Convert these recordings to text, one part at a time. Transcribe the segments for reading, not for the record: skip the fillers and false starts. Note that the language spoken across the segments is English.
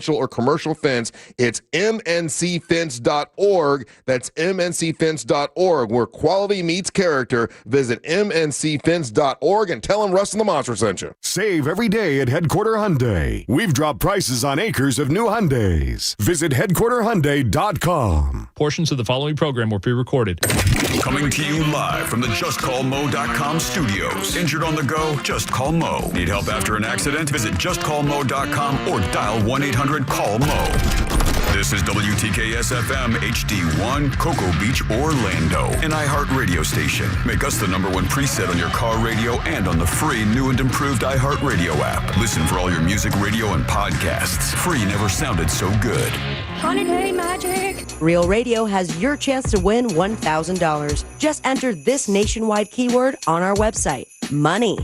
or commercial fence, it's mncfence.org. That's mncfence.org, where quality meets character. Visit mncfence.org and tell them Russ and the Monster sent you. Save every day at Headquarter Hyundai. We've dropped prices on acres of new Hyundais. Visit headquarterhyundai.com. Portions of the following program were pre-recorded. Coming to you live from the JustCallMo.com studios. Injured on the go? Just call Mo. Need help after an accident? Visit JustCallMo.com or dial 1-800-CALL-MO. This is WTKS-FM HD1, Cocoa Beach, Orlando. An iHeartRadio station. Make us the #1 preset on your car radio and on the free new and improved iHeartRadio app. Listen for all your music, radio, and podcasts. Free never sounded so good. Holiday Magic. Real Radio has your chance to win $1,000. Just enter this nationwide keyword on our website. Money.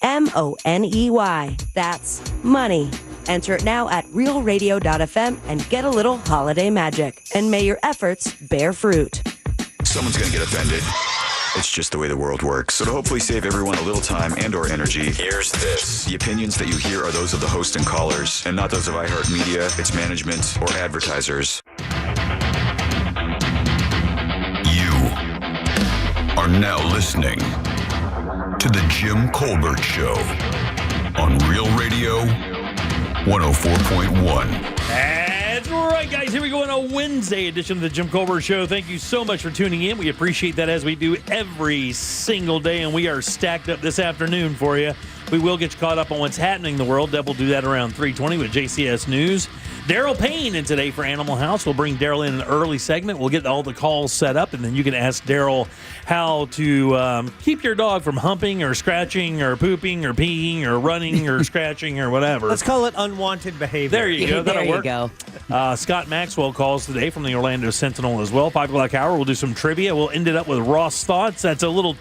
MONEY. That's money. Enter it now at realradio.fm and get a little holiday magic. And may your efforts bear fruit. Someone's going to get offended. It's just the way the world works. So to hopefully save everyone a little time and or energy, here's this. The opinions that you hear are those of the host and callers, and not those of iHeartMedia, its management, or advertisers. You are now listening to The Jim Colbert Show on Real Radio 104.1. That's right, guys. Here we go on a Wednesday edition of the Jim Colbert Show. Thank you so much for tuning in. We appreciate that, as we do every single day, and we are stacked up this afternoon for you. We will get you caught up on what's happening in the world. Deb will do that around 3:20 with JCS News. Daryl Payne in today for Animal House. We'll bring Daryl in an early segment. We'll get all the calls set up, and then you can ask Daryl how to keep your dog from humping or scratching or pooping or peeing or running or scratching or whatever. Let's call it unwanted behavior. There you go. That'll work. There you go. Scott Maxwell calls today from the Orlando Sentinel as well. 5 o'clock hour, we'll do some trivia. We'll end it up with Ross Thoughts. That's a little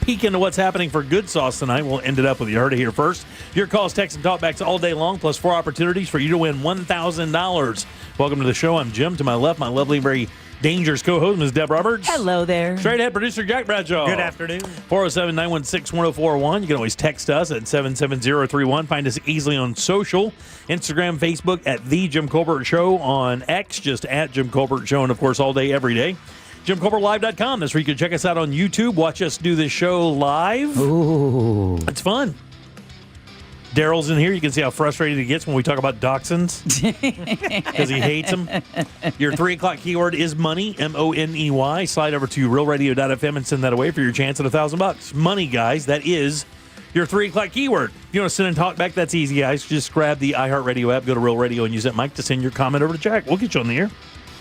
peek into what's happening for Good Sauce tonight. We'll end it up with you. Heard it here first. Your calls, texts, and talkbacks all day long, plus 4 opportunities for you to win $1,000. Welcome to the show. I'm Jim. To my left, my lovely, very dangerous co-host, Ms. Deb Roberts. Hello there. Straight ahead producer Jack Bradshaw. Good afternoon. 407-916-1041. You can always text us at 77031. Find us easily on social. Instagram, Facebook at The Jim Colbert Show. On X, just at Jim Colbert Show. And, of course, all day, every day. JimColbertLive.com. That's where you can check us out on YouTube. Watch us do this show live. Ooh. It's fun. Daryl's in here. You can see how frustrated he gets when we talk about dachshunds because he hates them. Your 3 o'clock keyword is money, MONEY. Slide over to realradio.fm and send that away for your chance at $1,000. Money, guys, that is your 3 o'clock keyword. If you want to send and talk back, that's easy, guys. Just grab the iHeartRadio app, go to Real Radio, and use that mic to send your comment over to Jack. We'll get you on the air.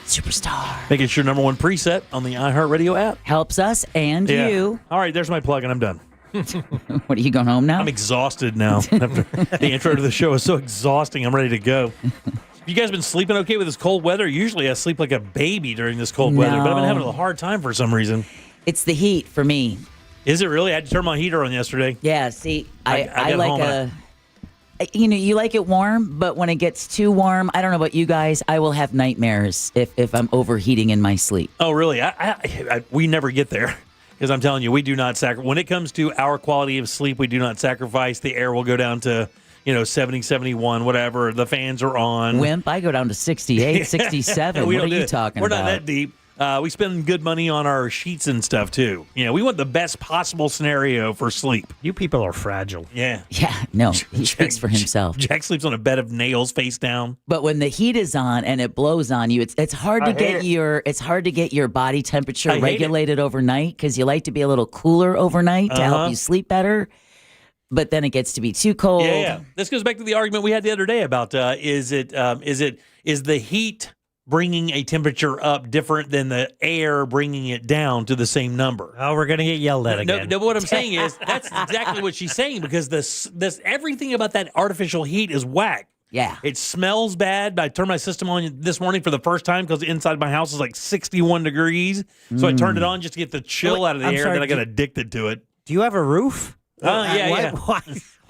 Superstar. Make it your #1 preset on the iHeartRadio app. Helps us and you. All right, there's my plug, and I'm done. What, are you going home now? I'm exhausted now. After the intro to the show is so exhausting, I'm ready to go. You guys been sleeping okay with this cold weather? Usually I sleep like a baby during this cold weather, but I've been having a hard time for some reason. It's the heat for me. Is it really? I had to turn my heater on yesterday. Yeah, see, I got like home you like it warm, but when it gets too warm, I don't know about you guys, I will have nightmares if I'm overheating in my sleep. Oh, really? We never get there. Because I'm telling you, we do not sacrifice. When it comes to our quality of sleep, we do not sacrifice. The air will go down to, 70, 71, whatever. The fans are on. Wimp, I go down to 68, 67. What are you talking about? We're not that deep. We spend good money on our sheets and stuff, too. We want the best possible scenario for sleep. You people are fragile. Yeah. Yeah, no, he speaks for himself. Jack sleeps on a bed of nails face down. But when the heat is on and it blows on you, it's hard to get your body temperature regulated overnight because you like to be a little cooler overnight to help you sleep better. But then it gets to be too cold. Yeah. This goes back to the argument we had the other day about is the heat bringing a temperature up different than the air bringing it down to the same number? Oh, we're going to get yelled at again. No, what I'm saying is that's exactly what she's saying because this everything about that artificial heat is whack. Yeah. It smells bad. I turned my system on this morning for the first time because inside my house is like 61 degrees. So I turned it on just to get the chill out of the air, and then I got addicted to it. Do you have a roof? Yeah.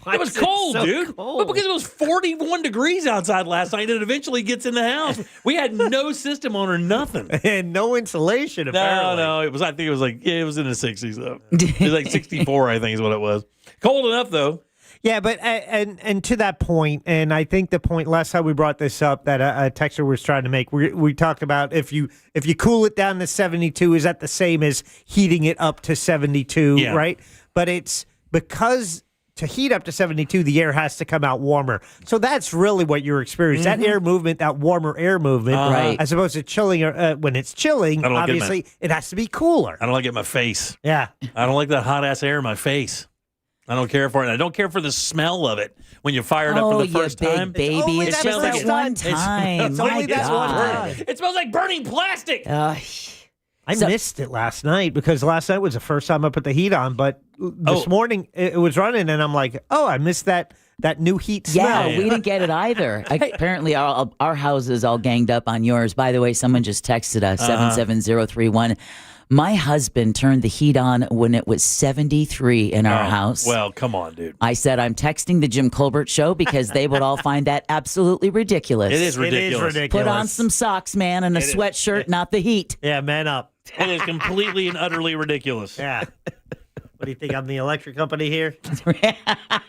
Why it was cold, so dude. cold? But because it was 41 degrees outside last night, it eventually gets in the house. We had no system on or nothing. And no insulation, apparently. No. I think it was in the 60s, though. It was like 64, I think is what it was. Cold enough, though. Yeah, but and to that point, and I think the point last time we brought this up that a texter was trying to make, we talked about if you cool it down to 72, is that the same as heating it up to 72, right? But it's because to heat up to 72, the air has to come out warmer. So that's really what you're experiencing. That air movement, that warmer air movement, Right. as opposed to chilling, when it's chilling, obviously it has to be cooler. I don't like it in my face. Yeah. I don't like that hot ass air in my face. I don't care for it. I don't care for the smell of it when you fire it up for the first you big time. baby. only It's that just first that one time. time. It's My only that one God. time. It smells like burning plastic. I So- missed it last night because last night was the first time I put the heat on, but this morning it was running, and I'm like, oh, I missed that new heat smell. Yeah, we didn't get it either. Apparently, our house is all ganged up on yours. By the way, someone just texted us, 77031. My husband turned the heat on when it was 73 in our house. Well, come on, dude. I said, I'm texting the Jim Colbert Show because they would all find that absolutely ridiculous. It is ridiculous. Put on some socks, man, and a sweatshirt, not the heat. Yeah, man up. It is completely and utterly ridiculous. Yeah. What do you think? I'm the electric company here?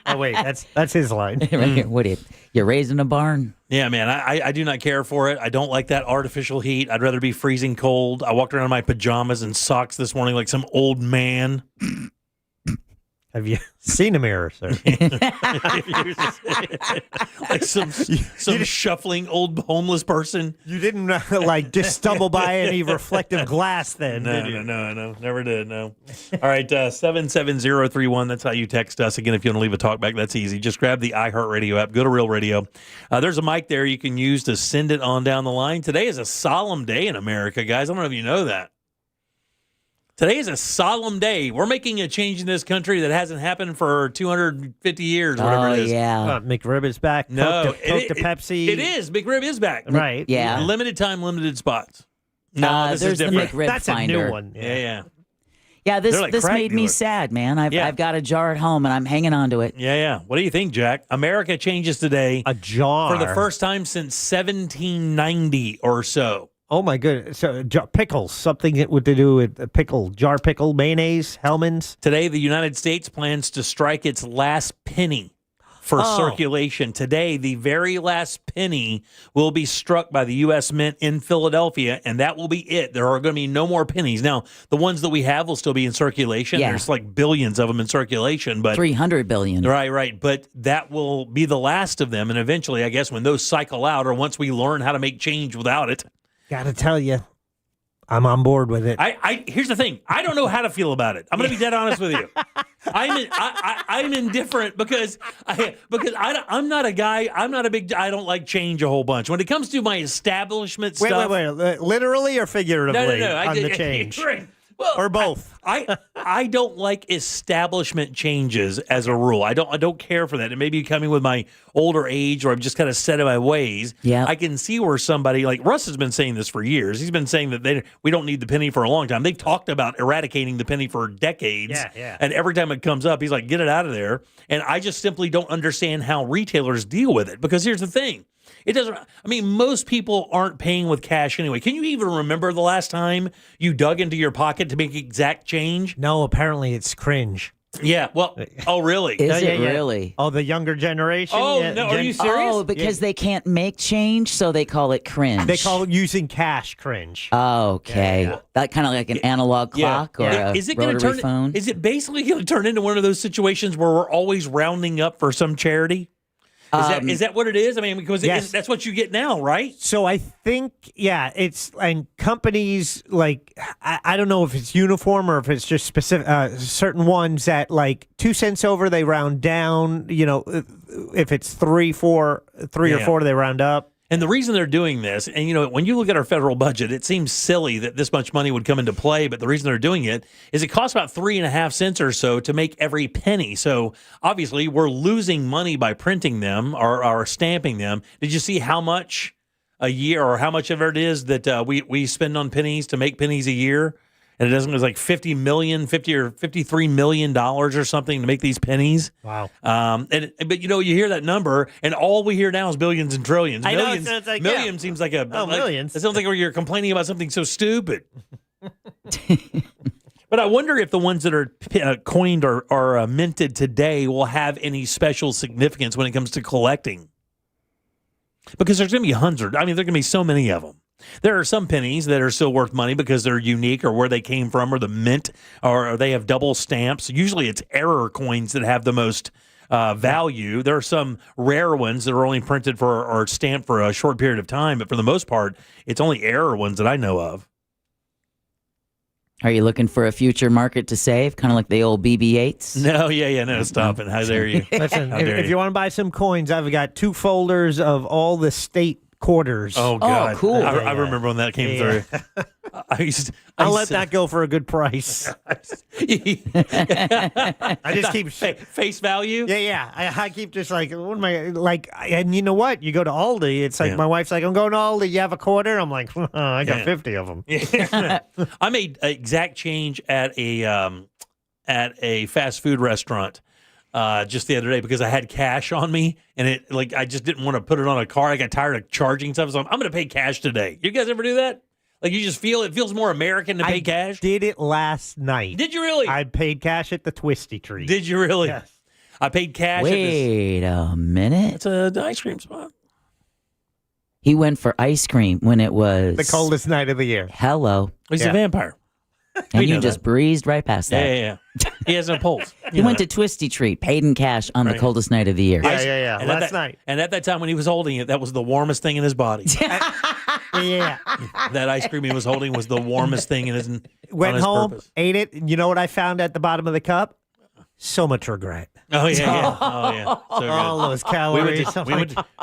Oh, wait, that's his line. Right here. What you're raising a barn? Yeah, man, I do not care for it. I don't like that artificial heat. I'd rather be freezing cold. I walked around in my pajamas and socks this morning like some old man. Have you seen a mirror, sir? Like some shuffling old homeless person. You didn't just stumble by any reflective glass then, did you? No, never did. No. All right, 77031. That's how you text us. Again, if you want to leave a talkback, that's easy. Just grab the iHeartRadio app. Go to Real Radio. There's a mic there you can use to send it on down the line. Today is a solemn day in America, guys. I don't know if you know that. Today is a solemn day. We're making a change in this country that hasn't happened for 250 years, whatever it is. Yeah. McRib is back. No, Coke to Pepsi. It is. McRib is back. Right. Yeah. Limited time, limited spots. No, this there's is different. the McRib That's Finder. a new one. Yeah. Yeah, They're like this crack made me dealers. sad, man. I've Yeah. got a jar at home, and I'm hanging on to it. Yeah. What do you think, Jack? America changes today A jar. for the first time since 1790 or so. Oh, my goodness. So, pickles. Something that would to do with jar pickle, mayonnaise, Hellman's. Today, the United States plans to strike its last penny for circulation. Today, the very last penny will be struck by the U.S. Mint in Philadelphia, and that will be it. There are going to be no more pennies. Now, the ones that we have will still be in circulation. Yeah. There's like billions of them in circulation, but 300 billion. Right. But that will be the last of them. And eventually, I guess, when those cycle out or once we learn how to make change without it, Gotta tell you, I'm on board with it. here's the thing. I don't know how to feel about it. I'm going to be dead honest with you. I'm indifferent because I'm not a guy. I'm not a big. I don't like change a whole bunch. When it comes to my establishment stuff. Wait. Literally or figuratively No. on the change? Well, Or both. I don't like establishment changes as a rule. I don't care for that. It may be coming with my older age, or I'm just kind of set in my ways. Yeah. I can see where somebody like Russ has been saying this for years. He's been saying that we don't need the penny for a long time. They've talked about eradicating the penny for decades. Yeah. And every time it comes up, he's like, get it out of there. And I just simply don't understand how retailers deal with it. Because here's the thing. It doesn't. I mean, most people aren't paying with cash anyway. Can you even remember the last time you dug into your pocket to make exact change? No, apparently it's cringe. Yeah. Well. Oh, really? Is it Yeah. really? Oh, the younger generation? Oh, Yeah, no. Are you serious? Oh, because they can't make change, so they call it cringe. They call using cash cringe. Okay. That kind of like an analog clock or a Is it going rotary to turn? phone. Is it basically going to turn into one of those situations where we're always rounding up for some charity? Is that what it is? I mean, because Yes. that's what you get now, right? So I think, it's, and companies like, I don't know if it's uniform or if it's just specific, certain ones that like 2 cents over, they round down, if it's three or four, they round up. And the reason they're doing this, and when you look at our federal budget, it seems silly that this much money would come into play. But the reason they're doing it is it costs about 3.5 cents or so to make every penny. So obviously, we're losing money by printing them or stamping them. Did you see how much a year or how much of it is that we spend on pennies to make pennies a year? And it was like $50 or $53 million or something to make these pennies. Wow. But you hear that number, and all we hear now is billions and trillions. I know, Millions, it's like, million seems like millions. millions. It sounds like you're complaining about something so stupid. But But I wonder if the ones that are coined or are minted today will have any special significance when it comes to collecting. Because there's going to be hundreds. I mean, there are going to be so many of them. There are some pennies that are still worth money because they're unique or where they came from or the mint or they have double stamps. Usually it's error coins that have the most value. There are some rare ones that are only printed for or stamped for a short period of time. But for the most part, it's only error ones that I know of. Are you looking for a future market to save, kind of like the old BB-8s? No, stop it. How dare you? Listen, How dare if you want to buy some coins, I've got 2 folders of all the state quarters. Oh, God. cool. I remember when that came through. I'll let that go for a good price. I just keep face value. Yeah. I keep just like, what am I like? And you know what? You go to Aldi. It's like my wife's like, I'm going to Aldi. You have a quarter? I'm like, I got 50 of them. I made exact change at a fast food restaurant just the other day because I had cash on me and I just didn't want to put it on a card. I got tired of charging stuff, so I'm going to pay cash today. You guys ever do that? Like you just feel it feels more American to pay cash? Did it last night. Did you really? I paid cash at the Twisty Tree. Did you really? Yes. I paid cash Wait a minute. It's an ice cream spot. He went for ice cream when it was The coldest night of the year. Hello. He's a vampire. And We you know just breezed right past that. Yeah. He has no pulse. He went to Twisty Treat, paid in cash on the coldest night of the year. Yeah. And Last night. And at that time when he was holding it, that was the warmest thing in his body. Yeah. That ice cream he was holding was the warmest thing in his Went on his home, purpose. ate it. And you know what I found at the bottom of the cup? So much regret. Oh yeah. So good. All those calories.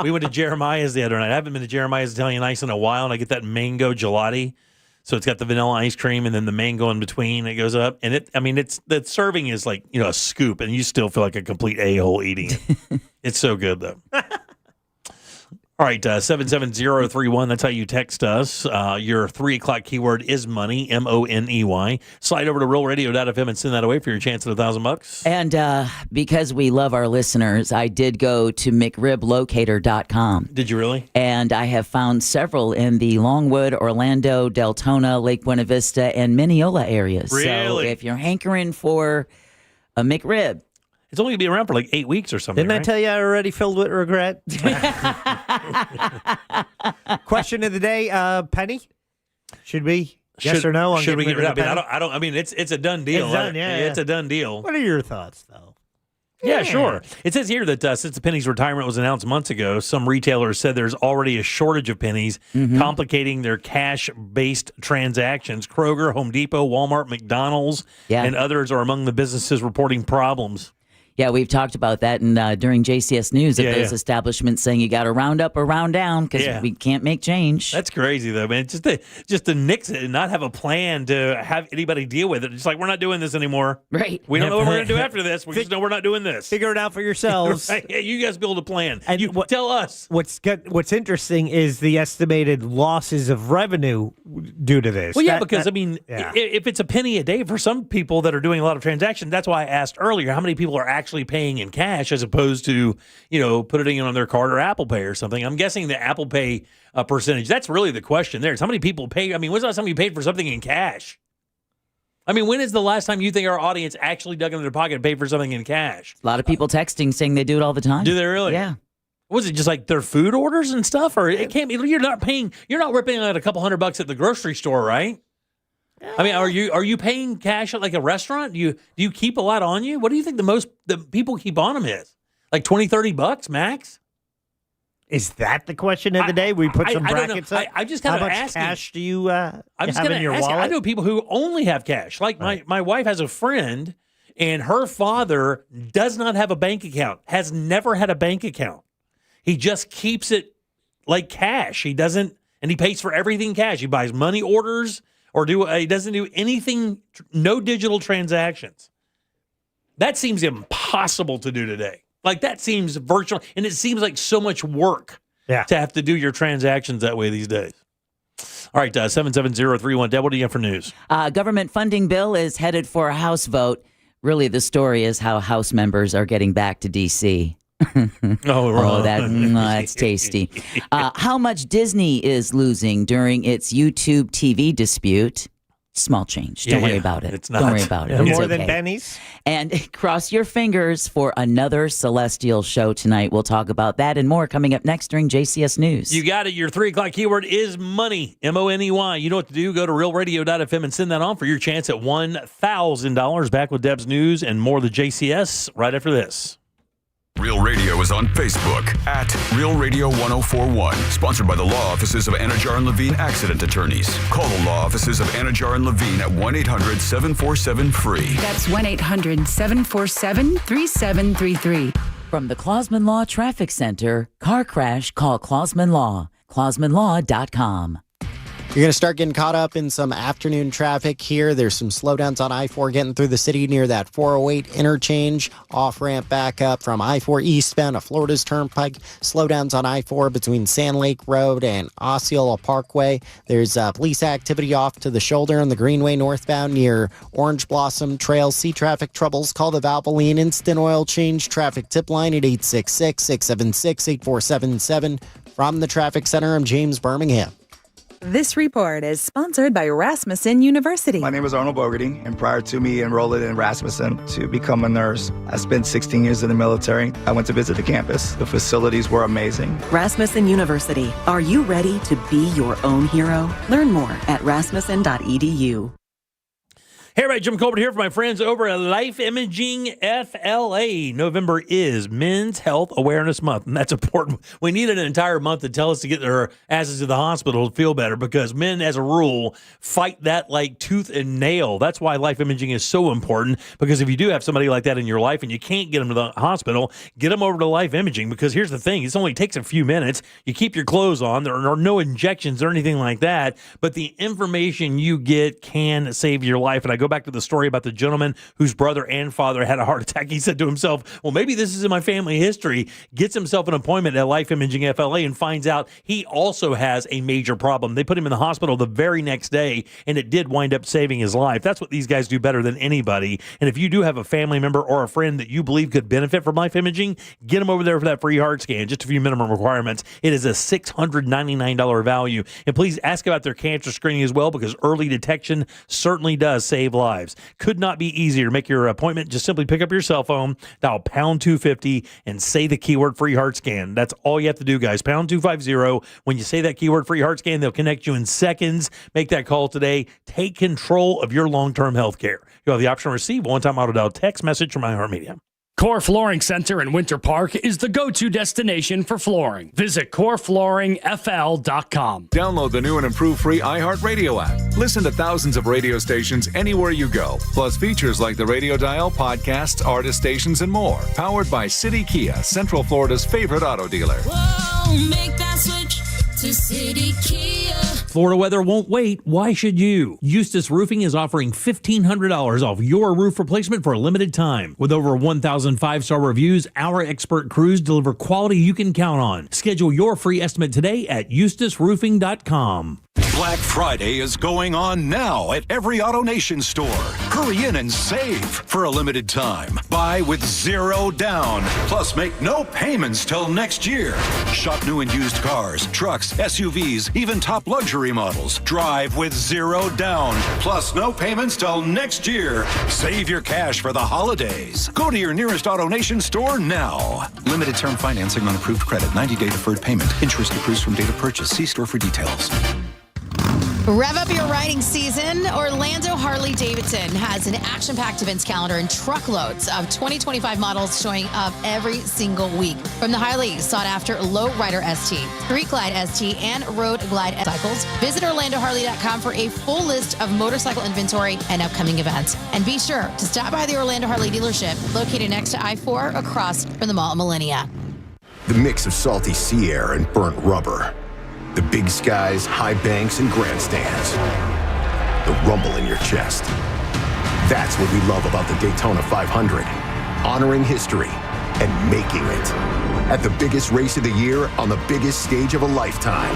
We went to Jeremiah's the other night. I haven't been to Jeremiah's Italian Ice in a while, and I get that mango gelati. So it's got the vanilla ice cream and then the mango in between. It goes up, and the serving is like a scoop, and you still feel like a complete a-hole eating it. It's so good though. All right, 77031. That's how you text us. Your 3 o'clock keyword is money, MONEY. Slide over to RealRadio.fm and send that away for your chance at $1,000. And because we love our listeners, I did go to McRibLocator.com. Did you really? And I have found several in the Longwood, Orlando, Deltona, Lake Buena Vista, and Mineola areas. Really? So if you're hankering for a McRib, It's only going to be around for like 8 weeks or something. Didn't I right? tell you I already filled with regret? Question of the day, Penny. Should we? Yes or no? On Should we getting get rid of it? Penny? I don't. I mean, it's a done deal. It's done, yeah. It's a done deal. What are your thoughts, though? Yeah, sure. It says here that since the penny's retirement was announced months ago, some retailers said there's already a shortage of pennies, complicating their cash-based transactions. Kroger, Home Depot, Walmart, McDonald's, and others are among the businesses reporting problems. Yeah, we've talked about that during JCS News of those establishments saying you got to round up or round down because we can't make change. That's crazy, though, man. Just to nix it and not have a plan to have anybody deal with it. It's like, we're not doing this anymore. Right. We don't know what we're going to do after this. We just know we're not doing this. Figure it out for yourselves. Right? Yeah, you guys build a plan. And tell us. What's interesting is the estimated losses of revenue due to this. Well, because if it's a penny a day for some people that are doing a lot of transactions, that's why I asked earlier how many people are actually paying in cash as opposed to, putting it on their card or Apple Pay or something. I'm guessing the Apple Pay percentage, that's really the question there. Is how many people pay? I mean, when's the last time you paid for something in cash? I mean, when is the last time you think our audience actually dug into their pocket and paid for something in cash? A lot of people texting saying they do it all the time. Do they really? Yeah. Was it just like their food orders and stuff? Or it can't be, you're not ripping out a couple $100 at the grocery store, right? I mean, are you paying cash at like a restaurant? Do you keep a lot on you? What do you think the people keep on them is? Like $20-$30 max? Is that the question of the day? We put some brackets up. I just kind of How much asking. cash do you I'm just have gonna in your ask. wallet? I know people who only have cash. Like my wife has a friend, and her father does not have a bank account. Has never had a bank account. He just keeps it like cash. He doesn't, and he pays for everything cash. He buys money orders. He doesn't do anything, no digital transactions. That seems impossible to do today. Like, that seems virtual, and it seems like so much work to have to do your transactions that way these days. All right, 77031. Deb, what do you have for news? Government funding bill is headed for a House vote. Really, the story is how House members are getting back to D.C. That's tasty. How much Disney is losing during its YouTube TV dispute. Small change. Don't worry about it. It's not. Don't worry about it. Yeah. It's More okay. than Benny's. And cross your fingers for another Celestial show tonight. We'll talk about that and more coming up next during JCS News. You got it. Your 3 o'clock keyword is money. MONEY. You know what to do. Go to realradio.fm and send that on for your chance at $1,000. Back with Deb's News and more of the JCS right after this. Real Radio is on Facebook at Real Radio 1041. Sponsored by the law offices of Anajar and Levine Accident Attorneys. Call the law offices of Anajar and Levine at 1-800-747-FREE. That's 1-800-747-3733. From the Clausman Law Traffic Center, car crash, call Clausman Law. ClausmanLaw.com. You're going to start getting caught up in some afternoon traffic here. There's some slowdowns on I-4 getting through the city near that 408 interchange. Off-ramp back up from I-4 eastbound to Florida's Turnpike. Slowdowns on I-4 between Sand Lake Road and Osceola Parkway. There's police activity off to the shoulder on the Greenway northbound near Orange Blossom Trail. See traffic troubles? Call the Valvoline Instant Oil Change traffic tip line at 866-676-8477. From the Traffic Center, I'm James Birmingham. This report is sponsored by Rasmussen University. My name is Arnold Bogarty, and prior to me enrolling in Rasmussen to become a nurse, I spent 16 years in the military. I went to visit the campus. The facilities were amazing. Rasmussen University. Are you ready to be your own hero? Learn more at rasmussen.edu. Hey, everybody, Jim Colbert here for my friends over at Life Imaging FLA. November is Men's Health Awareness Month, and that's important. We need an entire month to tell us to get their asses to the hospital to feel better because men, as a rule, fight that like tooth and nail. That's why Life Imaging is so important, because if you do have somebody like that in your life and you can't get them to the hospital, get them over to Life Imaging, because here's the thing. It only takes a few minutes. You keep your clothes on. There are no injections or anything like that, but the information you get can save your life. And I go back to the story about the gentleman whose brother and father had a heart attack. He said to himself, well, maybe this is in my family history, gets himself an appointment at Life Imaging FLA and finds out he also has a major problem. They put him in the hospital the very next day, and it did wind up saving his life. That's what these guys do better than anybody. And if you do have a family member or a friend that you believe could benefit from Life Imaging, get them over there for that free heart scan. Just a few minimum requirements. It is a $699 value. And please ask about their cancer screening as well, because early detection certainly does save lives. Could not be easier to make your appointment. Just simply pick up your cell phone, dial pound 250, and say the keyword free heart scan. That's all you have to do, guys. Pound 250. When you say that keyword free heart scan, they'll connect you in seconds. Make that call today. Take control of your long-term health care. You'll have the option to receive a one-time auto-dial text message from iHeartMedia. Core Flooring Center in Winter Park is the go-to destination for flooring. Visit coreflooringfl.com. Download the new and improved free iHeartRadio app. Listen to thousands of radio stations anywhere you go. Plus features like the Radio Dial, podcasts, artist stations, and more. Powered by City Kia, Central Florida's favorite auto dealer. Whoa, make that switch to City Kia. Florida weather won't wait. Why should you? Eustace Roofing is offering $1,500 off your roof replacement for a limited time. With over 1,000 five-star reviews, our expert crews deliver quality you can count on. Schedule your free estimate today at eustaceroofing.com. Black Friday is going on now at every AutoNation store. Hurry in and save for a limited time. Buy with $0 down. Plus, make no payments till next year. Shop new and used cars, trucks, SUVs, even top luxury models. Drive with $0 down. Plus, no payments till next year. Save your cash for the holidays. Go to your nearest AutoNation store now. Limited term financing on approved credit. 90-day deferred payment. Interest accrues from date of purchase. See store for details. Rev up your riding season. Orlando Harley-Davidson has an action-packed events calendar and truckloads of 2025 models showing up every single week. From the highly sought-after Lowrider ST, Street Glide ST, and Road Glide cycles, visit OrlandoHarley.com for a full list of motorcycle inventory and upcoming events. And be sure to stop by the Orlando Harley dealership located next to I-4 across from the Mall at Millennia. The mix of salty sea air and burnt rubber. The big skies, high banks, and grandstands. The rumble in your chest. That's what we love about the Daytona 500. Honoring history and making it. At the biggest race of the year on the biggest stage of a lifetime.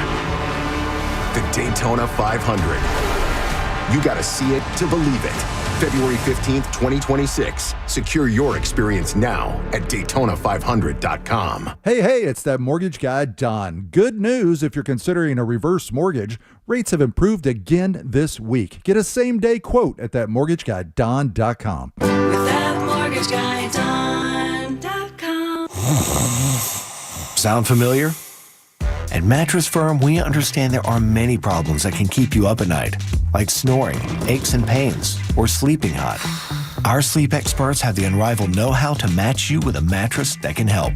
The Daytona 500. You gotta see it to believe it. February 15th, 2026. Secure your experience now at Daytona500.com. Hey, it's that mortgage guy, Don. Good news if you're considering a reverse mortgage. Rates have improved again this week. Get a same-day quote at thatmortgageguyDon.com. With thatmortgageguyDon.com. Sound familiar? At Mattress Firm, we understand there are many problems that can keep you up at night, like snoring, aches and pains, or sleeping hot. Our sleep experts have the unrivaled know-how to match you with a mattress that can help.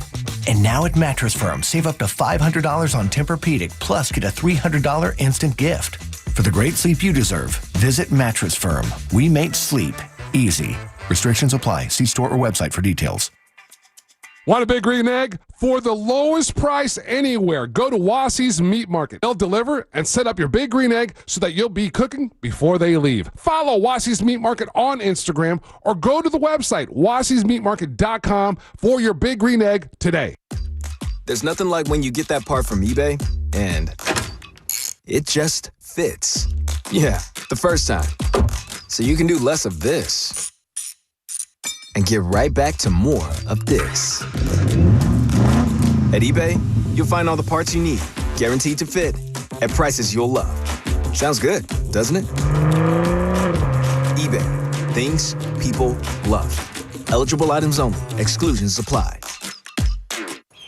And now at Mattress Firm, save up to $500 on Tempur-Pedic, plus get a $300 instant gift. For the great sleep you deserve, visit Mattress Firm. We make sleep easy. Restrictions apply. See store or website for details. Want a Big Green Egg? For the lowest price anywhere, go to Wassy's Meat Market. They'll deliver and set up your Big Green Egg so that you'll be cooking before they leave. Follow Wassy's Meat Market on Instagram or go to the website, wassysmeatmarket.com, for your Big Green Egg today. There's nothing like when you get that part from eBay and it just fits. Yeah, the first time. So you can do less of this and get right back to more of this. At eBay, you'll find all the parts you need, guaranteed to fit, at prices you'll love. Sounds good, doesn't it? eBay, things people love. Eligible items only. Exclusions apply.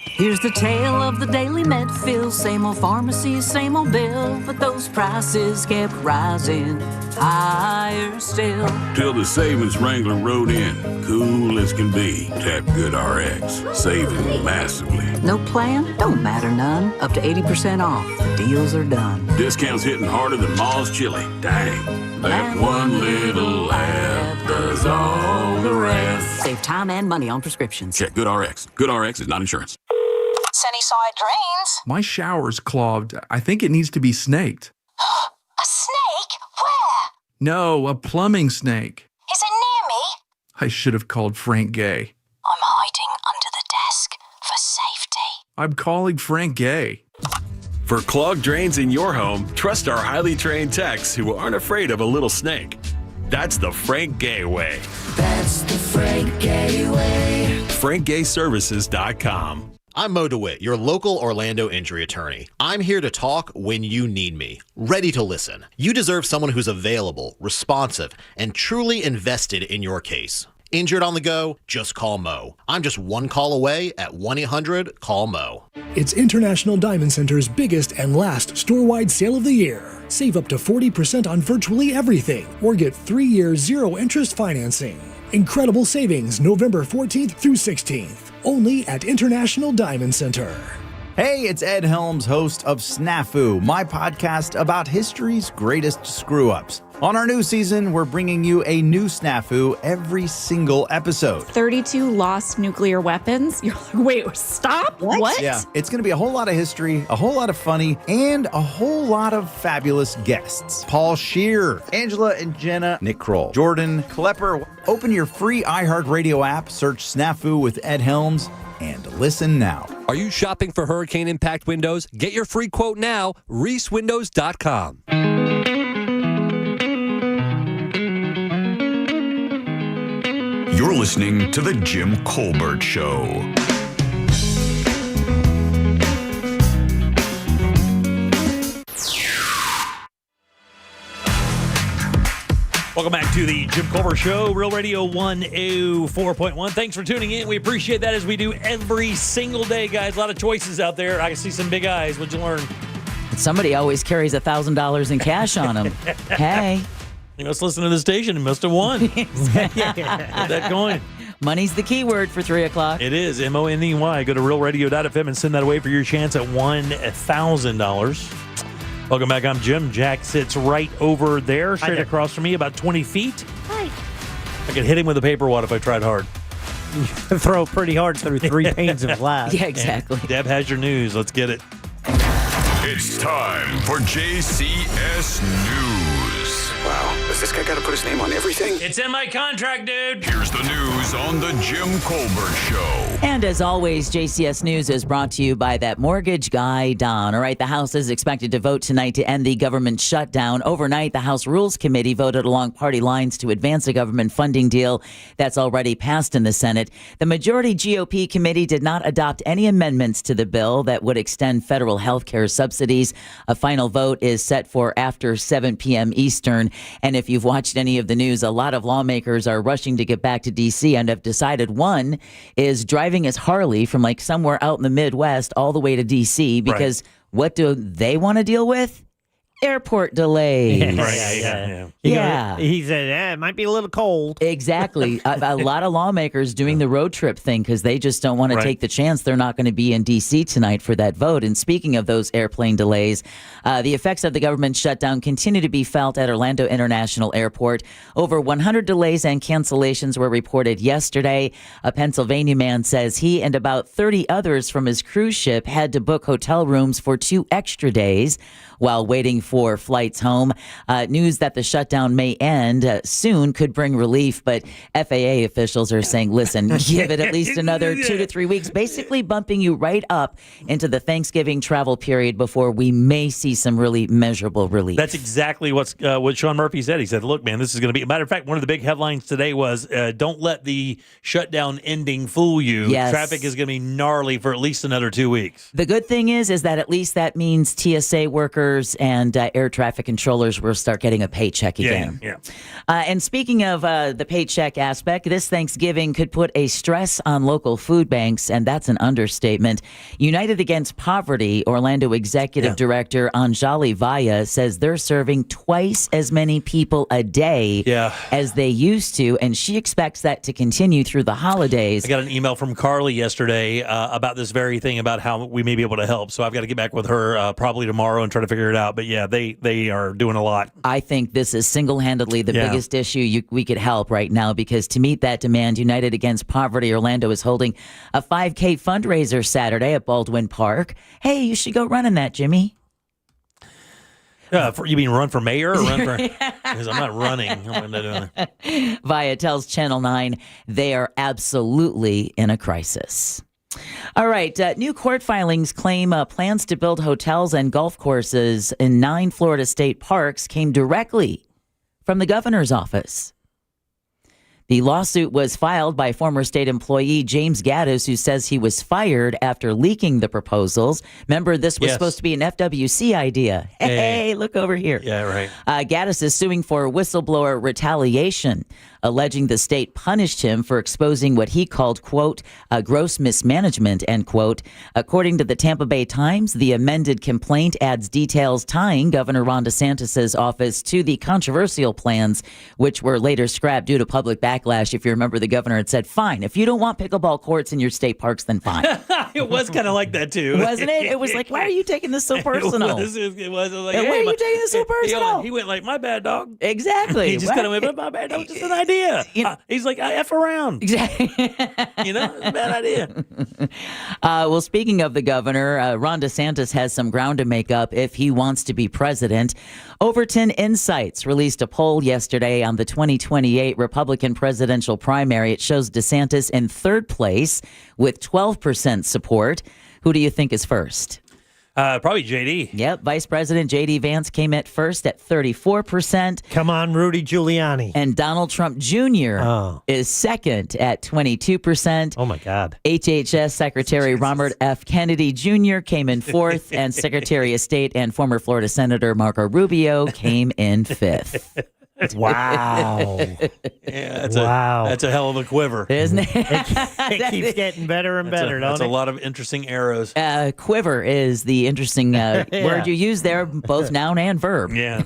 Here's the tale of the Daily Medfield. Same old pharmacy, same old bill, but those prices kept rising higher still. Till the savings wrangler rode in, cool as can be. Tap GoodRx, saving massively. No plan? Don't matter none. Up to 80% off. The deals are done. Discounts hitting harder than Ma's chili. Dang, that one little app does all the rest. Save time and money on prescriptions. Check GoodRx. GoodRx is not insurance. Sunnyside drains. My shower's clogged. I think it needs to be snaked. A snake? Where? No, a plumbing snake. Is it near me? I should have called Frank Gay. I'm hiding under the desk for safety. I'm calling Frank Gay. For clogged drains in your home, trust our highly trained techs who aren't afraid of a little snake. That's the Frank Gay way. That's the Frank Gay way. FrankGayServices.com. I'm Mo DeWitt, your local Orlando injury attorney. I'm here to talk when you need me, ready to listen. You deserve someone who's available, responsive, and truly invested in your case. Injured on the go? Just call Mo. I'm just one call away at 1-800-CALL-MO. It's International Diamond Center's biggest and last store-wide sale of the year. Save up to 40% on virtually everything, or get 3-year zero-interest financing. Incredible savings November 14th through 16th. Only at International Diamond Center. Hey, it's Ed Helms, host of Snafu, my podcast about history's greatest screw-ups. On our new season, we're bringing you a new snafu every single episode. 32 lost nuclear weapons? You're like, wait, stop? What? Yeah, it's going to be a whole lot of history, a whole lot of funny, and a whole lot of fabulous guests. Paul Scheer, Angela and Jenna, Nick Kroll, Jordan Klepper. Open your free iHeartRadio app, search Snafu with Ed Helms, and listen now. Are you shopping for hurricane impact windows? Get your free quote now, ReeseWindows.com. You're listening to The Jim Colbert Show. Welcome back to the Jim Colbert Show, Real Radio 104.1. Thanks for tuning in. We appreciate that as we do every single day, guys. A lot of choices out there. I can see some big eyes. What'd you learn? Somebody always carries $1,000 in cash on them. Hey. You must listen to the station and must have won. Get that going. Money's the key word for 3 o'clock. It is, MONEY. Go to realradio.fm and send that away for your chance at $1,000. Welcome back. I'm Jim. Jack sits right over there, straight across from me, about 20 feet. Hi. I could hit him with a paper wad if I tried hard. Throw pretty hard through 3 panes of glass. Yeah, exactly. And Deb has your news. Let's get it. It's time for JCS News. Wow, does this guy got to put his name on everything? It's in my contract, dude. Here's the news on the Jim Colbert Show. And as always, JCS News is brought to you by that mortgage guy, Don. All right, the House is expected to vote tonight to end the government shutdown. Overnight, the House Rules Committee voted along party lines to advance a government funding deal that's already passed in the Senate. The majority GOP committee did not adopt any amendments to the bill that would extend federal health care subsidies. A final vote is set for after 7 p.m. Eastern. And if you've watched any of the news, a lot of lawmakers are rushing to get back to D.C. and have decided one is driving his Harley from like somewhere out in the Midwest all the way to D.C. because what do they want to deal with? Airport delays. Yeah. He said, it might be a little cold. Exactly. a lot of lawmakers doing the road trip thing because they just don't want to take the chance they're not going to be in D.C. tonight for that vote. And speaking of those airplane delays, the effects of the government shutdown continue to be felt at Orlando International Airport. Over 100 delays and cancellations were reported yesterday. A Pennsylvania man says he and about 30 others from his cruise ship had to book hotel rooms for 2 extra days while waiting for flights home. News that the shutdown may end soon could bring relief, but FAA officials are saying, listen, give it at least another 2 to 3 weeks, basically bumping you right up into the Thanksgiving travel period before we may see some really measurable relief. That's exactly what Sean Murphy said. He said, look, man, this is going to be, matter of fact, one of the big headlines today was don't let the shutdown ending fool you. Yes. Traffic is going to be gnarly for at least another 2 weeks. The good thing is that at least that means TSA workers and air traffic controllers will start getting a paycheck again. And speaking of the paycheck aspect, this Thanksgiving could put a stress on local food banks, and that's an understatement. United Against Poverty, Orlando Executive Director Anjali Vaya says they're serving twice as many people a day as they used to, and she expects that to continue through the holidays. I got an email from Carly yesterday about this very thing, about how we may be able to help. So I've got to get back with her probably tomorrow and try to figure it out. But yeah, they are doing a lot. I think this is single-handedly the biggest issue we could help right now, because to meet that demand, United Against Poverty Orlando is holding a 5K fundraiser Saturday at Baldwin Park. Hey, you should go running that, Jimmy. You mean run for mayor or run for? Because I'm not running. I'm not doing it. Vaya tells Channel 9 they are absolutely in a crisis. All right. New court filings claim plans to build hotels and golf courses in 9 Florida state parks came directly from the governor's office. The lawsuit was filed by former state employee James Gaddis, who says he was fired after leaking the proposals. Remember, this was supposed to be an FWC idea. Hey, look over here. Yeah, right. Gaddis is suing for whistleblower retaliation, alleging the state punished him for exposing what he called, quote, a gross mismanagement, end quote. According to the Tampa Bay Times, the amended complaint adds details tying Governor Ron DeSantis' office to the controversial plans, which were later scrapped due to public backlash. If you remember, the governor had said, fine, if you don't want pickleball courts in your state parks, then fine. It was kind of like that, too. Wasn't it? It was like, why are you taking this so personal? It was like, why are you taking this so personal? He went like, my bad, dog. Exactly. He just kind of went, my bad, dog, just an idea. He's like, I F around. Exactly. It's a bad idea. Well, speaking of the governor, Ron DeSantis has some ground to make up if he wants to be president. Overton Insights released a poll yesterday on the 2028 Republican presidential primary. It shows DeSantis in third place with 12% support. Who do you think is first? Probably JD. Yep. Vice President J.D. Vance came at first at 34%. Come on, Rudy Giuliani. And Donald Trump Jr. is second at 22%. Oh, my God. HHS Secretary Robert F. Kennedy Jr. came in fourth, and Secretary of State and former Florida Senator Marco Rubio came in fifth. Wow. That's a hell of a quiver. Isn't it? It keeps getting better and better, don't it? That's a lot of interesting arrows. Quiver is the interesting word you use there, both noun and verb. Yeah.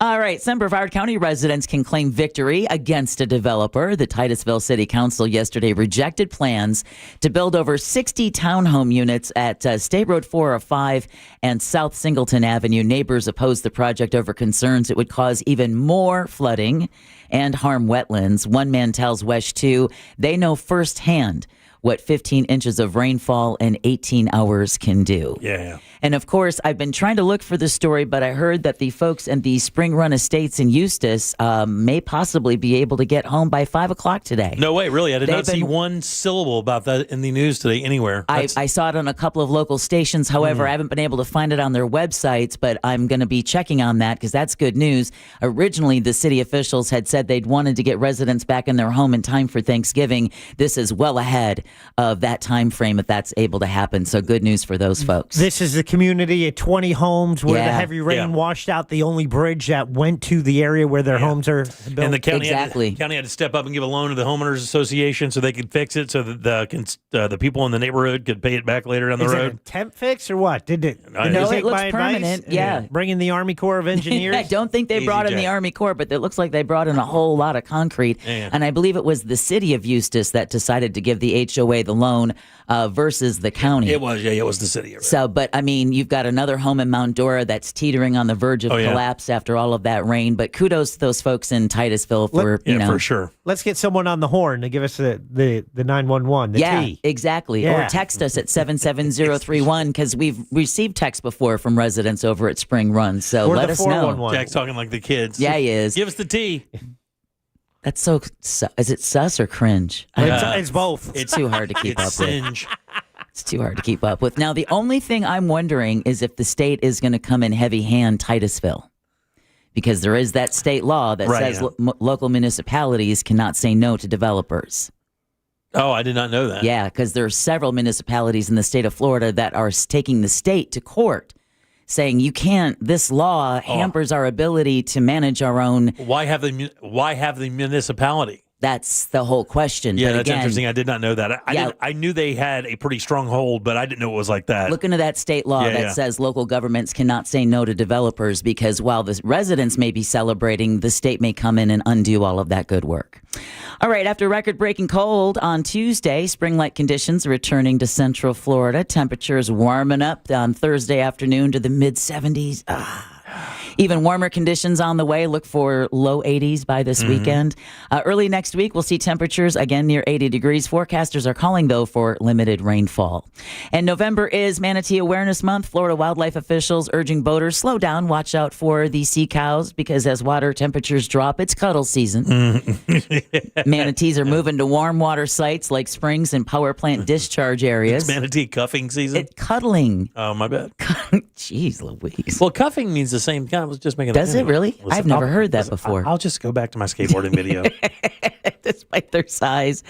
All right. Some Brevard County residents can claim victory against a developer. The Titusville City Council yesterday rejected plans to build over 60 townhome units at State Road 405 and South Singleton Avenue. Neighbors opposed the project over concerns it would cause even more flooding and harm wetlands. One man tells WESH 2 they know firsthand what 15 inches of rainfall in 18 hours can do. Yeah. And of course, I've been trying to look for the story, but I heard that the folks in the Spring Run Estates in Eustis may possibly be able to get home by 5 o'clock today. No way, really. I did not see one syllable about that in the news today anywhere. I saw it on a couple of local stations. However, I haven't been able to find it on their websites, but I'm going to be checking on that because that's good news. Originally, the city officials had said they'd wanted to get residents back in their home in time for Thanksgiving. This is well ahead of that time frame if that's able to happen. So good news for those folks. This is the community at 20 homes where the heavy rain washed out the only bridge that went to the area where their homes are built. And the county, had to step up and give a loan to the homeowners association so they could fix it so that the people in the neighborhood could pay it back later down the road. Is it a temp fix or what? Did it? No, take it looks my permanent. advice? Yeah. Bring in the Army Corps of Engineers? I don't think they brought in the Army Corps, but it looks like they brought in a whole lot of concrete. Yeah. And I believe it was the city of Eustis that decided to give the HOA the loan versus the county. It was the city. So, but I mean, you've got another home in Mount Dora that's teetering on the verge of collapse after all of that rain. But kudos to those folks in Titusville for, for sure. Let's get someone on the horn to give us the 911, the T. Exactly. Yeah. Or text us at 77031 because we've received texts before from residents over at Spring Run. So Or let the us know. 411. Jack's talking like the kids. Yeah, he is. Give us the T. That's so. Is it sus or cringe? It's both. It's too hard to keep up singe. with. It's too hard to keep up with. Now, the only thing I'm wondering is if the state is going to come in heavy-hand Titusville. Because there is that state law that says local municipalities cannot say no to developers. Oh, I did not know that. Yeah, because there are several municipalities in the state of Florida that are taking the state to court saying you can't, this law hampers our ability to manage our own. Why have the municipality? That's the whole question. Yeah, but that's again, interesting. I did not know that. I knew they had a pretty strong hold, but I didn't know it was like that. Look into that state law that says local governments cannot say no to developers because while the residents may be celebrating, the state may come in and undo all of that good work. All right, after record-breaking cold on Tuesday, spring-like conditions returning to Central Florida. Temperatures warming up on Thursday afternoon to the mid-70s. Even warmer conditions on the way. Look for low 80s by this weekend. Early next week, we'll see temperatures again near 80 degrees. Forecasters are calling, though, for limited rainfall. And November is Manatee Awareness Month. Florida wildlife officials urging boaters, slow down, watch out for the sea cows, because as water temperatures drop, it's cuddle season. Manatees are moving to warm water sites like springs and power plant discharge areas. It's manatee cuffing season? Cuddling. Oh, my bad. Jeez Louise. Well, cuffing means the same kind. I was just making. Does it really? I've never heard that before. I'll just go back to my skateboarding video. Despite their size,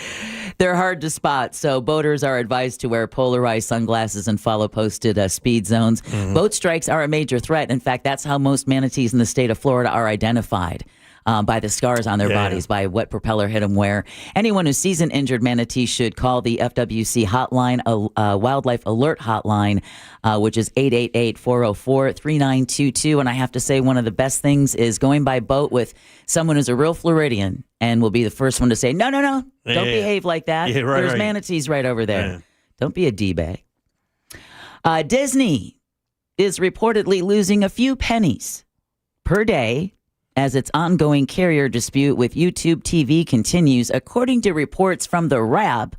they're hard to spot. So boaters are advised to wear polarized sunglasses and follow posted speed zones. Boat strikes are a major threat. In fact, that's how most manatees in the state of Florida are identified. By the scars on their bodies, by what propeller hit them where. Anyone who sees an injured manatee should call the FWC hotline, a wildlife alert hotline, which is 888-404-3922. And I have to say, one of the best things is going by boat with someone who's a real Floridian and will be the first one to say, no, don't behave like that. Yeah, right, There's manatees right over there. Yeah. Don't be a D-bag. Disney is reportedly losing a few pennies per day as its ongoing carrier dispute with YouTube TV continues. According to reports from The Wrap,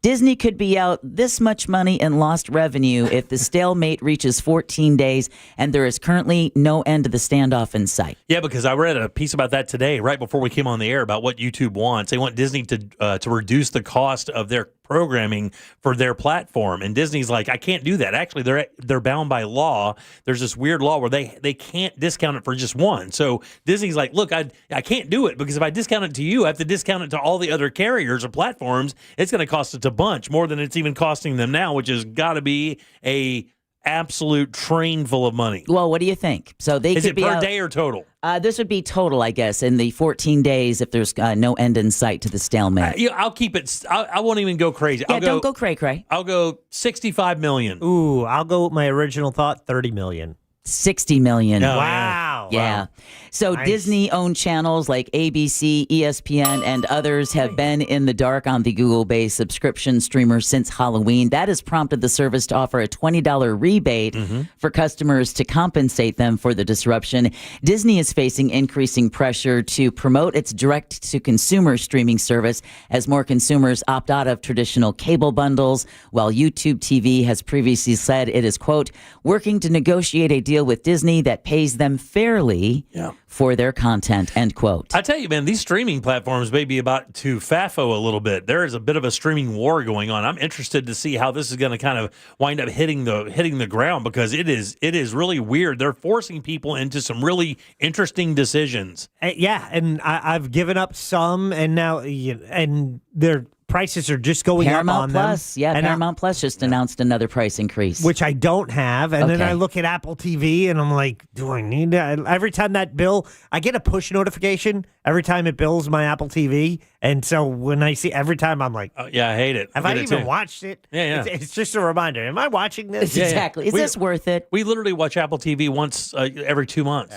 Disney could be out this much money in lost revenue if the stalemate reaches 14 days, and there is currently no end to the standoff in sight. Yeah, because I read a piece about that today, right before we came on the air, about what YouTube wants. They want Disney to reduce the cost of their programming for their platform, and Disney's like, I can't do that. Actually, they're bound by law. There's this weird law where they can't discount it for just one. So Disney's like, look, I can't do it because if I discount it to you, I have to discount it to all the other carriers or platforms. It's going to cost us a bunch more than it's even costing them now, which has got to be a absolute train full of money. Well, what do you think? So they is could it be per out, day or total? This would be total, I guess, in the 14 days if there's no end in sight to the stalemate. I'll keep it. I won't even go crazy. Yeah, don't go cray-cray. I'll go $65 million. Ooh, I'll go with my original thought, $30 million. $60 million. Oh, wow. Wow. Yeah. Wow. So Nice. Disney-owned channels like ABC, ESPN, and others have been in the dark on the Google-based subscription streamer since Halloween. That has prompted the service to offer a $20 rebate for customers to compensate them for the disruption. Disney is facing increasing pressure to promote its direct-to-consumer streaming service as more consumers opt out of traditional cable bundles, while YouTube TV has previously said it is, quote, working to negotiate a deal with Disney that pays them fairly for their content, end quote. I tell you, man, these streaming platforms may be about to FAFO a little bit. There is a bit of a streaming war going on. I'm interested to see how this is going to kind of wind up hitting the ground, because it is really weird. They're forcing people into some really interesting decisions. Yeah, and I've given up some, and now and their prices are just going Paramount up on Plus, them. yeah, And Paramount Plus just announced another price increase, which I don't have. And then Okay. I look at Apple TV and I'm like, do I need that? Every time that bill, I get a push notification every time it bills my Apple TV. And so when I see every time, I'm like, Yeah, I hate it. have I get it even too. watched it? Yeah, yeah. It's just a reminder. Am I watching this? Exactly. Is this worth it? We literally watch Apple TV once every 2 months,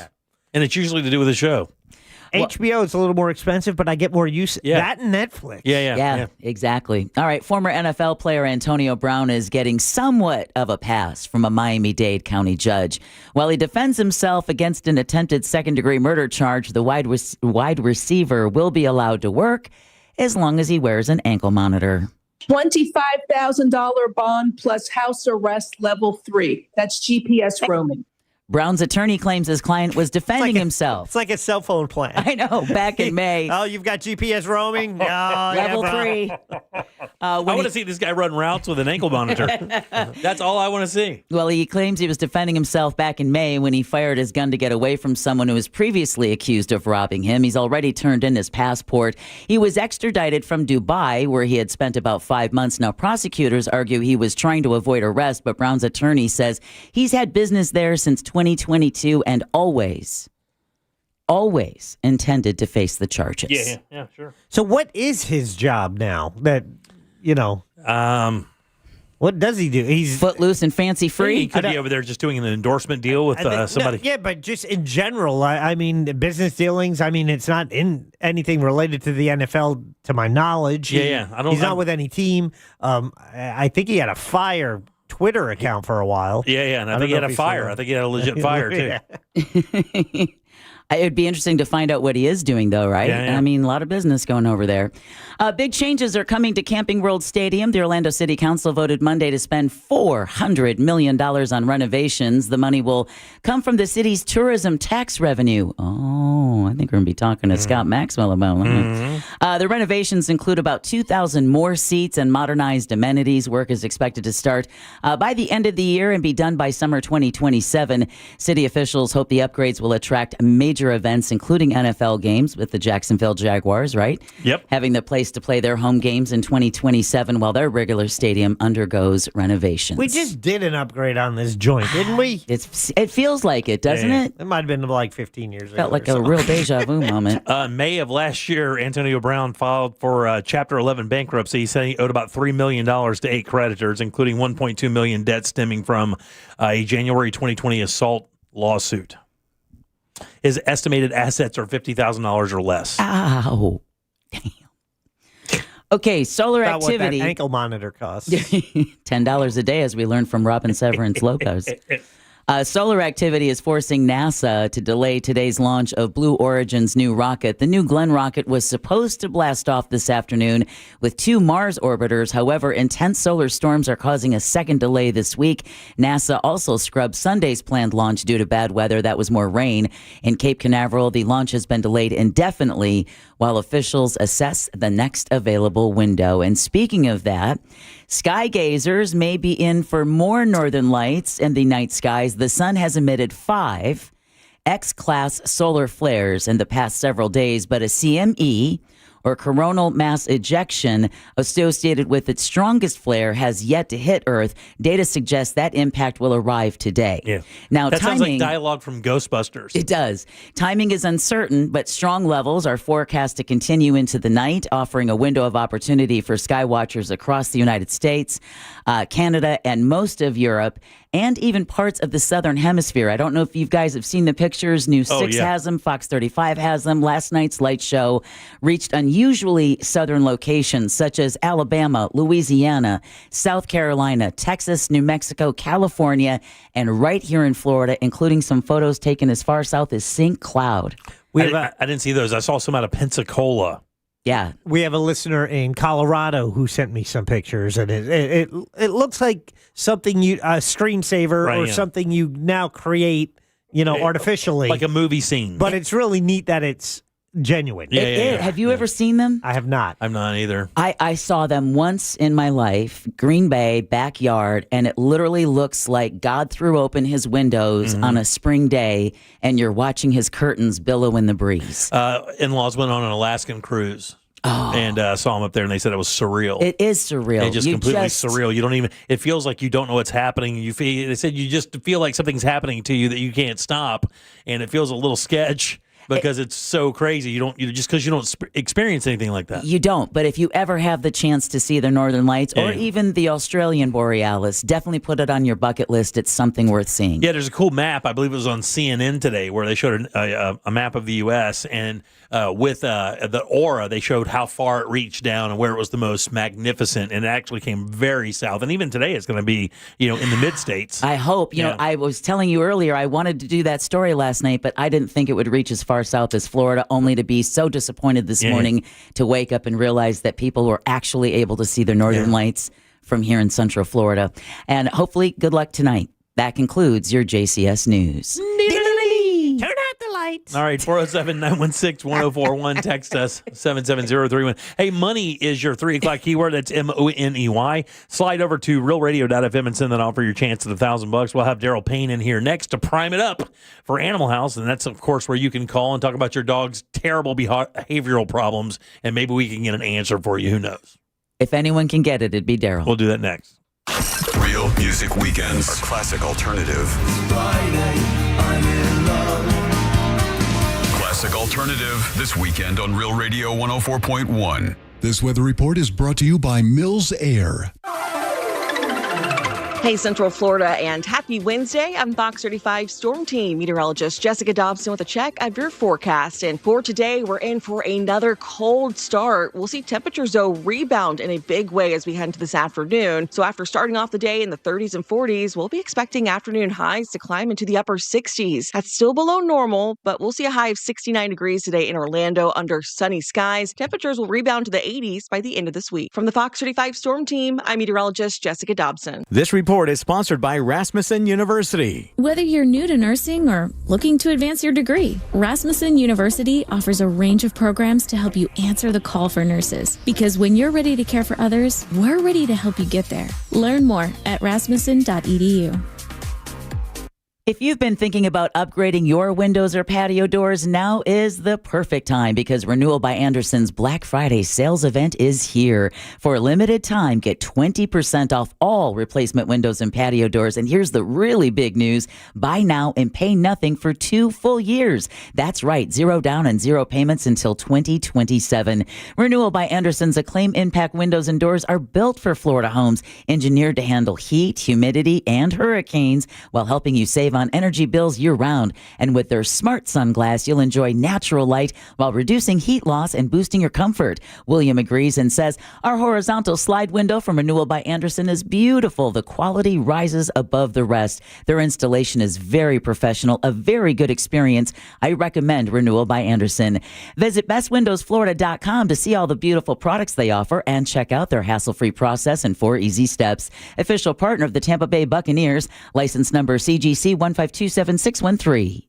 and it's usually to do with a show. HBO is a little more expensive, but I get more use. Yeah. That and Netflix. Yeah, exactly. All right, former NFL player Antonio Brown is getting somewhat of a pass from a Miami-Dade County judge. While he defends himself against an attempted second-degree murder charge, the wide receiver will be allowed to work as long as he wears an ankle monitor. $25,000 bond plus house arrest level 3. That's GPS roaming. Brown's attorney claims his client was defending himself. It's like a cell phone plan. I know, back in May. Oh, you've got GPS roaming? Oh, Level 3. I want to see this guy run routes with an ankle monitor. That's all I want to see. Well, he claims he was defending himself back in May when he fired his gun to get away from someone who was previously accused of robbing him. He's already turned in his passport. He was extradited from Dubai, where he had spent about 5 months. Now, prosecutors argue he was trying to avoid arrest, but Brown's attorney says he's had business there since 2022 and always intended to face the charges. Yeah, sure. So what is his job now? That, what does he do? He's footloose and fancy free. He could be over there just doing an endorsement deal with somebody. Yeah, but just in general, I mean, business dealings. I mean, it's not in anything related to the NFL, to my knowledge. Yeah. He's not with any team. I think he had a fire Twitter account for a while. Yeah, and I think he had a fire. I think he had a legit fire, too. It'd be interesting to find out what he is doing, though, right? Yeah. I mean, a lot of business going over there. Big changes are coming to Camping World Stadium. The Orlando City Council voted Monday to spend $400 million on renovations. The money will come from the city's tourism tax revenue. Oh, I think we're going to be talking to Scott Maxwell about that. The renovations include about 2,000 more seats and modernized amenities. Work is expected to start by the end of the year and be done by summer 2027. City officials hope the upgrades will attract major events, including NFL games with the Jacksonville Jaguars, right? Yep. Having the place to play their home games in 2027 while their regular stadium undergoes renovations. We just did an upgrade on this joint, didn't we? It feels like it, doesn't it? It might have been like 15 years ago. Felt like a real deja vu moment. May of last year, Antonio Brown filed for Chapter 11 bankruptcy. He said he owed about $3 million to 8 creditors, including $1.2 million debt stemming from a January 2020 assault lawsuit. His estimated assets are $50,000 or less. Ow. Damn. Okay, solar About what activity. that ankle monitor costs. $10 a day, as we learned from Robin Severance Lopez. Solar activity is forcing NASA to delay today's launch of Blue Origin's new rocket. The New Glenn rocket was supposed to blast off this afternoon with 2 Mars orbiters. However, intense solar storms are causing a second delay this week. NASA also scrubbed Sunday's planned launch due to bad weather. That was more rain. In Cape Canaveral, the launch has been delayed indefinitely while officials assess the next available window. And speaking of that, sky gazers may be in for more northern lights in the night skies. The sun has emitted 5 X-class solar flares in the past several days, but a CME, or coronal mass ejection, associated with its strongest flare has yet to hit Earth. Data suggests that impact will arrive today. Yeah. Now, that sounds timing, like dialogue from Ghostbusters. It does. Timing is uncertain, but strong levels are forecast to continue into the night, offering a window of opportunity for sky watchers across the United States, Canada, and most of Europe and even parts of the southern hemisphere. I don't know if you guys have seen the pictures. News 6 has them, Fox 35 has them. Last night's light show reached unusually southern locations such as Alabama, Louisiana, South Carolina, Texas, New Mexico, California, and right here in Florida, including some photos taken as far south as St. Cloud. I didn't see those. I saw some out of Pensacola. Yeah. We have a listener in Colorado who sent me some pictures, and it looks like something a screensaver or something you now create, artificially. Like a movie scene. But it's really neat that it's genuine. Have you ever seen them? I have not. I'm not either. I saw them once in my life, Green Bay, backyard, and it literally looks like God threw open his windows on a spring day, and you're watching his curtains billow in the breeze. In-laws went on an Alaskan cruise. And saw him up there, and they said it was surreal. It is surreal. It's just completely surreal. You don't even. It feels like you don't know what's happening. They said you just feel like something's happening to you that you can't stop, and it feels a little sketch. Because it's so crazy. You just because you don't experience anything like that. You don't. But if you ever have the chance to see the Northern Lights or even the Australian Borealis, definitely put it on your bucket list. It's something worth seeing. Yeah, there's a cool map. I believe it was on CNN today where they showed a map of the U.S. and with the aura, they showed how far it reached down and where it was the most magnificent. And it actually came very south. And even today, it's going to be in the mid-states. I hope. You know, I was telling you earlier, I wanted to do that story last night, but I didn't think it would reach as far south as Florida, only to be so disappointed this morning to wake up and realize that people were actually able to see the Northern Lights from here in Central Florida. And hopefully, good luck tonight. That concludes your JCS News. Turn out the lights. All right, 407-916-1041. Text us, 77031. Hey, money is your 3 o'clock keyword. That's MONEY. Slide over to realradio.fm and send that off for your chance at $1,000. We'll have Daryl Payne in here next to prime it up for Animal House. And that's, of course, where you can call and talk about your dog's terrible behavioral problems. And maybe we can get an answer for you. Who knows? If anyone can get it, it'd be Daryl. We'll do that next. Real Music Weekends, our classic alternative. Friday, I'm in love. Classic alternative this weekend on Real Radio 104.1. This weather report is brought to you by Mills Air. Hey, Central Florida, and happy Wednesday. I'm Fox 35 Storm Team meteorologist Jessica Dobson with a check of your forecast. And for today, we're in for another cold start. We'll see temperatures, though, rebound in a big way as we head into this afternoon. So after starting off the day in the 30s and 40s, we'll be expecting afternoon highs to climb into the upper 60s. That's still below normal, but we'll see a high of 69 degrees today in Orlando under sunny skies. Temperatures will rebound to the 80s by the end of this week. From the Fox 35 Storm Team, I'm meteorologist Jessica Dobson. This report is sponsored by Rasmussen University. Whether you're new to nursing or looking to advance your degree, Rasmussen University offers a range of programs to help you answer the call for nurses. Because when you're ready to care for others, we're ready to help you get there. Learn more at rasmussen.edu. If you've been thinking about upgrading your windows or patio doors, now is the perfect time because Renewal by Andersen's Black Friday sales event is here. For a limited time, get 20% off all replacement windows and patio doors. And here's the really big news. Buy now and pay nothing for 2 full years. That's right, 0 down and 0 payments until 2027. Renewal by Andersen's Acclaim Impact windows and doors are built for Florida homes, engineered to handle heat, humidity, and hurricanes while helping you save on energy bills year-round. And with their Smart Sunglass, you'll enjoy natural light while reducing heat loss and boosting your comfort. William agrees and says, our horizontal slide window from Renewal by Andersen is beautiful. The quality rises above the rest. Their installation is very professional, a very good experience. I recommend Renewal by Andersen. Visit bestwindowsflorida.com to see all the beautiful products they offer and check out their hassle-free process and 4 easy steps. Official partner of the Tampa Bay Buccaneers, license number CGC 1527613.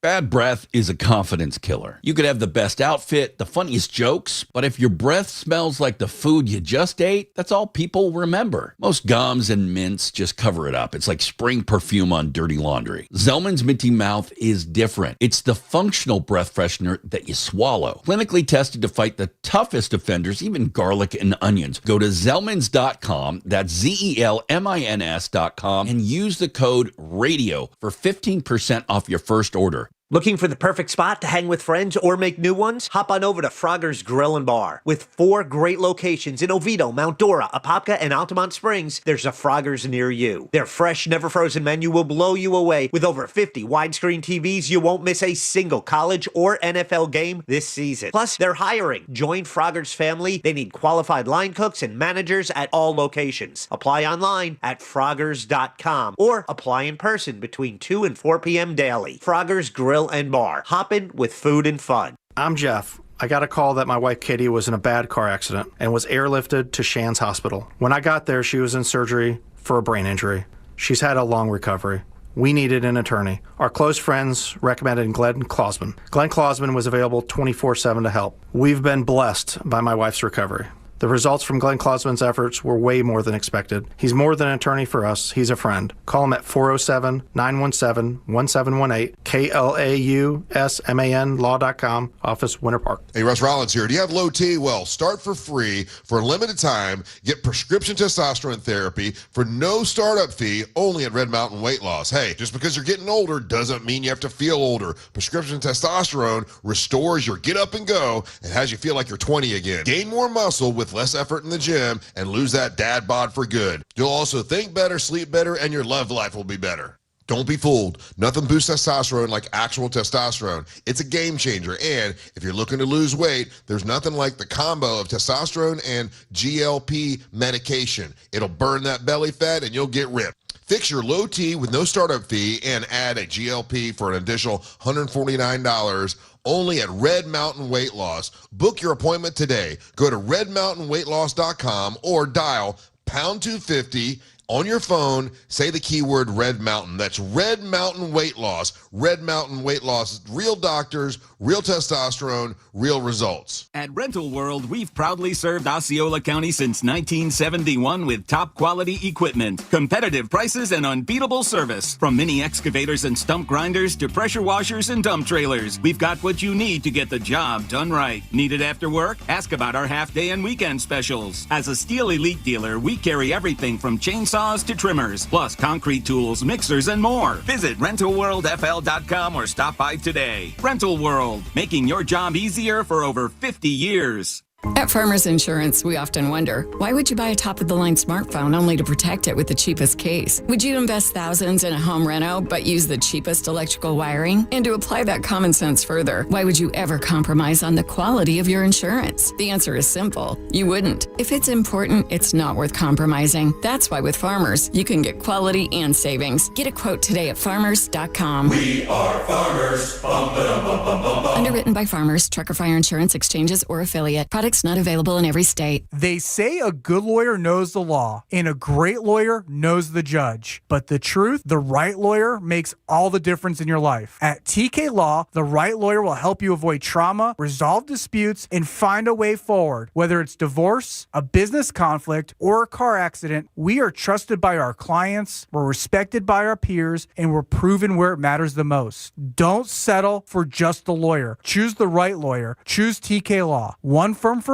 Bad breath is a confidence killer. You could have the best outfit, the funniest jokes, but if your breath smells like the food you just ate, that's all people remember. Most gums and mints just cover it up. It's like spraying perfume on dirty laundry. Zellman's Minty Mouth is different. It's the functional breath freshener that you swallow. Clinically tested to fight the toughest offenders, even garlic and onions. Go to Zellmans.com, that's ZELMINS.com, and use the code RADIO for 15% off your first order. Looking for the perfect spot to hang with friends or make new ones? Hop on over to Frogger's Grill and Bar. With 4 great locations in Oviedo, Mount Dora, Apopka, and Altamont Springs, there's a Frogger's near you. Their fresh, never-frozen menu will blow you away. With over 50 widescreen TVs, you won't miss a single college or NFL game this season. Plus, they're hiring. Join Frogger's family. They need qualified line cooks and managers at all locations. Apply online at Froggers.com or apply in person between 2 and 4 p.m. daily. Frogger's Grill and Bar. Hoppin' with food and fun. I'm Jeff. I got a call that my wife Kitty was in a bad car accident and was airlifted to Shands Hospital. When I got there, she was in surgery for a brain injury. She's had a long recovery. We needed an attorney. Our close friends recommended Glenn Klausman. Glenn Klausman was available 24/7 to help. We've been blessed by my wife's recovery. The results from Glenn Klausman's efforts were way more than expected. He's more than an attorney for us. He's a friend. Call him at 407-917-1718, KLAUSMAN law.com, office Winter Park. Hey, Russ Rollins here. Do you have low T? Well, start for free for a limited time. Get prescription testosterone therapy for no startup fee only at Red Mountain Weight Loss. Hey, just because you're getting older doesn't mean you have to feel older. Prescription testosterone restores your get up and go and has you feel like you're 20 again. Gain more muscle with less effort in the gym and lose that dad bod for good. You'll also think better, sleep better, and your love life will be better. Don't be fooled. Nothing boosts testosterone like actual testosterone. It's a game changer. And if you're looking to lose weight, there's nothing like the combo of testosterone and GLP medication. It'll burn that belly fat and you'll get ripped. Fix your low T with no startup fee and add a GLP for an additional $149 only at Red Mountain Weight Loss. Book your appointment today. Go to redmountainweightloss.com or dial pound 250 on your phone. Say the keyword Red Mountain. That's Red Mountain Weight Loss. Red Mountain Weight Loss. Real doctors, real testosterone, real results. At Rental World, we've proudly served Osceola County since 1971 with top quality equipment, competitive prices, and unbeatable service. From mini excavators and stump grinders to pressure washers and dump trailers, we've got what you need to get the job done right. Need it after work? Ask about our half-day and weekend specials. As a Steel Elite dealer, we carry everything from chainsaws to trimmers, plus concrete tools, mixers, and more. Visit RentalWorldFL.com or stop by today. Rental World, making your job easier for over 50 years. At Farmers Insurance, we often wonder, why would you buy a top-of-the-line smartphone only to protect it with the cheapest case? Would you invest thousands in a home reno but use the cheapest electrical wiring? And to apply that common sense further, why would you ever compromise on the quality of your insurance? The answer is simple. You wouldn't. If it's important, it's not worth compromising. That's why with Farmers, you can get quality and savings. Get a quote today at farmers.com. We are farmers. Bum, ba-dum, bum, bum, bum, bum. Underwritten by Farmers, Trucker Fire Insurance Exchanges, or affiliate. Products not available in every state. They say a good lawyer knows the law and a great lawyer knows the judge. But the truth, the right lawyer makes all the difference in your life. At TK Law, the right lawyer will help you avoid trauma, resolve disputes, and find a way forward. Whether it's divorce, a business conflict, or a car accident, we are trusted by our clients, we're respected by our peers, and we're proven where it matters the most. Don't settle for just the lawyer. Choose the right lawyer. Choose TK Law. OneFirmForLife.com.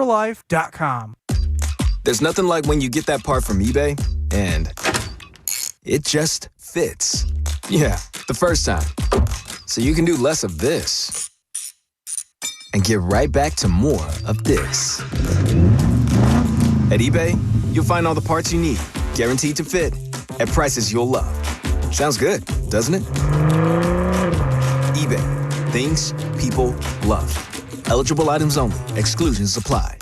There's nothing like when you get that part from eBay and it just fits. Yeah, the first time. So you can do less of this and get right back to more of this. At eBay, you'll find all the parts you need, guaranteed to fit, at prices you'll love. Sounds good, doesn't it? eBay, things people love. Eligible items only. Exclusions apply.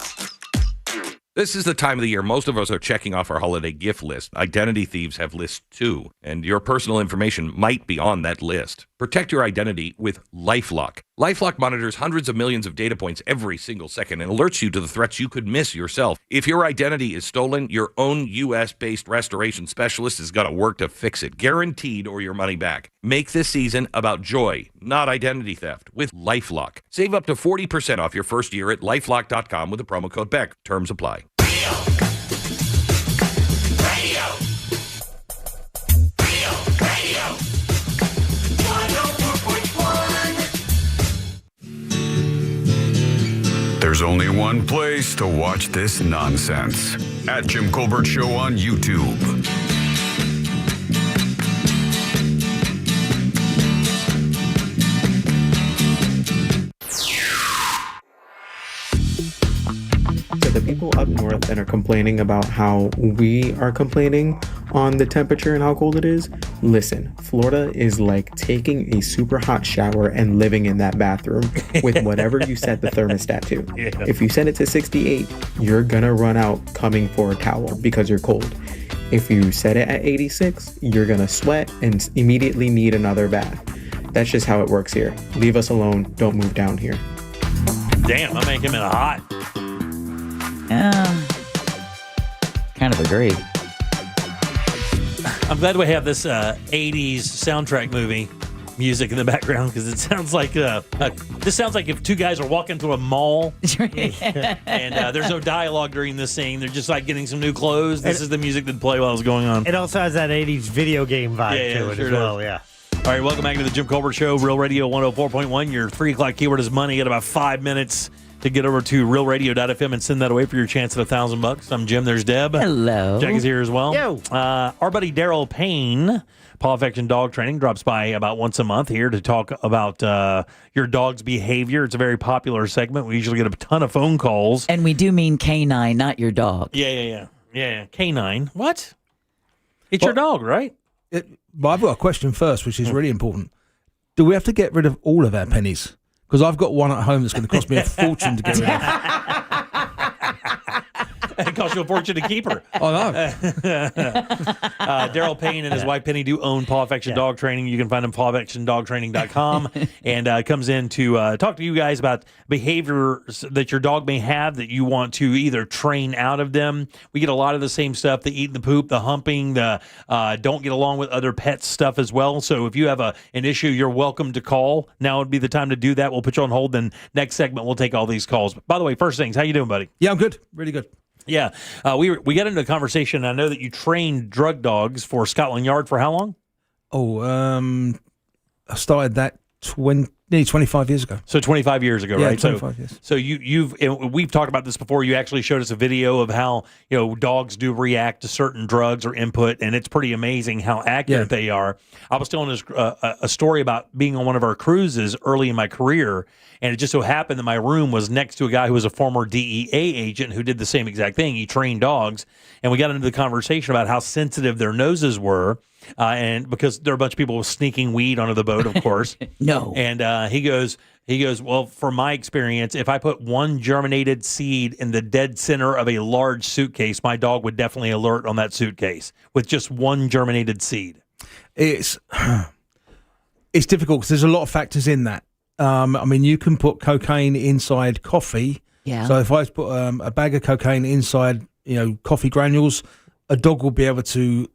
This is the time of the year most of us are checking off our holiday gift list. Identity thieves have lists too, and your personal information might be on that list. Protect your identity with LifeLock. LifeLock monitors hundreds of millions of data points every single second and alerts you to the threats you could miss yourself. If your identity is stolen, your own U.S.-based restoration specialist is going to work to fix it, guaranteed, or your money back. Make this season about joy, not identity theft, with LifeLock. Save up to 40% off your first year at LifeLock.com with the promo code BECK. Terms apply. There's only one place to watch this nonsense. At Jim Colbert Show on YouTube. the people up north that are complaining about how we are complaining on the temperature and how cold it is, listen, Florida is like taking a super hot shower and living in that bathroom with whatever you set the thermostat to. Yeah. If you set it to 68, you're gonna run out coming for a towel because you're cold. If you set it at 86, you're gonna sweat and immediately need another bath. That's just how it works here. Leave us alone. Don't move down here. Damn, I make him in a hot. Kind of agree. I'm glad we have this 80s soundtrack movie music in the background because it sounds like this sounds like if two guys are walking through a mall and there's no dialogue during this scene. They're just like getting some new clothes. This is the music that play while it was going on. It also has that 80s video game vibe to it sure as well, does. yeah. All right, welcome back to the Jim Colbert Show, Real Radio 104.1. Your 3 o'clock keyword is money. You got about 5 minutes to get over to realradio.fm and send that away for your chance at $1,000. I'm Jim. There's Deb. Hello. Jack is here as well. Yo. Our buddy Daryl Payne, Paw Affection Dog Training, drops by about once a month here to talk about your dog's behavior. It's a very popular segment. We usually get a ton of phone calls. And we do mean canine, not your dog. Yeah. Canine. What? It's your dog, right? But I've got a question first, which is really important. Do we have to get rid of all of our pennies? Because I've got one at home that's going to cost me a fortune to get rid of. It costs you a fortune to keep her. I know. Daryl Payne and his wife Penny do own Paw Affection Dog Training. You can find them at pawaffectiondogtraining.com and comes in to talk to you guys about behaviors that your dog may have that you want to either train out of them. We get a lot of the same stuff, the eating the poop, the humping, the don't get along with other pets stuff as well. So if you have an issue, you're welcome to call. Now would be the time to do that. We'll put you on hold. Then next segment, we'll take all these calls. By the way, first things, how you doing, buddy? Yeah, I'm good. Really good. Yeah, we got into a conversation. I know that you trained drug dogs for Scotland Yard for how long? I started that nearly 25 years ago. So 25 years ago, yeah, right? 25 years. So we've talked about this before. You actually showed us a video of how dogs do react to certain drugs or input, and it's pretty amazing how accurate they are. I was telling a story about being on one of our cruises early in my career, and it just so happened that my room was next to a guy who was a former DEA agent who did the same exact thing. He trained dogs, and we got into the conversation about how sensitive their noses were. And because there are a bunch of people sneaking weed onto the boat, of course. No. And he goes, well, from my experience, if I put one germinated seed in the dead center of a large suitcase, my dog would definitely alert on that suitcase with just one germinated seed. It's difficult because there's a lot of factors in that. I mean, you can put cocaine inside coffee. Yeah. So if I put a bag of cocaine inside, coffee granules, a dog will be able to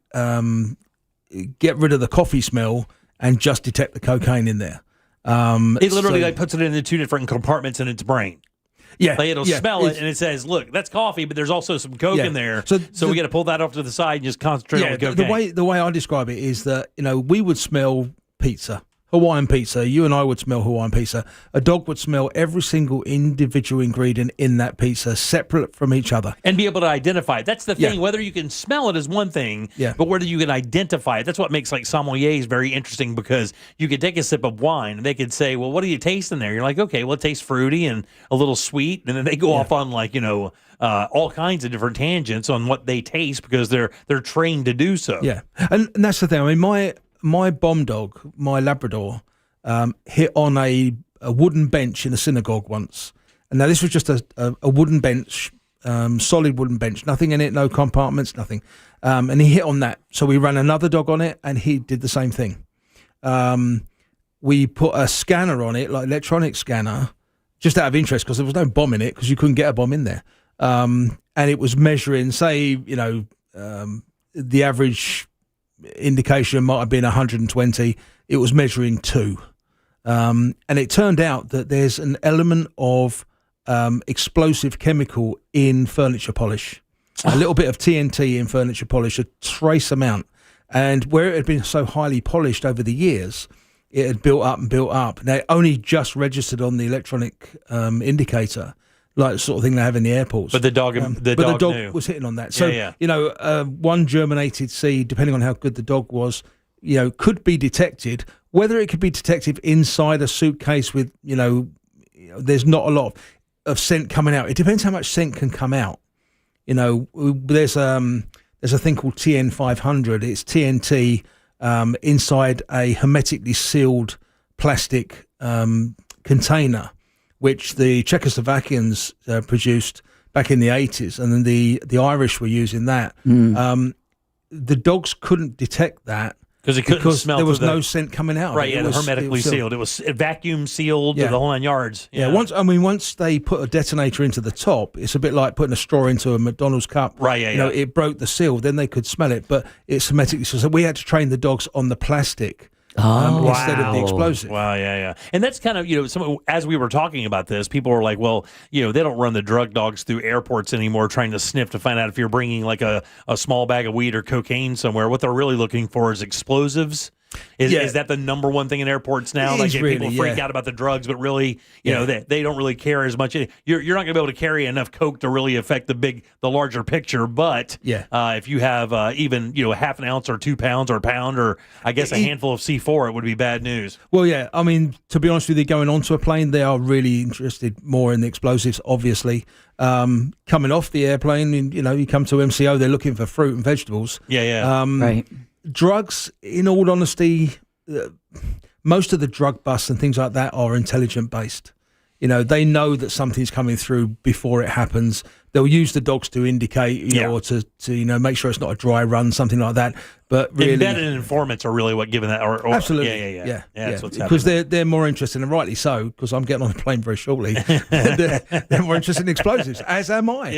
get rid of the coffee smell and just detect the cocaine in there. It literally puts it into two different compartments in its brain. Yeah, it'll smell it and it says, "Look, that's coffee, but there's also some coke in there." So we got to pull that off to the side and just concentrate on the cocaine. The way I describe it is that we would smell pizza. Hawaiian pizza, you and I would smell Hawaiian pizza. A dog would smell every single individual ingredient in that pizza separate from each other. And be able to identify it. That's the thing. Whether you can smell it is one thing, but whether you can identify it, that's what makes sommeliers very interesting because you could take a sip of wine and they could say, well, what do you taste in there? You're like, okay, well, it tastes fruity and a little sweet. And then they go off on all kinds of different tangents on what they taste because they're trained to do so. Yeah. And that's the thing. I mean, my bomb dog, my Labrador, hit on a wooden bench in a synagogue once. And now this was just a wooden bench, solid wooden bench, nothing in it, no compartments, nothing. And he hit on that. So we ran another dog on it and he did the same thing. We put a scanner on it, like electronic scanner, just out of interest because there was no bomb in it because you couldn't get a bomb in there. And it was measuring, say, the average indication might have been 120. It was measuring 2. And it turned out that there's an element of explosive chemical in furniture polish. A little bit of TNT in furniture polish, a trace amount. And where it had been so highly polished over the years, it had built up and built up. Now, it only just registered on the electronic indicator, like the sort of thing they have in the airports. But the dog knew. Was hitting on that. So, one germinated seed, depending on how good the dog was, could be detected. Whether it could be detected inside a suitcase with, there's not a lot of. of scent coming out. It depends how much scent can come out. You know, there's a thing called TN500. It's TNT inside a hermetically sealed plastic container, which the Czechoslovakians produced back in the 80s, and then the Irish were using that. The dogs couldn't detect that because there was no scent coming out. Right, it was hermetically sealed. It was vacuum sealed to the whole 9 yards. Yeah. Once they put a detonator into the top, it's a bit like putting a straw into a McDonald's cup. Right, you know, it broke the seal. Then they could smell it, but it's hermetically sealed. So we had to train the dogs on the plastic. Instead of the explosive. Wow, yeah. And that's kind of, as we were talking about this, people were like, well, they don't run the drug dogs through airports anymore trying to sniff to find out if you're bringing like a small bag of weed or cocaine somewhere. What they're really looking for is explosives. Is that the number one thing in airports now? Like people freak out about the drugs, but really, they don't really care as much. You're not going to be able to carry enough coke to really affect the larger picture. But if you have even half an ounce or 2 pounds or a pound or I guess a handful of C4, it would be bad news. Well, yeah. I mean, to be honest with you, going onto a plane, they are really interested more in the explosives. Obviously, coming off the airplane, you come to MCO, they're looking for fruit and vegetables. Right. Drugs, in all honesty, most of the drug busts and things like that are intelligent based. They know that something's coming through before it happens. They'll use the dogs to indicate, or to make sure it's not a dry run, something like that. But really, embedded informants are really what giving that. Or absolutely, yeah. That's what's because happening. they're more interested, and rightly so, because I'm getting on the plane very shortly. they're more interested in explosives, as am I. We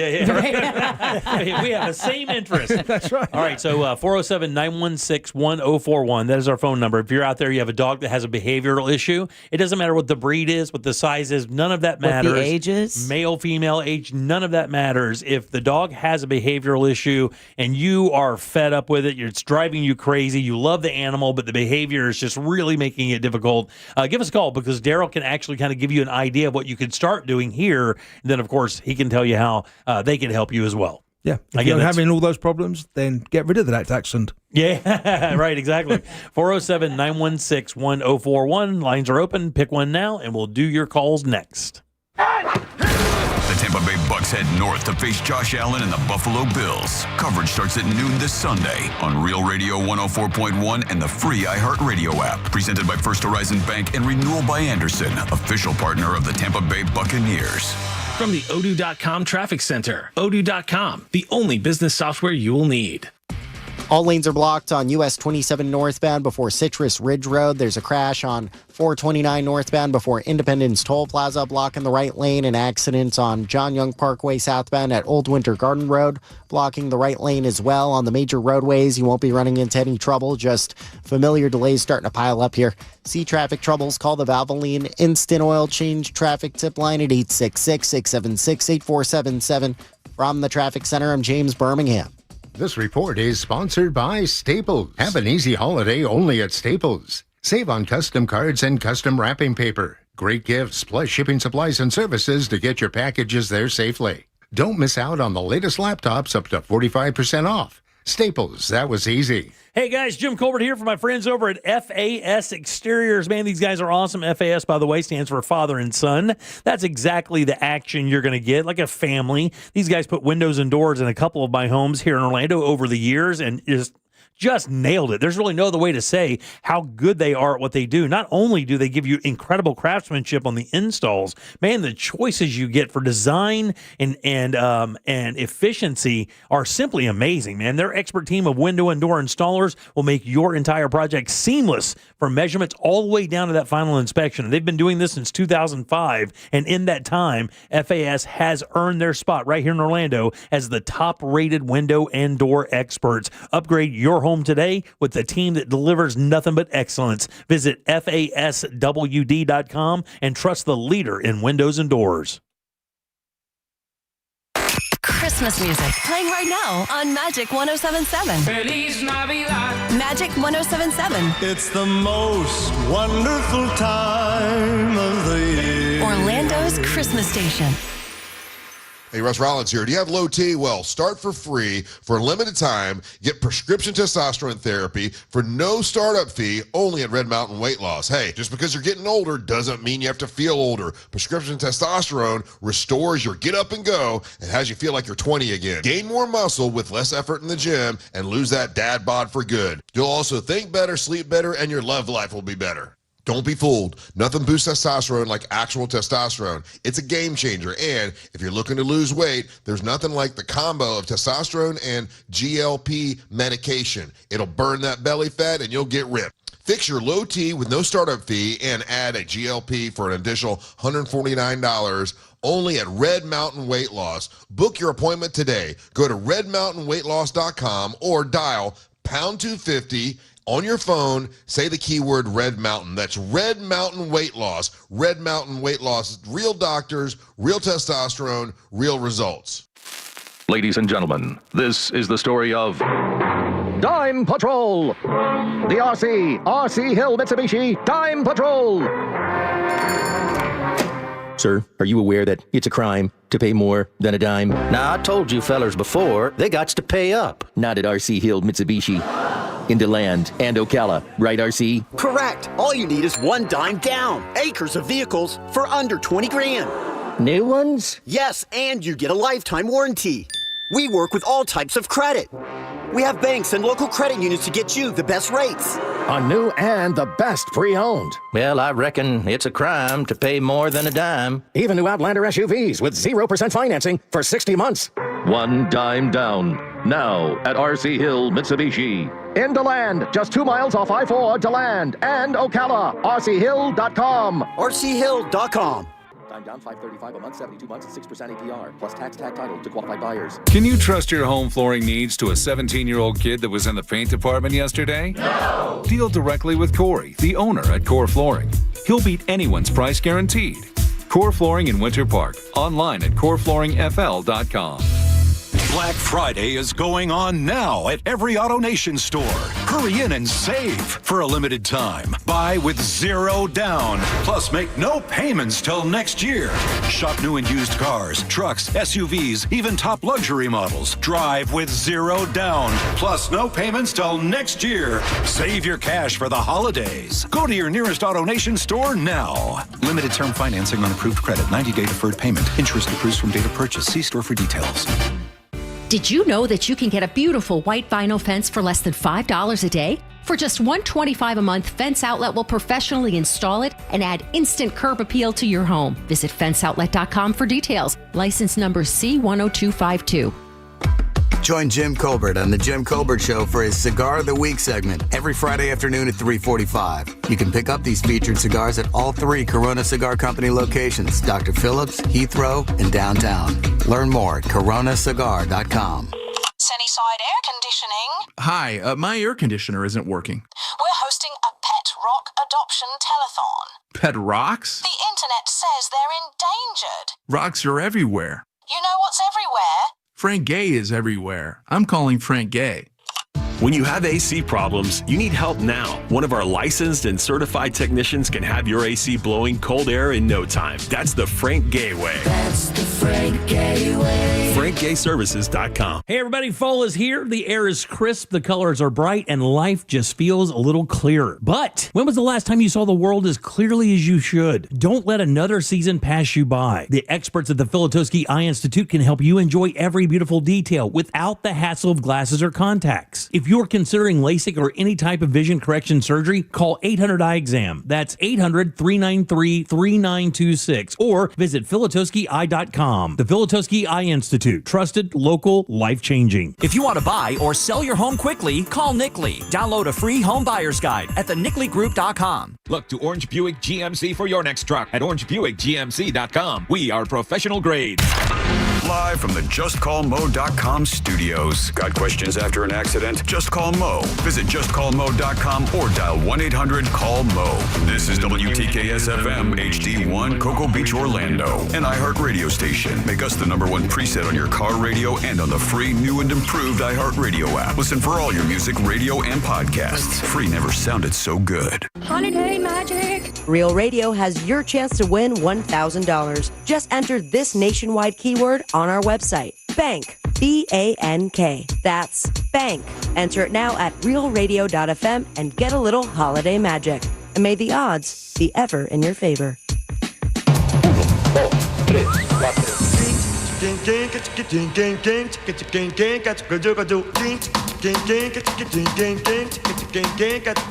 have the same interest. That's right. All right, so 407-916-1041. That is our phone number. If you're out there, you have a dog that has a behavioral issue. It doesn't matter what the breed is, what the size is. None of that matters. What the age is? Male, female, age. None of that matters. If the dog has a behavioral issue and you are fed up with it, it's driving you crazy, you love the animal, but the behavior is just really making it difficult, give us a call because Daryl can actually kind of give you an idea of what you could start doing here. And then, of course, he can tell you how they can help you as well. Yeah. If you're having all those problems, then get rid of that dachshund. Yeah, right, exactly. 407-916-1041. Lines are open. Pick one now, and we'll do your calls next. The Tampa Bay Bucks head north to face Josh Allen and the Buffalo Bills. Coverage starts at noon this Sunday on Real Radio 104.1 and the free iHeartRadio app. Presented by First Horizon Bank and Renewal by Anderson, official partner of the Tampa Bay Buccaneers. From the Odoo.com Traffic Center. Odoo.com, the only business software you will need. All lanes are blocked on US 27 northbound before Citrus Ridge Road. There's a crash on 429 northbound before Independence Toll Plaza, blocking the right lane. An accident on John Young Parkway southbound at Old Winter Garden Road, blocking the right lane as well. On the major roadways, you won't be running into any trouble, just familiar delays starting to pile up here. See traffic troubles, call the Valvoline Instant Oil Change traffic tip line at 866-676-8477. From the Traffic Center, I'm James Birmingham. This report is sponsored by Staples. Have an easy holiday only at Staples. Save on custom cards and custom wrapping paper. Great gifts plus shipping supplies and services to get your packages there safely. Don't miss out on the latest laptops up to 45% off. Staples, that was easy. Hey guys, Jim Colbert here for my friends over at FAS Exteriors. Man, these guys are awesome. FAS, by the way, stands for Father and Son. That's exactly the action you're going to get, like a family. These guys put windows and doors in a couple of my homes here in Orlando over the years and just nailed it. There's really no other way to say how good they are at what they do. Not only do they give you incredible craftsmanship on the installs, man, the choices you get for design and efficiency are simply amazing, man. Their expert team of window and door installers will make your entire project seamless from measurements all the way down to that final inspection. They've been doing this since 2005, and in that time, FAS has earned their spot right here in Orlando as the top-rated window and door experts. Upgrade your home today with the team that delivers nothing but excellence. Visit FASWD.com and trust the leader in windows and doors. Christmas music playing right now on Magic 107.7. Feliz Navidad. Magic 107.7. It's the most wonderful time of the year. Orlando's Christmas station. Hey, Russ Rollins here. Do you have low T? Well, start for free for a limited time. Get prescription testosterone therapy for no startup fee only at Red Mountain Weight Loss. Hey, just because you're getting older doesn't mean you have to feel older. Prescription testosterone restores your get up and go and has you feel like you're 20 again. Gain more muscle with less effort in the gym and lose that dad bod for good. You'll also think better, sleep better, and your love life will be better. Don't be fooled. Nothing boosts testosterone like actual testosterone. It's a game changer. And if you're looking to lose weight, there's nothing like the combo of testosterone and GLP medication. It'll burn that belly fat and you'll get ripped. Fix your low T with no startup fee and add a GLP for an additional $149 only at Red Mountain Weight Loss. Book your appointment today. Go to redmountainweightloss.com or dial pound 250 on your phone, say the keyword Red Mountain. That's Red Mountain Weight Loss. Red Mountain Weight Loss. Real doctors, real testosterone, real results. Ladies and gentlemen, this is the story of Dime Patrol. The RC Hill Mitsubishi Dime Patrol. Sir, are you aware that it's a crime to pay more than a dime? Now, I told you fellers before, they gots to pay up. Not at RC Hill Mitsubishi. In DeLand and Ocala, right, RC? Correct. All you need is one dime down. Acres of vehicles for under 20 grand. New ones? Yes, and you get a lifetime warranty. We work with all types of credit. We have banks and local credit unions to get you the best rates. On new and the best pre-owned. Well, I reckon it's a crime to pay more than a dime. Even new Outlander SUVs with 0% financing for 60 months. One dime down. Now at RC Hill Mitsubishi. In DeLand, just 2 miles off I-4, DeLand and Ocala. RCHill.com. RCHill.com. Dime down, $535 a month, 72 months, 6% APR, plus tax tag title to qualified buyers. Can you trust your home flooring needs to a 17-year-old kid that was in the paint department yesterday? No! Deal directly with Corey, the owner at Core Flooring. He'll beat anyone's price guaranteed. Core Flooring in Winter Park. Online at coreflooringfl.com. Black Friday is going on now at every AutoNation store. Hurry in and save for a limited time. Buy with 0 down, plus make no payments till next year. Shop new and used cars, trucks, SUVs, even top luxury models. Drive with 0 down, plus no payments till next year. Save your cash for the holidays. Go to your nearest AutoNation store now. Limited term financing on approved credit, 90-day deferred payment. Interest accrues from date of purchase. See store for details. Did you know that you can get a beautiful white vinyl fence for less than $5 a day? For just $125 a month, Fence Outlet will professionally install it and add instant curb appeal to your home. Visit fenceoutlet.com for details. License number C10252. Join Jim Colbert on The Jim Colbert Show for his Cigar of the Week segment every Friday afternoon at 3:45. You can pick up these featured cigars at all 3 Corona Cigar Company locations, Dr. Phillips, Heathrow, and downtown. Learn more at coronacigar.com. Sunnyside Air Conditioning. Hi, my air conditioner isn't working. We're hosting a pet rock adoption telethon. Pet rocks? The internet says they're endangered. Rocks are everywhere. You know what's everywhere? Frank Gay is everywhere. I'm calling Frank Gay. When you have AC problems, you need help now. One of our licensed and certified technicians can have your AC blowing cold air in no time. That's the Frank Gay way. That's the Frank Gay way. FrankGayServices.com. Hey everybody, fall is here. The air is crisp, the colors are bright, and life just feels a little clearer. But when was the last time you saw the world as clearly as you should? Don't let another season pass you by. The experts at the Filatowski Eye Institute can help you enjoy every beautiful detail without the hassle of glasses or contacts. If you're considering LASIK or any type of vision correction surgery, call 800 Eye Exam. That's 800-393-3926 or visit filatowskieye.com. The Filatowski Eye Institute. Trusted, local, life-changing. If you want to buy or sell your home quickly, call Nick Lee. Download a free home buyer's guide at thenickleyGroup.com. Look to Orange Buick GMC for your next truck at orangebuickgmc.com. We are professional grade. Live from the JustCallMo.com studios. Got questions after an accident? Just call Mo. Visit JustCallMo.com or dial 1-800-CALL-MO. This is WTKS-FM HD1 Cocoa Beach, Orlando, an iHeart radio station. Make us the #1 preset on your car radio and on the free new and improved iHeart Radio app. Listen for all your music, radio, and podcasts. Free never sounded so good. Holiday magic. Real Radio has your chance to win $1,000. Just enter this nationwide keyword on our website. Bank. B-A-N-K. That's bank. Enter it now at realradio.fm and get a little holiday magic. And may the odds be ever in your favor.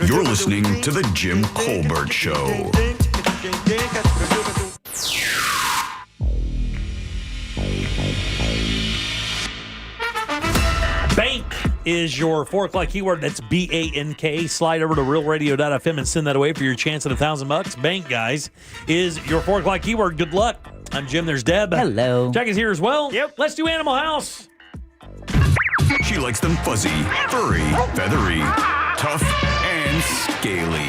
You're listening to The Jim Colbert Show. Bank is your 4 o'clock keyword. That's B-A-N-K. Slide over to realradio.fm and send that away for your chance at $1,000. Bank, guys, is your 4 o'clock keyword. Good luck. I'm Jim. There's Deb. Hello. Jack is here as well. Yep. Let's do Animal House. She likes them fuzzy, furry, feathery, tough, and scaly.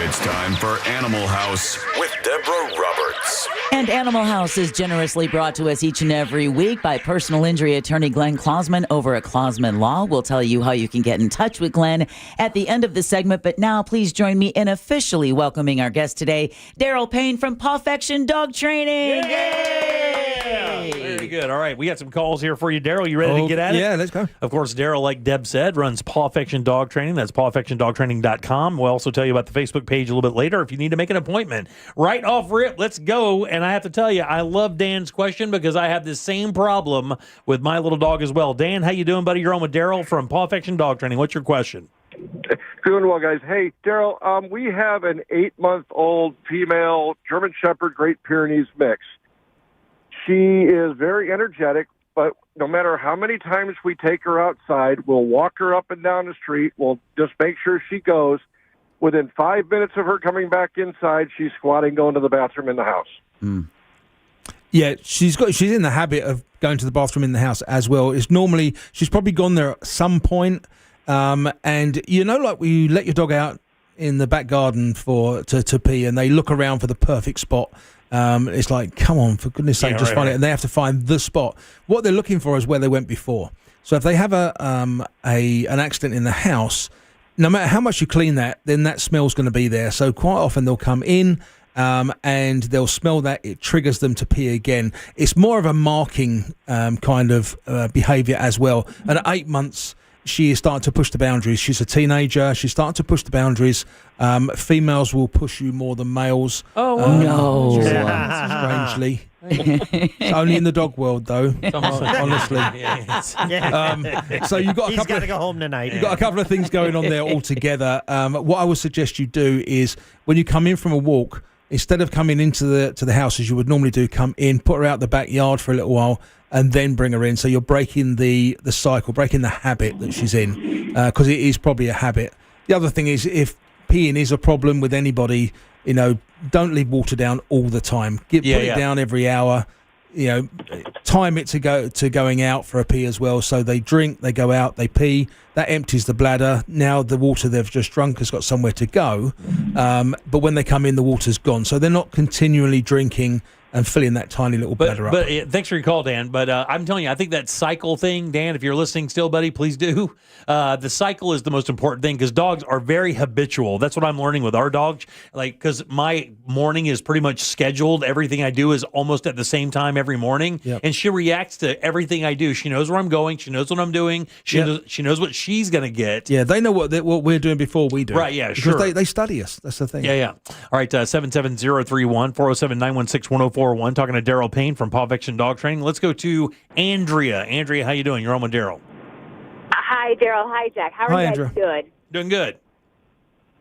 It's time for Animal House with Deborah Roberts. And Animal House is generously brought to us each and every week by personal injury attorney Glenn Klausman over at Klausman Law. We'll tell you how you can get in touch with Glenn at the end of the segment. But now please join me in officially welcoming our guest today, Daryl Payne from Pawfection Dog Training. Yay! Very good. All right, we got some calls here for you, Daryl. You ready to get at it? Yeah, let's go. Of course, Daryl, like Deb said, runs Pawfection Dog Training. That's pawfectiondogtraining.com. We'll also tell you about the Facebook page a little bit later if you need to make an appointment. Right off rip, let's go. And I have to tell you, I love Dan's question because I have this same problem with my little dog as well. Dan, how you doing, buddy? You're on with Daryl from Pawfection Dog Training. What's your question? Doing well, guys. Hey, Daryl, we have an 8-month-old female German Shepherd Great Pyrenees mix. She is very energetic, but no matter how many times we take her outside, we'll walk her up and down the street. We'll just make sure she goes. Within 5 minutes of her coming back inside, she's squatting, going to the bathroom in the house. Yeah, she's in the habit of going to the bathroom in the house as well. It's normally, she's probably gone there at some point. And you know, like we let your dog out in the back garden to pee, and they look around for the perfect spot. It's like, come on, for goodness sake, just find it. And they have to find the spot. What they're looking for is where they went before. So if they have an accident in the house, no matter how much you clean that, then that smell's going to be there. So quite often they'll come in and they'll smell that. It triggers them to pee again. It's more of a marking kind of behavior as well. And at 8 months, she is starting to push the boundaries. She's a teenager. She's starting to push the boundaries. Females will push you more than males. Oh, no. Strangely. It's only in the dog world, though. Honestly. So you've got He's got to go home tonight. You've got a couple of things going on there altogether. What I would suggest you do is when you come in from a walk, instead of coming into the house as you would normally do, come in, put her out the backyard for a little while, and then bring her in. So you're breaking the cycle, breaking the habit that she's in, because it is probably a habit. The other thing is, if peeing is a problem with anybody, don't leave water down all the time. Put it down every hour. Time it to going out for a pee as well. So they drink, they go out, they pee. That empties the bladder. Now the water they've just drunk has got somewhere to go. But when they come in, the water's gone. So they're not continually drinking and filling that tiny little bladder up. But thanks for your call, Dan. But I'm telling you, I think that cycle thing, Dan, if you're listening still, buddy, please do. The cycle is the most important thing because dogs are very habitual. That's what I'm learning with our dogs. Because my morning is pretty much scheduled. Everything I do is almost at the same time every morning. Yep. And she reacts to everything I do. She knows where I'm going. She knows what I'm doing. She knows what she's going to get. Yeah, they know what we're doing before we do. Right, yeah, because sure. They study us. That's the thing. Yeah. All right, 77031 407-916-1041. Talking to Daryl Payne from Pawfection Dog Training. Let's go to Andrea. Andrea, how you doing? You're on with Daryl. Hi, Daryl. Hi, Jack. How are you guys doing? Doing good.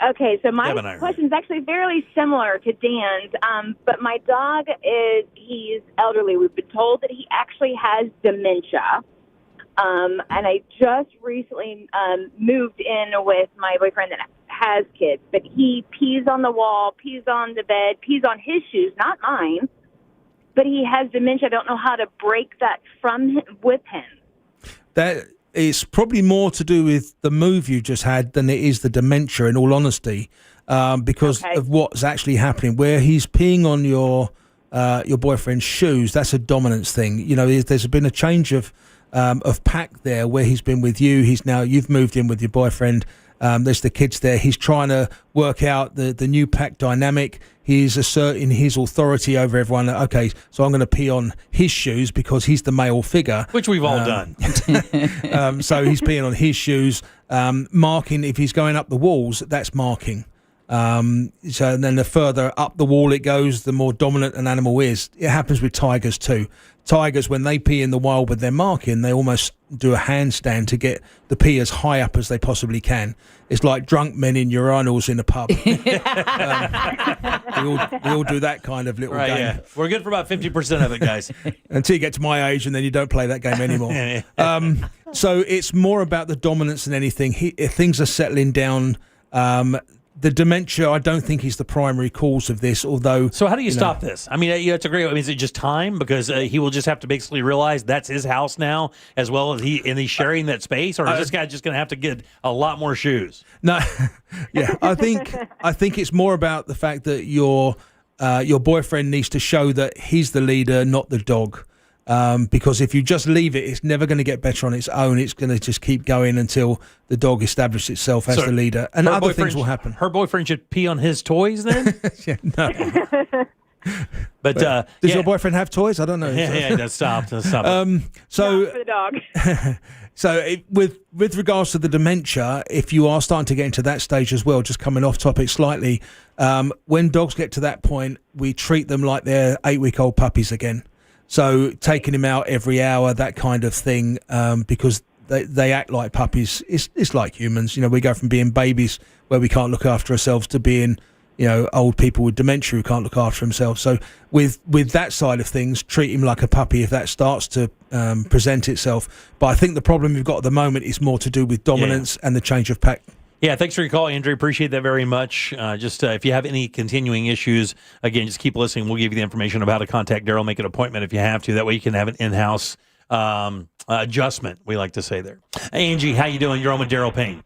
Okay, so my question is actually fairly similar to Dan's, but my dog he's elderly. We've been told that he actually has dementia. And I just recently moved in with my boyfriend that has kids, but he pees on the wall, pees on the bed, pees on his shoes, not mine, but he has dementia. I don't know how to break that from him, with him. That is probably more to do with the move you just had than it is the dementia, in all honesty, because of what's actually happening. Where he's peeing on your boyfriend's shoes, that's a dominance thing. There's been a change of pack there where he's been with you. You've moved in with your boyfriend, There's the kids there. He's trying to work out the new pack dynamic. He's asserting his authority over everyone. Okay, so I'm going to pee on his shoes because he's the male figure. Which we've all done. So he's peeing on his shoes. Marking, if he's going up the walls, that's marking. So then the further up the wall it goes, the more dominant an animal is. It happens with tigers too. Tigers, when they pee in the wild with their marking, they almost do a handstand to get the pee as high up as they possibly can. It's like drunk men in urinals in a pub. We all do that kind of little game. Yeah. We're good for about 50% of it, guys. Until you get to my age, and then you don't play that game anymore. So it's more about the dominance than anything. Things are settling down. The dementia, I don't think, is the primary cause of this, although... So how do you stop this? I mean, it's a great... I mean, is it just time? Because he will just have to basically realize that's his house now, as well as he's sharing that space? Or is this guy just going to have to get a lot more shoes? No. Yeah, I think it's more about the fact that your boyfriend needs to show that he's the leader, not the dog. Because if you just leave it, it's never going to get better on its own. It's going to just keep going until the dog establishes itself as the leader, and other things will happen. Her boyfriend should pee on his toys then? Yeah, no. But does your boyfriend have toys? I don't know. Yeah, that's stop. So for the dog. So with regards to the dementia, if you are starting to get into that stage as well, just coming off topic slightly, when dogs get to that point, we treat them like they're 8-week-old puppies again. So taking him out every hour, that kind of thing, because they act like puppies. It's like humans. We go from being babies where we can't look after ourselves to being, old people with dementia who can't look after themselves. So with that side of things, treat him like a puppy if that starts to present itself. But I think the problem we've got at the moment is more to do with dominance and the change of pack. Yeah, thanks for your call, Andrew. Appreciate that very much. If you have any continuing issues, again, just keep listening. We'll give you the information about how to contact Daryl. Make an appointment if you have to. That way you can have an in-house adjustment, we like to say there. Hey, Angie, how you doing? You're on with Daryl Payne.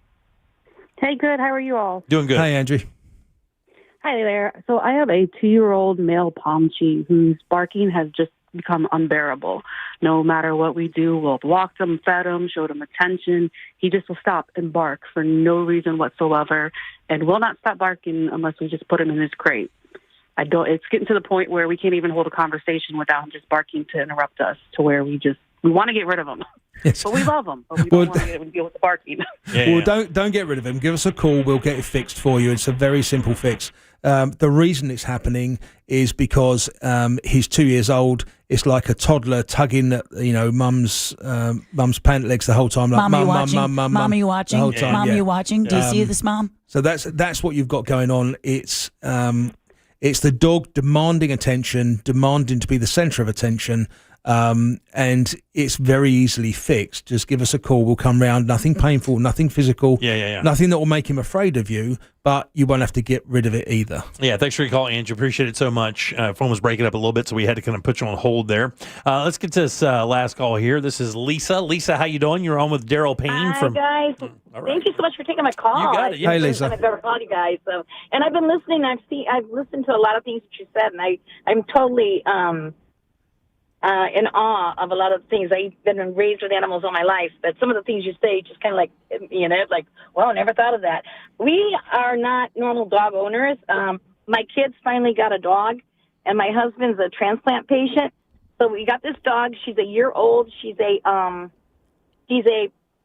Hey, good. How are you all? Doing good. Hi, Angie. Hi there. So I have a 2-year-old male Pomchi whose barking has just become unbearable. No matter what we do, we'll walk him, fed him, showed him attention. He just will stop and bark for no reason whatsoever, and will not stop barking unless we just put him in his crate. It's getting to the point where we can't even hold a conversation without him just barking to interrupt us, to where we want to get rid of him. Yes. But we love him, but we don't want to deal with the barking. Don't get rid of him. Give us a call. We'll get it fixed for you. It's a very simple fix. The reason it's happening is because he's 2 years old. It's like a toddler tugging at mum's pant legs the whole time. Like, Mom, are you watching? The whole time, Mom, are you watching? Do you see this, Mom? So that's what you've got going on. It's the dog demanding attention, demanding to be the centre of attention. And it's very easily fixed. Just give us a call. We'll come round. Nothing painful, nothing physical. Yeah. Nothing that will make him afraid of you, but you won't have to get rid of it either. Yeah, thanks for your call, Andrew. Appreciate it so much. Phone was breaking up a little bit, so we had to kind of put you on hold there. Let's get to this last call here. This is Lisa. Lisa, how you doing? You're on with Daryl Payne. Hi, guys. Thank you so much for taking my call. You got it. Yeah. Hey, Lisa. I've ever called you guys. And I've been listening. I've listened to a lot of things that you said, and I'm totally in awe of a lot of things. I've been raised with animals all my life, but some of the things you say just kind of like, well, I never thought of that. We are not normal dog owners. My kids finally got a dog, and my husband's a transplant patient. So we got this dog. She's a year old. She's a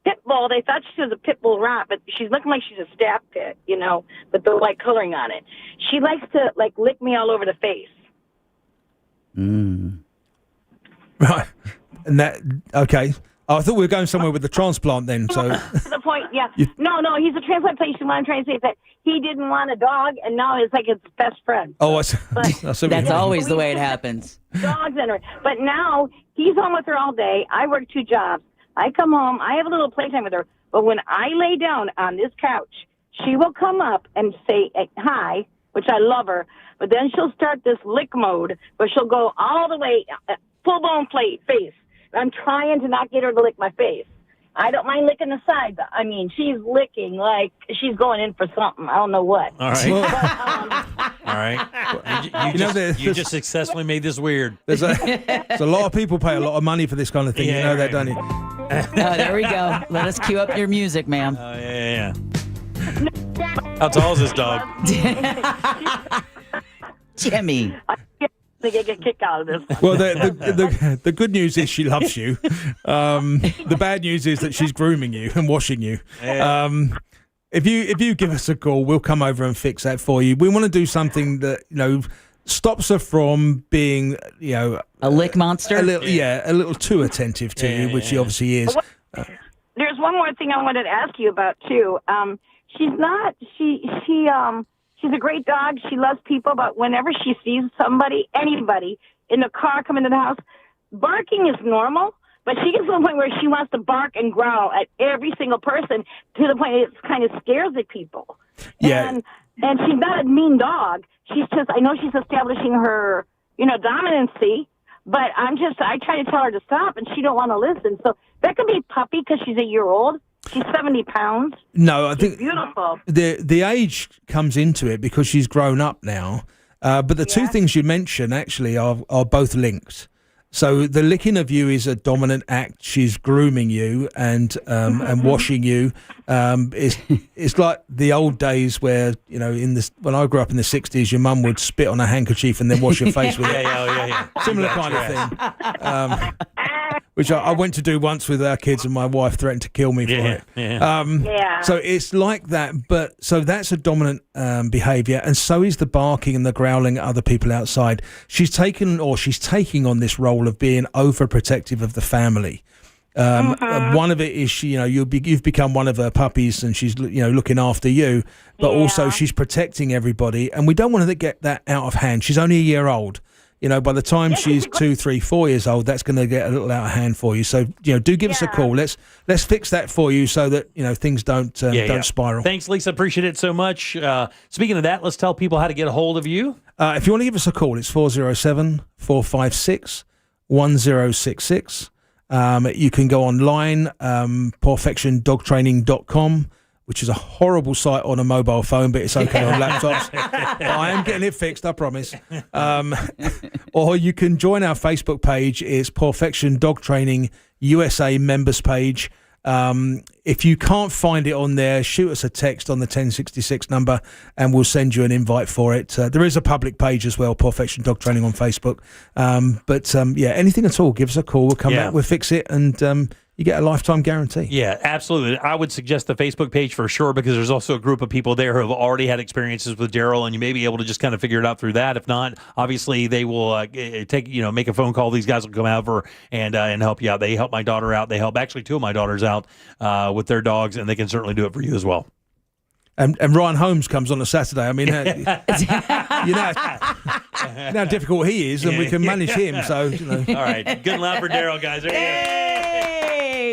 pit bull. They thought she was a pit bull rat, but she's looking like she's a staff pit, with the white coloring on it. She likes to lick me all over the face. Right. And okay. I thought we were going somewhere with the transplant then. So to the point, yeah. No, he's a transplant patient. What I'm trying to say is that he didn't want a dog, and now it's like his best friend. Oh, that's always the way it happens. Dogs and her. But now he's home with her all day. I work 2 jobs. I come home. I have a little playtime with her. But when I lay down on this couch, she will come up and say hi, which I love her. But then she'll start this lick mode where she'll go all the way full-blown face. I'm trying to not get her to lick my face. I don't mind licking the side, but I mean, she's licking like she's going in for something. I don't know what. All right. All right. You just successfully made this weird. There's a lot of people pay a lot of money for this kind of thing. Yeah, that, don't you? There we go. Let us cue up your music, ma'am. Yeah. How tall is this dog? Jimmy. They get a kick out of this one. Well, the good news is she loves you. The bad news is that she's grooming you and washing you. Yeah. If you give us a call, we'll come over and fix that for you. We want to do something that stops her from being a lick monster. A little too attentive to you, which she obviously is. There's one more thing I wanted to ask you about too. She's a great dog. She loves people, but whenever she sees anybody in the car come into the house, barking is normal, but she gets to the point where she wants to bark and growl at every single person to the point it kind of scares the people. Yeah. And she's not a mean dog. I know she's establishing her, dominancy, but I try to tell her to stop and she don't want to listen. So that could be a puppy because she's a year old. She's 70 pounds. No, I think beautiful. The age comes into it because she's grown up now. But the two things you mentioned actually are both linked. So the licking of you is a dominant act. She's grooming you and washing you. It's like the old days where when I grew up in the 60s, your mum would spit on a handkerchief and then wash your face with it. Yeah. Similar kind of thing. Which I went to do once with our kids, and my wife threatened to kill me for it. Yeah. So it's like that, so that's a dominant behaviour, and so is the barking and the growling at other people outside. She's taking on this role of being overprotective of the family. One of it is you've become one of her puppies, and she's looking after you, but also she's protecting everybody, and we don't want to get that out of hand. She's only a year old. By the time she's 2, 3, 4 years old, that's going to get a little out of hand for you. So, do give us a call. Let's fix that for you so that things don't spiral. Thanks, Lisa. Appreciate it so much. Speaking of that, let's tell people how to get a hold of you. If you want to give us a call, it's 407-456-1066. You can go online, perfectiondogtraining.com. Which is a horrible site on a mobile phone, but it's okay on laptops. I am getting it fixed, I promise. Or you can join our Facebook page. It's Perfection Dog Training USA members page. If you can't find it on there, shoot us a text on the 1066 number and we'll send you an invite for it. There is a public page as well, Perfection Dog Training on Facebook. Anything at all, give us a call. We'll come back, we'll fix it, and you get a lifetime guarantee. Yeah, absolutely. I would suggest the Facebook page for sure, because there's also a group of people there who have already had experiences with Daryl, and you may be able to just kind of figure it out through that. If not, obviously they will make a phone call. These guys will come over and help you out. They help my daughter out. They help actually 2 of my daughters out with their dogs, and they can certainly do it for you as well. And Ryan Holmes comes on a Saturday. I mean, you know how difficult he is, and we can manage him. So, All right, good and loud for Daryl, guys. There you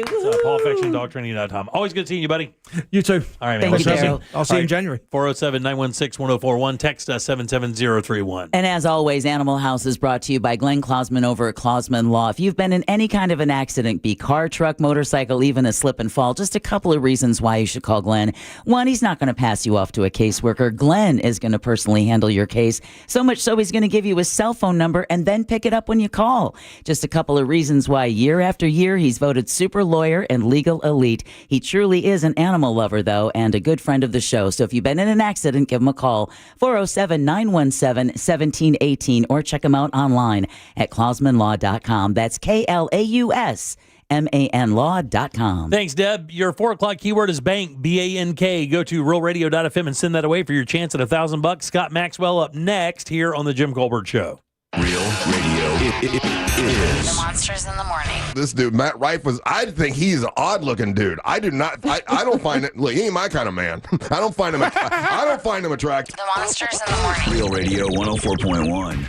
go. PaulFectionDogTraining.com. Always good seeing you, buddy. You too. All right, man. Thank you, Daryl. I'll see you in January. 407-916-1041. Text us 77031. And as always, Animal House is brought to you by Glenn Klausman over at Klausman Law. If you've been in any kind of an accident, be car, truck, motorcycle, even a slip and fall, just a couple of reasons why you should call Glenn. One, he's not going to pass you off to a caseworker. Glenn is going to personally handle your case. So much so he's going to give you his cell phone number and then pick it up when you call. Just a couple of reasons why year after year he's voted super lawyer and legal elite. He truly is an animal lover, though, and a good friend of the show. So if you've been in an accident, give him a call, 407-917-1718, or check him out online at klausmanlaw.com. That's KLAUSMANlaw.com. Thanks, Deb. Your 4 o'clock keyword is bank, B-A-N-K. Go to realradio.fm and send that away for your chance at $1,000. Scott Maxwell up next here on The Jim Colbert Show. Real Radio is The Monsters in the Morning. This dude, Matt Rife, I think he's an odd-looking dude. I don't find it. Look, he ain't my kind of man. I don't find him attractive. The Monsters in the Morning. Real Radio 104.1.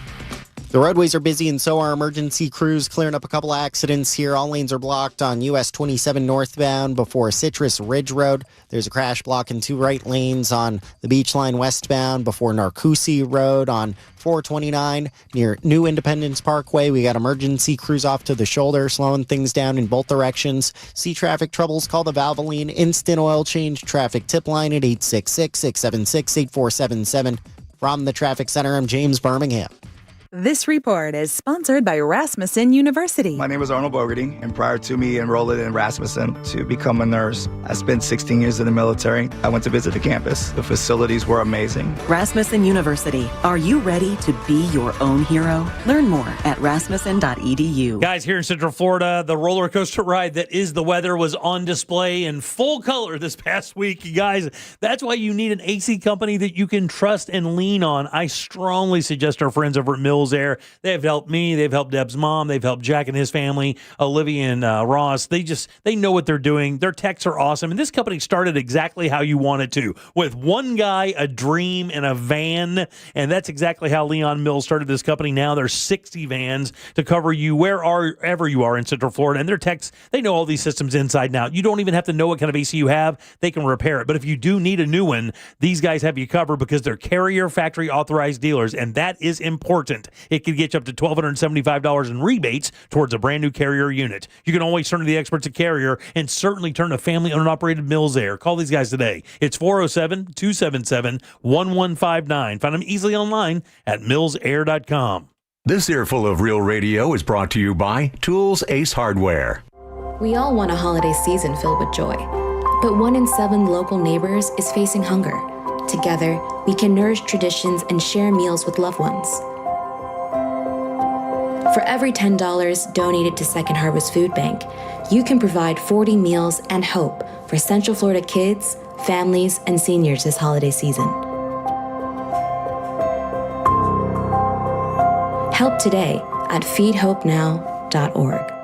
The roadways are busy, and so are emergency crews clearing up a couple accidents here. All lanes are blocked on US 27 northbound before Citrus Ridge Road. There's a crash blocking 2 right lanes on the Beach Line westbound before Narcoossee Road on 429 near New Independence Parkway. We got emergency crews off to the shoulder, slowing things down in both directions. See traffic troubles, call the Valvoline Instant Oil Change traffic tip line at 866-676-8477. From the traffic center, I'm James Birmingham. This report is sponsored by Rasmussen University. My name is Arnold Bogarty, and prior to me enrolling in Rasmussen to become a nurse, I spent 16 years in the military. I went to visit the campus. The facilities were amazing. Rasmussen University. Are you ready to be your own hero? Learn more at rasmussen.edu. Guys, here in Central Florida, the roller coaster ride that is the weather was on display in full color this past week. You guys, that's why you need an AC company that you can trust and lean on. I strongly suggest our friends over at Mills Air. They have helped me. They've helped Deb's mom. They've helped Jack and his family, Olivia and Ross. They know what they're doing. Their techs are awesome. And this company started exactly how you want it to, with one guy, a dream, and a van. And that's exactly how Leon Mills started this company. Now there's 60 vans to cover you wherever you are in Central Florida. And their techs, they know all these systems inside and out. You don't even have to know what kind of AC you have. They can repair it. But if you do need a new one, these guys have you covered because they're Carrier factory authorized dealers. And that is important. It can get you up to $1,275 in rebates towards a brand new Carrier unit. You can always turn to the experts at Carrier and certainly turn to family-owned and operated Mills Air. Call these guys today. It's 407-277-1159. Find them easily online at millsair.com. This earful of Real Radio is brought to you by Tools Ace Hardware. We all want a holiday season filled with joy, but 1 in 7 local neighbors is facing hunger. Together, we can nourish traditions and share meals with loved ones. For every $10 donated to Second Harvest Food Bank, you can provide 40 meals and hope for Central Florida kids, families, and seniors this holiday season. Help today at feedhopenow.org.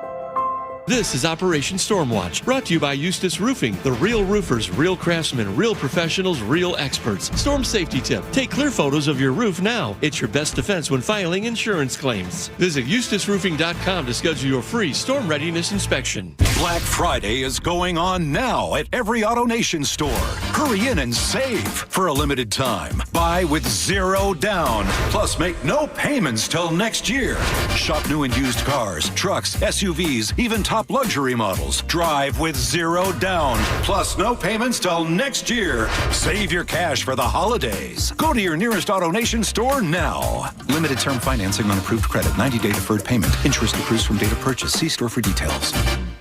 This is Operation Stormwatch, brought to you by Eustace Roofing, the real roofers, real craftsmen, real professionals, real experts. Storm safety tip. Take clear photos of your roof now. It's your best defense when filing insurance claims. Visit eustaceroofing.com to schedule your free storm readiness inspection. Black Friday is going on now at every AutoNation store. Hurry in and save for a limited time. Buy with 0 down, plus make no payments till next year. Shop new and used cars, trucks, SUVs, even top luxury models. Drive with 0 down, plus no payments till next year. Save your cash for the holidays. Go to your nearest AutoNation store now. Limited term financing on approved credit. 90-day deferred payment. Interest accrues from date of purchase. See store for details.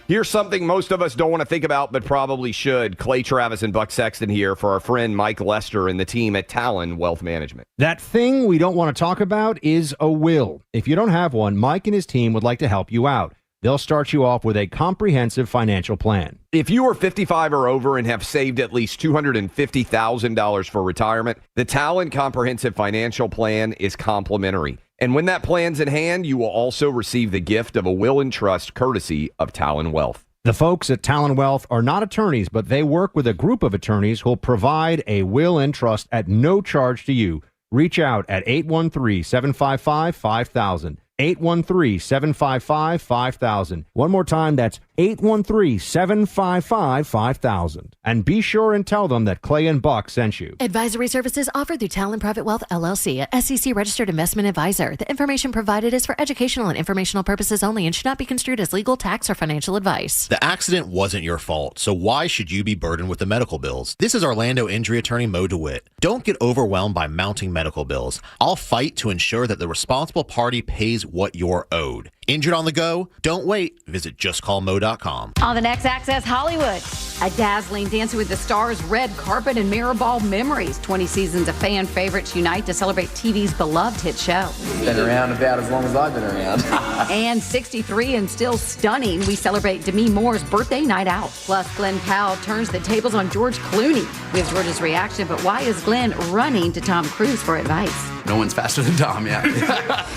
Here's something most of us don't want to think about, but probably should. Clay Travis and Buck Sexton here for our friend Mike Lester and the team at Talon Wealth Management. That thing we don't want to talk about is a will. If you don't have one, Mike and his team would like to help you out. They'll start you off with a comprehensive financial plan. If you are 55 or over and have saved at least $250,000 for retirement, the Talon Comprehensive Financial Plan is complimentary. And when that plan's in hand, you will also receive the gift of a will and trust courtesy of Talon Wealth. The folks at Talon Wealth are not attorneys, but they work with a group of attorneys who'll provide a will and trust at no charge to you. Reach out at 813-755-5000. 813-755-5000. One more time, that's 813-755-5000. And be sure and tell them that Clay and Buck sent you. Advisory services offered through Talon Private Wealth, LLC, a SEC-registered investment advisor. The information provided is for educational and informational purposes only and should not be construed as legal, tax, or financial advice. The accident wasn't your fault, so why should you be burdened with the medical bills? This is Orlando injury attorney Mo DeWitt. Don't get overwhelmed by mounting medical bills. I'll fight to ensure that the responsible party pays what you're owed. Injured on the go? Don't wait. Visit justcallmo.com. On the next Access Hollywood, a dazzling Dancing with the Stars red carpet and mirror ball memories. 20 seasons of fan favorites unite to celebrate TV's beloved hit show. Been around about as long as I've been around. And 63 and still stunning, we celebrate Demi Moore's birthday night out. Plus, Glenn Powell turns the tables on George Clooney. We have George's reaction, but why is Glenn running to Tom Cruise for advice? No one's faster than Tom, yeah.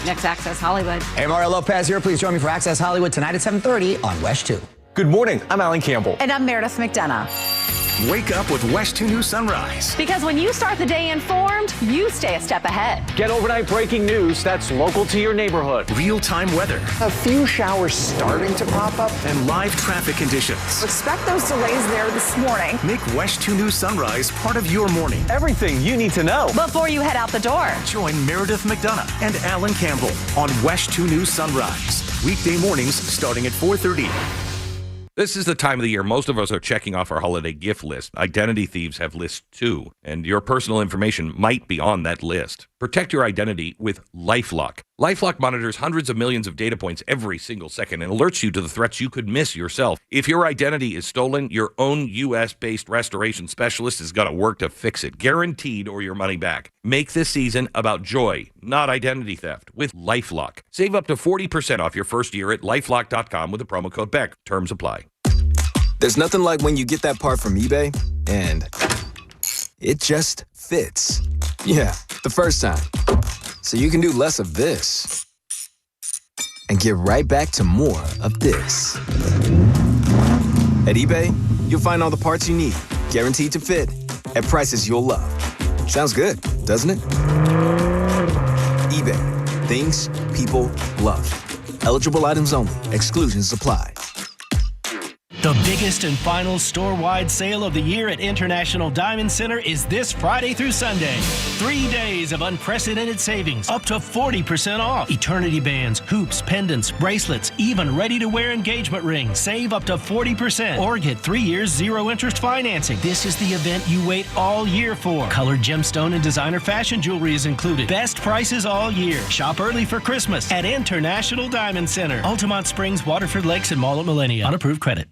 Next Access Hollywood. Hey, Mario Lopez here. Please join me for Access Hollywood tonight at 7:30 on West 2. Good morning. I'm Alan Campbell. And I'm Meredith McDonough. Wake up with West 2 News Sunrise. Because when you start the day informed, you stay a step ahead. Get overnight breaking news that's local to your neighborhood. Real-time weather. A few showers starting to pop up. And live traffic conditions. Expect those delays there this morning. Make West 2 News Sunrise part of your morning. Everything you need to know before you head out the door. Join Meredith McDonough and Alan Campbell on West 2 News Sunrise. Weekday mornings starting at 4:30. This is the time of the year most of us are checking off our holiday gift list. Identity thieves have lists too, and your personal information might be on that list. Protect your identity with LifeLock. LifeLock monitors hundreds of millions of data points every single second and alerts you to the threats you could miss yourself. If your identity is stolen, your own U.S.-based restoration specialist is going to work to fix it, guaranteed, or your money back. Make this season about joy, not identity theft, with LifeLock. Save up to 40% off your first year at LifeLock.com with the promo code BECK. Terms apply. There's nothing like when you get that part from eBay and it just fits. Yeah, the first time. So you can do less of this and get right back to more of this. At eBay, you'll find all the parts you need, guaranteed to fit, at prices you'll love. Sounds good, doesn't it? eBay, things people love. Eligible items only. Exclusions apply. The biggest and final store-wide sale of the year at International Diamond Center is this Friday through Sunday. 3 days of unprecedented savings, up to 40% off. Eternity bands, hoops, pendants, bracelets, even ready-to-wear engagement rings. Save up to 40% or get 3 years zero-interest financing. This is the event you wait all year for. Colored gemstone and designer fashion jewelry is included. Best prices all year. Shop early for Christmas at International Diamond Center. Altamont Springs, Waterford Lakes, and Mall at Millennia. Unapproved credit.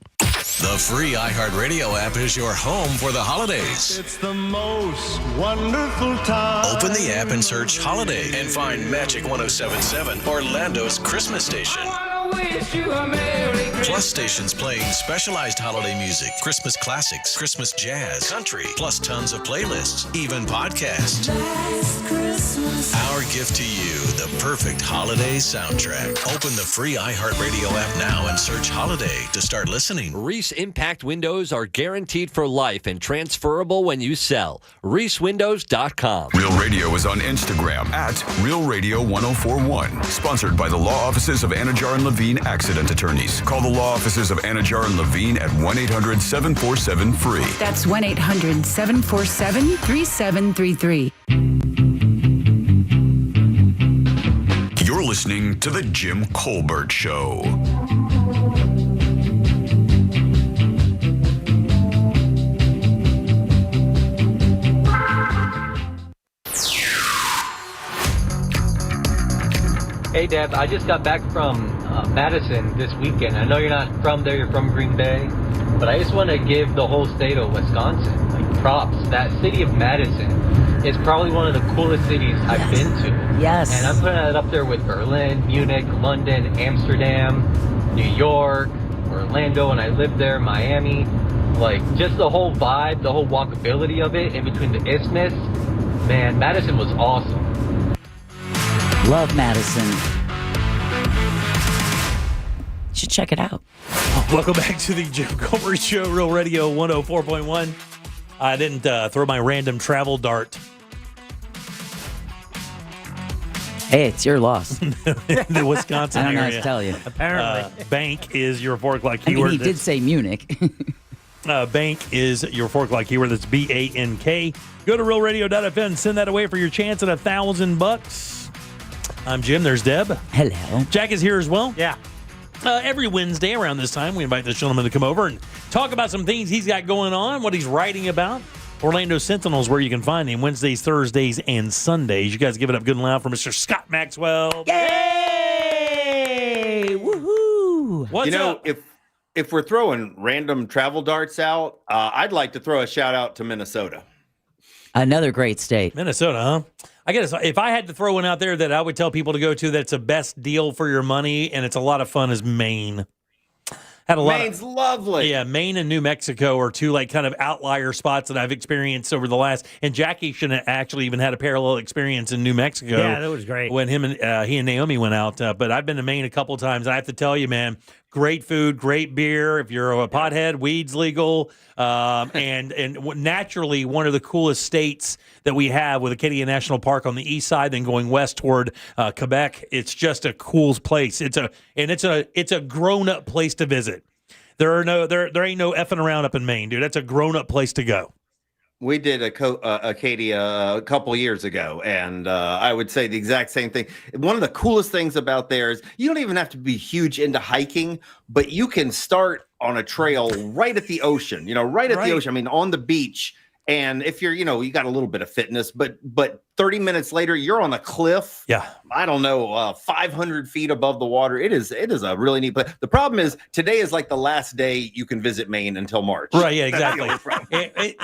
The free iHeartRadio app is your home for the holidays. It's the most wonderful time. Open the app and search Holiday and find Magic 107.7, Orlando's Christmas station. Plus stations playing specialized holiday music, Christmas classics, Christmas jazz, country, plus tons of playlists, even podcasts. Our gift to you, the perfect holiday soundtrack. Open the free iHeartRadio app now and search Holiday to start listening. Reese Impact Windows are guaranteed for life and transferable when you sell. ReeseWindows.com. Real Radio is on Instagram at Real Radio 1041. Sponsored by the law offices of Anajar and Levine Accident Attorneys. Call the law offices of Anajar and Levine at 1-800-747-FREE. That's 1-800-747-3733. You're listening to The Jim Colbert Show. Hey, Deb, I just got back from Madison this weekend. I know you're not from there, you're from Green Bay, but I just want to give the whole state of Wisconsin props. That city of Madison is probably one of the coolest cities I've been to. Yes. And I'm putting it up there with Berlin, Munich, London, Amsterdam, New York, Orlando, and I lived there, Miami. Like, just the whole vibe, the whole walkability of it in between the isthmus. Man, Madison was awesome. Love Madison. You should check it out. Welcome back to the Jim Colbert Show, Real Radio 104.1. I didn't throw my random travel dart. Hey, it's your loss. In the Wisconsin I don't know area. how to tell you. Apparently. Bank is your 4 o'clock I mean, keyword. he did say Munich. Bank is your 4 o'clock keyword. That's BANK. Go to realradio.fm. Send that away for your chance at $1,000. I'm Jim. There's Deb. Hello. Jack is here as well. Yeah. Every Wednesday around this time, we invite this gentleman to come over and talk about some things he's got going on, what he's writing about. Orlando Sentinel is where you can find him Wednesdays, Thursdays, and Sundays. You guys give it up good and loud for Mr. Scott Maxwell. Yay! Woohoo! What's up? If we're throwing random travel darts out, I'd like to throw a shout out to Minnesota. Another great state. Minnesota, huh? I guess if I had to throw one out there that I would tell people to go to that's a best deal for your money and it's a lot of fun is Maine. Maine's lovely. Yeah, Maine and New Mexico are two like kind of outlier spots that I've experienced over the last. And Jackie should have actually even had a parallel experience in New Mexico. Yeah, that was great. When he and Naomi went out. But I've been to Maine a couple of times. And I have to tell you, man, great food, great beer. If you're a pothead, weed's legal. And naturally, one of the coolest states that we have with Acadia National Park on the east side, then going west toward Quebec. It's just a cool place. It's a grown up place to visit. There ain't no effing around up in Maine, dude. That's a grown up place to go. We did Acadia a couple years ago, and I would say the exact same thing. One of the coolest things about there is you don't even have to be huge into hiking, but you can start on a trail right at the ocean, right at the ocean. I mean, on the beach, And if you're, you got a little bit of fitness, but 30 minutes later, you're on a cliff. Yeah. I don't know, 500 feet above the water. It is a really neat place. The problem is today is like the last day you can visit Maine until March. Right. Yeah, exactly.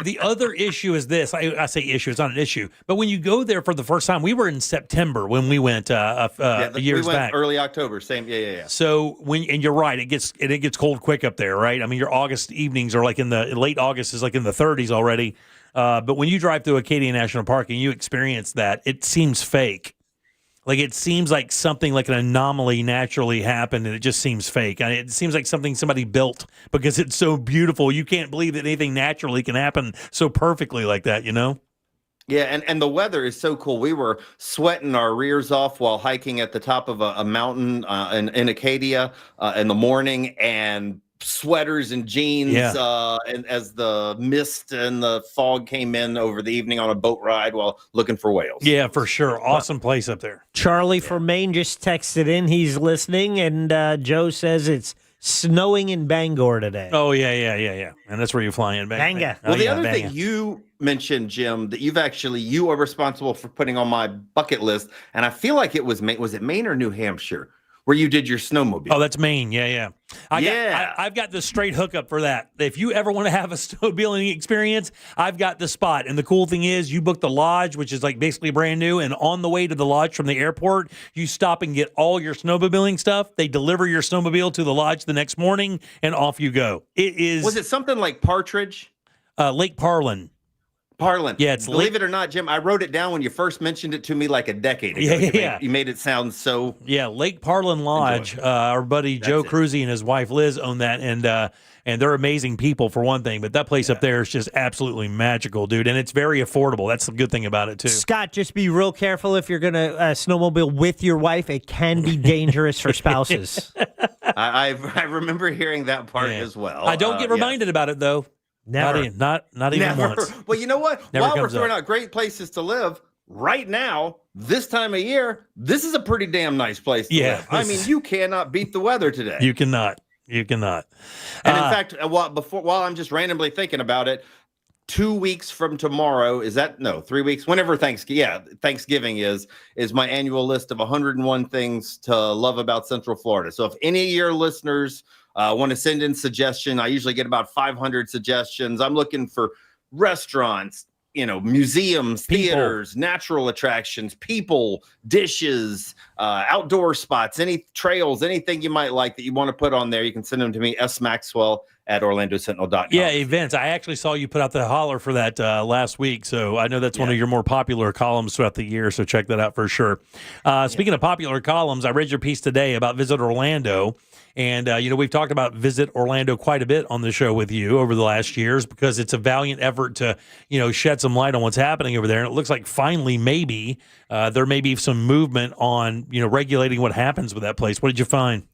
The other issue is this. I say issue. It's not an issue. But when you go there for the first time, we were in September when we went years back. Early October. Same. Yeah. So and you're right. It gets cold quick up there, right? I mean, your August evenings are like in the late August is like in the 30s already. But when you drive through Acadia National Park and you experience that, it seems fake. Like it seems like something like an anomaly naturally happened, and it just seems fake. And it seems like something somebody built because it's so beautiful. You can't believe that anything naturally can happen so perfectly like that, Yeah, and the weather is so cool. We were sweating our rears off while hiking at the top of a mountain in Acadia in the morning, and sweaters and jeans and as the mist and the fog came in over the evening on a boat ride while looking for whales. Yeah, for sure. Awesome place up there. Charlie from Maine just texted in. He's listening, and Joe says it's snowing in Bangor today. Oh, yeah. And that's where you fly in. Bangor. Well, the other thing you mentioned, Jim, that you are responsible for putting on my bucket list, and I feel like it was Maine or New Hampshire where you did your snowmobile? Oh, that's Maine. Yeah. I've got the straight hookup for that. If you ever want to have a snowmobiling experience, I've got the spot. And the cool thing is you book the lodge, which is like basically brand new. And on the way to the lodge from the airport, you stop and get all your snowmobiling stuff. They deliver your snowmobile to the lodge the next morning, and off you go. Was it something like Partridge? Lake Parlin. Parlin. Yeah, it's Believe it or not, Jim, I wrote it down when you first mentioned it to me like a decade ago. Yeah. You made it sound so. Yeah, Lake Parlin Lodge. Our buddy Joe Cruzy and his wife Liz own that, and they're amazing people for one thing. But that place up there is just absolutely magical, dude, and it's very affordable. That's the good thing about it too. Scott, just be real careful if you're going to snowmobile with your wife. It can be dangerous for spouses. I remember hearing that part as well. I don't get reminded about it though. Never. Not even once. Well, you know what? Never While we're comes throwing up. out great places to live, right now, this time of year, this is a pretty damn nice place to live. I mean, you cannot beat the weather today. You cannot. And in fact, while I'm just randomly thinking about it, 2 weeks from tomorrow, 3 weeks, whenever Thanksgiving is my annual list of 101 things to love about Central Florida. So if any of your listeners want to send in suggestion, I usually get about 500 suggestions. I'm looking for restaurants, museums, theaters, natural attractions, people, dishes, outdoor spots, any trails, anything you might like that you want to put on there. You can send them to me, smaxwell@orlandosentinel.com. Yeah, events. I actually saw you put out the holler for that last week, so I know that's one of your more popular columns throughout the year, so check that out for sure. Speaking of popular columns, I read your piece today about Visit Orlando, and we've talked about Visit Orlando quite a bit on the show with you over the last years because it's a valiant effort to, shed some light on what's happening over there, and it looks like finally maybe there may be some movement on, regulating what happens with that place. What did you find?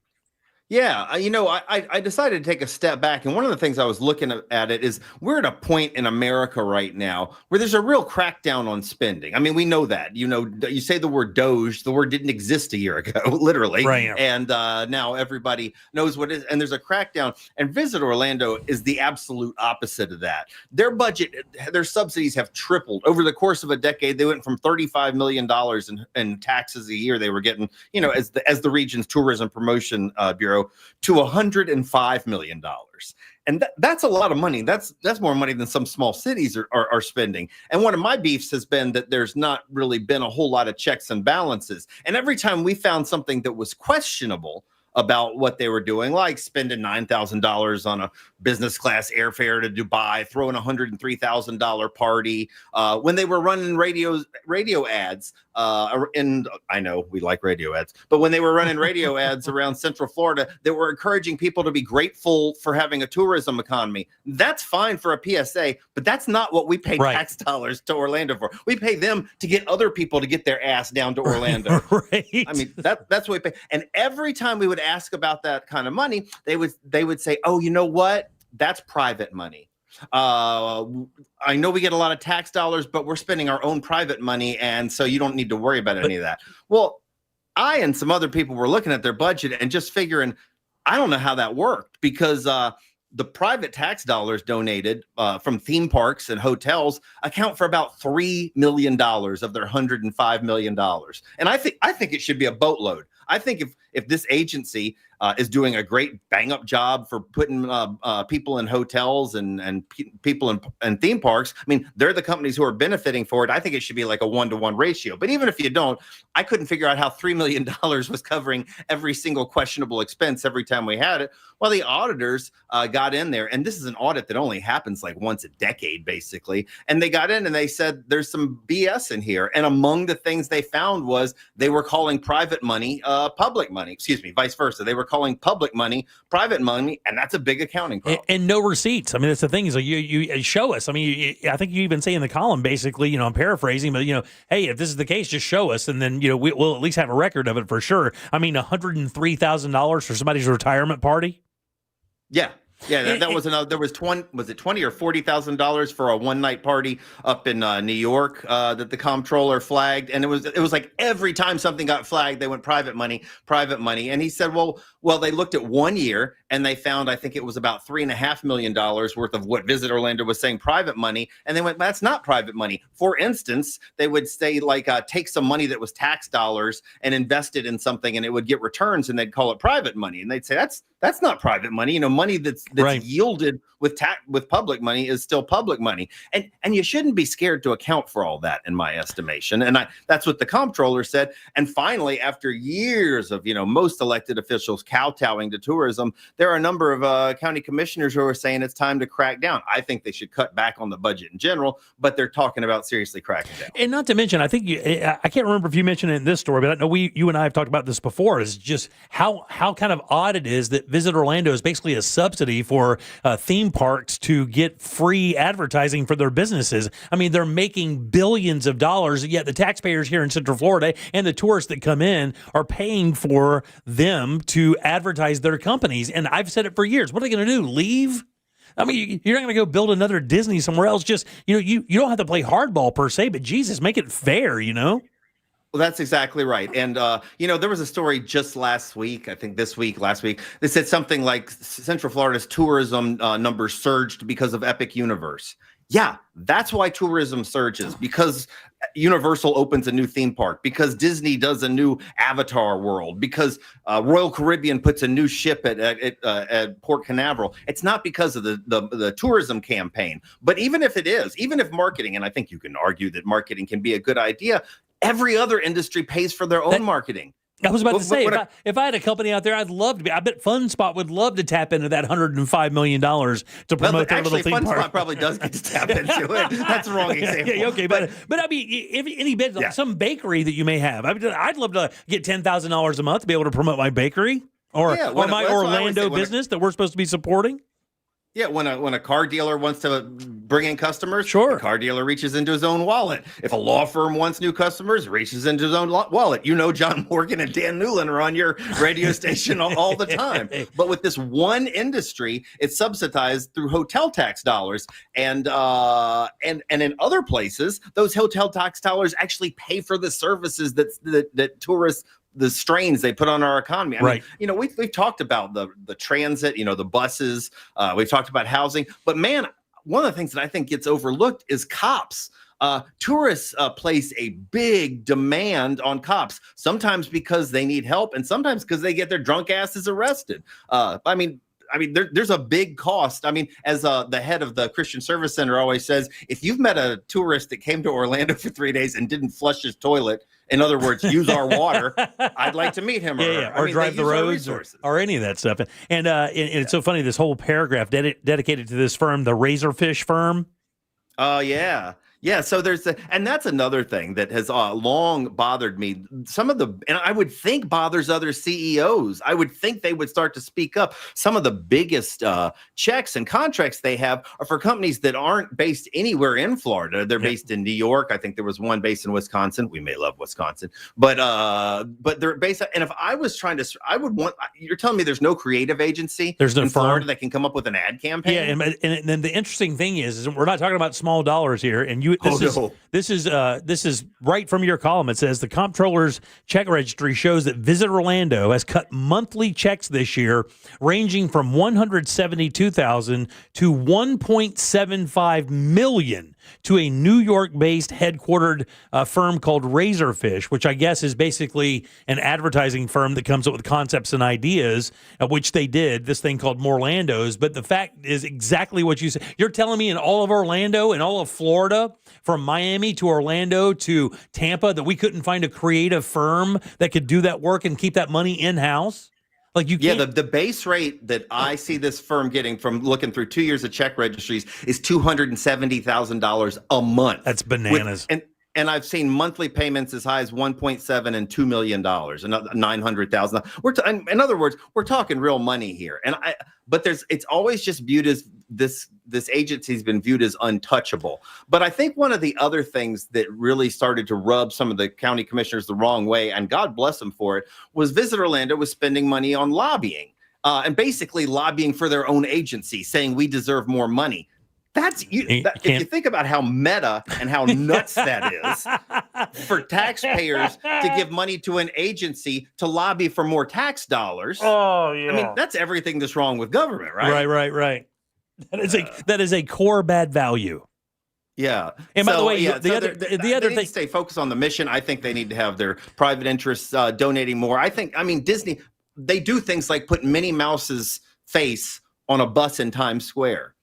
Yeah, I decided to take a step back, and one of the things I was looking at it is we're at a point in America right now where there's a real crackdown on spending. I mean, we know that. You say the word Doge, the word didn't exist a year ago, literally, right? And now everybody knows what it is, and there's a crackdown. And Visit Orlando is the absolute opposite of that. Their budget, their subsidies have tripled over the course of a decade. They went from $35 million in taxes a year they were getting, as the region's tourism promotion bureau, to $105 million. And that's a lot of money. That's more money than some small cities are spending. And one of my beefs has been that there's not really been a whole lot of checks and balances. And every time we found something that was questionable about what they were doing, like spending $9,000 on a business class airfare to Dubai, throwing a $103,000 party, when they were running radio ads, and I know we like radio ads, but when they were running radio ads around Central Florida that were encouraging people to be grateful for having a tourism economy, that's fine for a PSA, but that's not what we pay tax dollars to Orlando for. We pay them to get other people to get their ass down to Orlando. Right. I mean, that's what we pay. And every time we would ask about that kind of money, they would say, oh, you know what? That's private money. I know we get a lot of tax dollars, but we're spending our own private money, and so you don't need to worry about any of that. Well, I and some other people were looking at their budget and just figuring, I don't know how that worked, because the private tax dollars donated from theme parks and hotels account for about $3 million of their $105 million. And I think it should be a boatload. I think if this agency is doing a great bang up job for putting people in hotels and people in theme parks, I mean, they're the companies who are benefiting for it. I think it should be like a 1-to-1 ratio. But even if you don't, I couldn't figure out how $3 million was covering every single questionable expense every time we had it. Well, the auditors got in there, and this is an audit that only happens like once a decade, basically. And they got in and they said, there's some BS in here. And among the things they found was they were calling private money public money. Excuse me, vice versa. They were calling public money private money, and that's a big accounting problem. And no receipts. I mean, that's the thing is you show us. I mean, I think you even say in the column, basically, I'm paraphrasing, but, hey, if this is the case, just show us, and then, we'll at least have a record of it for sure. I mean, $103,000 for somebody's retirement party? Yeah. Yeah, that was another. There was $20 or $40,000 for a one-night party up in New York that the comptroller flagged, and it was like every time something got flagged, they went private money, and he said, well, they looked at 1 year and they found, I think it was about $3.5 million worth of what Visit Orlando was saying private money, and they went, that's not private money. For instance, they would say take some money that was tax dollars and invest it in something, and it would get returns, and they'd call it private money, and they'd say that's not private money. Money that's right. Yielded with public money is still public money, and you shouldn't be scared to account for all that, in my estimation. And that's what the comptroller said. And finally, after years of most elected officials kowtowing to tourism, there are a number of county commissioners who are saying it's time to crack down. I think they should cut back on the budget in general, but they're talking about seriously cracking down. And not to mention, I think I can't remember if you mentioned it in this story, but I know you and I have talked about this before. Is just how kind of odd it is that Visit Orlando is basically a subsidy for theme parks to get free advertising for their businesses. I mean, they're making billions of dollars, yet the taxpayers here in Central Florida and the tourists that come in are paying for them to advertise their companies. And I've said it for years. What are they going to do? Leave? I mean, you're not going to go build another Disney somewhere else. Just, you don't have to play hardball per se, but Jesus, make it fair, Well, that's exactly right. And, there was a story just last week, I think last week, that said something like Central Florida's tourism numbers surged because of Epic Universe. Yeah, that's why tourism surges, because Universal opens a new theme park, because Disney does a new Avatar world, because Royal Caribbean puts a new ship at Port Canaveral. It's not because of the tourism campaign. But even if it is, even if marketing, and I think you can argue that marketing can be a good idea, every other industry pays for their own marketing. I was about to say, if I had a company out there, I'd love to be. I bet FunSpot would love to tap into that $105 million to promote their little theme park. FunSpot probably does get to tap into it. That's the wrong example. Yeah, okay, but I mean, if any bit, like some bakery that you may have, I'd love to get $10,000 a month to be able to promote my bakery or my Orlando business that we're supposed to be supporting. Yeah, when a car dealer wants to bring in customers, sure, the car dealer reaches into his own wallet. If a law firm wants new customers, reaches into his own wallet. John Morgan and Dan Newland are on your radio station all the time. But with this one industry, it's subsidized through hotel tax dollars, and in other places, those hotel tax dollars actually pay for the services that tourists, the strains they put on our economy. I mean, we've talked about the transit, the buses, we've talked about housing, but man, one of the things that I think gets overlooked is cops. Tourists place a big demand on cops, sometimes because they need help and sometimes because they get their drunk asses arrested. I mean, there's a big cost. I mean, as the head of the Christian Service Center always says, if you've met a tourist that came to Orlando for 3 days and didn't flush his toilet, in other words, use our water, I'd like to meet him or her. Or drive the roads or any of that stuff. And it's so funny, this whole paragraph dedicated to this firm, the Razorfish firm. Oh, yeah. Yeah, so and that's another thing that has long bothered me. And I would think bothers other CEOs. I would think they would start to speak up. Some of the biggest checks and contracts they have are for companies that aren't based anywhere in Florida. They're based in New York. I think there was one based in Wisconsin. We may love Wisconsin, but they're based. And if I was trying to, I would want. You're telling me there's no creative agency in Florida that can come up with an ad campaign? Yeah, and then the interesting thing is we're not talking about small dollars here, and This is right from your column. It says the comptroller's check registry shows that Visit Orlando has cut monthly checks this year, ranging from $172,000 to $1.75 million to a New York-based headquartered firm called Razorfish, which I guess is basically an advertising firm that comes up with concepts and ideas, which they did, this thing called Morlando's. But the fact is exactly what you said. You're telling me in all of Orlando and all of Florida, from Miami to Orlando to Tampa, that we couldn't find a creative firm that could do that work and keep that money in-house? Like you can't. Yeah, the base rate that I see this firm getting from looking through 2 years of check registries is $270,000 a month. That's bananas. And I've seen monthly payments as high as $1.7 and $2 million, another $900,000. In other words, we're talking real money here. But it's always just viewed as this agency's been viewed as untouchable. But I think one of the other things that really started to rub some of the county commissioners the wrong way, and God bless them for it, was Visit Orlando was spending money on lobbying and basically lobbying for their own agency, saying we deserve more money. If you think about how meta and how nuts that is for taxpayers to give money to an agency to lobby for more tax dollars. Oh, yeah. I mean, that's everything that's wrong with government, right? Right. That is a core bad value. Yeah. And by the way, the other thing, need to stay focused on the mission. I think they need to have their private interests donating more. Disney, they do things like put Minnie Mouse's face on a bus in Times Square.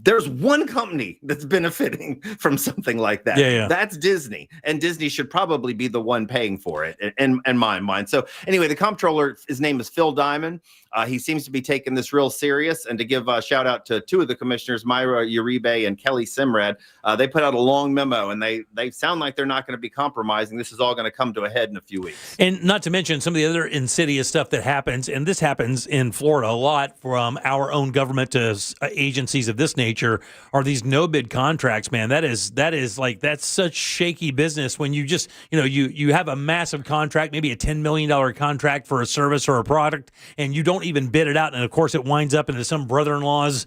There's one company that's benefiting from something like that. Yeah. That's Disney, and Disney should probably be the one paying for it in my mind. So anyway, the comptroller, his name is Phil Diamond. He seems to be taking this real serious. And to give a shout out to two of the commissioners, Myra Uribe and Kelly Simrad, they put out a long memo, and they sound like they're not going to be compromising. This is all going to come to a head in a few weeks. And not to mention some of the other insidious stuff that happens, and this happens in Florida a lot from our own government to agencies of this nature, are these no-bid contracts, man. That's such shaky business when you just, you have a massive contract, maybe a $10 million contract for a service or a product, and you don't even bid it out, and of course it winds up into some brother-in-law's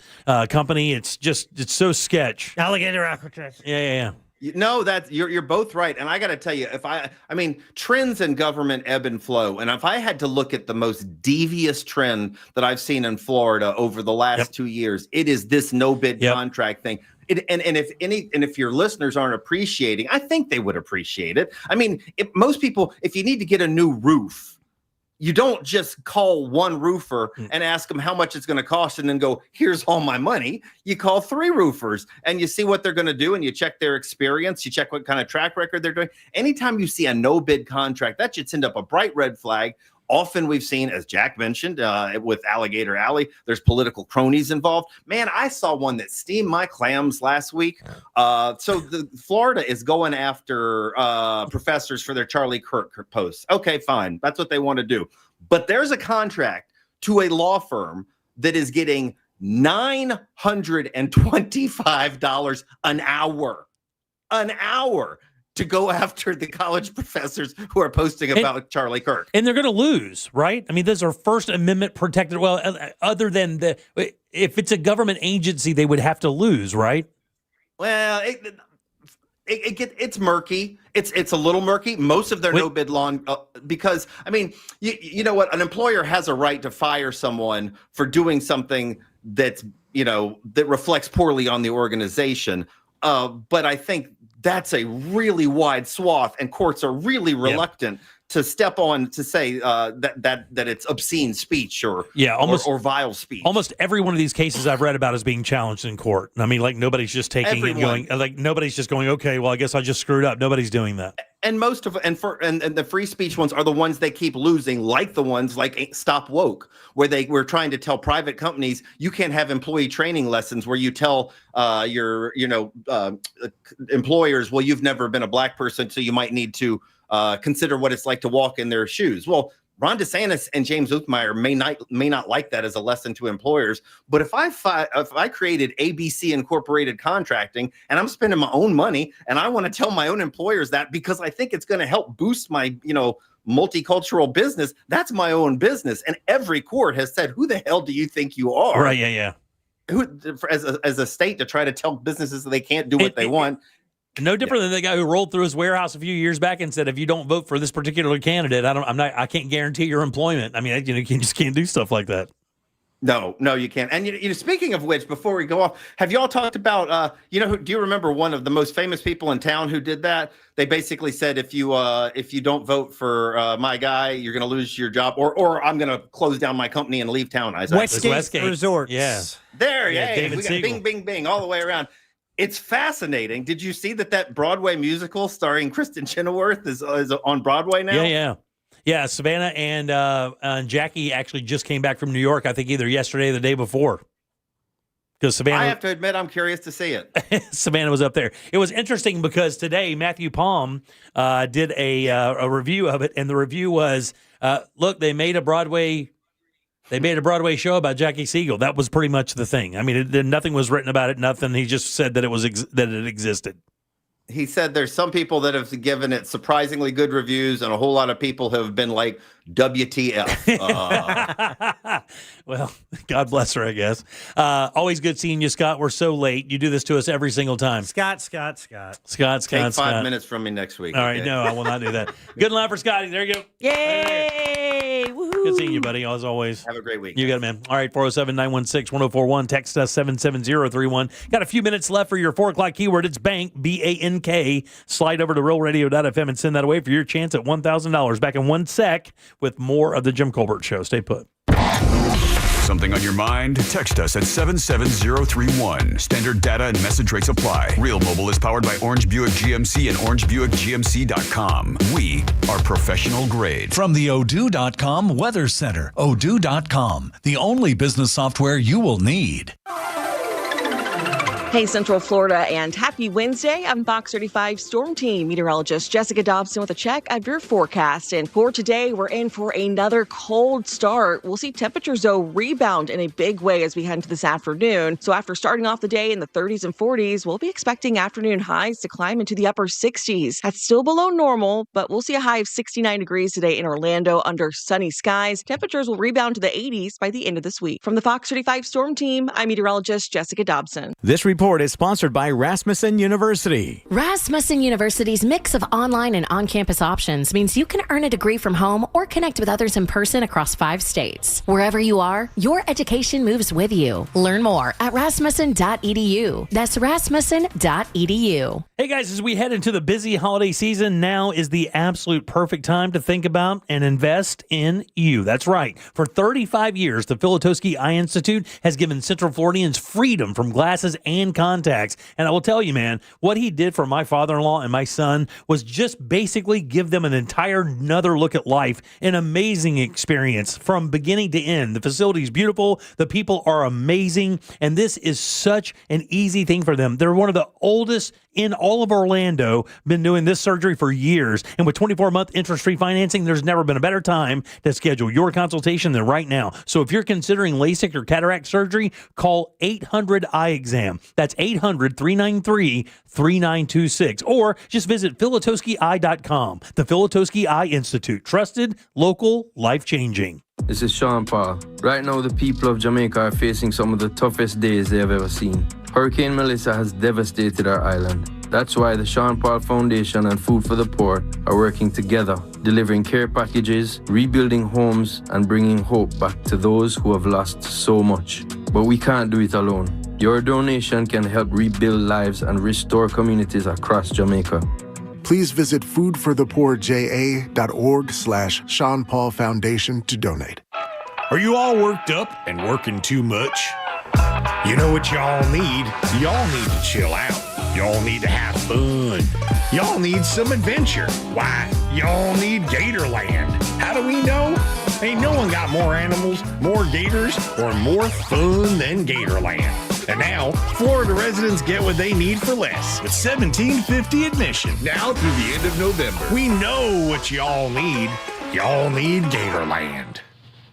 company. It's so sketch. Alligator Aquatrix. Yeah. No, you're both right. And I got to tell you, trends in government ebb and flow. And if I had to look at the most devious trend that I've seen in Florida over the last 2 years, it is this no bid contract thing. And if your listeners aren't appreciating, I think they would appreciate it. I mean, most people, if you need to get a new roof, you don't just call one roofer and ask them how much it's going to cost and then go, here's all my money. You call three roofers and you see what they're going to do, and you check their experience. You check what kind of track record they're doing. Anytime you see a no bid contract, that should send up a bright red flag. Often we've seen, as Jack mentioned, with Alligator Alley, there's political cronies involved. Man, I saw one that steamed my clams last week. So Florida is going after professors for their Charlie Kirk posts. Okay, fine. That's what they want to do. But there's a contract to a law firm that is getting $925 an hour. To go after the college professors who are posting about Charlie Kirk. And they're going to lose, right? I mean, those are First Amendment protected. Well, other than if it's a government agency, they would have to lose, right? Well, it's murky. It's a little murky. Most of their no bid law, because I mean, you know what? An employer has a right to fire someone for doing something that reflects poorly on the organization. But I think that's a really wide swath, and courts are really reluctant to step on to say that it's obscene speech or vile speech. Almost every one of these cases I've read about is being challenged in court. I mean, like nobody's just taking it and going, like nobody's just going, okay, well, I guess I just screwed up. Nobody's doing that. And most of and the free speech ones are the ones they keep losing, like the ones like Stop Woke, where they were trying to tell private companies you can't have employee training lessons where you tell your employers, well, you've never been a black person, so you might need to consider what it's like to walk in their shoes. Well, Ron DeSantis and James Uthmeyer may not like that as a lesson to employers. But if I created ABC Incorporated Contracting and I'm spending my own money and I want to tell my own employers that because I think it's going to help boost my multicultural business, that's my own business. And every court has said, who the hell do you think you are? Right. Yeah. Who, as a state, to try to tell businesses that they can't do what they want. No different than the guy who rolled through his warehouse a few years back and said, "If you don't vote for this particular candidate, I can't guarantee your employment." I mean, you just can't do stuff like that. No, you can't. And you know, speaking of which, before we go off, have y'all talked about? Do you remember one of the most famous people in town who did that? They basically said, if you don't vote for my guy, you're going to lose your job, or I'm going to close down my company and leave town. Westgate Resorts. Yeah. There, Yeah, yeah. David We got Siegel. bing, bing, bing all the way around. It's fascinating. Did you see that Broadway musical starring Kristen Chenoweth is on Broadway now? Yeah. Savannah and Jackie actually just came back from New York. I think either yesterday or the day before. Because Savannah, I have to admit, I'm curious to see it. Savannah was up there. It was interesting because today Matthew Palm did a review of it, and the review was, look, they made a Broadway show about Jackie Siegel. That was pretty much the thing. I mean, nothing was written about it. Nothing. He just said that that it existed. He said there's some people that have given it surprisingly good reviews, and a whole lot of people have been like, WTF. Well, God bless her, I guess. Always good seeing you, Scott. We're so late. You do this to us every single time. Scott. Take 5 minutes from me next week. All right, no, I will not do that. Good line for Scotty. There you go. Yay! Woohoo! Good seeing you, buddy, as always. Have a great week. You got it, man. All right, 407-916-1041. Text us 77031. Got a few minutes left for your 4 o'clock keyword. It's bank, BANK. Slide over to realradio.fm and send that away for your chance at $1,000. Back in 1 sec with more of the Jim Colbert Show. Stay put. Something on your mind? Text us at 77031. Standard data and message rates apply. Real Mobile is powered by Orange Buick GMC and OrangeBuickGMC.com. We are professional grade. From the Odoo.com Weather Center. Odoo.com, the only business software you will need. Hey, Central Florida, and happy Wednesday. I'm Fox 35 Storm Team meteorologist Jessica Dobson with a check of your forecast. And for today, we're in for another cold start. We'll see temperatures, though, rebound in a big way as we head into this afternoon. So after starting off the day in the 30s and 40s, we'll be expecting afternoon highs to climb into the upper 60s. That's still below normal, but we'll see a high of 69 degrees today in Orlando under sunny skies. Temperatures will rebound to the 80s by the end of this week. From the Fox 35 Storm Team, I'm meteorologist Jessica Dobson. This report is sponsored by Rasmussen University. Rasmussen University's mix of online and on-campus options means you can earn a degree from home or connect with others in person across 5 states. Wherever you are, your education moves with you. Learn more at rasmussen.edu. That's rasmussen.edu. Hey guys, as we head into the busy holiday season, now is the absolute perfect time to think about and invest in you. That's right. For 35 years, the Filatowski Eye Institute has given Central Floridians freedom from glasses and contacts. And I will tell you, man, what he did for my father-in-law and my son was just basically give them an entire another look at life, an amazing experience from beginning to end. The facility is beautiful. The people are amazing. And this is such an easy thing for them. They're one of the oldest in all of Orlando, been doing this surgery for years. And with 24-month interest-free financing, there's never been a better time to schedule your consultation than right now. So if you're considering LASIK or cataract surgery, call 800-EYE-EXAM. That's 800-393-3926. Or just visit filatowskieye.com. The Filatowski Eye Institute. Trusted, local, life-changing. This is Sean Paul. Right now, the people of Jamaica are facing some of the toughest days they have ever seen. Hurricane Melissa has devastated our island. That's why the Sean Paul Foundation and Food for the Poor are working together, delivering care packages, rebuilding homes, and bringing hope back to those who have lost so much. But we can't do it alone. Your donation can help rebuild lives and restore communities across Jamaica. Please visit foodforthepoorja.org/Sean Paul Foundation to donate. Are you all worked up and working too much? You know what y'all need? Y'all need to chill out. Y'all need to have fun. Y'all need some adventure. Why, y'all need Gatorland. How do we know? Ain't no one got more animals, more gators, or more fun than Gatorland. And now, Florida residents get what they need for less with $17.50 admission. Now through the end of November. We know what y'all need. Y'all need Gatorland.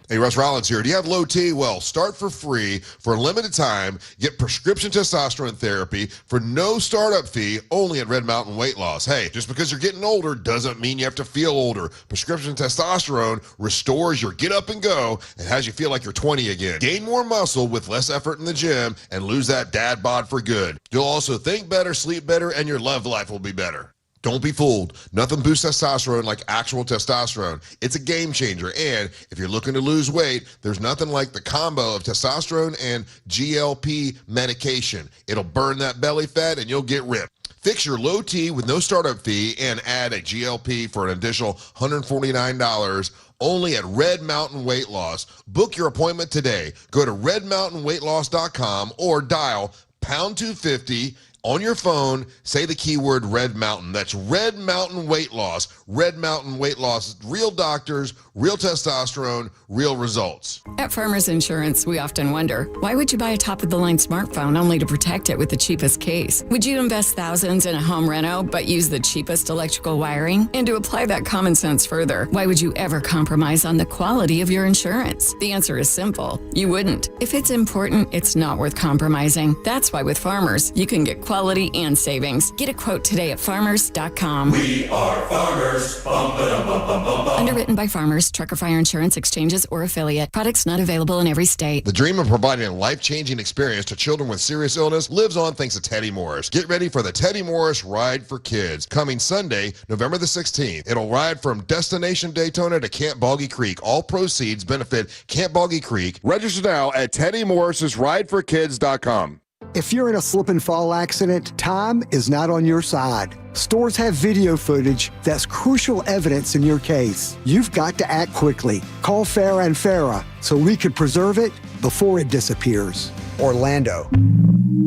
Hey, Russ Rollins here. Do you have low T? Well, start for free for a limited time. Get prescription testosterone therapy for no startup fee only at Red Mountain Weight Loss. Hey, just because you're getting older doesn't mean you have to feel older. Prescription testosterone restores your get up and go and has you feel like you're 20 again. Gain more muscle with less effort in the gym and lose that dad bod for good. You'll also think better, sleep better, and your love life will be better. Don't be fooled. Nothing boosts testosterone like actual testosterone. It's a game changer. And if you're looking to lose weight, there's nothing like the combo of testosterone and GLP medication. It'll burn that belly fat and you'll get ripped. Fix your low T with no startup fee and add a GLP for an additional $149 only at Red Mountain Weight Loss. Book your appointment today. Go to redmountainweightloss.com or dial pound 250 on your phone, say the keyword Red Mountain. That's Red Mountain Weight Loss. Red Mountain Weight Loss. Real doctors, real testosterone, real results. At Farmers Insurance, we often wonder, why would you buy a top-of-the-line smartphone only to protect it with the cheapest case? Would you invest thousands in a home reno but use the cheapest electrical wiring? And to apply that common sense further, why would you ever compromise on the quality of your insurance? The answer is simple. You wouldn't. If it's important, it's not worth compromising. That's why with Farmers, you can get quality and savings. Get a quote today at farmers.com. We are farmers. Bum, ba-dum, bum, bum, bum, bum. Underwritten by Farmers, Trucker Fire Insurance Exchanges, or affiliate. Products not available in every state. The dream of providing a life-changing experience to children with serious illness lives on thanks to Teddy Morris. Get ready for the Teddy Morris Ride for Kids, coming Sunday, November the 16th. It'll ride from Destination Daytona to Camp Boggy Creek. All proceeds benefit Camp Boggy Creek. Register now at TeddyMorris'sRideForKids.com. If you're in a slip and fall accident, time is not on your side. Stores have video footage that's crucial evidence in your case. You've got to act quickly. Call Farah and Farah so we can preserve it before it disappears. Orlando.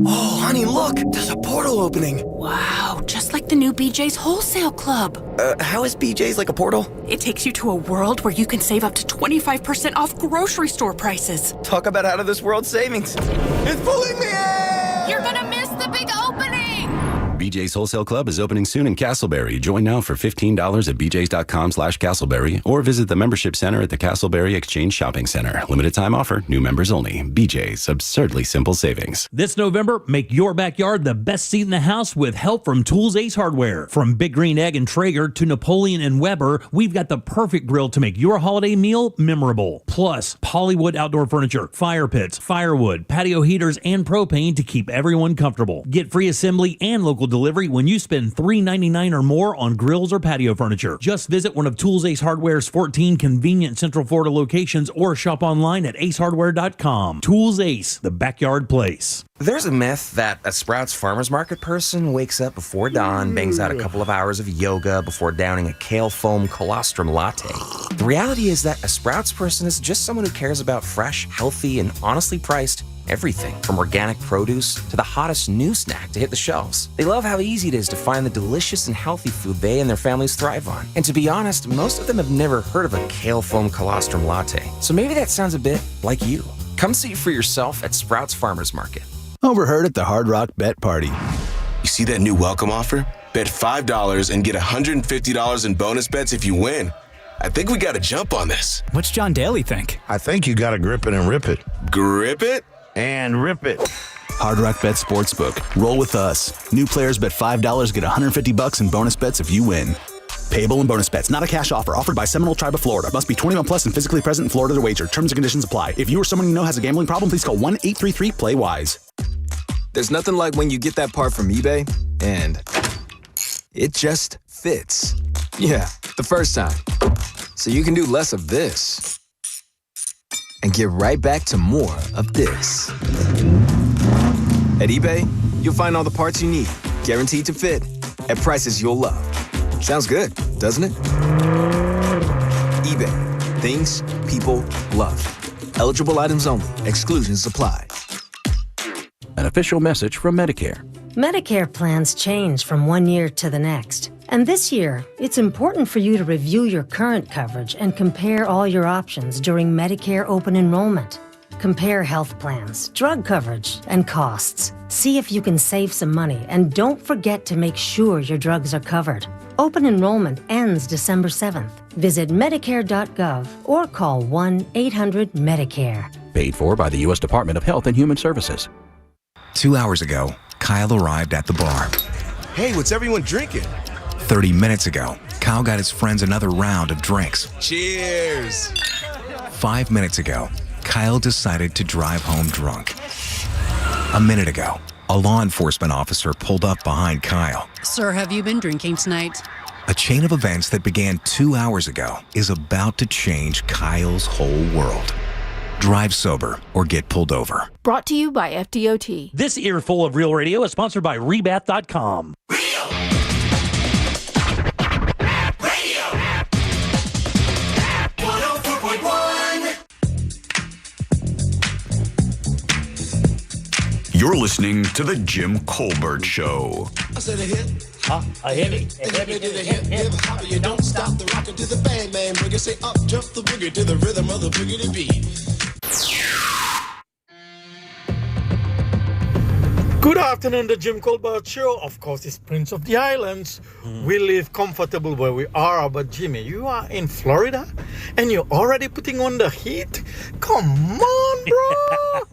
Oh, honey, look! There's a portal opening. Wow, just like the new BJ's Wholesale Club. How is BJ's like a portal? It takes you to a world where you can save up to 25% off grocery store prices. Talk about out of this world savings. It's pulling me in! You're gonna miss the big opening! BJ's Wholesale Club is opening soon in Castleberry. Join now for $15 at bjs.com/Castleberry or visit the membership center at the Castleberry Exchange Shopping Center. Limited time offer, new members only. BJ's, absurdly simple savings. This November, make your backyard the best seat in the house with help from Tools Ace Hardware. From Big Green Egg and Traeger to Napoleon and Weber, we've got the perfect grill to make your holiday meal memorable. Plus, Hollywood outdoor furniture, fire pits, firewood, patio heaters, and propane to keep everyone comfortable. Get free assembly and local delivery when you spend $3.99 or more on grills or patio furniture. Just visit one of Tools Ace Hardware's 14 convenient Central Florida locations or shop online at acehardware.com. Tools Ace, the backyard place. There's a myth that a Sprouts Farmers Market person wakes up before dawn, bangs out a couple of hours of yoga before downing a kale foam colostrum latte. The reality is that a Sprouts person is just someone who cares about fresh, healthy, and honestly priced everything from organic produce to the hottest new snack to hit the shelves. They love how easy it is to find the delicious and healthy food they and their families thrive on. And to be honest, most of them have never heard of a kale foam colostrum latte. So maybe that sounds a bit like you. Come see for yourself at Sprouts Farmers Market. Overheard at the Hard Rock Bet Party. You see that new welcome offer? Bet $5 and get $150 in bonus bets if you win. I think we got to jump on this. What's John Daly think? I think you got to grip it and rip it. Grip it? And rip it. Hard Rock Bet Sportsbook. Roll with us. New players bet $5, get $150 in bonus bets if you win. Payable in bonus bets. Not a cash offer. Offered by Seminole Tribe of Florida. Must be 21 plus and physically present in Florida to wager. Terms and conditions apply. If you or someone you know has a gambling problem, please call 1-833-PLAY-WISE. There's nothing like when you get that part from eBay and it just fits. Yeah, the first time. So you can do less of this and get right back to more of this. At eBay, you'll find all the parts you need, guaranteed to fit, at prices you'll love. Sounds good, doesn't it? eBay, things people love. Eligible items only. Exclusions apply. An official message from Medicare. Medicare plans change from one year to the next. And this year, it's important for you to review your current coverage and compare all your options during Medicare open enrollment. Compare health plans, drug coverage, and costs. See if you can save some money, and don't forget to make sure your drugs are covered. Open enrollment ends December 7th. Visit Medicare.gov or call 1-800-MEDICARE. Paid for by the U.S. Department of Health and Human Services. 2 hours ago, Kyle arrived at the bar. Hey, what's everyone drinking? 30 minutes ago, Kyle got his friends another round of drinks. Cheers! 5 minutes ago, Kyle decided to drive home drunk. A minute ago, a law enforcement officer pulled up behind Kyle. Sir, have you been drinking tonight? A chain of events that began 2 hours ago is about to change Kyle's whole world. Drive sober or get pulled over. Brought to you by FDOT. This earful of Real Radio is sponsored by Rebath.com. You're listening to The Jim Colbert Show. I said a hip. A hippie. To the hip, hip, hop, you don't stop the rocket to the bang, bang, boogie. Say up, jump the boogie to the rhythm of the boogie beat. Good afternoon, the Jim Colbert Show. Of course, it's Prince of the Islands. We live comfortable where we are, but Jimmy, you are in Florida and you're already putting on the heat? Come on, bro.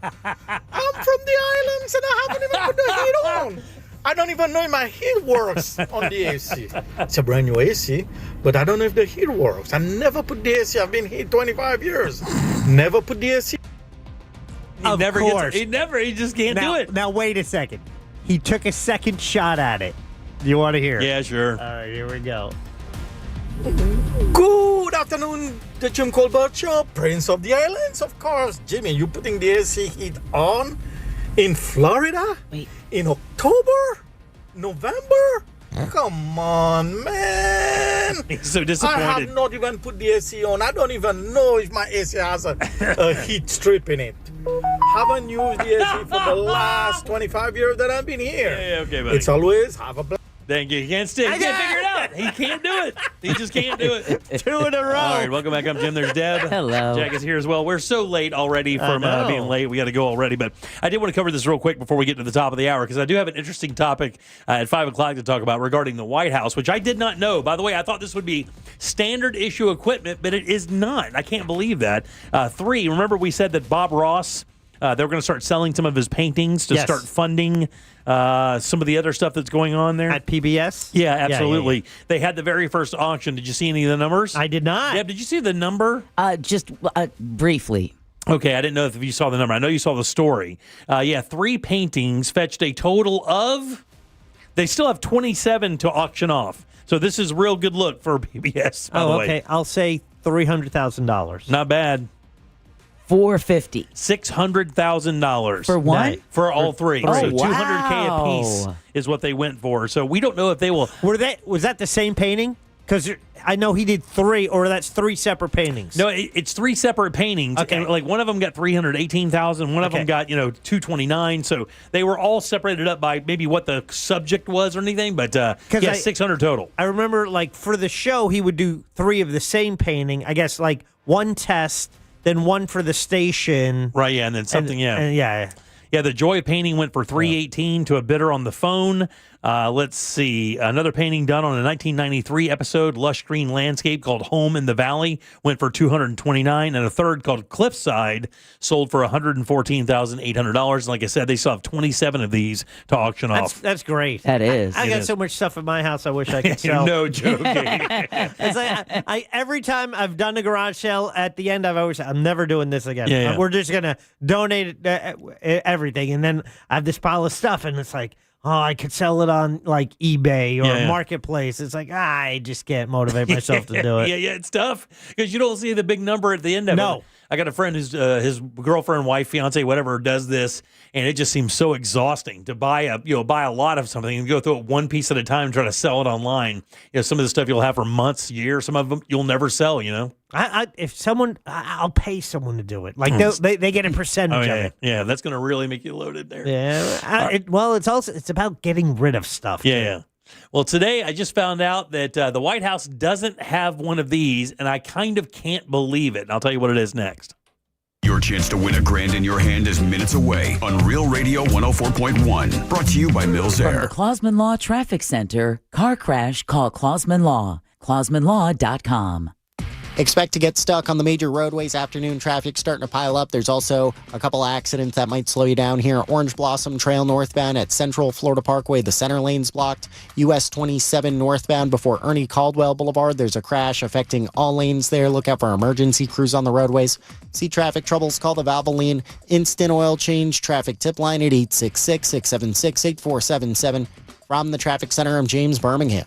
I'm from the islands and I haven't even put the heat on. I don't even know if my heat works on the AC. It's a brand new AC, but I don't know if the heat works. I never put the AC. I've been here 25 years. Never put the AC. He just can't do it. Now, wait a second. He took a second shot at it. Do you want to hear it? Yeah, sure. All right, here we go. Good afternoon, the Jim Colbert Show. Prince of the Islands, of course. Jimmy, you putting the AC heat on in Florida? Wait. In October? November? Come on, man. He's so disappointed. I have not even put the AC on. I don't even know if my AC has a heat strip in it. Haven't used the AC for the last 25 years that I've been here. Yeah, okay, buddy. It's always have a black. Thank you. He can't stick. He can't figure it out. He can't do it. He just can't do it. 2 in a row. All right, welcome back. I'm Jim. There's Deb. Hello. Jack is here as well. We're so late already from being late. We got to go already. But I did want to cover this real quick before we get to the top of the hour because I do have an interesting topic at 5 o'clock to talk about regarding the White House, which I did not know. By the way, I thought this would be standard issue equipment, but it is not. I can't believe that. 3, remember we said that Bob Ross, they were going to start selling some of his paintings to start funding some of the other stuff that's going on there. At PBS? Yeah, absolutely. Yeah. They had the very first auction. Did you see any of the numbers? I did not. Deb, did you see the number? Just briefly. Okay, I didn't know if you saw the number. I know you saw the story. 3 paintings fetched a total of, they still have 27 to auction off. So this is real good look for PBS, by the way. Okay. I'll say $300,000. Not bad. $450. $600,000 For one? For all 3. Oh, so wow. $200K a piece is what they went for. So we don't know if they will. Was that the same painting? Because I know he did 3, or that's 3 separate paintings. No, it's 3 separate paintings. Okay. And like one of them got $318,000. One of them got $229,000. So they were all separated up by maybe what the subject was or anything. But yeah, 600 total. I remember, like, for the show, he would do 3 of the same painting. I guess, like, 1 test, then 1 for the station. Right, yeah, and then something, yeah, the Joy painting went for $318 to a bidder on the phone. Let's see. Another painting done on a 1993 episode, Lush Green Landscape, called Home in the Valley, went for $229, and a third called Cliffside sold for $114,800. And like I said, they still have 27 of these to auction off. That's great. That is. I got so much stuff in my house I wish I could sell. No joking. It's like, I every time I've done a garage sale, at the end I've always said, I'm never doing this again. Yeah. We're just going to donate everything. And then I have this pile of stuff, and it's like, oh, I could sell it on like eBay or Marketplace. It's like, I just can't motivate myself to do it. Yeah, it's tough because you don't see the big number at the end of it. I got a friend who's his girlfriend, wife, fiance, whatever, does this, and it just seems so exhausting to buy a lot of something and go through it one piece at a time, try to sell it online. Some of the stuff you'll have for months, years. Some of them you'll never sell. I'll pay someone to do it. Like they get a percentage of it. Yeah, that's going to really make you loaded there. Yeah. It's about getting rid of stuff. Yeah. Well, today I just found out that the White House doesn't have one of these, and I kind of can't believe it. And I'll tell you what it is next. Your chance to win $1,000 in your hand is minutes away on Real Radio 104.1. Brought to you by Mills From the Air. Clausman Law Traffic Center, car crash, call Clausman Law. ClausmanLaw.com. Expect to get stuck on the major roadways. Afternoon traffic starting to pile up. There's also a couple accidents that might slow you down here. Orange Blossom Trail northbound at Central Florida Parkway. The center lane's blocked. US 27 northbound before Ernie Caldwell Boulevard. There's a crash affecting all lanes there. Look out for emergency crews on the roadways. See traffic troubles? Call the Valvoline Instant Oil Change traffic tip line at 866-676-8477. From the traffic center, I'm James Birmingham.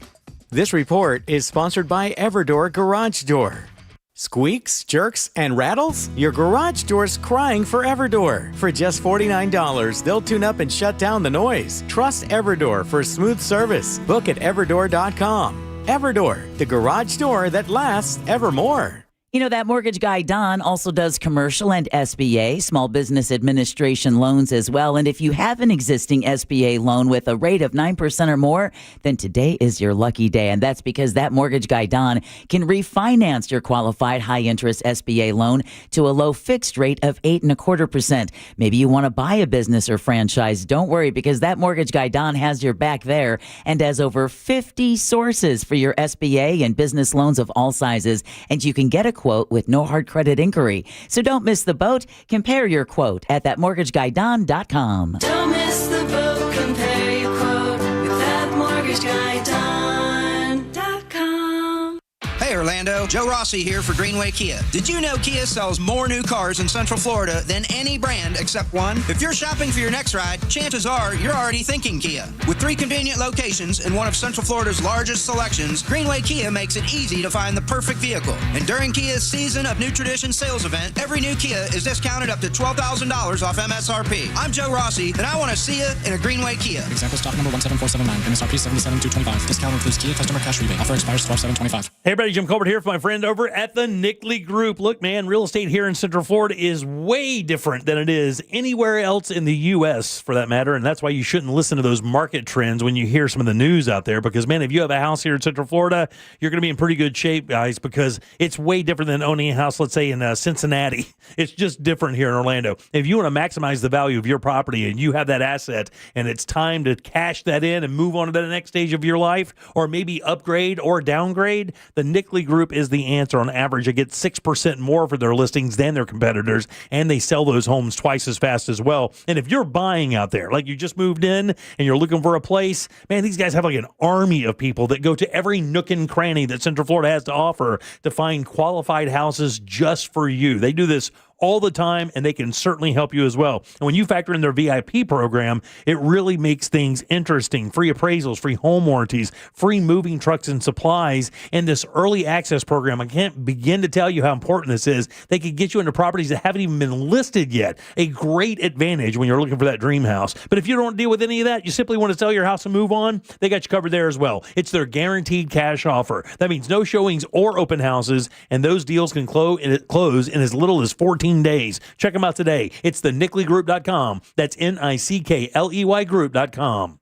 This report is sponsored by Everdor Garage Door. Squeaks, jerks, and rattles? Your garage door's crying for Everdor. For just $49, they'll tune up and shut down the noise. Trust Everdor for smooth service. Book at everdor.com. Everdor, the garage door that lasts evermore. You know, that mortgage guy, Don, also does commercial and SBA, Small Business Administration loans as well. And if you have an existing SBA loan with a rate of 9% or more, then today is your lucky day. And that's because that mortgage guy, Don, can refinance your qualified high-interest SBA loan to a low fixed rate of 8.25%. Maybe you want to buy a business or franchise. Don't worry, because that mortgage guy, Don, has your back there and has over 50 sources for your SBA and business loans of all sizes. And you can get a quote with no hard credit inquiry. So don't miss the boat. Compare your quote at thatmortgageguyDon.com. Don't miss the boat. Compare your quote with thatmortgageguyDon.com. Hey Orlando, Joe Rossi here for Greenway Kia. Did you know Kia sells more new cars in Central Florida than any brand except one? If you're shopping for your next ride, chances are you're already thinking Kia. With 3 convenient locations in one of Central Florida's largest selections, Greenway Kia makes it easy to find the perfect vehicle. And during Kia's Season of New Tradition sales event, every new Kia is discounted up to $12,000 off MSRP. I'm Joe Rossi, and I want to see you in a Greenway Kia. Example stock number 17479, MSRP 77,225. Discount includes Kia customer cash rebate. Offer expires 12/7/25. Hey everybody, Jim Colbert here for my friend over at the Nickley Group. Look, man, real estate here in Central Florida is way different than it is anywhere else in the U.S. for that matter, and that's why you shouldn't listen to those market trends when you hear some of the news out there, because, man, if you have a house here in Central Florida, you're going to be in pretty good shape, guys, because it's way different than owning a house, let's say, in Cincinnati. It's just different here in Orlando. If you want to maximize the value of your property and you have that asset and it's time to cash that in and move on to the next stage of your life, or maybe upgrade or downgrade, the Nickley Group is the answer. On average, they get 6% more for their listings than their competitors, and they sell those homes twice as fast as well. And if you're buying out there, like you just moved in and you're looking for a place, man, these guys have like an army of people that go to every nook and cranny that Central Florida has to offer to find qualified houses just for you. They do this all the time, and they can certainly help you as well. And when you factor in their VIP program, it really makes things interesting. Free appraisals, free home warranties, free moving trucks and supplies, and this early access program. I can't begin to tell you how important this is. They could get you into properties that haven't even been listed yet. A great advantage when you're looking for that dream house. But if you don't deal with any of that, you simply want to sell your house and move on, they got you covered there as well. It's their guaranteed cash offer. That means no showings or open houses, and those deals can close in as little as 14 days. Check them out today. It's the NickleyGroup.com. That's NICKLEY Group.com.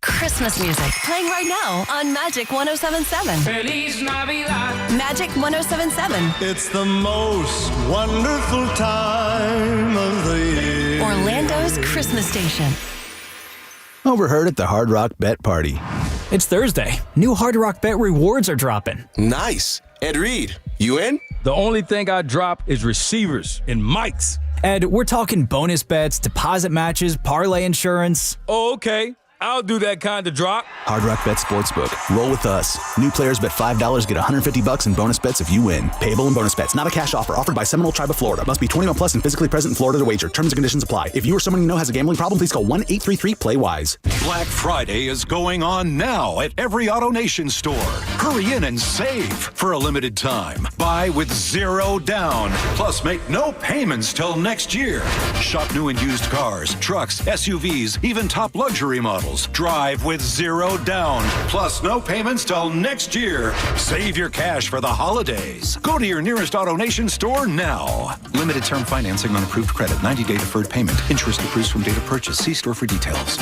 Christmas music playing right now on Magic 107.7. Feliz Navidad. Magic 107.7. It's the most wonderful time of the year. Orlando's Christmas station. Overheard at the Hard Rock Bet Party. It's Thursday. New Hard Rock Bet rewards are dropping. Nice. Ed Reed, you in? The only thing I drop is receivers and mics. Ed, we're talking bonus bets, deposit matches, parlay insurance. Oh, okay. I'll do that kind of drop. Hard Rock Bet Sportsbook. Roll with us. New players bet $5, get $150 in bonus bets if you win. Payable in bonus bets. Not a cash offer. Offered by Seminole Tribe of Florida. Must be 21 plus and physically present in Florida to wager. Terms and conditions apply. If you or someone you know has a gambling problem, please call 1-833-PLAY-WISE. Black Friday is going on now at every AutoNation store. Hurry in and save for a limited time. Buy with zero down. Plus, make no payments till next year. Shop new and used cars, trucks, SUVs, even top luxury models. Drive with zero down. Plus, no payments till next year. Save your cash for the holidays. Go to your nearest AutoNation store now. Limited term financing on approved credit. 90-day deferred payment. Interest accrues from date of purchase. See store for details.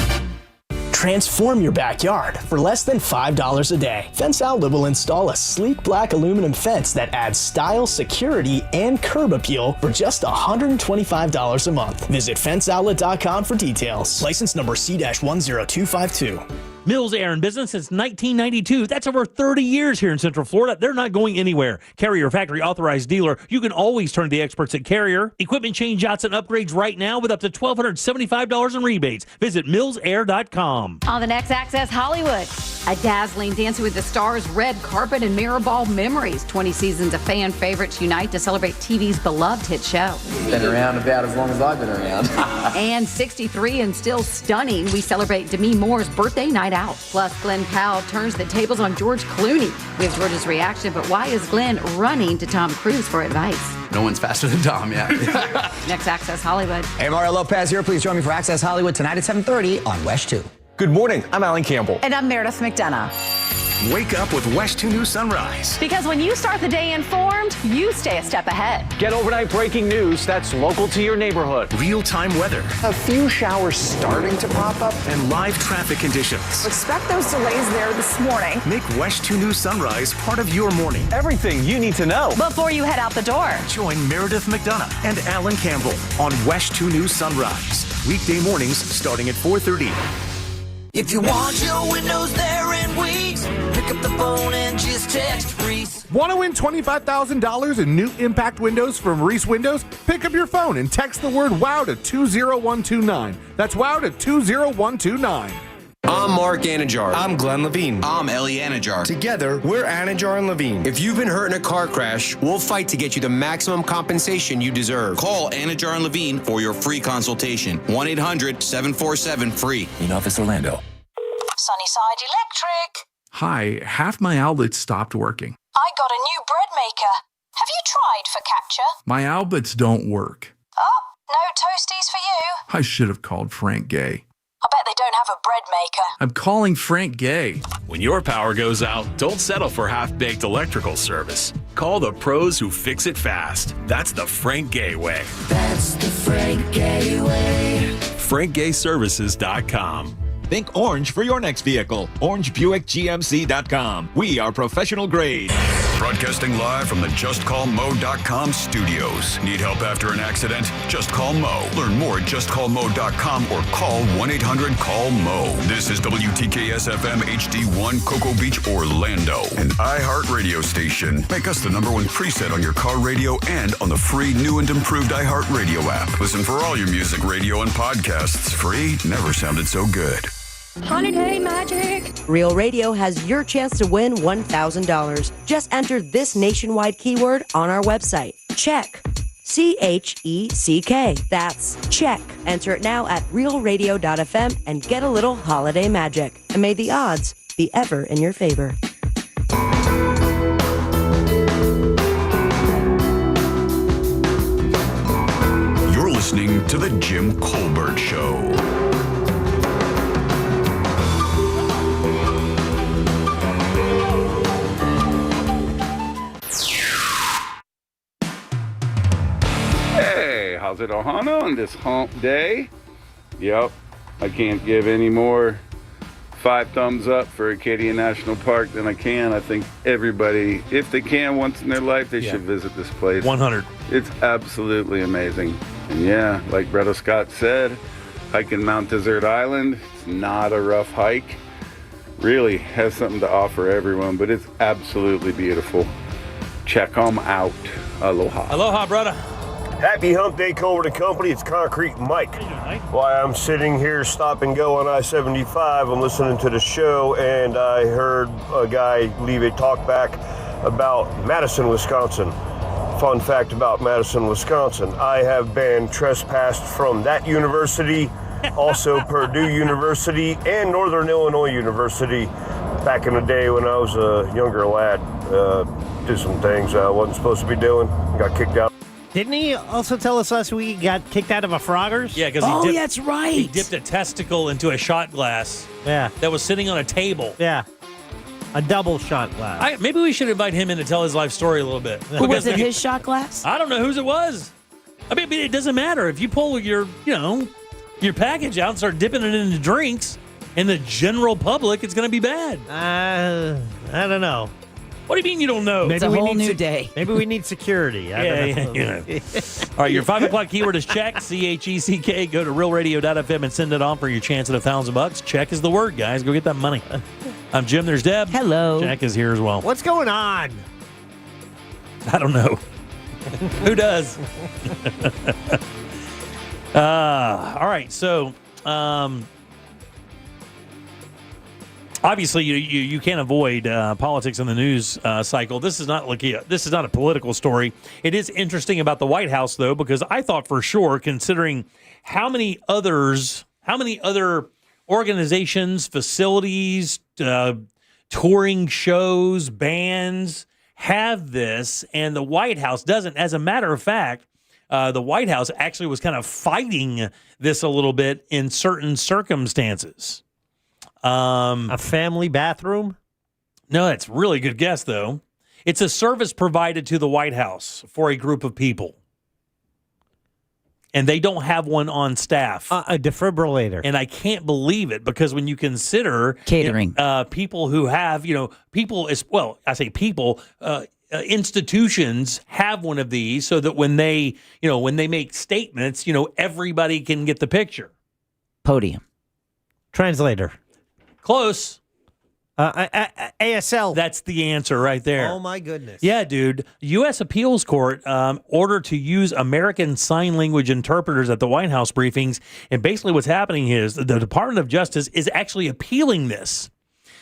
transform your backyard for less than $5 a day. Fence Outlet will install a sleek black aluminum fence that adds style, security, and curb appeal for just $125 a month. Visit fenceoutlet.com for details. License number C-10252. Mills Air in business since 1992. That's over 30 years here in Central Florida. They're not going anywhere. Carrier factory authorized dealer. You can always turn to the experts at Carrier. Equipment change-outs and upgrades right now with up to $1,275 in rebates. Visit millsair.com. On the next Access Hollywood, a dazzling Dancing with the Stars red carpet and mirror ball memories. 20 seasons of fan favorites unite to celebrate TV's beloved hit show. Been around about as long as I've been around. And 63 and still stunning, we celebrate Demi Moore's birthday night out. Plus, Glenn Powell turns the tables on George Clooney. We have George's reaction, but why is Glenn running to Tom Cruise for advice? No one's faster than Tom, yeah. Next, Access Hollywood. Hey, Mario Lopez here. Please join me for Access Hollywood tonight at 7:30 on West 2. Good morning. I'm Alan Campbell. And I'm Meredith McDonough. Wake up with West 2 News Sunrise. Because when you start the day informed, you stay a step ahead. Get overnight breaking news that's local to your neighborhood. Real-time weather. A few showers starting to pop up. And live traffic conditions. Expect those delays there this morning. Make West 2 News Sunrise part of your morning. Everything you need to know before you head out the door. Join Meredith McDonough and Alan Campbell on West 2 News Sunrise. Weekday mornings starting at 4:30. If you want your windows there in weeks, pick up the phone and just text Reese. Want to win $25,000 in new impact windows from Reese Windows? Pick up your phone and text the word WOW to 20129. That's WOW to 20129. I'm Mark Anajar. I'm Glenn Levine. I'm Ellie Anajar. Together, we're Anajar and Levine. If you've been hurt in a car crash, we'll fight to get you the maximum compensation you deserve. Call Anajar and Levine for your free consultation. 1-800-747-FREE. In Office Orlando. Sunnyside Electric. Hi, half my outlets stopped working. I got a new bread maker. Have you tried focaccia? My outlets don't work. Oh, no toasties for you. I should have called Frank Gay. I bet they don't have a bread maker. I'm calling Frank Gay. When your power goes out, don't settle for half-baked electrical service. Call the pros who fix it fast. That's the Frank Gay way. That's the Frank Gay way. FrankGayServices.com. Think orange for your next vehicle. OrangeBuickGMC.com. We are professional grade. Broadcasting live from the JustCallMo.com studios. Need help after an accident? Just call Mo. Learn more at JustCallMo.com or call 1-800-CALL-MO. This is WTKS-FM HD1 Cocoa Beach, Orlando. An iHeart radio station. Make us the #1 preset on your car radio and on the free new and improved iHeart radio app. Listen for all your music, radio, and podcasts. Free never sounded so good. Holiday Magic! Real Radio has your chance to win $1,000. Just enter this nationwide keyword on our website. Check. CHECK. That's check. Enter it now at realradio.fm and get a little holiday magic. And may the odds be ever in your favor. You're listening to The Jim Colbert Show. Hey, how's it, Ohana, on this hump day? Yep, I can't give any more 5 thumbs up for Acadia National Park than I can. I think everybody, if they can once in their life, they should visit this place. 100. It's absolutely amazing. And yeah, like Bretta Scott said, hiking Mount Desert Island, it's not a rough hike. Really has something to offer everyone, but it's absolutely beautiful. Check them out. Aloha. Aloha, brother. Happy Hump Day, Colbert & Company. It's Concrete Mike. Why, I'm sitting here, stop and go on I-75. I'm listening to the show, and I heard a guy leave a talk back about Madison, Wisconsin. Fun fact about Madison, Wisconsin. I have been trespassed from that university, also Purdue University, and Northern Illinois University back in the day when I was a younger lad. Did some things I wasn't supposed to be doing. Got kicked out. Didn't he also tell us last week he got kicked out of a Frogger's? Yeah, because that's right. He dipped a testicle into a shot glass. Yeah. That was sitting on a table. Yeah. A double shot glass. Maybe we should invite him in to tell his life story a little bit. Who was it, his shot glass? I don't know whose it was. I mean, it doesn't matter. If you pull your package out and start dipping it into drinks, and the general public, it's going to be bad. I don't know. What do you mean you don't know? It's a whole new day. Maybe we need security. I don't know. All right, your 5 o'clock keyword is check, CHECK. Go to realradio.fm and send it on for your chance at $1,000. Check is the word, guys. Go get that money. I'm Jim. There's Deb. Hello. Jack is here as well. What's going on? I don't know. Who does? All right, so obviously you can't avoid politics in the news cycle. This is not a political story. It is interesting about the White House, though, because I thought for sure, considering how many other organizations, facilities, touring shows, bands have this, and the White House doesn't. As a matter of fact, the White House actually was kind of fighting this a little bit in certain circumstances. A family bathroom? No, that's a really good guess, though. It's a service provided to the White House for a group of people. And they don't have one on staff. A defibrillator. And I can't believe it, because when you consider catering, people who have, institutions have one of these so that when they make statements, everybody can get the picture. Podium. Translator. Close. ASL. That's the answer right there. Oh, my goodness. Yeah, dude. U.S. Appeals Court ordered to use American Sign Language interpreters at the White House briefings. And basically what's happening is the Department of Justice is actually appealing this.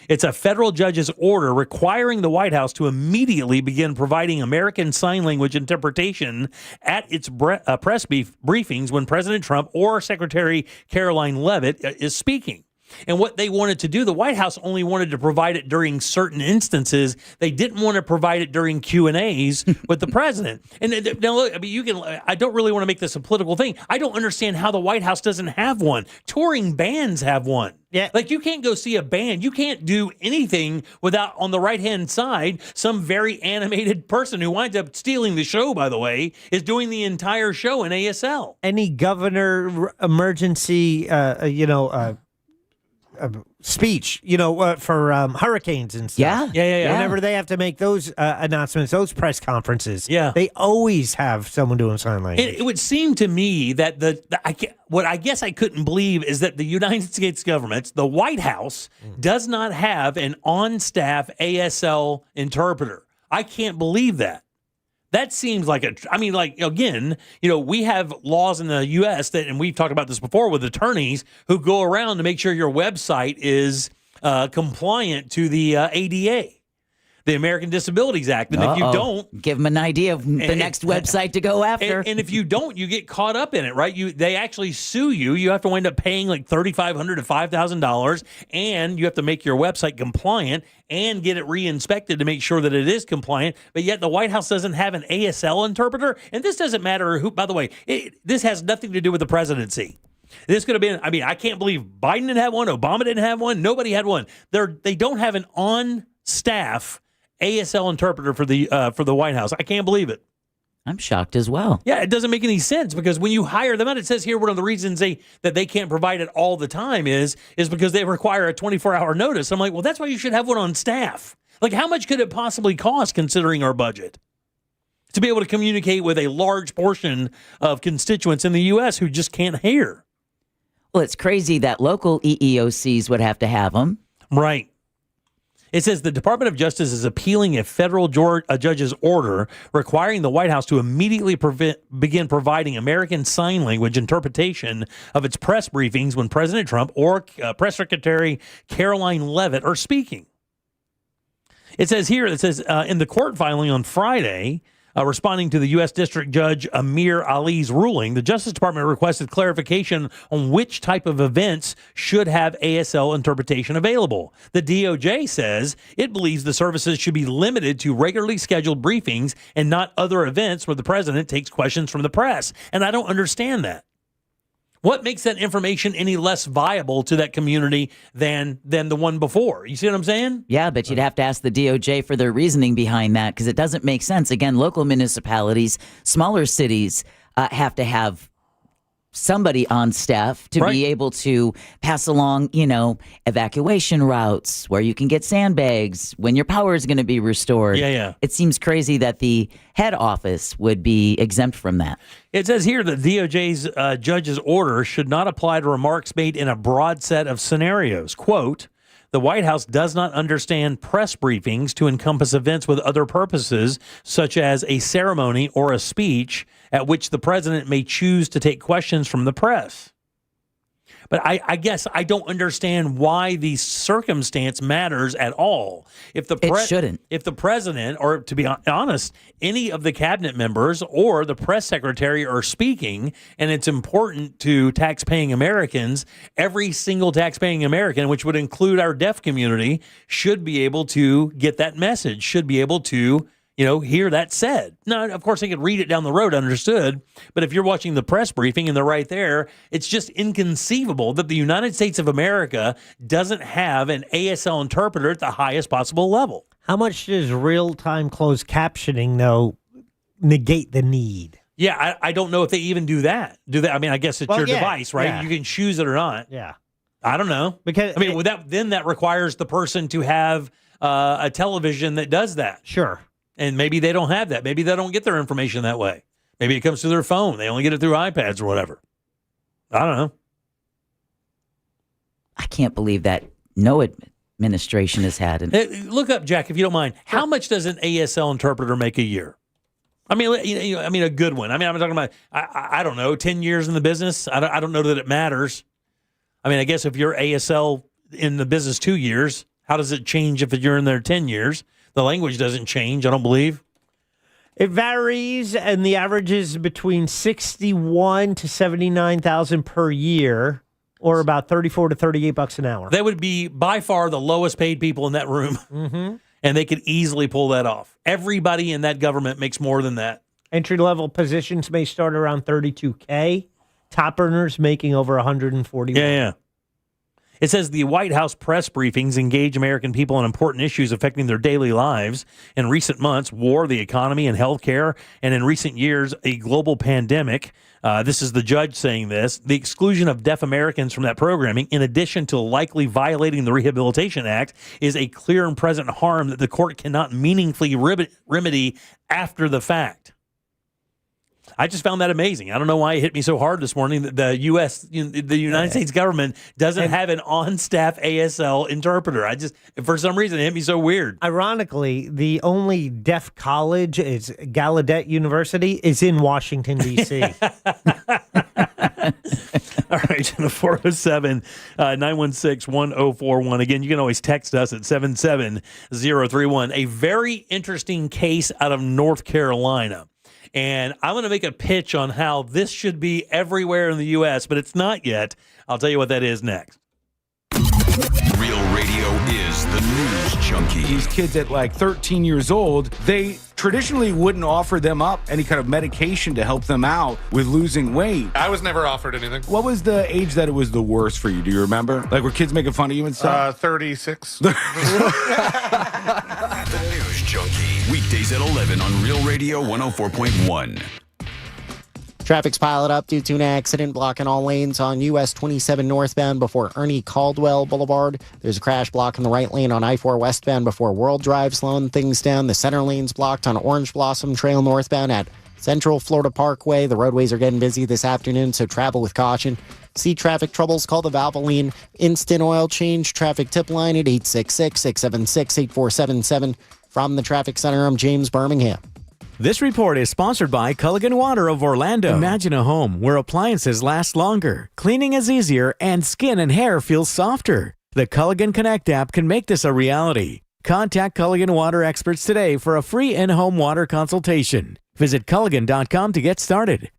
It's a federal judge's order requiring the White House to immediately begin providing American Sign Language interpretation at its press briefings when President Trump or Secretary Caroline Leavitt is speaking. And what they wanted to do, the White House only wanted to provide it during certain instances. They didn't want to provide it during Q&As with the president. And now, look, I don't really want to make this a political thing. I don't understand how the White House doesn't have one. Touring bands have one. Yeah. Like, you can't go see a band. You can't do anything without, on the right-hand side, some very animated person who winds up stealing the show, by the way, is doing the entire show in ASL. Any governor emergency, speech, for hurricanes and stuff. Yeah. Whenever they have to make those announcements, those press conferences, they always have someone doing sign language. It would seem to me that what I guess I couldn't believe is that the United States government, the White House, does not have an on-staff ASL interpreter. I can't believe that. That seems like we have laws in the U.S. and we've talked about this before with attorneys who go around to make sure your website is compliant to the ADA, the American Disabilities Act. And if you don't, give them an idea of the next website to go after. And if you don't, you get caught up in it, right? They actually sue you. You have to wind up paying like $3,500 to $5,000, and you have to make your website compliant and get it re-inspected to make sure that it is compliant. But yet the White House doesn't have an ASL interpreter. And this doesn't matter who, by the way, this has nothing to do with the presidency. This could have been, I can't believe Biden didn't have one, Obama didn't have one, nobody had one. They don't have an on-staff ASL interpreter for the White House. I can't believe it. I'm shocked as well. Yeah, it doesn't make any sense, because when you hire them out, it says here one of the reasons that they can't provide it all the time is because they require a 24-hour notice. I'm like, well, that's why you should have one on staff. Like, how much could it possibly cost considering our budget to be able to communicate with a large portion of constituents in the U.S. who just can't hear? Well, it's crazy that local EEOCs would have to have them. Right. It says the Department of Justice is appealing a federal judge's order requiring the White House to immediately begin providing American Sign Language interpretation of its press briefings when President Trump or Press Secretary Caroline Leavitt are speaking. It says here, in the court filing on Friday, responding to the U.S. District Judge Amir Ali's ruling, the Justice Department requested clarification on which type of events should have ASL interpretation available. The DOJ says it believes the services should be limited to regularly scheduled briefings and not other events where the president takes questions from the press. And I don't understand that. What makes that information any less viable to that community than the one before? You see what I'm saying? Yeah, but you'd have to ask the DOJ for their reasoning behind that, because it doesn't make sense. Again, local municipalities, smaller cities have to have somebody on staff to be able to pass along, evacuation routes where you can get sandbags when your power is going to be restored. Yeah. It seems crazy that the head office would be exempt from that. It says here that DOJ's judge's order should not apply to remarks made in a broad set of scenarios. Quote, the White House does not understand press briefings to encompass events with other purposes, such as a ceremony or a speech at which the president may choose to take questions from the press. But I guess I don't understand why the circumstance matters at all. If the It shouldn't. If the president, or to be honest, any of the cabinet members or the press secretary are speaking, and it's important to tax-paying Americans, every single tax-paying American, which would include our deaf community, should be able to get that message, should be able to hear that said. Now, of course, they could read it down the road, understood. But if you're watching the press briefing and they're right there, it's just inconceivable that the United States of America doesn't have an ASL interpreter at the highest possible level. How much does real-time closed captioning, though, negate the need? Yeah, I don't know if they even do that. Do they? I mean, I guess it's your device, right? Yeah. You can choose it or not. Yeah. I don't know. Because that requires the person to have a television that does that. Sure. And maybe they don't have that. Maybe they don't get their information that way. Maybe it comes through their phone. They only get it through iPads or whatever. I don't know. I can't believe that no administration has had. Look up, Jack, if you don't mind. How much does an ASL interpreter make a year? I mean, a good one. I mean, I'm talking about, I don't know, 10 years in the business. I don't know that it matters. I mean, I guess if you're ASL in the business 2 years, how does it change if you're in there 10 years? The language doesn't change, I don't believe. It varies, and the average is between 61 to 79,000 per year, or about 34 to 38 bucks an hour. They would be by far the lowest paid people in that room, and they could easily pull that off. Everybody in that government makes more than that. Entry-level positions may start around $32K. Top earners making over $140. Yeah. It says the White House press briefings engage American people on important issues affecting their daily lives. In recent months, war, the economy, and healthcare, and in recent years, a global pandemic. This is the judge saying this. The exclusion of deaf Americans from that programming, in addition to likely violating the Rehabilitation Act, is a clear and present harm that the court cannot meaningfully remedy after the fact. I just found that amazing. I don't know why it hit me so hard this morning that the United States government doesn't have an on-staff ASL interpreter. For some reason, it hit me so weird. Ironically, the only deaf college is Gallaudet University is in Washington, D.C. All right, 407-916-1041. Again, you can always text us at 77031. A very interesting case out of North Carolina. And I'm going to make a pitch on how this should be everywhere in the U.S., but it's not yet. I'll tell you what that is next. Real Radio is the news junkie. These kids at like 13 years old, they traditionally wouldn't offer them up any kind of medication to help them out with losing weight. I was never offered anything. What was the age that it was the worst for you? Do you remember? Like, were kids making fun of you and stuff? 36. The News Junkie. Weekdays at 11 on Real Radio 104.1. Traffic's piled up due to an accident blocking all lanes on US 27 northbound before Ernie Caldwell Boulevard. There's a crash blocking the right lane on I-4 westbound before World Drive, slowing things down. The center lane's blocked on Orange Blossom Trail northbound at Central Florida Parkway. The roadways are getting busy this afternoon, so travel with caution. See traffic troubles, call the Valvoline Instant Oil Change traffic tip line at 866-676-8477. From the Traffic Center, I'm James Birmingham. This report is sponsored by Culligan Water of Orlando. Imagine a home where appliances last longer, cleaning is easier, and skin and hair feels softer. The Culligan Connect app can make this a reality. Contact Culligan Water experts today for a free in-home water consultation. Visit Culligan.com to get started.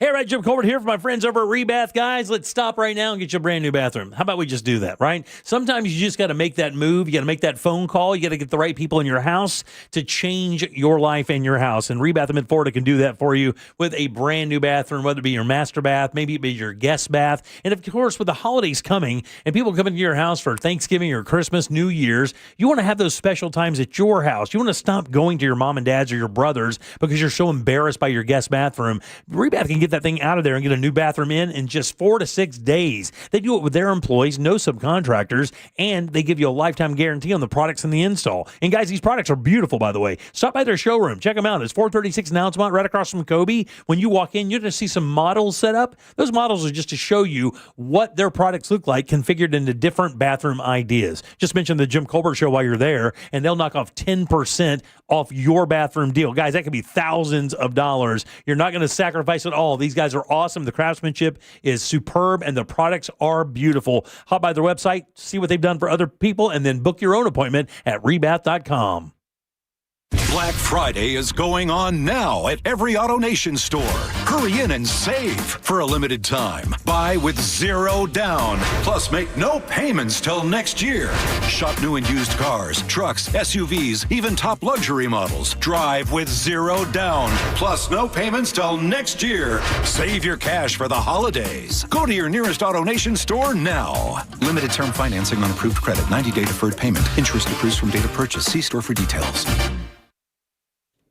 Hey, right, Jim Colbert here for my friends over at Rebath. Guys, let's stop right now and get you a brand new bathroom. How about we just do that, right? Sometimes you just got to make that move. You got to make that phone call. You got to get the right people in your house to change your life and your house. And Rebath of Mid-Florida can do that for you with a brand new bathroom, whether it be your master bath, maybe it be your guest bath. And, of course, with the holidays coming and people coming to your house for Thanksgiving or Christmas, New Year's, you want to have those special times at your house. You want to stop going to your mom and dad's or your brothers because you're so embarrassed by your guest bathroom. Rebath can get get that thing out of there and get a new bathroom in just 4 to 6 days. They do it with their employees, no subcontractors, and they give you a lifetime guarantee on the products and the install. And guys, these products are beautiful, by the way. Stop by their showroom. Check them out. It's 436 in Altamont, right across from Kobe. When you walk in, you're going to see some models set up. Those models are just to show you what their products look like configured into different bathroom ideas. Just mention the Jim Colbert Show while you're there, and they'll knock off 10% off your bathroom deal. Guys, that could be thousands of dollars. You're not going to sacrifice it all. These guys are awesome. The craftsmanship is superb, and the products are beautiful. Hop by their website, see what they've done for other people, and then book your own appointment at rebath.com. Black Friday is going on now at every AutoNation store. Hurry in and save for a limited time. Buy with 0 down, plus make no payments till next year. Shop new and used cars, trucks, SUVs, even top luxury models. Drive with 0 down, plus no payments till next year. Save your cash for the holidays. Go to your nearest AutoNation store now. Limited term financing on approved credit. 90-day deferred payment. Interest accrues from date of purchase. See store for details.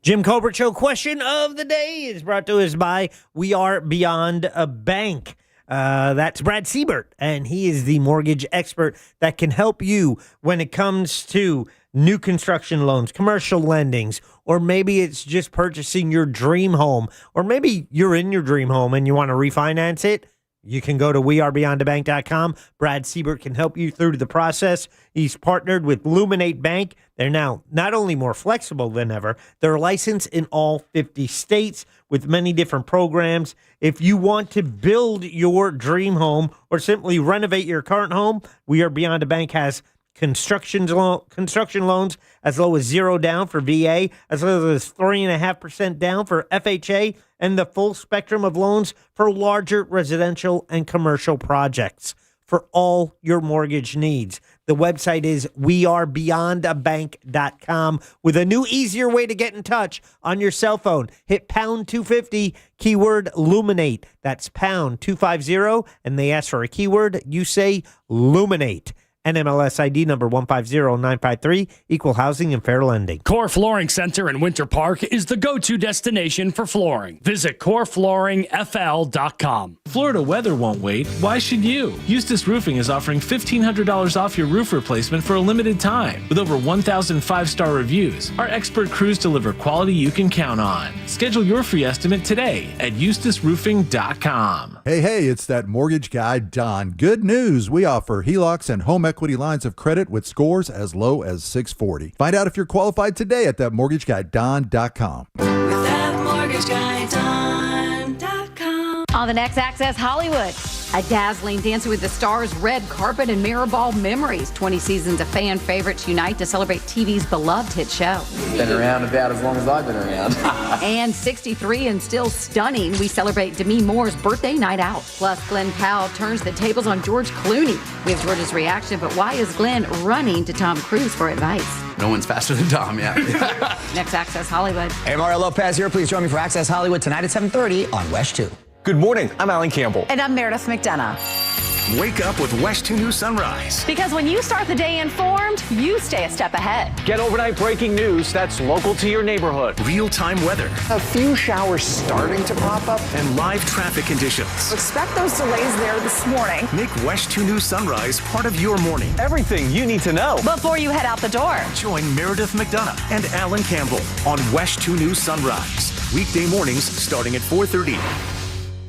Jim Colbert Show question of the day is brought to us by We Are Beyond a Bank. That's Brad Siebert, and he is the mortgage expert that can help you when it comes to new construction loans, commercial lendings, or maybe it's just purchasing your dream home, or maybe you're in your dream home and you want to refinance it. You can go to wearebeyondabank.com. Brad Siebert can help you through the process. He's partnered with Luminate Bank. They're now not only more flexible than ever, they're licensed in all 50 states with many different programs. If you want to build your dream home or simply renovate your current home, We Are Beyond a Bank has construction loans as low as 0 down for VA, as low as 3.5% down for FHA, and the full spectrum of loans for larger residential and commercial projects for all your mortgage needs. The website is wearebeyondabank.com with a new, easier way to get in touch on your cell phone. Hit pound 250, keyword Luminate. That's pound 250, and they ask for a keyword. You say Luminate. NMLS ID number 150953, equal housing and fair lending. Core Flooring Center in Winter Park is the go-to destination for flooring. Visit coreflooringfl.com. Florida weather won't wait. Why should you? Eustis Roofing is offering $1,500 off your roof replacement for a limited time. With over 1,000 five-star reviews, our expert crews deliver quality you can count on. Schedule your free estimate today at eustisroofing.com. Hey, it's that mortgage guy, Don. Good news. We offer HELOCs and home equity lines of credit with scores as low as 640. Find out if you're qualified today at thatmortgageguyDon.com. ThatmortgageguyDon.com. On the next Access Hollywood, a dazzling Dancing with the Stars red carpet and mirror ball memories. 20 seasons of fan favorites unite to celebrate TV's beloved hit show. Been around about as long as I've been around. And 63 and still stunning, we celebrate Demi Moore's birthday night out. Plus, Glenn Powell turns the tables on George Clooney. We have George's reaction, but why is Glenn running to Tom Cruise for advice? No one's faster than Tom, yeah. Next Access Hollywood. Hey, Mario Lopez here. Please join me for Access Hollywood tonight at 7:30 on West 2. Good morning. I'm Alan Campbell. And I'm Meredith McDonough. Wake up with West 2 News Sunrise. Because when you start the day informed, you stay a step ahead. Get overnight breaking news that's local to your neighborhood. Real-time weather. A few showers starting to pop up. And live traffic conditions. Expect those delays there this morning. Make West 2 News Sunrise part of your morning. Everything you need to know before you head out the door. Join Meredith McDonough and Alan Campbell on West 2 News Sunrise. Weekday mornings starting at 4:30.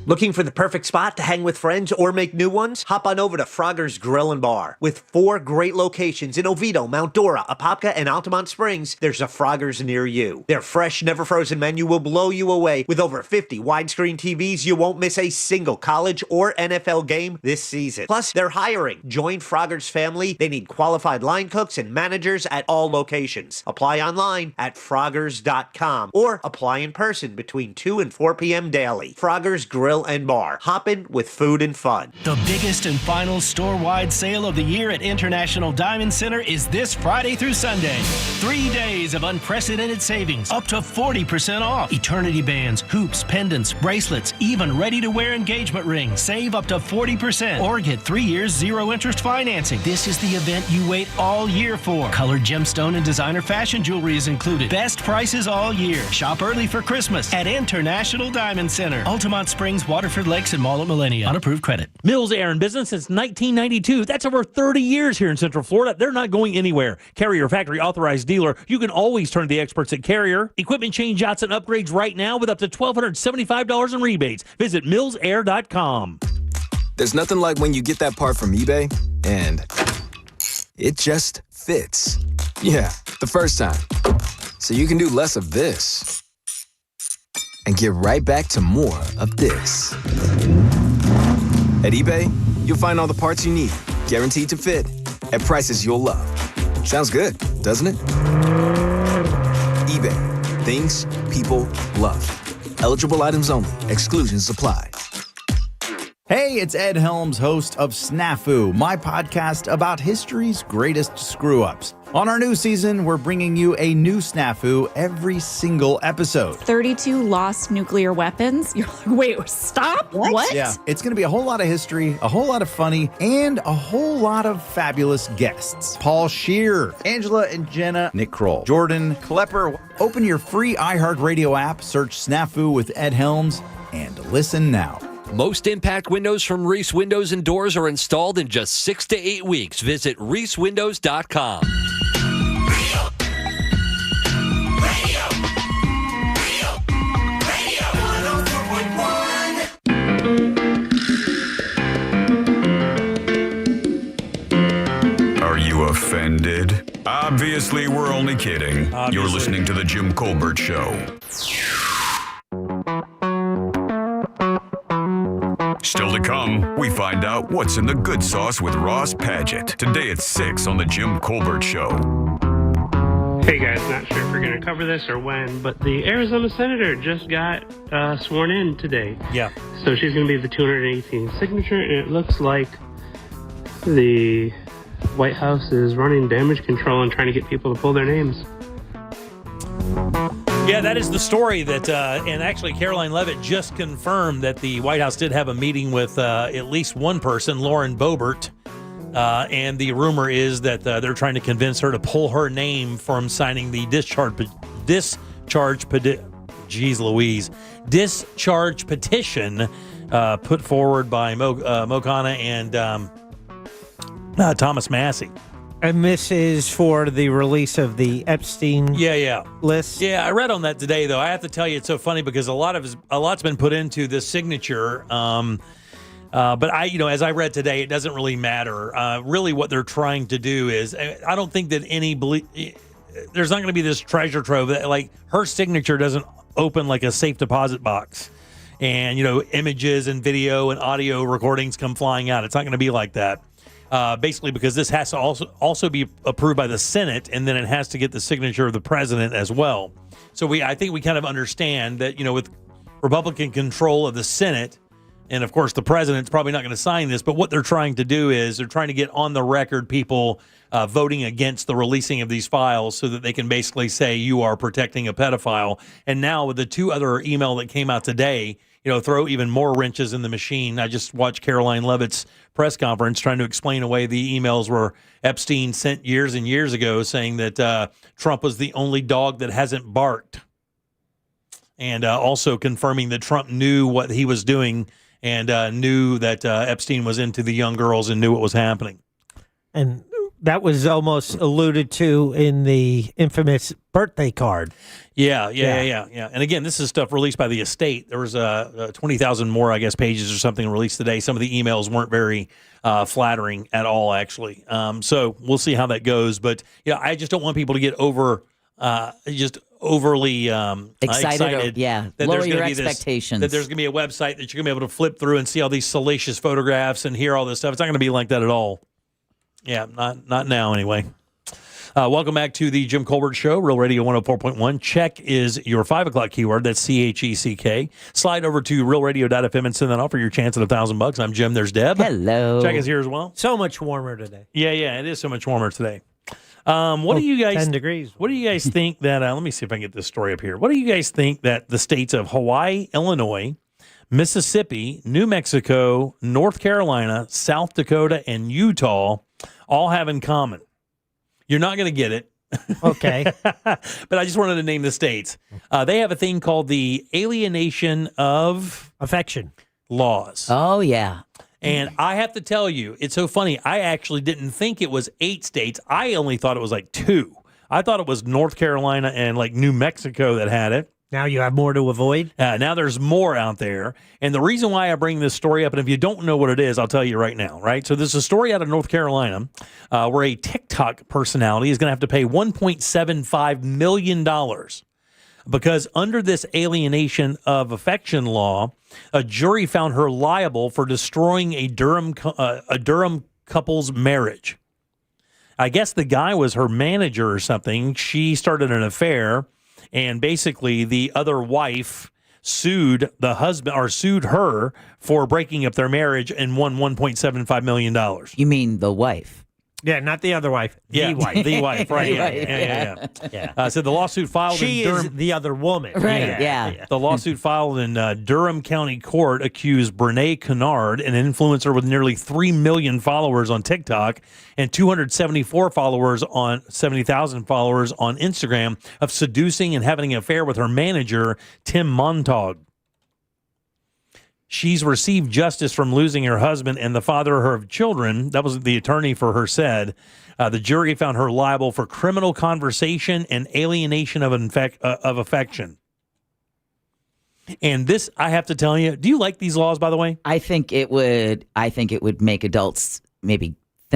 Looking for the perfect spot to hang with friends or make new ones? Hop on over to Frogger's Grill and Bar. With 4 great locations in Oviedo, Mount Dora, Apopka, and Altamont Springs, there's a Frogger's near you. Their fresh, never frozen menu will blow you away. With over 50 widescreen TVs, you won't miss a single college or NFL game this season. Plus, they're hiring. Join Frogger's family. They need qualified line cooks and managers at all locations. Apply online at Froggers.com or apply in person between 2 and 4 p.m. daily. Frogger's Grill Grill and Bar. Hoppin' with food and fun. The biggest and final store-wide sale of the year at International Diamond Center is this Friday through Sunday. 3 days of unprecedented savings, up to 40% off. Eternity bands, hoops, pendants, bracelets, even ready-to-wear engagement rings. Save up to 40% or get 3 years zero-interest financing. This is the event you wait all year for. Colored gemstone and designer fashion jewelry is included. Best prices all year. Shop early for Christmas at International Diamond Center. Altamont Springs, Waterford Lakes, and Mall at Millennia. On approved credit. Mills Air in business since 1992. That's over 30 years here in Central Florida. They're not going anywhere. Carrier factory authorized dealer. You can always turn to the experts at Carrier. Equipment change-outs and upgrades right now with up to $1,275 in rebates. Visit millsair.com. There's nothing like when you get that part from eBay and it just fits. Yeah, the first time. So you can do less of this and get right back to more of this. At eBay, you'll find all the parts you need, guaranteed to fit, at prices you'll love. Sounds good, doesn't it? eBay, things people love. Eligible items only. Exclusions apply. Hey, it's Ed Helms, host of Snafu, my podcast about history's greatest screw-ups. On our new season, we're bringing you a new snafu every single episode. 32 lost nuclear weapons. You're like, wait, stop? What? Yeah, it's going to be a whole lot of history, a whole lot of funny, and a whole lot of fabulous guests. Paul Scheer, Angela and Jenna, Nick Kroll, Jordan Klepper. Open your free iHeartRadio app, search Snafu with Ed Helms, and listen now. Most impact windows from Reese Windows and Doors are installed in just 6 to 8 weeks. Visit reesewindows.com. Are you offended? Obviously, we're only kidding. You're listening to The Jim Colbert Show. Still to come, we find out what's in the good sauce with Ross Padgett. Today at 6 on The Jim Colbert Show. Hey guys, not sure if we're going to cover this or when, but the Arizona senator just got sworn in today. Yeah. So she's going to be the 218th signature, and it looks like the White House is running damage control and trying to get people to pull their names. Yeah, that is the story that, and actually Caroline Leavitt just confirmed that the White House did have a meeting with at least one person, Lauren Boebert, and the rumor is that they're trying to convince her to pull her name from signing the discharge petition put forward by Mo Khanna and Thomas Massey. And this is for the release of the Epstein list? Yeah, I read on that today, though. I have to tell you, it's so funny because a lot's been put into this signature. But as I read today, it doesn't really matter. Really what they're trying to do is, I don't think that there's not going to be this treasure trove that, like, her signature doesn't open like a safe deposit box. And, images and video and audio recordings come flying out. It's not going to be like that. Basically because this has to also be approved by the Senate, and then it has to get the signature of the president as well. So I think we kind of understand that, with Republican control of the Senate, and of course the president's probably not going to sign this, but what they're trying to do is they're trying to get on the record people voting against the releasing of these files so that they can basically say you are protecting a pedophile. And now with the 2 other email that came out today, throw even more wrenches in the machine. I just watched Caroline Leavitt's press conference trying to explain away the emails where Epstein sent years and years ago saying that Trump was the only dog that hasn't barked. And also confirming that Trump knew what he was doing and knew that Epstein was into the young girls and knew what was happening. And that was almost alluded to in the infamous birthday card. Yeah. And again, this is stuff released by the estate. There was 20,000 more, I guess, pages or something released today. Some of the emails weren't very flattering at all, actually. So we'll see how that goes. But I just don't want people to get overly excited. That lower your expectations. That there's going to be a website that you're going to be able to flip through and see all these salacious photographs and hear all this stuff. It's not going to be like that at all. Yeah, not now anyway. Welcome back to the Jim Colbert Show, Real Radio 104.1. Check is your 5 o'clock keyword. That's CHECK. Slide over to realradio.fm and send that off for your chance at $1,000. I'm Jim. There's Deb. Hello. Check is here as well. So much warmer today. Yeah, it is so much warmer today. What do you guys 10 degrees. What do you guys think that let me see if I can get this story up here. What do you guys think that the states of Hawaii, Illinois, Mississippi, New Mexico, North Carolina, South Dakota, and Utah all have in common? You're not going to get it. Okay. But I just wanted to name the states. They have a thing called the alienation of affection laws. Oh, yeah. And I have to tell you, it's so funny. I actually didn't think it was 8 states. I only thought it was like 2. I thought it was North Carolina and like New Mexico that had it. Now you have more to avoid? Now there's more out there. And the reason why I bring this story up, and if you don't know what it is, I'll tell you right now, right? So there's a story out of North Carolina where a TikTok personality is going to have to pay $1.75 million because under this alienation of affection law, a jury found her liable for destroying a Durham couple's marriage. I guess the guy was her manager or something. She started an affair. And basically, the other wife sued the husband or sued her for breaking up their marriage and won $1.75 million. You mean the wife? Yeah, not the other wife. Yeah, The wife. The wife, right. Yeah. So the lawsuit filed She in is Durham. the other woman. Right, yeah. The lawsuit filed in Durham County Court accused Brene Kennard, an influencer with nearly 3 million followers on TikTok and 274 followers on 70,000 followers on Instagram, of seducing and having an affair with her manager, Tim Montag. She's received justice from losing her husband and the father of her children. That was the attorney for her said. The jury found her liable for criminal conversation and alienation of affection. And this, I have to tell you, do you like these laws, by the way? I think it would make adults maybe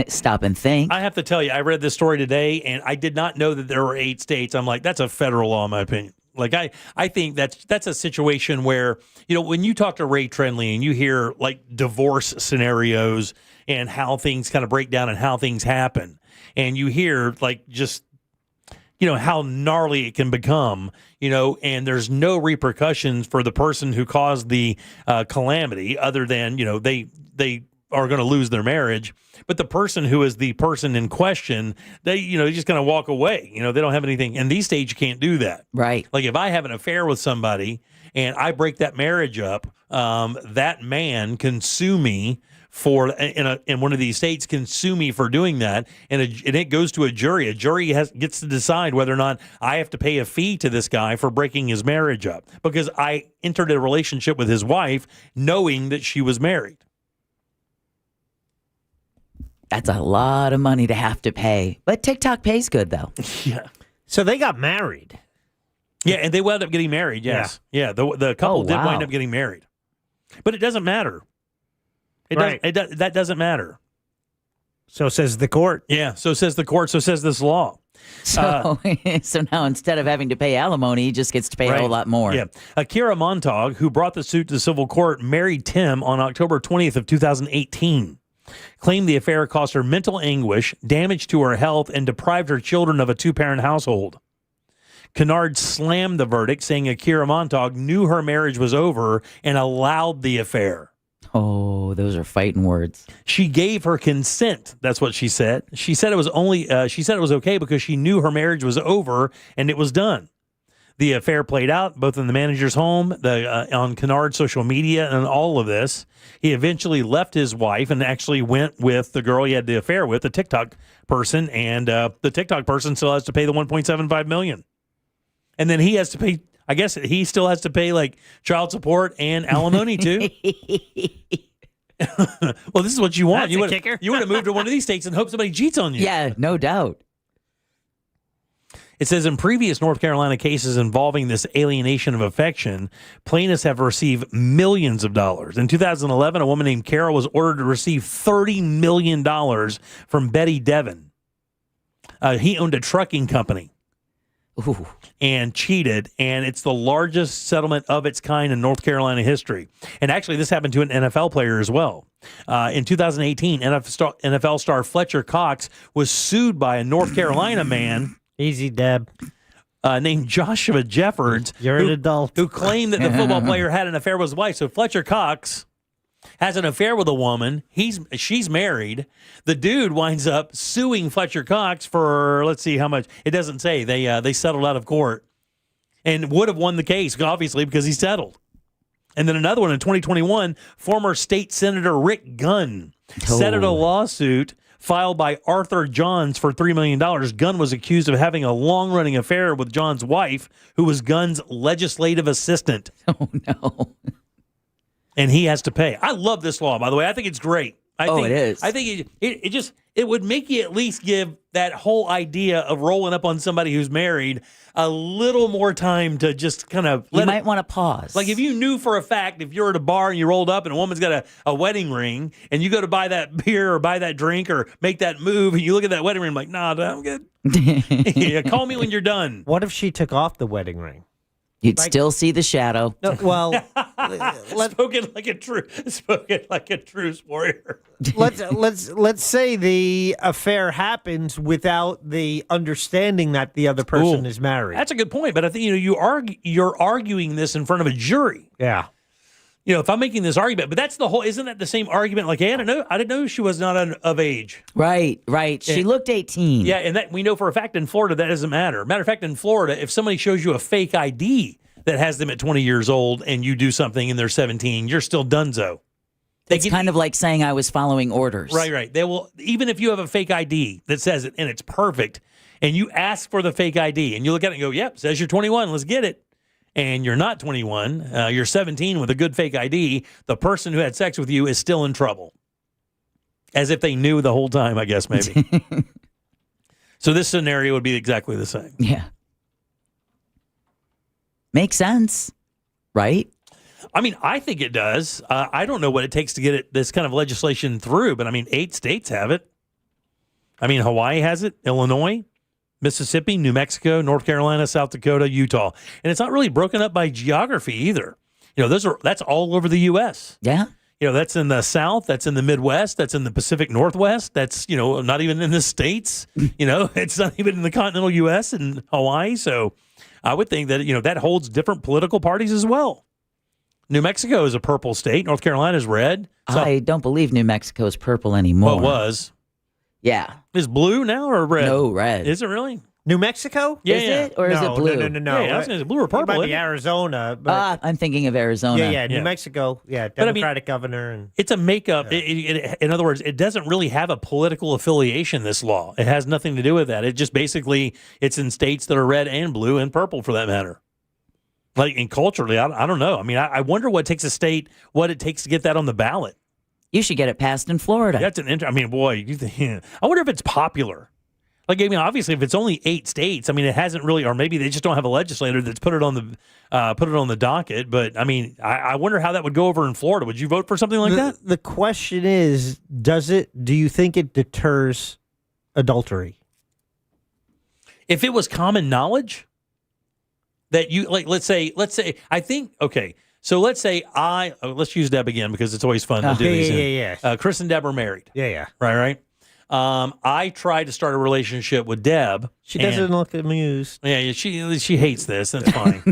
stop and think. I have to tell you, I read this story today, and I did not know that there were 8 states. I'm like, that's a federal law, in my opinion. Like, I think that's a situation where, you know, when you talk to Ray Trenley and you hear like divorce scenarios and how things kind of break down and how things happen, and you hear like just, you know, how gnarly it can become, you know, and there's no repercussions for the person who caused the calamity other than, you know, they are going to lose their marriage. But the person who is the person in question, they just going to walk away. You know, they don't have anything. And these states, you can't do that. Right. Like if I have an affair with somebody and I break that marriage up, that man can sue me in one of these states, can sue me for doing that. And it goes to a jury. A jury gets to decide whether or not I have to pay a fee to this guy for breaking his marriage up because I entered a relationship with his wife knowing that she was married. That's a lot of money to have to pay. But TikTok pays good, though. Yeah. So they got married. Yeah, and they wound up getting married, yes. Yeah, the couple did wind up getting married. But it doesn't matter. That doesn't matter. So says the court. Yeah, so says the court, so says this law. So now instead of having to pay alimony, he just gets to pay a whole lot more. Yeah. Akira Montag, who brought the suit to civil court, married Tim on October 20th of 2018. Claimed the affair caused her mental anguish, damage to her health, and deprived her children of a 2-parent household. Kennard slammed the verdict, saying Akira Montag knew her marriage was over and allowed the affair. Oh, those are fighting words. She gave her consent. That's what she said. She said it was okay because she knew her marriage was over and it was done. The affair played out both in the manager's home, on Kennard's social media, and all of this. He eventually left his wife and actually went with the girl he had the affair with, the TikTok person, and the TikTok person still has to pay the $1.75 million. And then he has to pay, I guess he still has to pay like child support and alimony too. Well, this is what you want. That's a kicker. You want to move to one of these states and hope somebody cheats on you. Yeah, no doubt. It says in previous North Carolina cases involving this alienation of affection, plaintiffs have received millions of dollars. In 2011, a woman named Carol was ordered to receive $30 million from Betty Devon. He owned a trucking company. Ooh. and cheated, and it's the largest settlement of its kind in North Carolina history. And actually, this happened to an NFL player as well. In 2018, NFL star Fletcher Cox was sued by a North Carolina man. Easy, Deb. Named Joshua Jeffords. You're an adult. Who claimed that the football player had an affair with his wife. So Fletcher Cox has an affair with a woman. She's married. The dude winds up suing Fletcher Cox for, let's see how much. It doesn't say. They settled out of court and would have won the case, obviously, because he settled. And then another one in 2021, former state senator Rick Gunn settled a lawsuit filed by Arthur Johns for $3 million. Gunn was accused of having a long-running affair with John's wife, who was Gunn's legislative assistant. Oh, no. And he has to pay. I love this law, by the way. I think it's great. I think it is. I think it would make you at least give that whole idea of rolling up on somebody who's married a little more time to just kind of You might want to pause. Like if you knew for a fact, if you're at a bar and you rolled up and a woman's got a wedding ring and you go to buy that beer or buy that drink or make that move and you look at that wedding ring like, nah, I'm good. Yeah, call me when you're done. What if she took off the wedding ring? You'd still see the shadow. No, well, spoken like a true warrior. let's say the affair happens without the understanding that the other person is married. That's a good point, but I think you're arguing this in front of a jury. Yeah. If I'm making this argument, but that's the whole. Isn't that the same argument? Like, hey, I didn't know she was not of age. Right. She looked 18. Yeah, and that we know for a fact in Florida that doesn't matter. Matter of fact, in Florida, if somebody shows you a fake ID that has them at 20 years old and you do something and they're 17, you're still donezo. It's kind of like saying I was following orders. Right. They will, even if you have a fake ID that says it and it's perfect, and you ask for the fake ID and you look at it and go, yep, says you're 21, let's get it. And you're not 21, you're 17 with a good fake ID, the person who had sex with you is still in trouble. As if they knew the whole time, I guess, maybe. So this scenario would be exactly the same. Yeah. Makes sense, right? I mean, I think it does. I don't know what it takes to get this kind of legislation through, but I mean, 8 states have it. I mean, Hawaii has it, Illinois, Mississippi, New Mexico, North Carolina, South Dakota, Utah. And it's not really broken up by geography either. That's all over the U.S. Yeah. That's in the South, that's in the Midwest, that's in the Pacific Northwest, that's, not even in the States. It's not even in the continental U.S. and Hawaii. So I would think that, that holds different political parties as well. New Mexico is a purple state. North Carolina is red. I don't believe New Mexico is purple anymore. Well, it was. Yeah. Is blue now or red? No, red. Is it really? New Mexico? Yeah. Is it? Or is it blue? No. Yeah, I was gonna say blue or purple. It might be isn't it? Arizona. But I'm thinking of Arizona. Yeah, New Mexico. Yeah, Democratic governor. And it's a makeup. In other words, it doesn't really have a political affiliation, this law. It has nothing to do with that. It just basically, it's in states that are red and blue and purple for that matter. Like, and culturally, I don't know. I mean, I wonder what takes what it takes to get that on the ballot. You should get it passed in Florida. That's I mean, boy, I wonder if it's popular. Like, I mean, obviously, if it's only 8 states, I mean, it hasn't really, or maybe they just don't have a legislator that's put it on the docket. But I mean, I wonder how that would go over in Florida. Would you vote for something like that? The question is, do you think it deters adultery? If it was common knowledge that you, like, let's say, I think, okay. So let's say let's use Deb again because it's always fun to do these. Yeah. Chris and Deb are married. Yeah. Right. I tried to start a relationship with Deb. She doesn't look amused. Yeah, she hates this. That's fine.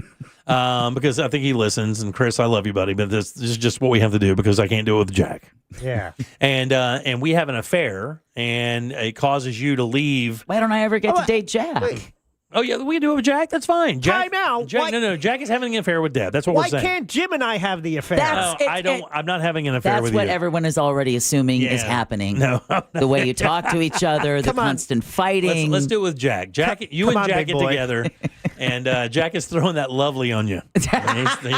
Because I think he listens. And Chris, I love you, buddy, but this is just what we have to do because I can't do it with Jack. Yeah. And we have an affair, and it causes you to leave. Why don't I ever get to date Jack? Wait. Oh, yeah, we can do it with Jack. That's fine. Jack, Time out. Jack, no. Jack is having an affair with Deb. That's what we're saying. Why can't Jim and I have the affair? I'm not having an affair with you. That's what everyone is already assuming is happening. No. The way you talk to each other, the constant fighting. Let's do it with Jack. Jack, you and Jack get together, and Jack is throwing that lovely on you. He's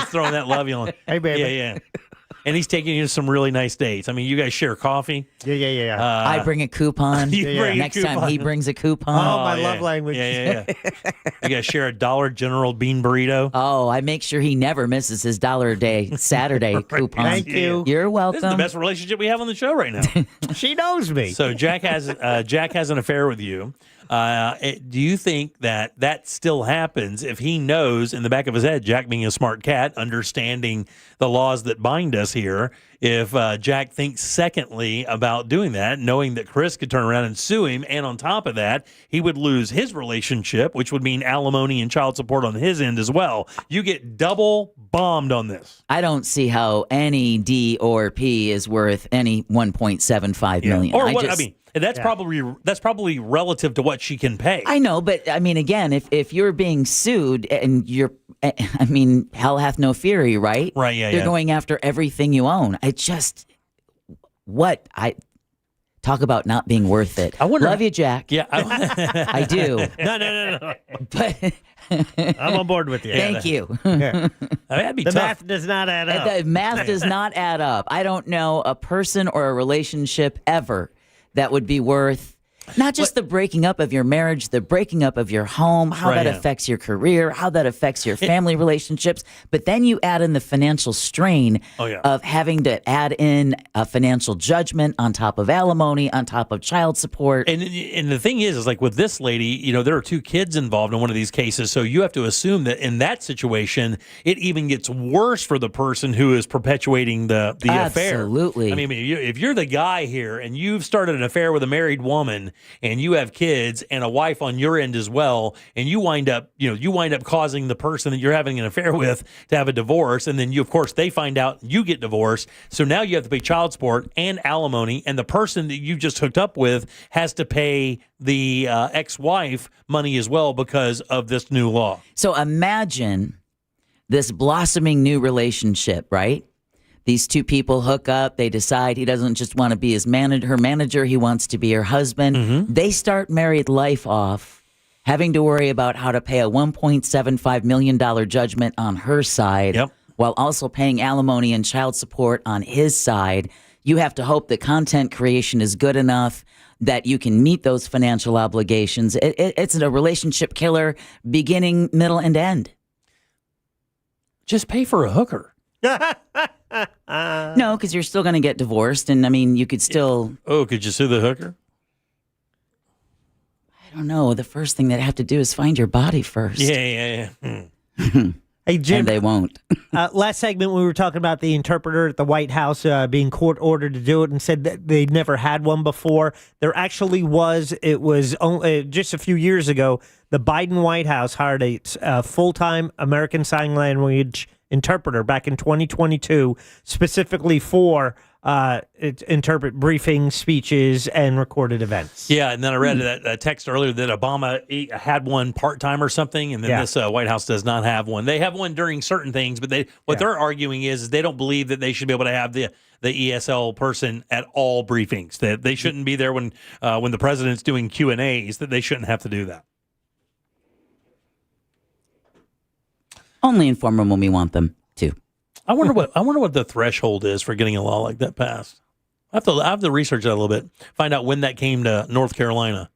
throwing that lovely on you. Hey, baby. Yeah. And he's taking you to some really nice dates. I mean, you guys share coffee. Yeah. I bring a coupon. Next time he brings a coupon. Oh, my love language. Yeah. You guys share a Dollar General bean burrito. Oh, I make sure he never misses his $1 a day Saturday coupon. Thank you. You're welcome. This is the best relationship we have on the show right now. She knows me. So Jack has an affair with you. Do you think that still happens if he knows in the back of his head, Jack being a smart cat, understanding the laws that bind us here, if Jack thinks secondly about doing that, knowing that Chris could turn around and sue him, and on top of that, he would lose his relationship, which would mean alimony and child support on his end as well. You get double bombed on this. I don't see how any D or P is worth any $1.75 million. Or what? I mean, that's probably relative to what she can pay. I know, but I mean, again, if you're being sued and hell hath no fury, right? Right. Yeah. They're going after everything you own. Talk about not being worth it. I wonder. Love you, Jack. Yeah, I do. No. But I'm on board with you. Thank you. That'd be the tough. math does not add up. The math does not add up. I don't know a person or a relationship ever that would be worth not just the breaking up of your marriage, the breaking up of your home, how that affects your career, how that affects your family relationships. But then you add in the financial strain of having to add in a financial judgment on top of alimony, on top of child support. And the thing is like with this lady, there are 2 kids involved in one of these cases. So you have to assume that in that situation, it even gets worse for the person who is perpetuating the affair. Absolutely. I mean, if you're the guy here and you've started an affair with a married woman and you have kids and a wife on your end as well, and you wind up causing the person that you're having an affair with to have a divorce, and then of course they find out you get divorced. So now you have to pay child support and alimony, and the person that you just hooked up with has to pay the ex-wife money as well because of this new law. So imagine this blossoming new relationship, right? These 2 people hook up. They decide he doesn't just want to be her manager. He wants to be her husband. Mm-hmm. They start married life off, having to worry about how to pay a $1.75 million judgment on her side, while also paying alimony and child support on his side. You have to hope that content creation is good enough that you can meet those financial obligations. It's a relationship killer, beginning, middle, and end. Just pay for a hooker. No, because you're still going to get divorced, and I mean, you could still. Oh, could you sue the hooker? I don't know. The first thing they have to do is find your body first. Yeah. Hey, Jim. And they won't. Last segment, we were talking about the interpreter at the White House being court ordered to do it, and said that they'd never had one before. There actually was. It was only, just a few years ago, the Biden White House hired a full-time American Sign Language interpreter back in 2022, specifically for interpret briefings, speeches, and recorded events. Yeah, and then I read that text earlier that Obama had one part-time or something, and then this White House does not have one. They have one during certain things, but they're arguing is they don't believe that they should be able to have the ESL person at all briefings, that they shouldn't be there when the president's doing Q&As, that they shouldn't have to do that. Only inform them when we want them to. I wonder what the threshold is for getting a law like that passed. I have to research that a little bit, find out when that came to North Carolina,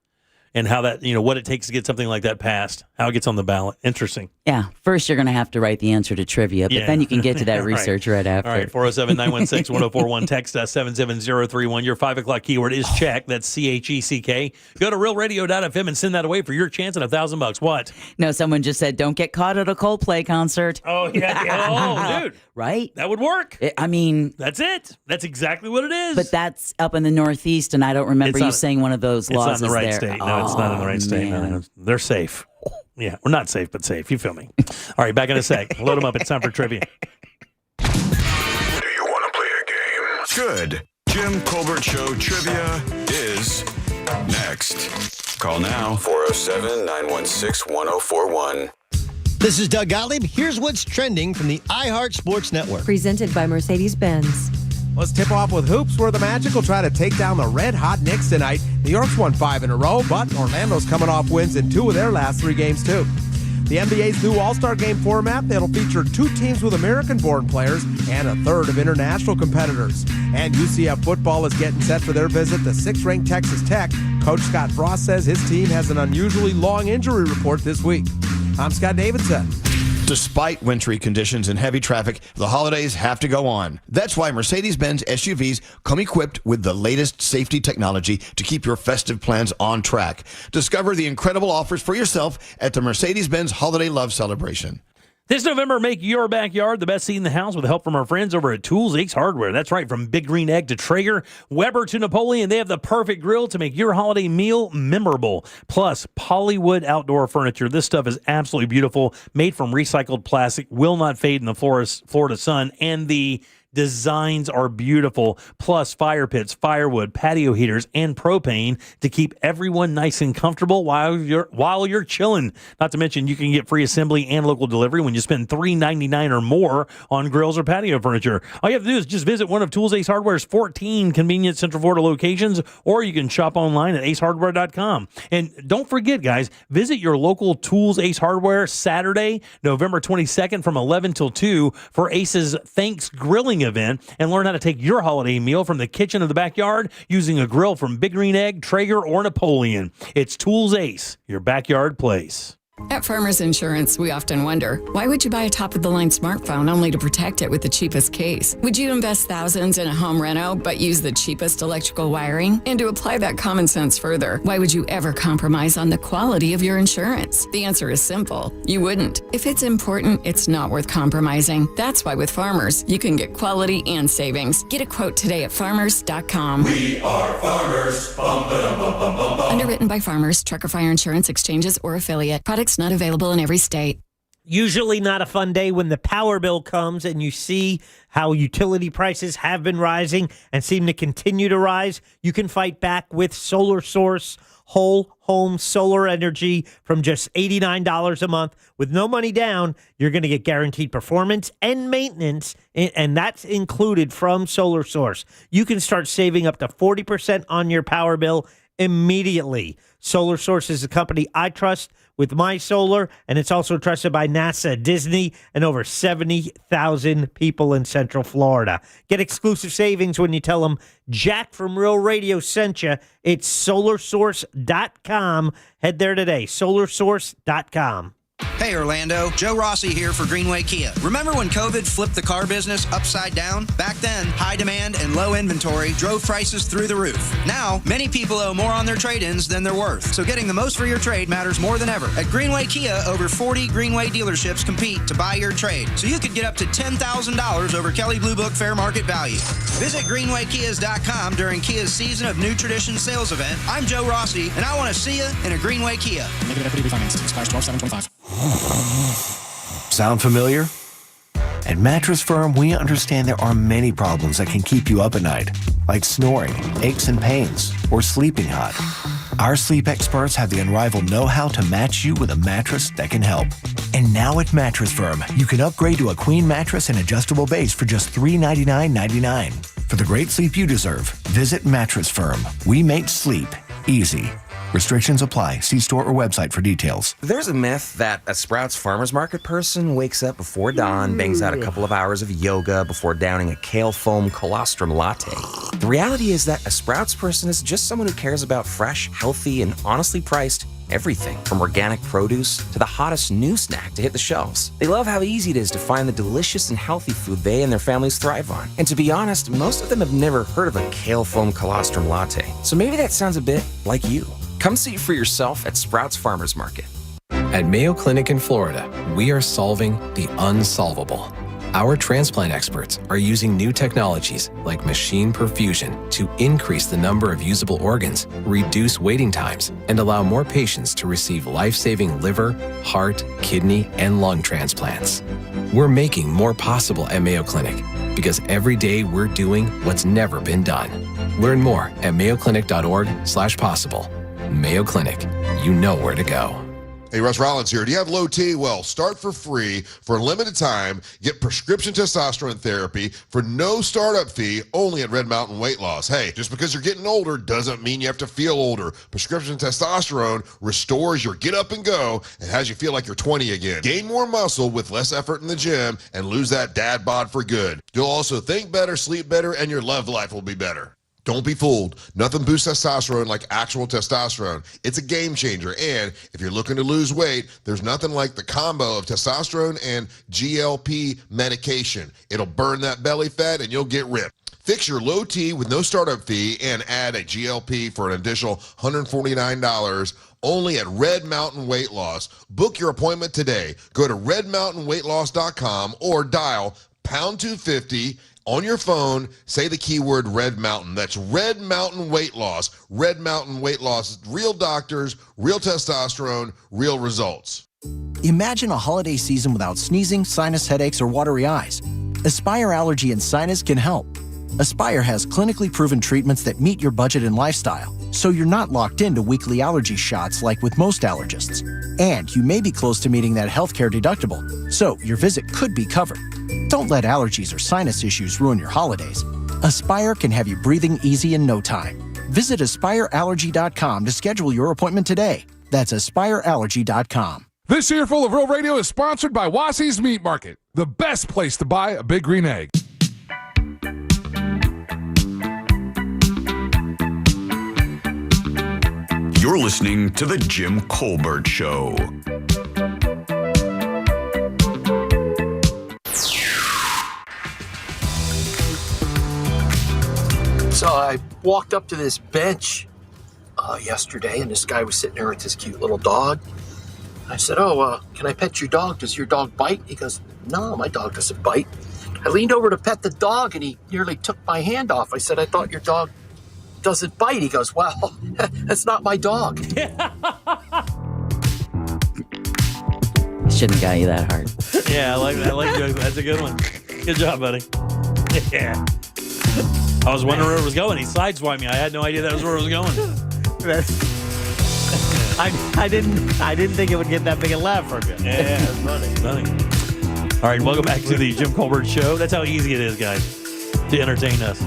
and how that, what it takes to get something like that passed, how it gets on the ballot. Interesting. Yeah. First, you're going to have to write the answer to trivia, but then you can get to that research right after. All right. 407-916-1041. Text us 77031. Your 5 o'clock keyword is check. That's CHECK. Go to realradio.fm and send that away for your chance at $1,000. What? No, someone just said, don't get caught at a Coldplay concert. Oh, yeah. Oh, dude. Right? That would work. That's it. That's exactly what it is. But that's up in the Northeast, and I don't remember you saying one of those laws. It's not in the right there. state. No, it's not in the right state. No, they're safe. Yeah, we're not safe, but safe. You feel me? All right, back in a sec. Load them up. It's time for trivia. Do you want to play a game? Good. Jim Colbert Show trivia is next. Call now. 407-916-1041. This is Doug Gottlieb. Here's what's trending from the iHeart Sports Network. Presented by Mercedes-Benz. Let's tip off with hoops, where the Magic will try to take down the red-hot Knicks tonight. New York's won 5 in a row, but Orlando's coming off wins in 2 of their last 3 games, too. The NBA's new All-Star Game format that'll feature 2 teams with American-born players and a third of international competitors. And UCF football is getting set for their visit to 6th-ranked Texas Tech. Coach Scott Frost says his team has an unusually long injury report this week. I'm Scott Davidson. Despite wintry conditions and heavy traffic, the holidays have to go on. That's why Mercedes-Benz SUVs come equipped with the latest safety technology to keep your festive plans on track. Discover the incredible offers for yourself at the Mercedes-Benz Holiday Love Celebration. This November, make your backyard the best seat in the house with help from our friends over at Tools Ace Hardware. That's right, from Big Green Egg to Traeger, Weber to Napoleon, they have the perfect grill to make your holiday meal memorable. Plus, Polywood outdoor furniture. This stuff is absolutely beautiful, made from recycled plastic, will not fade in the Florida sun, and the designs are beautiful. Plus, fire pits, firewood, patio heaters, and propane to keep everyone nice and comfortable while you're chilling. Not to mention, you can get free assembly and local delivery when you spend $3.99 or more on grills or patio furniture. All you have to do is just visit one of Tools Ace Hardware's 14 convenient Central Florida locations, or you can shop online at acehardware.com. And don't forget, guys, visit your local Tools Ace Hardware Saturday, November 22nd from 11 till 2 for Ace's Thanks Grilling event, and learn how to take your holiday meal from the kitchen of the backyard using a grill from Big Green Egg, Traeger, or Napoleon. It's Tools Ace, your backyard place. At Farmers Insurance, we often wonder, why would you buy a top-of-the-line smartphone only to protect it with the cheapest case? Would you invest thousands in a home reno but use the cheapest electrical wiring? And to apply that common sense further, why would you ever compromise on the quality of your insurance? The answer is simple. You wouldn't. If it's important, it's not worth compromising. That's why with Farmers, you can get quality and savings. Get a quote today at farmers.com. We are Farmers. Bum, ba-dum, bum, bum, bum, bum. Underwritten by Farmers, Trucker Fire Insurance Exchanges, or affiliate. Products not available in every state. Usually not a fun day when the power bill comes and you see how utility prices have been rising and seem to continue to rise. You can fight back with Solar Source whole home solar energy from just $89 a month. With no money down, you're going to get guaranteed performance and maintenance, and that's included from Solar Source. You can start saving up to 40% on your power bill immediately. Solar Source is a company I trust with my solar, and it's also trusted by NASA, Disney, and over 70,000 people in Central Florida. Get exclusive savings when you tell them Jack from Real Radio sent you. It's solarsource.com. Head there today, solarsource.com. Hey Orlando, Joe Rossi here for Greenway Kia. Remember when COVID flipped the car business upside down? Back then, high demand and low inventory drove prices through the roof. Now, many people owe more on their trade-ins than they're worth. So getting the most for your trade matters more than ever. At Greenway Kia, over 40 Greenway dealerships compete to buy your trade. So you could get up to $10,000 over Kelley Blue Book fair market value. Visit greenwaykias.com during Kia's Season of New Tradition sales event. I'm Joe Rossi, and I want to see you in a Greenway Kia. Negative equity refinance. Expires 12/7/25. Sound familiar? At Mattress Firm, we understand there are many problems that can keep you up at night, like snoring, aches and pains, or sleeping hot. Our sleep experts have the unrivaled know-how to match you with a mattress that can help. And now at Mattress Firm, you can upgrade to a queen mattress and adjustable base for just $399.99. For the great sleep you deserve, visit Mattress Firm. We make sleep easy. Restrictions apply. See store or website for details. There's a myth that a Sprouts Farmers Market person wakes up before dawn, bangs out a couple of hours of yoga before downing a kale foam colostrum latte. The reality is that a Sprouts person is just someone who cares about fresh, healthy, and honestly priced everything from organic produce to the hottest new snack to hit the shelves. They love how easy it is to find the delicious and healthy food they and their families thrive on. And to be honest, most of them have never heard of a kale foam colostrum latte. So maybe that sounds a bit like you. Come see for yourself at Sprouts Farmers Market. At Mayo Clinic in Florida, we are solving the unsolvable. Our transplant experts are using new technologies like machine perfusion to increase the number of usable organs, reduce waiting times, and allow more patients to receive life-saving liver, heart, kidney, and lung transplants. We're making more possible at Mayo Clinic because every day we're doing what's never been done. Learn more at mayoclinic.org/possible. Mayo Clinic, you know where to go. Hey, Russ Rollins here. Do you have low T? Well, start for free for a limited time. Get prescription testosterone therapy for no startup fee only at Red Mountain Weight Loss. Hey, just because you're getting older doesn't mean you have to feel older. Prescription testosterone restores your get up and go and has you feel like you're 20 again. Gain more muscle with less effort in the gym and lose that dad bod for good. You'll also think better, sleep better, and your love life will be better. Don't be fooled. Nothing boosts testosterone like actual testosterone. It's a game changer. And if you're looking to lose weight, there's nothing like the combo of testosterone and GLP medication. It'll burn that belly fat and you'll get ripped. Fix your low T with no startup fee and add a GLP for an additional $149 only at Red Mountain Weight Loss. Book your appointment today. Go to redmountainweightloss.com or dial pound 250 on your phone. Say the keyword Red Mountain. That's Red Mountain Weight Loss. Red Mountain Weight Loss. Real doctors, real testosterone, real results. Imagine a holiday season without sneezing, sinus headaches, or watery eyes. Aspire Allergy and Sinus can help. Aspire has clinically proven treatments that meet your budget and lifestyle, so you're not locked into weekly allergy shots like with most allergists. And you may be close to meeting that healthcare deductible, so your visit could be covered. Don't let allergies or sinus issues ruin your holidays. Aspire can have you breathing easy in no time. Visit AspireAllergy.com to schedule your appointment today. That's AspireAllergy.com. This Earful of Real Radio is sponsored by Wassy's Meat Market, the best place to buy a big green egg. You're listening to The Jim Colbert Show. So I walked up to this bench yesterday, and this guy was sitting there with this cute little dog. I said, can I pet your dog? Does your dog bite? He goes, no, my dog doesn't bite. I leaned over to pet the dog, and he nearly took my hand off. I said, I thought your dog doesn't bite. He goes, well, that's not my dog. Shouldn't have got you that hard. Yeah, I like that. That's a good one. Good job, buddy. Yeah. I was wondering where it was going. He sideswiped me. I had no idea that was where it was going. I didn't think it would get that big a laugh from you. Yeah, that's funny. All right, welcome back to the Jim Colbert Show. That's how easy it is, guys, to entertain us.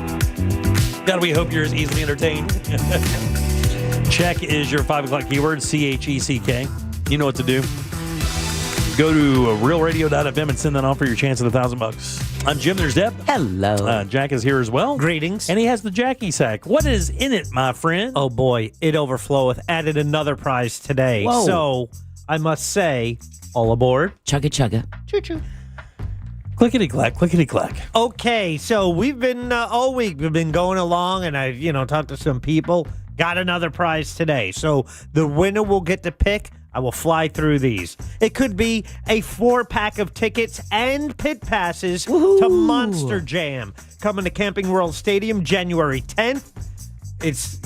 God, we hope you're as easily entertained. Check is your 5 o'clock keyword, CHECK. You know what to do. Go to realradio.fm and send that on for your chance at $1,000. I'm Jim. There's Deb. Hello. Jack is here as well. Greetings. And he has the Jackie sack. What is in it, my friend? Oh, boy. It overfloweth. Added another prize today. Whoa. So, I must say, all aboard. Chugga chugga. Choo-choo. Clickety-clack, clickety-clack. Okay, so we've been, all week, we've been going along, and I, talked to some people. Got another prize today. So, the winner will get to pick. I will fly through these. It could be a 4-pack of tickets and pit passes to Monster Jam coming to Camping World Stadium January 10th. It's,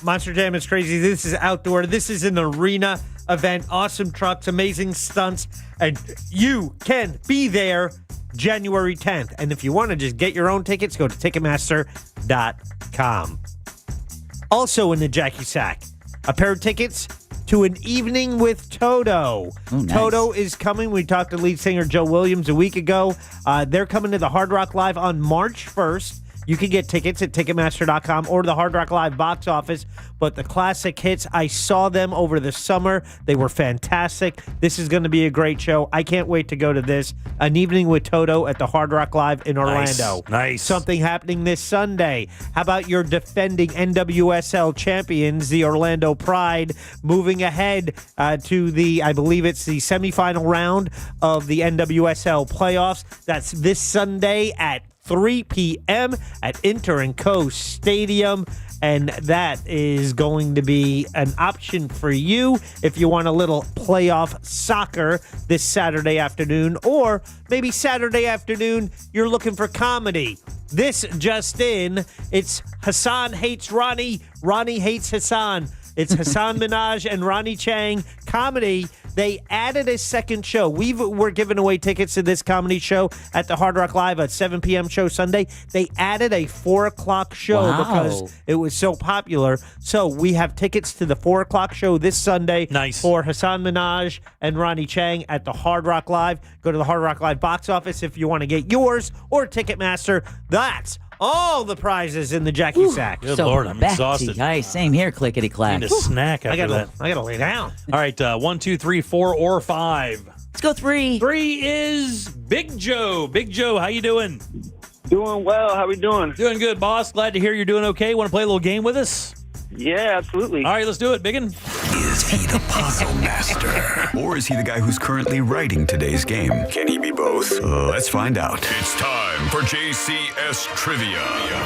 Monster Jam is crazy. This is outdoor. This is an arena event. Awesome trucks, amazing stunts, and you can be there January 10th. And if you want to just get your own tickets, go to Ticketmaster.com. Also in the Jackie Sack, a pair of tickets to an evening with Toto. Oh, nice. Toto is coming. We talked to lead singer Joe Williams a week ago. They're coming to the Hard Rock Live on March 1st. You can get tickets at Ticketmaster.com or the Hard Rock Live box office. But the classic hits, I saw them over the summer. They were fantastic. This is going to be a great show. I can't wait to go to this. An evening with Toto at the Hard Rock Live in Orlando. Nice. Something happening this Sunday. How about your defending NWSL champions, the Orlando Pride, moving ahead to I believe it's the semifinal round of the NWSL playoffs. That's this Sunday at 3 p.m. at Inter & Co. Stadium. And that is going to be an option for you if you want a little playoff soccer this Saturday afternoon. Or maybe Saturday afternoon, you're looking for comedy. This just in, it's Hassan hates Ronnie, Ronnie hates Hassan. It's Hassan Minhaj and Ronnie Chang comedy. They added a second show. We're giving away tickets to this comedy show at the Hard Rock Live at 7 p.m. show Sunday. They added a 4 o'clock show because it was so popular. So we have tickets to the 4 o'clock show this Sunday for Hassan Minhaj and Ronnie Chang at the Hard Rock Live. Go to the Hard Rock Live box office if you want to get yours or Ticketmaster. That's all the prizes in the Jackie Sack. Good Lord, I'm exhausted. Guys, same here, clickety clack. Need a snack after that. I gotta lay down. All right, 1, 2, 3, 4, or 5. Let's go 3. 3 is Big Joe. Big Joe, how you doing? Doing well. How we doing? Doing good, boss. Glad to hear you're doing okay. Want to play a little game with us? Yeah, absolutely. All right, let's do it, Biggin. Is he the puzzle master? Or is he the guy who's currently writing today's game? Can he be both? Let's find out. It's time for JCS Trivia.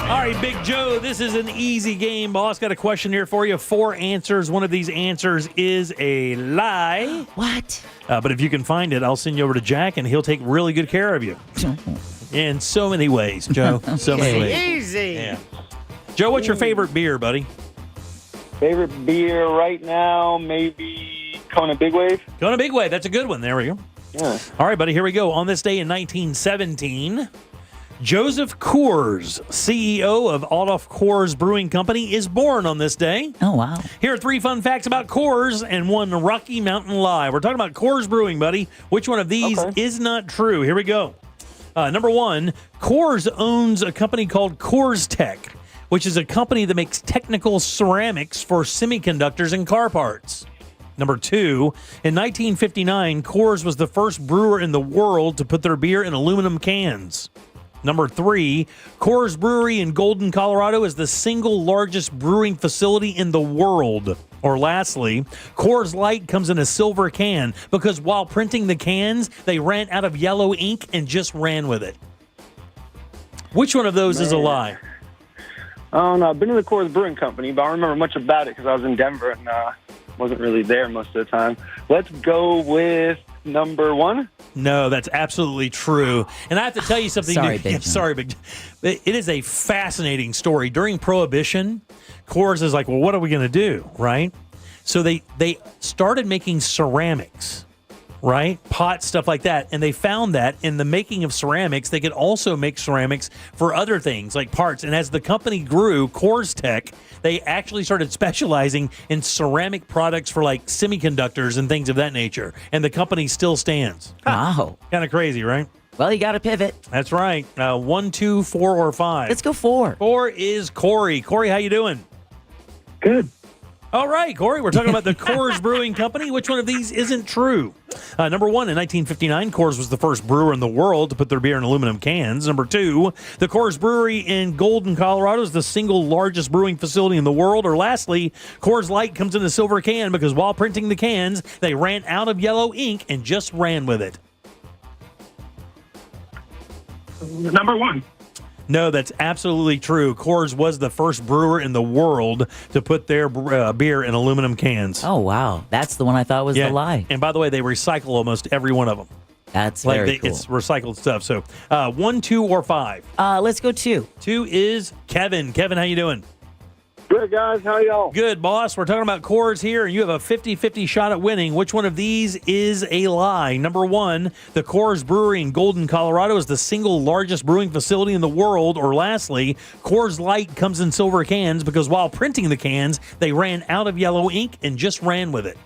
All right, Big Joe, this is an easy game. Boss got a question here for you. 4 answers. One of these answers is a lie. What? But if you can find it, I'll send you over to Jack, and he'll take really good care of you. In so many ways, Joe. So many ways. Easy. Yeah. Joe, what's your favorite beer, buddy? Favorite beer right now, maybe Kona Big Wave. Kona Big Wave. That's a good one. There we go. Yeah. All right, buddy, here we go. On this day in 1917, Joseph Coors, CEO of Adolf Coors Brewing Company, is born on this day. Oh, wow. Here are 3 fun facts about Coors and 1 Rocky Mountain lie. We're talking about Coors Brewing, buddy. Which one of these is not true? Here we go. Number 1, Coors owns a company called Coors Tech, which is a company that makes technical ceramics for semiconductors and car parts. Number 2, in 1959, Coors was the first brewer in the world to put their beer in aluminum cans. Number 3, Coors Brewery in Golden, Colorado is the single largest brewing facility in the world. Or lastly, Coors Light comes in a silver can because while printing the cans, they ran out of yellow ink and just ran with it. Which one of those is a lie? I don't know. I've been to the Coors Brewing Company, but I don't remember much about it because I was in Denver and wasn't really there most of the time. Let's go with number 1. No, that's absolutely true. And I have to tell you something. Sorry, Big John. Sorry, Big John. It is a fascinating story. During Prohibition, Coors is like, well, what are we going to do, right? So they started making ceramics, right? Pots, stuff like that. And they found that in the making of ceramics, they could also make ceramics for other things like parts. And as the company grew, Coors Tech, they actually started specializing in ceramic products for like semiconductors and things of that nature. And the company still stands. Wow. Kind of crazy, right? Well, you got to pivot. That's right. 1, 2, 4, or 5. Let's go 4. 4 is Corey. Corey, how you doing? Good. All right, Corey, we're talking about the Coors Brewing Company. Which one of these isn't true? Number 1, in 1959, Coors was the first brewer in the world to put their beer in aluminum cans. Number 2, the Coors Brewery in Golden, Colorado is the single largest brewing facility in the world. Or lastly, Coors Light comes in a silver can because while printing the cans, they ran out of yellow ink and just ran with it. Number 1. No, that's absolutely true. Coors was the first brewer in the world to put their beer in aluminum cans. Oh, wow. That's the one I thought was the lie. And by the way, they recycle almost every one of them. That's very cool. It's recycled stuff. So 1, 2, or 5? Let's go 2. 2 is Kevin. Kevin, how you doing? Good, guys. How y'all? Good, boss. We're talking about Coors here, and you have a 50-50 shot at winning. Which one of these is a lie? Number 1, the Coors Brewery in Golden, Colorado is the single largest brewing facility in the world. Or lastly, Coors Light comes in silver cans because while printing the cans, they ran out of yellow ink and just ran with it.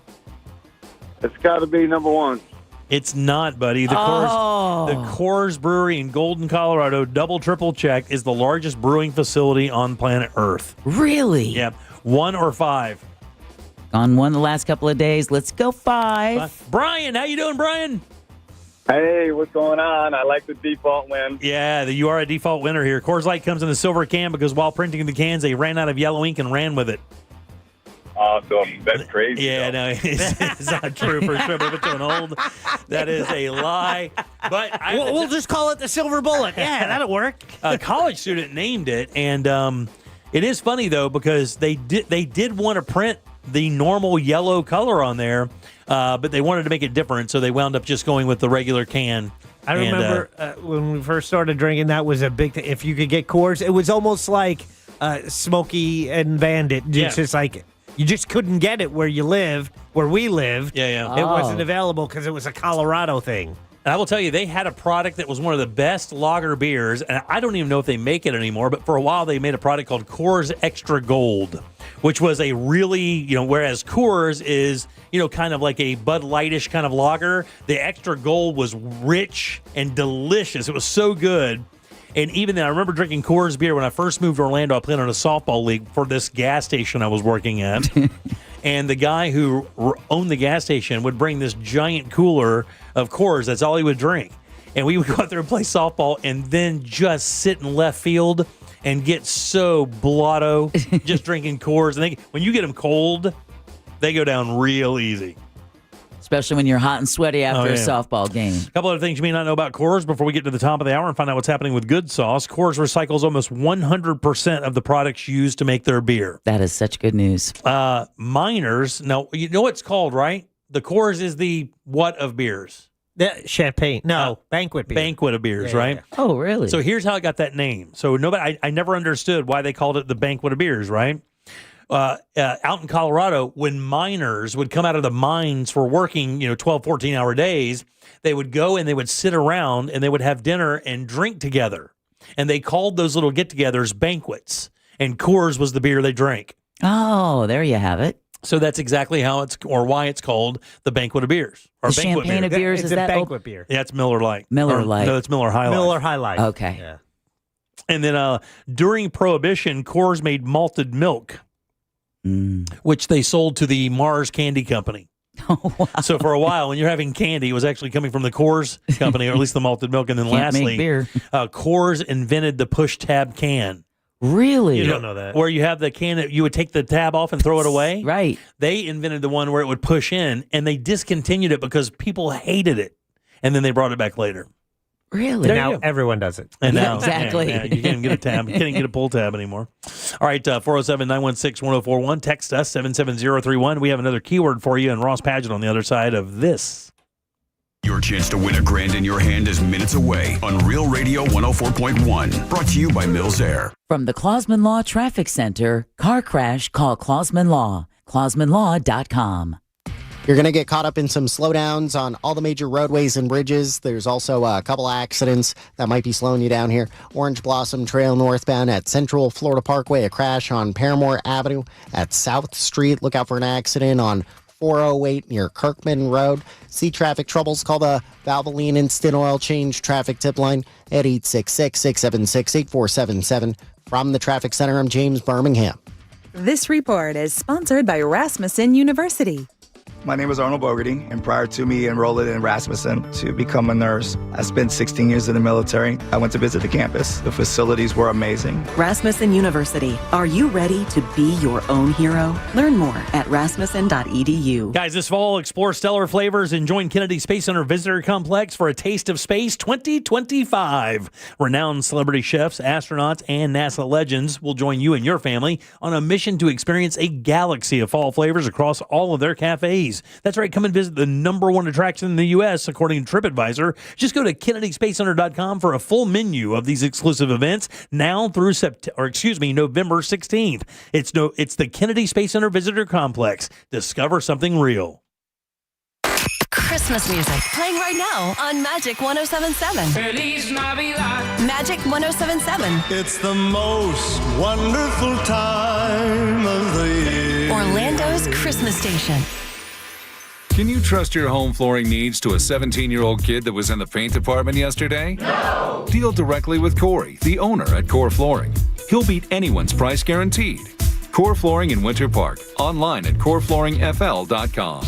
It's got to be number 1. It's not, buddy. The Coors Brewery in Golden, Colorado, double, triple check, is the largest brewing facility on planet Earth. Really? Yep. 1 or 5? On 1 the last couple of days. Let's go 5. Brian, how you doing, Brian? Hey, what's going on? I like the default win. Yeah, you are a default winner here. Coors Light comes in a silver can because while printing the cans, they ran out of yellow ink and ran with it. Awesome. That's crazy. Yeah, no, it's not true for sure. But if it's an old, that is a lie. But we'll just call it the silver bullet. Yeah, that'll work. A college student named it, and it is funny though because they did want to print the normal yellow color on there, but they wanted to make it different, so they wound up just going with the regular can. I remember when we first started drinking, that was a big thing. If you could get Coors, it was almost like Smokey and Bandit. It's just like you just couldn't get it where we lived. Yeah. It wasn't available because it was a Colorado thing. And I will tell you, they had a product that was one of the best lager beers, and I don't even know if they make it anymore, but for a while they made a product called Coors Extra Gold, which was a really, whereas Coors is, kind of like a Bud Lightish kind of lager, the Extra Gold was rich and delicious. It was so good. And even then, I remember drinking Coors beer when I first moved to Orlando. I played on a softball league for this gas station I was working at. And the guy who owned the gas station would bring this giant cooler of Coors. That's all he would drink. And we would go out there and play softball and then just sit in left field and get so blotto just drinking Coors. And when you get them cold, they go down real easy. Especially when you're hot and sweaty after a softball game. A couple other things you may not know about Coors before we get to the top of the hour and find out what's happening with Good Sauce. Coors recycles almost 100% of the products used to make their beer. That is such good news. Miners, now, you know what it's called, right? The Coors is the what of beers? Champagne. No, banquet beer. Banquet of beers, right? Yeah. Oh, really? So here's how it got that name. So I never understood why they called it the banquet of beers, right? Out in Colorado, when miners would come out of the mines for working, 12, 14-hour days, they would go and they would sit around and they would have dinner and drink together. And they called those little get-togethers banquets. And Coors was the beer they drank. Oh, there you have it. So that's exactly why it's called the banquet of beers. Or the champagne of beers, it's is a that banquet beer? Yeah, it's Miller Lite. Miller Lite. No, it's Miller High Life. Miller High Life. Okay. Yeah. And then during Prohibition, Coors made malted milk, which they sold to the Mars Candy Company. Oh, wow. So for a while, when you're having candy, it was actually coming from the Coors Company, or at least the malted milk. And then lastly, Coors invented the push tab can. Really? You don't know that. Where you have the can that you would take the tab off and throw it away. Right. They invented the one where it would push in, and they discontinued it because people hated it. And then they brought it back later. Really? Now everyone does it. And now, exactly. You can't get a tab. You can't get a pull tab anymore. All right, 407-916-1041. Text us, 77031. We have another keyword for you, and Ross Padgett on the other side of this. Your chance to win $1,000 in your hand is minutes away on Real Radio 104.1. Brought to you by Mills Air. From the Clausman Law Traffic Center, car crash, call Clausman Law. ClausmanLaw.com. You're going to get caught up in some slowdowns on all the major roadways and bridges. There's also a couple accidents that might be slowing you down here. Orange Blossom Trail northbound at Central Florida Parkway, a crash on Paramore Avenue at South Street. Look out for an accident on 408 near Kirkman Road. See traffic troubles? Call the Valvoline Instant Oil Change traffic tip line at 866-676-8477. From the Traffic Center, I'm James Birmingham. This report is sponsored by Rasmussen University. My name is Arnold Bogarty, and prior to me enrolling in Rasmussen to become a nurse, I spent 16 years in the military. I went to visit the campus. The facilities were amazing. Rasmussen University. Are you ready to be your own hero? Learn more at rasmussen.edu. Guys, this fall, explore stellar flavors and join Kennedy Space Center Visitor Complex for a Taste of Space 2025. Renowned celebrity chefs, astronauts, and NASA legends will join you and your family on a mission to experience a galaxy of fall flavors across all of their cafes. That's right. Come and visit the #1 attraction in the U.S., according to TripAdvisor. Just go to KennedySpaceCenter.com for a full menu of these exclusive events now through November 16th. It's the Kennedy Space Center Visitor Complex. Discover something real. Christmas music playing right now on Magic 107.7. Feliz Navidad. Magic 107.7. It's the most wonderful time of the year. Orlando's Christmas station. Can you trust your home flooring needs to a 17-year-old kid that was in the paint department yesterday? No! Deal directly with Corey, the owner at Core Flooring. He'll beat anyone's price guaranteed. Core Flooring in Winter Park. Online at coreflooringfl.com.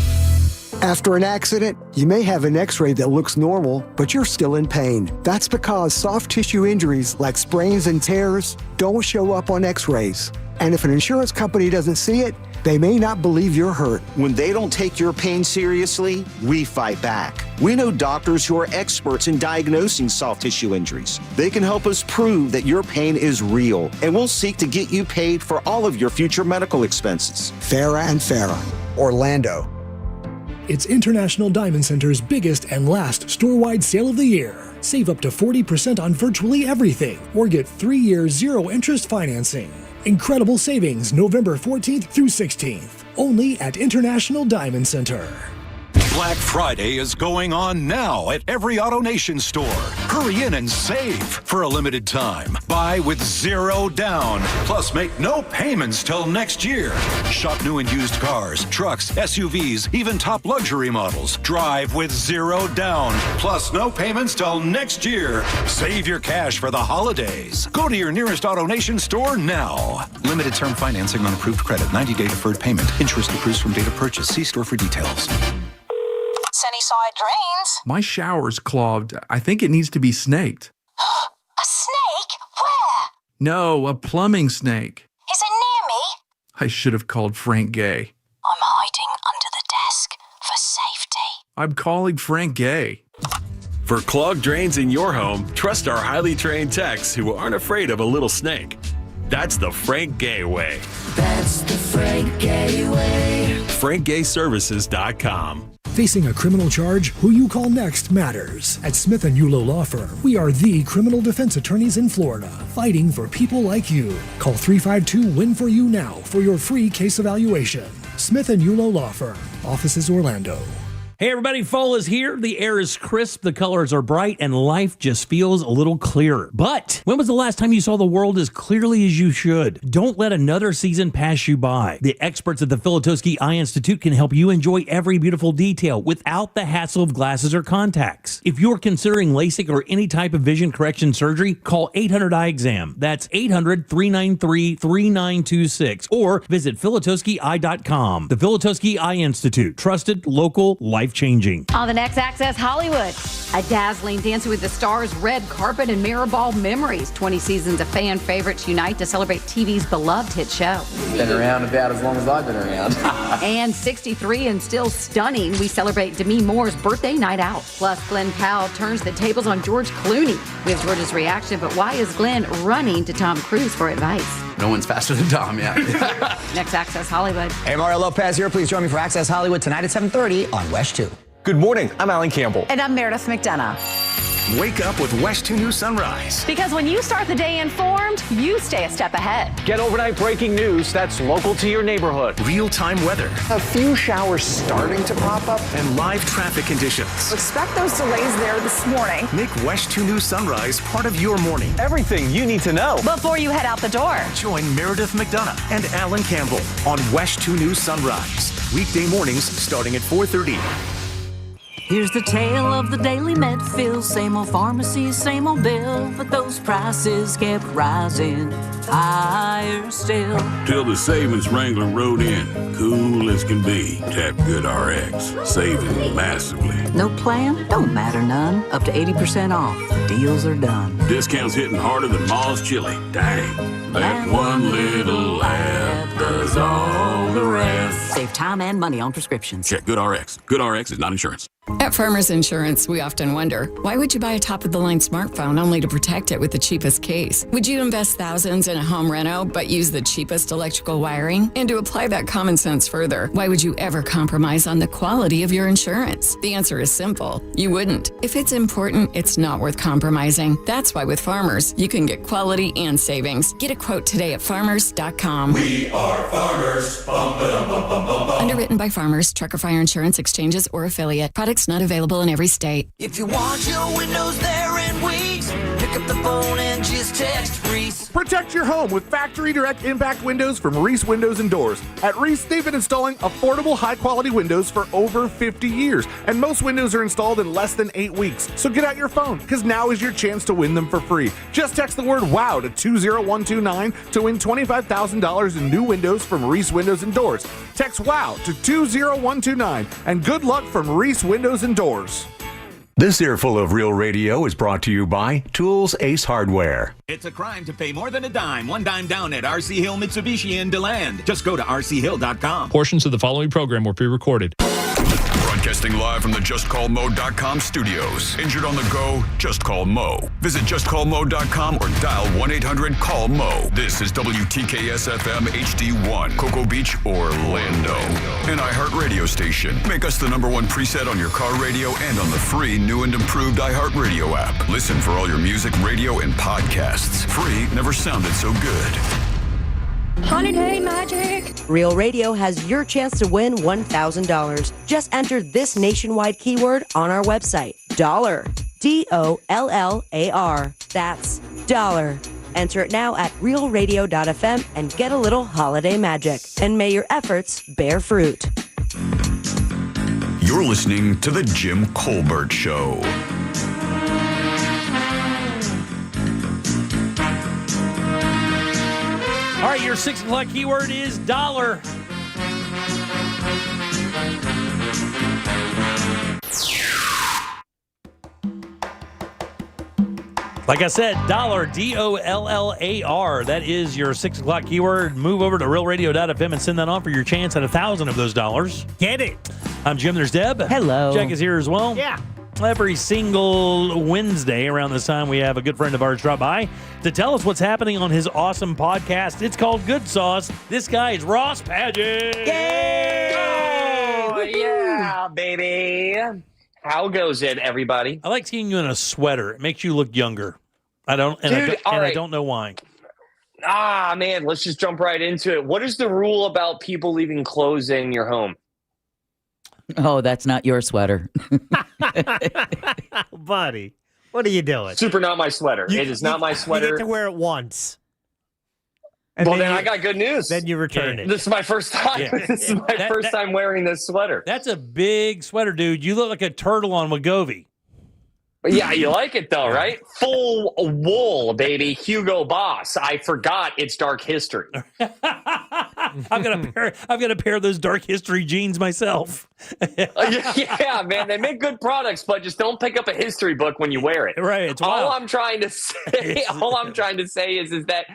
After an accident, you may have an x-ray that looks normal, but you're still in pain. That's because soft tissue injuries like sprains and tears don't show up on x-rays. And if an insurance company doesn't see it, they may not believe you're hurt. When they don't take your pain seriously, we fight back. We know doctors who are experts in diagnosing soft tissue injuries. They can help us prove that your pain is real, and we'll seek to get you paid for all of your future medical expenses. Farah and Farah, Orlando. It's International Diamond Center's biggest and last store-wide sale of the year. Save up to 40% on virtually everything, or get 3-year zero-interest financing. Incredible savings November 14th through 16th, only at International Diamond Center. Black Friday is going on now at every AutoNation store. Hurry in and save for a limited time. Buy with $0 down, plus make no payments till next year. Shop new and used cars, trucks, SUVs, even top luxury models. Drive with $0 down, plus no payments till next year. Save your cash for the holidays. Go to your nearest AutoNation store now. Limited term financing on approved credit. 90-day deferred payment. Interest accrues from date of purchase. See store for details. Sunnyside drains. My shower's clogged. I think it needs to be snaked. A snake? Where? No, a plumbing snake. Is it near me? I should have called Frank Gay. I'm hiding under the desk for safety. I'm calling Frank Gay. For clogged drains in your home, trust our highly trained techs who aren't afraid of a little snake. That's the Frank Gay way. That's the Frank Gay way. FrankGayServices.com. Facing a criminal charge, who you call next matters. At Smith & Yulo Law Firm, we are the criminal defense attorneys in Florida, fighting for people like you. Call 352-WIN-FOR-YOU now for your free case evaluation. Smith & Yulo Law Firm, offices Orlando. Hey everybody, fall is here. The air is crisp, the colors are bright, and life just feels a little clearer. But when was the last time you saw the world as clearly as you should? Don't let another season pass you by. The experts at the Filatowski Eye Institute can help you enjoy every beautiful detail without the hassle of glasses or contacts. If you're considering LASIK or any type of vision correction surgery, call 800 Eye Exam. That's 800-393-3926 or visit filatowskieye.com. The Filatowski Eye Institute, trusted, local, life-changing. On the next Access Hollywood, a dazzling Dancing with the Stars red carpet and mirror ball memories. 20 seasons of fan favorites unite to celebrate TV's beloved hit show. Been around about as long as I've been around. And 63 and still stunning, we celebrate Demi Moore's birthday night out. Plus, Glenn Powell turns the tables on George Clooney. We have George's reaction, but why is Glenn running to Tom Cruise for advice? No one's faster than Tom, yeah. Next Access Hollywood. Hey, Mario Lopez here. Please join me for Access Hollywood tonight at 7:30 on West 2. Good morning. I'm Alan Campbell. And I'm Meredith McDonough. Wake up with West 2 News Sunrise. Because when you start the day informed, you stay a step ahead. Get overnight breaking news that's local to your neighborhood. Real-time weather. A few showers starting to pop up. And live traffic conditions. Expect those delays there this morning. Make West 2 News Sunrise part of your morning. Everything you need to know before you head out the door. Join Meredith McDonough and Alan Campbell on West 2 News Sunrise. Weekday mornings starting at 4:30. Here's the tale of the daily Medfield. Same old pharmacy, same old bill, but those prices kept rising higher still. Till the savings wrangler rode in, cool as can be. Tap Good RX, saving massively. No plan? Don't matter none. Up to 80% off. The deals are done. Discounts hitting harder than Ma's chili. Dang, that one little app does all the rest. Save time and money on prescriptions. Check Good RX. Good RX is not insurance. At Farmers Insurance, we often wonder, why would you buy a top-of-the-line smartphone only to protect it with the cheapest case? Would you invest thousands in a home reno but use the cheapest electrical wiring? And to apply that common sense further, why would you ever compromise on the quality of your insurance? The answer is simple. You wouldn't. If it's important, it's not worth compromising. That's why with Farmers, you can get quality and savings. Get a quote today at farmers.com. We are farmers. Bum, ba-dum, bum, bum, bum, bum. Underwritten by Farmers, Trucker Fire Insurance Exchanges, or affiliate. Products not available in every state. If you want your windows there in weeks, pick up the phone and just text Reese. Protect your home with factory direct impact windows from Reese Windows and Doors. At Reese, they've been installing affordable, high-quality windows for over 50 years, and most windows are installed in less than 8 weeks. So get out your phone, because now is your chance to win them for free. Just text the word WOW to 20129 to win $25,000 in new windows from Reese Windows and Doors. Text WOW to 20129, and good luck from Reese Windows and Doors. This earful of Real Radio is brought to you by Tools Ace Hardware. It's a crime to pay more than a dime. One dime down at RC Hill Mitsubishi in DeLand. Just go to rchill.com. Portions of the following program were pre-recorded. Broadcasting live from the JustCallMo.com studios. Injured on the go? Just call Mo. Visit JustCallMo.com or dial 1-800-CALL-MO. This is WTKS-FM HD1, Cocoa Beach, Orlando. An iHeartRadio station. Make us the #1 preset on your car radio and on the free new and improved iHeartRadio app. Listen for all your music, radio, and podcasts. Free never sounded so good. Holiday Magic. Real Radio has your chance to win $1,000. Just enter this nationwide keyword on our website. Dollar. DOLLAR. That's dollar. Enter it now at realradio.fm and get a little holiday magic. And may your efforts bear fruit. You're listening to The Jim Colbert Show. All right, your 6 o'clock keyword is dollar. Like I said, dollar, DOLLAR. That is your 6 o'clock keyword. Move over to realradio.fm and send that on for your chance at 1,000 of those dollars. Get it. I'm Jim. There's Deb. Hello. Jack is here as well. Yeah. Every single Wednesday around this time, we have a good friend of ours drop by to tell us what's happening on his awesome podcast. It's called Good Sauce. This guy is Ross Padgett. Yay! Oh, yeah, baby. How goes it, everybody? I like seeing you in a sweater. It makes you look younger. I don't know why. Ah, man, let's just jump right into it. What is the rule about people leaving clothes in your home? Oh, that's not your sweater. Buddy, what are you doing? Super not my sweater. It is not my sweater. You get to wear it once. Well, then I got good news. Then you return it. This is my first time. Yeah. This is my first time wearing this sweater. That's a big sweater, dude. You look like a turtle on Wegovy. Yeah, you like it though, right? Full wool, baby. Hugo Boss. I forgot it's Dark History. I've got a pair of those Dark History jeans myself. Yeah, man, they make good products, but just don't pick up a history book when you wear it. Right. It's all wild. I'm trying to say is that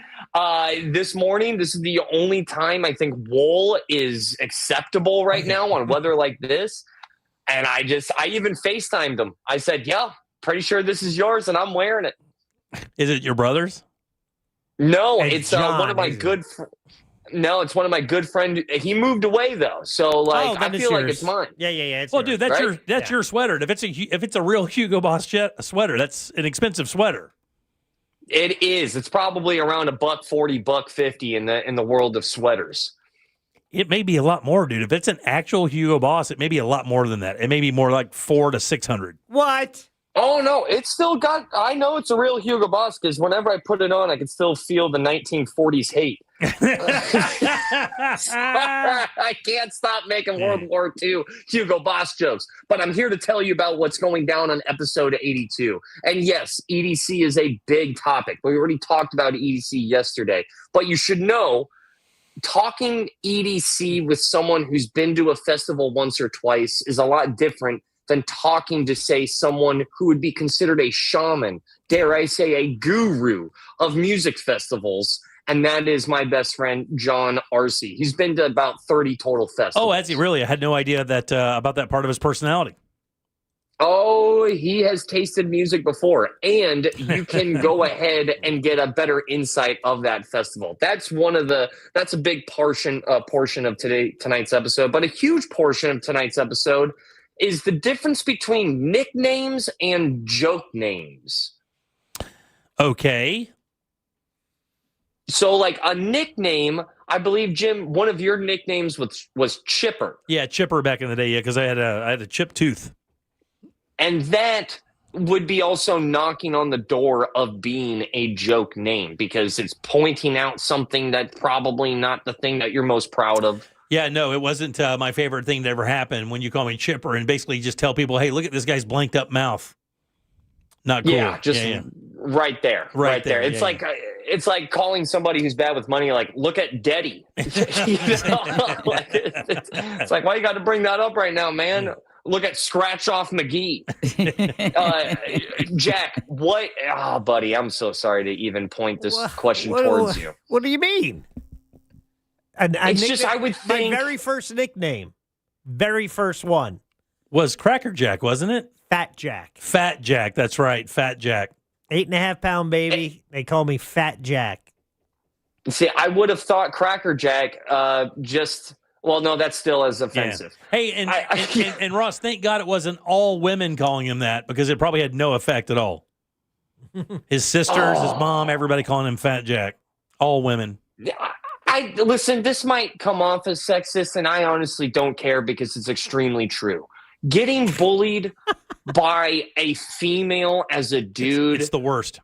this morning, this is the only time I think wool is acceptable right now on weather like this. And I even FaceTimed them. I said, yeah, pretty sure this is yours, and I'm wearing it. Is it your brother's? No, it's one of my good. No, it's one of my good friends. He moved away though, so I feel like it's mine. Yeah. It's well, yours, dude, that's right? your sweater. And if it's a real Hugo Boss sweater, that's an expensive sweater. It is. It's probably around $140, $150 in the world of sweaters. It may be a lot more, dude. If it's an actual Hugo Boss, it may be a lot more than that. It may be more like $400 to $600. What? Oh no, it's still got. I know it's a real Hugo Boss because whenever I put it on, I can still feel the 1940s hate. I can't stop making World War II Hugo Boss jokes, but I'm here to tell you about what's going down on episode 82. And yes, EDC is a big topic. We already talked about EDC yesterday, but you should know. Talking EDC with someone who's been to a festival once or twice is a lot different than talking to, say, someone who would be considered a shaman, dare I say a guru of music festivals, and that is my best friend, John Arce. He's been to about 30 total festivals. Oh, has he really? I had no idea that about that part of his personality. Oh, he has tasted music before, and you can go ahead and get a better insight of that festival. That's a big portion of tonight's episode, but a huge portion of tonight's episode is the difference between nicknames and joke names. Okay. So, like a nickname, I believe, Jim, one of your nicknames was Chipper. Yeah, Chipper back in the day, yeah, because I had a chipped tooth. And that would be also knocking on the door of being a joke name because it's pointing out something that's probably not the thing that you're most proud of. Yeah, no, it wasn't my favorite thing to ever happen when you call me Chipper and basically just tell people, hey, look at this guy's blanked up mouth. Not cool. Yeah, just right there. Right there. It's it's like calling somebody who's bad with money, like, look at Deddy. It's like, why you got to bring that up right now, man? Look at Scratch Off McGee. Jack, what? Oh, buddy, I'm so sorry to even point this question towards you. What do you mean? It's just, I would think. My very first nickname, very first one, was Cracker Jack, wasn't it? Fat Jack. Fat Jack, that's right, Fat Jack. 8.5 pound baby. They call me Fat Jack. See, I would have thought Cracker Jack well, no, that's still as offensive. Yeah. Hey, and Ross, thank God it wasn't all women calling him that because it probably had no effect at all. His sisters, his mom, everybody calling him Fat Jack. All women. Listen, this might come off as sexist, and I honestly don't care because it's extremely true. Getting bullied by a female as a dude. It's the worst.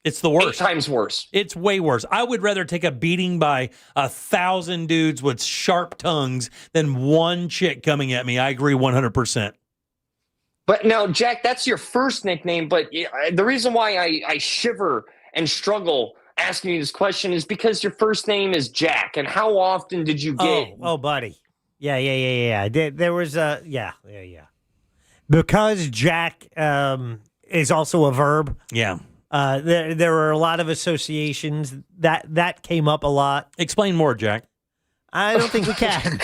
It's the worst. 8 times worse. It's way worse. I would rather take a beating by 1,000 dudes with sharp tongues than one chick coming at me. I agree 100%. But now, Jack, that's your first nickname. But the reason why I shiver and struggle asking you this question is because your first name is Jack. And how often did you get? Oh, buddy. Yeah. There was yeah. Because Jack is also a verb. Yeah. There were a lot of associations that came up a lot. Explain more, Jack. I don't think we can.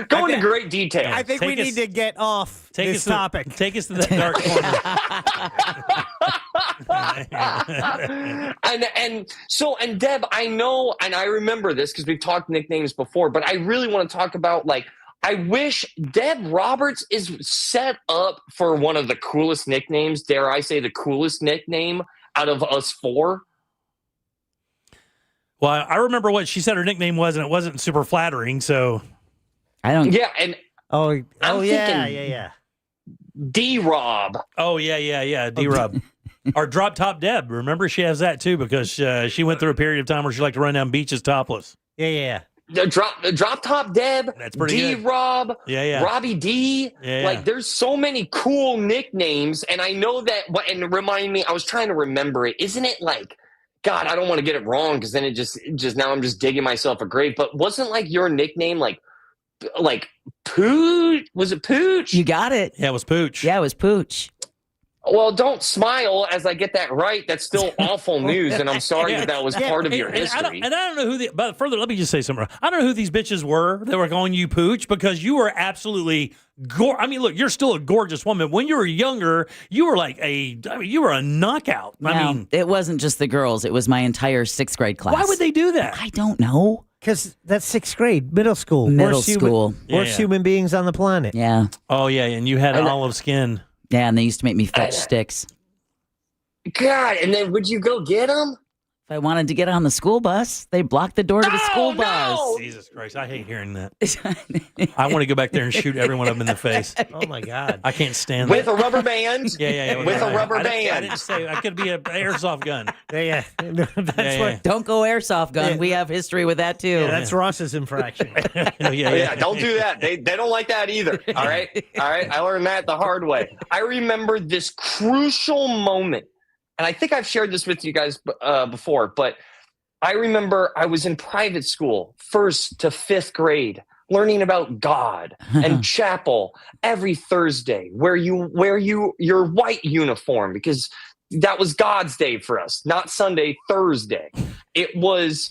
Go into great detail. I think we need to get off this topic. Take us to that dark corner. and Deb, I know, and I remember this because we've talked nicknames before, but I really want to talk about, like, I wish Deb Roberts is set up for one of the coolest nicknames, dare I say the coolest nickname out of us four. Well, I remember what she said her nickname was, and it wasn't super flattering, so I don't. Yeah, and yeah. D-Rob. Oh, yeah. D-Rob. Or Drop Top Deb. Remember, she has that, too, because she went through a period of time where she liked to run down beaches topless. Yeah. The drop Top Deb. That's pretty good. D-Rob. Yeah. Robbie D. Yeah. Like, there's so many cool nicknames, and I know that, and remind me, I was trying to remember it. Isn't it like, God, I don't want to get it wrong because then it just now I'm just digging myself a grave. But wasn't like your nickname like Pooch? Was it Pooch? You got it. Yeah, it was Pooch. Yeah, it was Pooch. Well, don't smile as I get that right. That's still awful news, and I'm sorry that was part of your history. I don't know who but further, let me just say something. I don't know who these bitches were that were calling you Pooch, because you were absolutely I mean, look, you're still a gorgeous woman. When you were younger, you were like you were a knockout. I mean, it wasn't just the girls. It was my entire 6th grade class. Why would they do that? I don't know. Because that's 6th grade, middle school. Worst human beings on the planet. Yeah. Oh, yeah, and you had olive skin. Yeah, and they used to make me fetch sticks. God, and then would you go get them? If I wanted to get on the school bus, they blocked the door to the school bus. Jesus Christ, I hate hearing that. I want to go back there and shoot every one of them in the face. Oh, my God. I can't stand With that. a rubber band? Yeah. With a rubber band. I didn't say, I could be an airsoft gun. Yeah. That's what. Don't go airsoft gun. Yeah. We have history with that, too. Yeah, that's Ross's infraction. Yeah, don't do that. They don't like that either. All right. I learned that the hard way. I remember this crucial moment, and I think I've shared this with you guys before, but I remember I was in private school, 1st to 5th grade, learning about God and chapel every Thursday, where you wear your white uniform, because that was God's day for us, not Sunday, Thursday. It was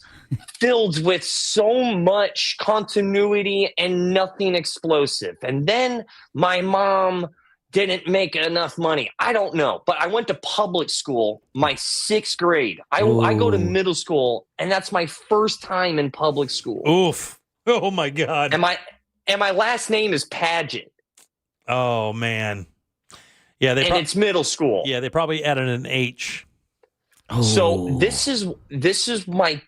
filled with so much continuity and nothing explosive. And then my mom didn't make enough money. I don't know, but I went to public school my 6th grade. I go to middle school, and that's my first time in public school. Oof. Oh, my God. And my last name is Paget. Oh, man. Yeah, it's middle school. Yeah, they probably added an H. So this is my,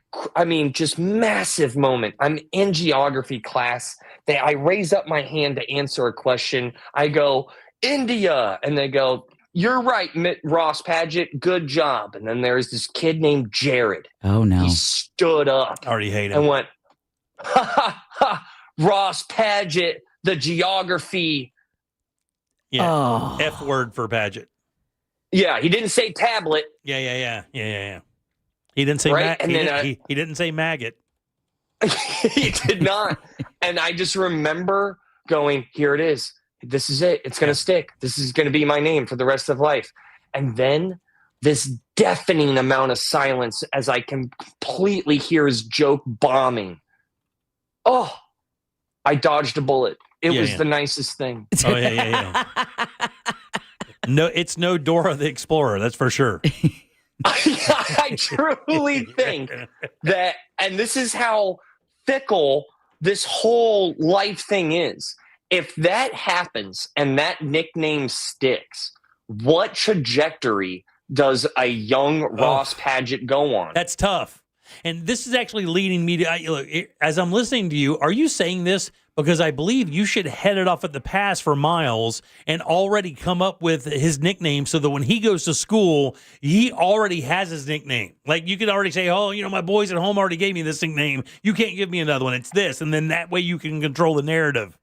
just massive moment. I'm in geography class. I raise up my hand to answer a question. I go, India. And they go, you're right, Ross Paget. Good job. And then there's this kid named Jared. Oh, no. He stood up. I already hate him. And went, Ross Paget, the geography. Yeah. Oh. F word for Paget. Yeah, he didn't say tablet. Yeah. He didn't say right? he didn't say maggot. He did not. And I just remember going, here it is. This is it. It's going to stick. This is going to be my name for the rest of life. And then this deafening amount of silence as I can completely hear his joke bombing. Oh, I dodged a bullet. It was the nicest thing. Oh, yeah. No, it's no Dora the Explorer. That's for sure. I truly think that, and this is how fickle this whole life thing is. If that happens and that nickname sticks, what trajectory does a young Ross Paget go on? That's tough. And this is actually leading me to, look, as I'm listening to you, are you saying this because I believe you should head it off at the pass for Miles and already come up with his nickname so that when he goes to school, he already has his nickname. Like you could already say, oh, my boys at home already gave me this nickname. You can't give me another one. It's this. And then that way you can control the narrative.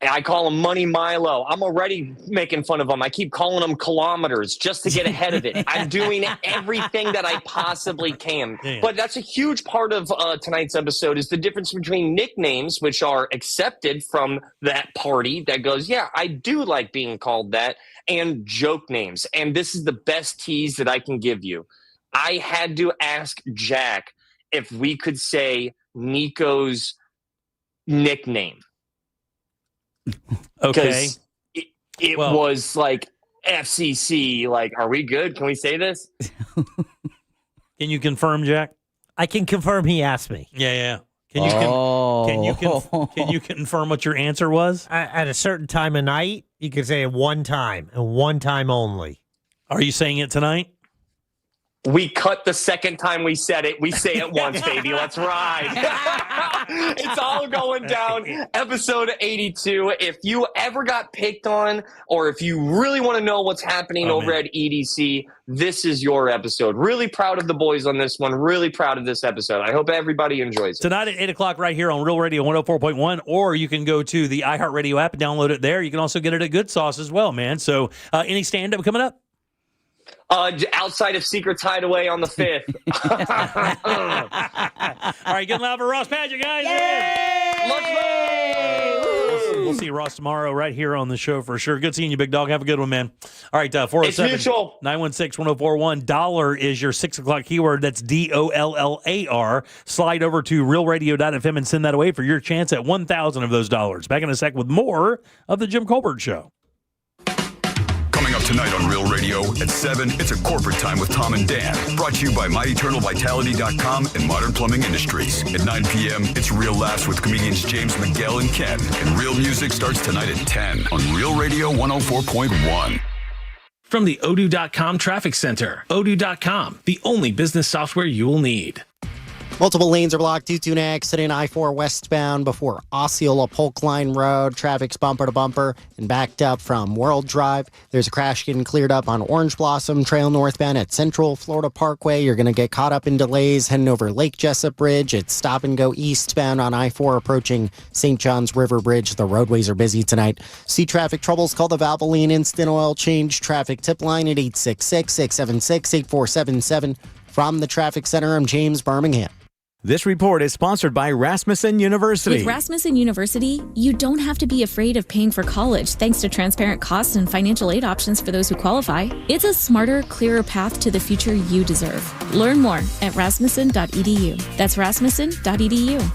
I call him Money Milo. I'm already making fun of him. I keep calling him kilometers just to get ahead of it. I'm doing everything that I possibly can. Yeah. But that's a huge part of tonight's episode is the difference between nicknames, which are accepted from that party that goes, yeah, I do like being called that, and joke names. And this is the best tease that I can give you. I had to ask Jack if we could say Nico's nickname. Okay. It was like FCC. Like, are we good? Can we say this? Can you confirm, Jack? I can confirm he asked me. Yeah. Can you confirm what your answer was? At a certain time of night, you can say it one time and one time only. Are you saying it tonight? We cut the second time we said it. We say it once, baby. Let's ride. It's all going down. Episode 82. If you ever got picked on, or if you really want to know what's happening over at EDC, this is your episode. Really proud of the boys on this one. Really proud of this episode. I hope everybody enjoys it. Tonight at 8 o'clock right here on Real Radio 104.1, or you can go to the iHeartRadio app and download it there. You can also get it at Good Sauce as well, man. So any stand-up coming up? Outside of Secret Hideaway on the 5th. All right, get loud for Ross Padgett, guys. We'll see Ross tomorrow right here on the show for sure. Good seeing you, big dog. Have a good one, man. All right, 407-916-1041. Dollar is your 6 o'clock keyword. That's DOLLAR. Slide over to realradio.fm and send that away for your chance at 1,000 of those dollars. Back in a sec with more of the Jim Colbert Show. Coming up tonight on Real Radio at 7, it's a corporate time with Tom and Dan. Brought to you by MyEternalVitality.com and Modern Plumbing Industries. At 9 p.m., it's Real Laughs with comedians James McGill and Ken. And Real Music starts tonight at 10 on Real Radio 104.1. From the Odoo.com Traffic Center, Odoo.com, the only business software you will need. Multiple lanes are blocked due to an accident. I-4 westbound before Osceola Polk Line Road. Traffic's bumper to bumper and backed up from World Drive. There's a crash getting cleared up on Orange Blossom Trail northbound at Central Florida Parkway. You're going to get caught up in delays heading over Lake Jessup Bridge. It's stop and go eastbound on I-4 approaching St. John's River Bridge. The roadways are busy tonight. See traffic troubles? Call the Valvoline Instant Oil Change Traffic Tip Line at 866-676-8477. From the Traffic Center, I'm James Birmingham. This report is sponsored by Rasmussen University. With Rasmussen University, you don't have to be afraid of paying for college thanks to transparent costs and financial aid options for those who qualify. It's a smarter, clearer path to the future you deserve. Learn more at rasmussen.edu. That's rasmussen.edu.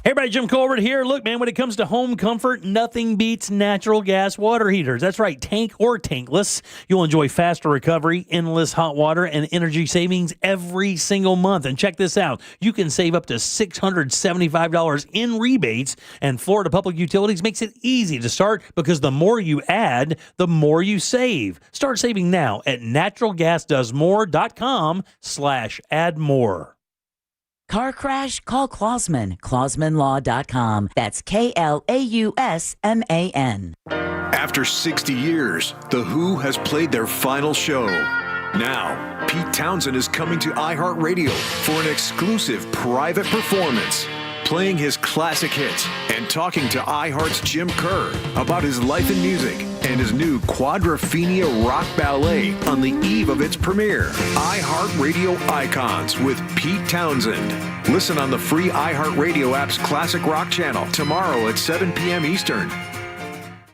Hey everybody, Jim Colbert here. Look, man, when it comes to home comfort, nothing beats natural gas water heaters. That's right, tank or tankless. You'll enjoy faster recovery, endless hot water, and energy savings every single month. And check this out. You can save up to $675 in rebates, and Florida Public Utilities makes it easy to start because the more you add, the more you save. Start saving now at naturalgasdoesmore.com/add more. Car crash? Call Clausman. ClausmanLaw.com. That's KLAUSMAN. After 60 years, The Who has played their final show. Now, Pete Townsend is coming to iHeartRadio for an exclusive private performance, playing his classic hits and talking to iHeart's Jim Kerr about his life in music and his new Quadrophenia rock ballet on the eve of its premiere. iHeartRadio Icons with Pete Townsend. Listen on the free iHeartRadio app's Classic Rock channel tomorrow at 7 p.m. Eastern.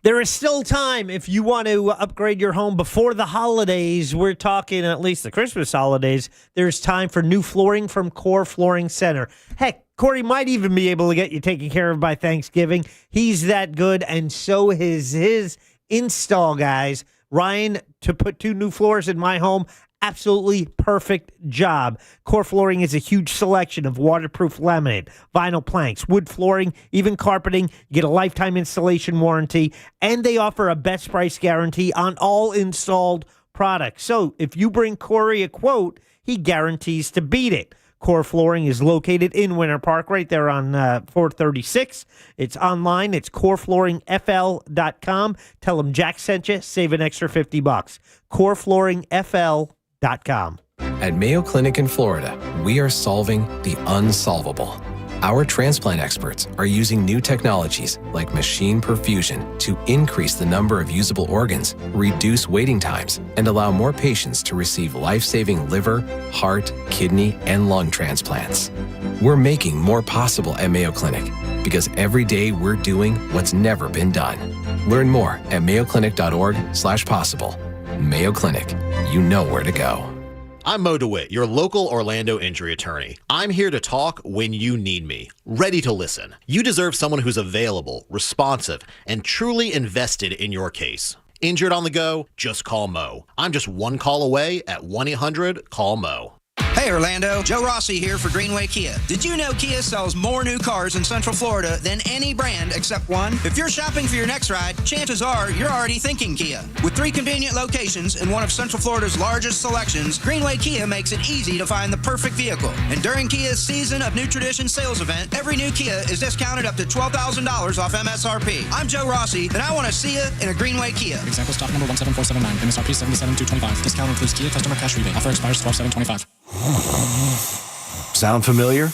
There is still time if you want to upgrade your home before the holidays. We're talking at least the Christmas holidays. There's time for new flooring from Core Flooring Center. Heck, Corey might even be able to get you taken care of by Thanksgiving. He's that good, and so is his install guys. Ryan, to put 2 new floors in my home, absolutely perfect job. Core Flooring is a huge selection of waterproof laminate, vinyl planks, wood flooring, even carpeting. You get a lifetime installation warranty, and they offer a best price guarantee on all installed products. So if you bring Corey a quote, he guarantees to beat it. Core Flooring is located in Winter Park, right there on 436. It's online. It's coreflooringfl.com. Tell them Jack sent you. Save an extra $50. coreflooringfl.com. At Mayo Clinic in Florida, we are solving the unsolvable. Our transplant experts are using new technologies like machine perfusion to increase the number of usable organs, reduce waiting times, and allow more patients to receive life-saving liver, heart, kidney, and lung transplants. We're making more possible at Mayo Clinic because every day we're doing what's never been done. Learn more at mayoclinic.org/possible. Mayo Clinic, you know where to go. I'm Mo DeWitt, your local Orlando injury attorney. I'm here to talk when you need me, ready to listen. You deserve someone who's available, responsive, and truly invested in your case. Injured on the go? Just call Mo. I'm just one call away at 1-800-CALL-MO. Hey Orlando, Joe Rossi here for Greenway Kia. Did you know Kia sells more new cars in Central Florida than any brand except one? If you're shopping for your next ride, chances are you're already thinking Kia. With 3 convenient locations in one of Central Florida's largest selections, Greenway Kia makes it easy to find the perfect vehicle. And during Kia's Season of New Tradition sales event, every new Kia is discounted up to $12,000 off MSRP. I'm Joe Rossi, and I want to see you in a Greenway Kia. Example stock number 17479, MSRP $77,225. Discount includes Kia customer cash rebate. Offer expires 12/7/25. Sound familiar?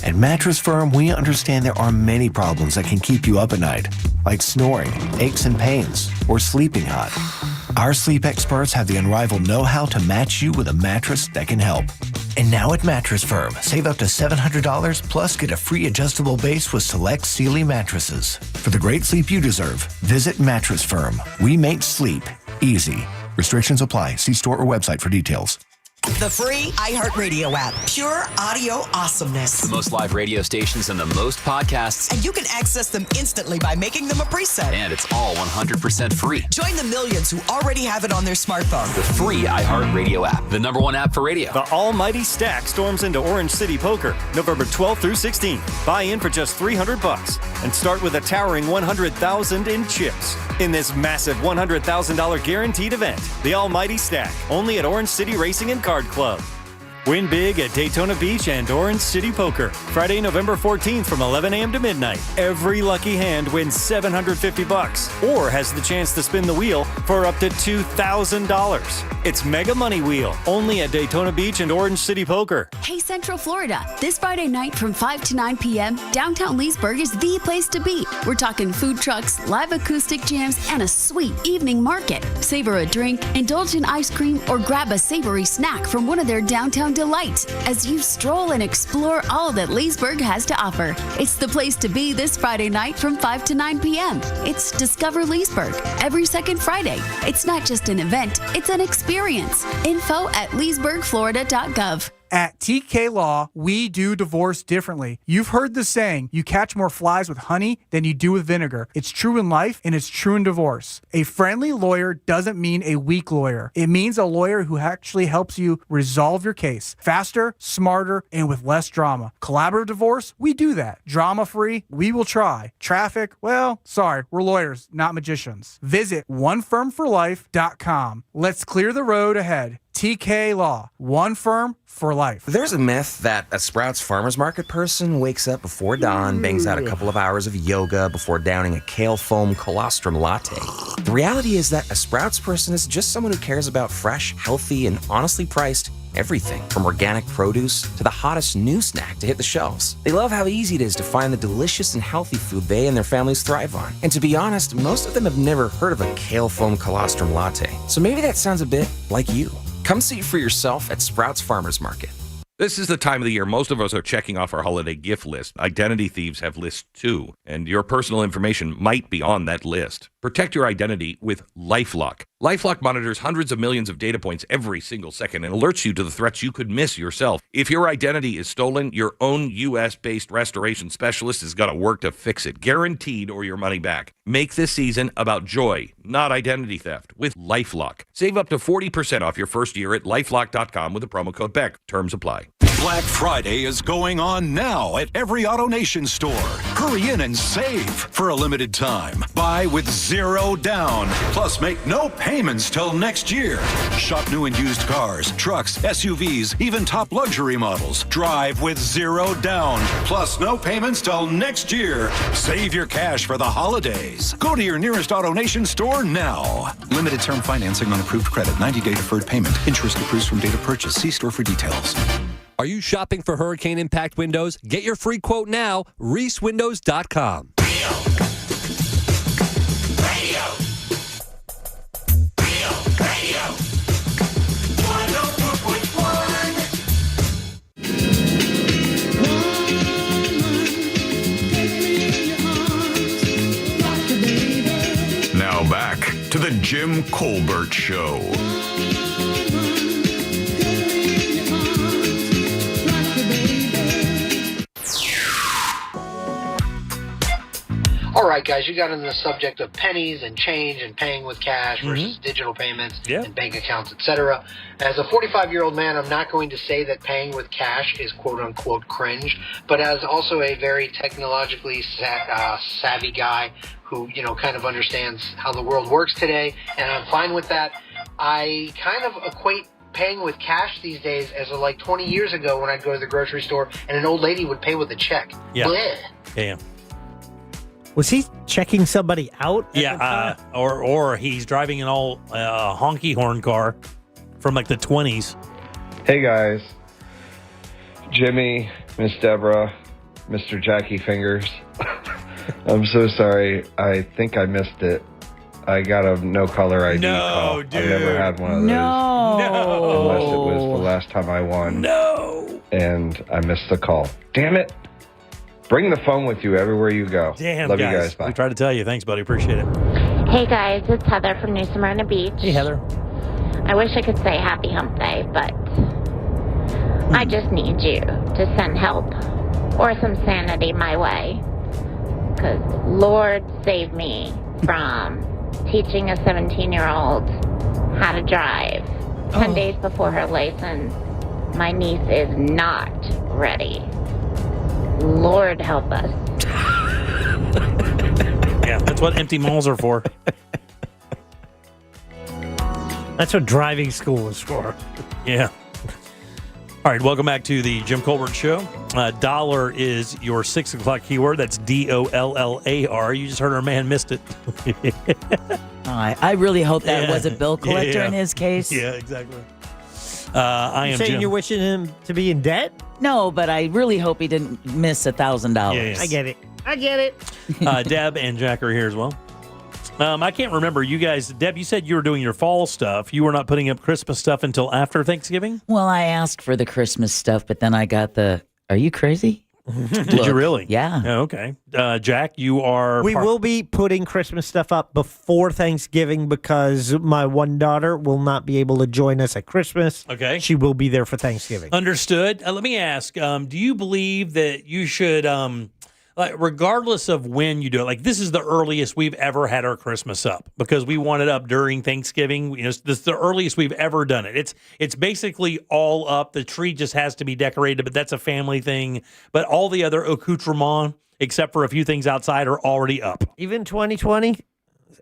At Mattress Firm, we understand there are many problems that can keep you up at night, like snoring, aches and pains, or sleeping hot. Our sleep experts have the unrivaled know-how to match you with a mattress that can help. And now at Mattress Firm, save up to $700 plus get a free adjustable base with select Sealy mattresses. For the great sleep you deserve, visit Mattress Firm. We make sleep easy. Restrictions apply. See store or website for details. The free iHeartRadio app. Pure audio awesomeness. The most live radio stations and the most podcasts. And you can access them instantly by making them a preset. And it's all 100% free. Join the millions who already have it on their smartphone. The free iHeartRadio app. The #1 app for radio. The almighty stack storms into Orange City Poker November 12th through 16th. Buy in for just $300 and start with a towering $100,000 in chips. In this massive $100,000 guaranteed event, the almighty stack, only at Orange City Racing and Card Club. Win big at Daytona Beach and Orange City Poker. Friday, November 14th from 11 a.m. to midnight. Every lucky hand wins $750 or has the chance to spin the wheel for up to $2,000. It's Mega Money Wheel, only at Daytona Beach and Orange City Poker. Hey Central Florida, this Friday night from 5 to 9 p.m., downtown Leesburg is the place to be. We're talking food trucks, live acoustic jams, and a sweet evening market. Savor a drink, indulge in ice cream, or grab a savory snack from one of their downtown delights as you stroll and explore all that Leesburg has to offer. It's the place to be this Friday night from 5 to 9 p.m. It's Discover Leesburg every second Friday. It's not just an event, it's an experience. Info at leesburgflorida.gov. At TK Law, we do divorce differently. You've heard the saying, you catch more flies with honey than you do with vinegar. It's true in life and it's true in divorce. A friendly lawyer doesn't mean a weak lawyer. It means a lawyer who actually helps you resolve your case faster, smarter, and with less drama. Collaborative divorce, we do that. Drama-free, we will try. Traffic, well, sorry, we're lawyers, not magicians. Visit onefirmforlife.com. Let's clear the road ahead. TK Law, one firm for life. There's a myth that a Sprouts Farmers Market person wakes up before dawn, bangs out a couple of hours of yoga before downing a kale foam colostrum latte. The reality is that a Sprouts person is just someone who cares about fresh, healthy, and honestly priced everything from organic produce to the hottest new snack to hit the shelves. They love how easy it is to find the delicious and healthy food they and their families thrive on. And to be honest, most of them have never heard of a kale foam colostrum latte. So maybe that sounds a bit like you. Come see for yourself at Sprouts Farmers Market. This is the time of the year most of us are checking off our holiday gift list. Identity thieves have lists too, and your personal information might be on that list. Protect your identity with LifeLock. LifeLock monitors hundreds of millions of data points every single second and alerts you to the threats you could miss yourself. If your identity is stolen, your own U.S.-based restoration specialist is going to work to fix it, guaranteed, or your money back. Make this season about joy, not identity theft, with LifeLock. Save up to 40% off your first year at LifeLock.com with the promo code BECK. Terms apply. Black Friday is going on now at every AutoNation store. Hurry in and save for a limited time. Buy with 0 down, plus make no payments till next year. Shop new and used cars, trucks, SUVs, even top luxury models. Drive with 0 down, plus no payments till next year. Save your cash for the holidays. Go to your nearest AutoNation store now. Limited term financing on approved credit. 90-day deferred payment. Interest accrues from date of purchase. See store for details. Are you shopping for hurricane impact windows? Get your free quote now, reesewindows.com. Now back to the Jim Colbert Show. All right, guys, you got into the subject of pennies and change and paying with cash versus digital payments and bank accounts, etc. As a 45-year-old man, I'm not going to say that paying with cash is quote-unquote cringe, but as also a very technologically savvy guy who, kind of understands how the world works today, and I'm fine with that, I kind of equate paying with cash these days as like 20 years ago when I'd go to the grocery store and an old lady would pay with a check. Yeah. Blech. Yeah. Was he checking somebody out? Or he's driving an old honky horn car from like the 20s. Hey guys, Jimmy, Miss Deborah, Mr. Jackie Fingers. I'm so sorry. I think I missed it. I got a no color ID call. Dude. I've never had one of those. No. Unless it was the last time I won. No. And I missed the call. Damn it. Bring the phone with you everywhere you go. Damn, Love you guys. Bye. We tried to tell you. Thanks, buddy. Appreciate it. Hey guys, it's Heather from New Smyrna Beach. Hey, Heather. I wish I could say happy hump day, but I just need you to send help or some sanity my way. Because Lord save me from teaching a 17-year-old how to drive 10 days before her license. My niece is not ready. Lord help us. Yeah, that's what empty malls are for. That's what driving school is for. Yeah. All right, welcome back to the Jim Colbert Show. Dollar is your 6 o'clock keyword. That's DOLLAR. You just heard our man missed it. I really hope that was a bill collector in his case. Yeah, exactly. I am saying Jim. you're wishing him to be in debt? No, but I really hope he didn't miss $1,000. Yes. I get it. Deb and Jack are here as well. I can't remember. You guys, Deb, you said you were doing your fall stuff. You were not putting up Christmas stuff until after Thanksgiving? Well, I asked for the Christmas stuff, but then I got the, are you crazy? Did you really? Yeah. Oh, okay. Jack, you are... We will be putting Christmas stuff up before Thanksgiving because my one daughter will not be able to join us at Christmas. Okay. She will be there for Thanksgiving. Understood. Let me ask, do you believe that you should, regardless of when you do it, like this is the earliest we've ever had our Christmas up because we want it up during Thanksgiving. This is the earliest we've ever done it. It's basically all up. The tree just has to be decorated, but that's a family thing. But all the other accoutrements, except for a few things outside, are already up. Even 2020,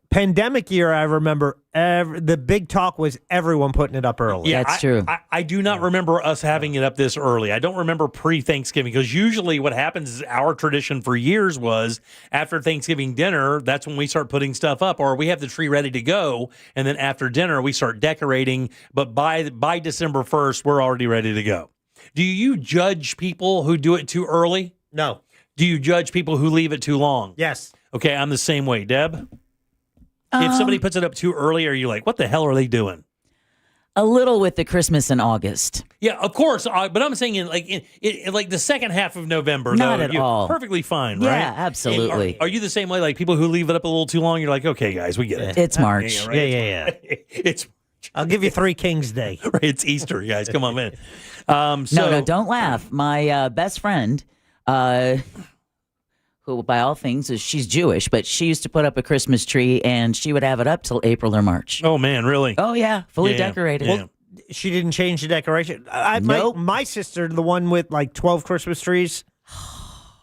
pandemic year, I remember the big talk was everyone putting it up early. Yeah, That's true. I do not remember us having it up this early. I don't remember pre-Thanksgiving because usually what happens is our tradition for years was after Thanksgiving dinner, that's when we start putting stuff up or we have the tree ready to go. And then after dinner, we start decorating. But by December 1st, we're already ready to go. Do you judge people who do it too early? No. Do you judge people who leave it too long? Yes. Okay, I'm the same way. Deb? If somebody puts it up too early, are you like, what the hell are they doing? A little with the Christmas in August. Yeah, of course. But I'm saying in like the second half of November. Not though, at all. Perfectly fine, Yeah, right? absolutely. Are you the same way? Like people who leave it up a little too long, you're like, okay, guys, we get it. It's March. Yeah, right? Yeah. It's I'll give you 3 Kings Day. right, it's Easter, guys. Come on, man. No, don't laugh. My best friend, who by all things she's Jewish, but she used to put up a Christmas tree and she would have it up till April or March. Oh man, really? Oh yeah, fully Yeah, decorated. yeah. Well, she didn't change the decoration. Nope. My sister, the one with like 12 Christmas trees,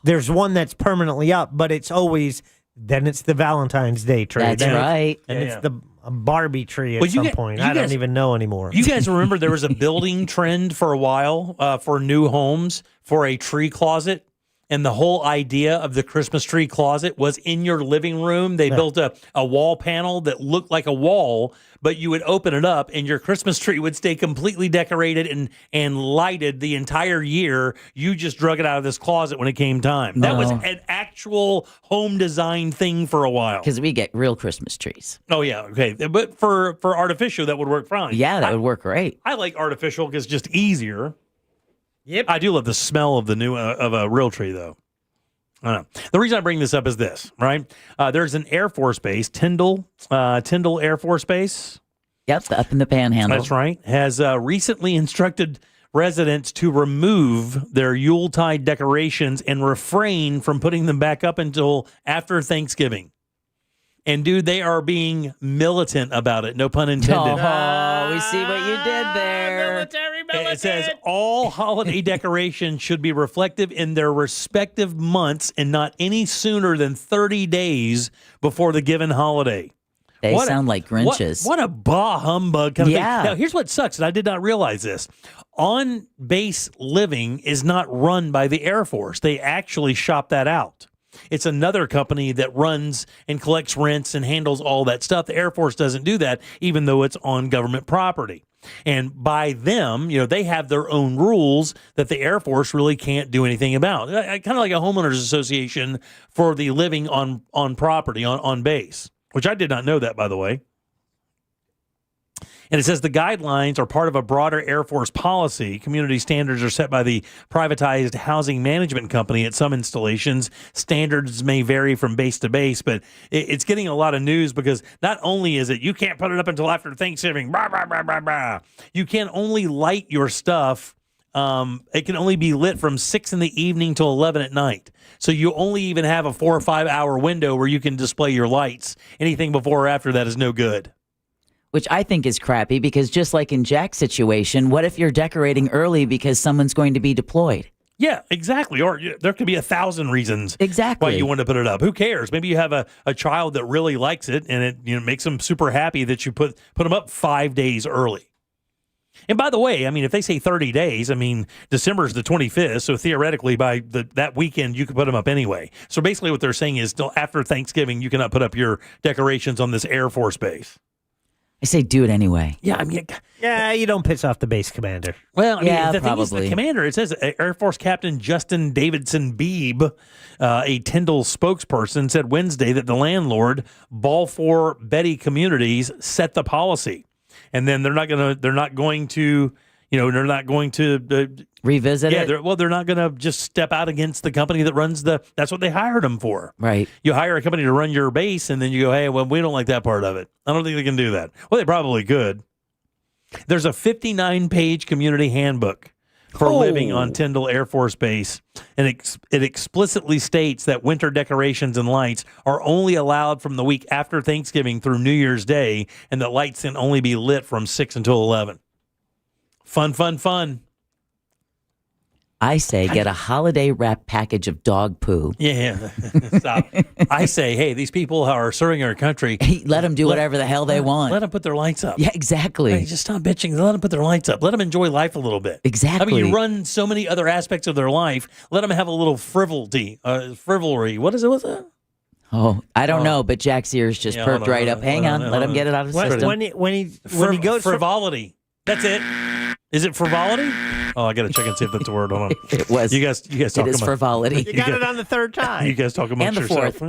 there's one that's permanently up, but it's always, then it's the Valentine's Day tree. That's then right. And Yeah. it's the Barbie tree at Well, some point. I don't even know anymore. You guys remember there was a building trend for a while for new homes for a tree closet? and the whole idea of the Christmas tree closet was in your living room. They built a wall panel that looked like a wall, but you would open it up and your Christmas tree would stay completely decorated and lighted the entire year. You just drug it out of this closet when it came time. That was an actual home design thing for a while. Because we get real Christmas trees. Oh, yeah. Okay. But for artificial, that would work fine. Yeah, that would work great. I like artificial because it's just easier. Yep. I do love the smell of the new of a real tree, though. I don't know. The reason I bring this up is this, right? There's an Air Force base, Tyndall Air Force Base. Yep, up in the Panhandle. That's right. Has recently instructed residents to remove their Yuletide decorations and refrain from putting them back up until after Thanksgiving. And, dude, they are being militant about it. No pun intended. Oh, we see what you did there. It says all holiday decorations should be reflective in their respective months and not any sooner than 30 days before the given holiday. They sound like Grinches. What a bah humbug kind of thing. Yeah. Now, here's what sucks, and I did not realize this. On-base living is not run by the Air Force. They actually shop that out. It's another company that runs and collects rents and handles all that stuff. The Air Force doesn't do that, even though it's on government property. And by them, they have their own rules that the Air Force really can't do anything about. Kind of like a homeowners association for the living on property, on base, which I did not know that, by the way. And it says the guidelines are part of a broader Air Force policy. Community standards are set by the privatized housing management company at some installations. Standards may vary from base to base, but it's getting a lot of news because not only is it you can't put it up until after Thanksgiving, blah, blah, blah, blah, blah. You can only light your stuff. It can only be lit from 6 in the evening till 11 at night. So you only even have a 4 or 5 hour window where you can display your lights. Anything before or after that is no good. Which I think is crappy because just like in Jack's situation, what if you're decorating early because someone's going to be deployed? Yeah, exactly. Or there could be 1,000 reasons exactly why you want to put it up. Who cares? Maybe you have a child that really likes it and it makes them super happy that you put them up 5 days early. And by the way, I mean, if they say 30 days, I mean, December is the 25th. So theoretically, by that weekend, you could put them up anyway. So basically what they're saying is till after Thanksgiving, you cannot put up your decorations on this Air Force base. I say do it anyway. Yeah, I mean... Yeah, you don't piss off the base commander. Well, I mean, yeah, the probably. thing is, the commander, it says Air Force Captain Justin Davidson Beebe, a Tyndall spokesperson, said Wednesday that the landlord, Balfour Beatty Communities, set the policy. And then they're not going to revisit it. They're not going to just step out against the company that runs that's what they hired them for. Right. You hire a company to run your base and then you go, hey, well, we don't like that part of it. I don't think they can do that. Well, they probably could. There's a 59-page community handbook for living on Tyndall Air Force Base. And it explicitly states that winter decorations and lights are only allowed from the week after Thanksgiving through New Year's Day, and that lights can only be lit from 6 until 11. Fun. I say get a holiday wrap package of dog poo. Yeah. Stop. I say, hey, these people are serving our country. Let them do whatever the hell they want. Let them put their lights up. Yeah, exactly. Hey, just stop bitching. Let them put their lights up. Let them enjoy life a little bit. Exactly. I mean, you run so many other aspects of their life. Let them have a little frivolry. What is it? What's that? Oh, I don't know, but Jack's ears just perked right up. Hang on. Let him get it out of the system. When he goes frivolity. That's it. Is it frivolity? Oh, I got to check and see if that's a word. Hold on. It was. You guys talk It is frivolity. You got it on the third time. You guys talk amongst And the yourself.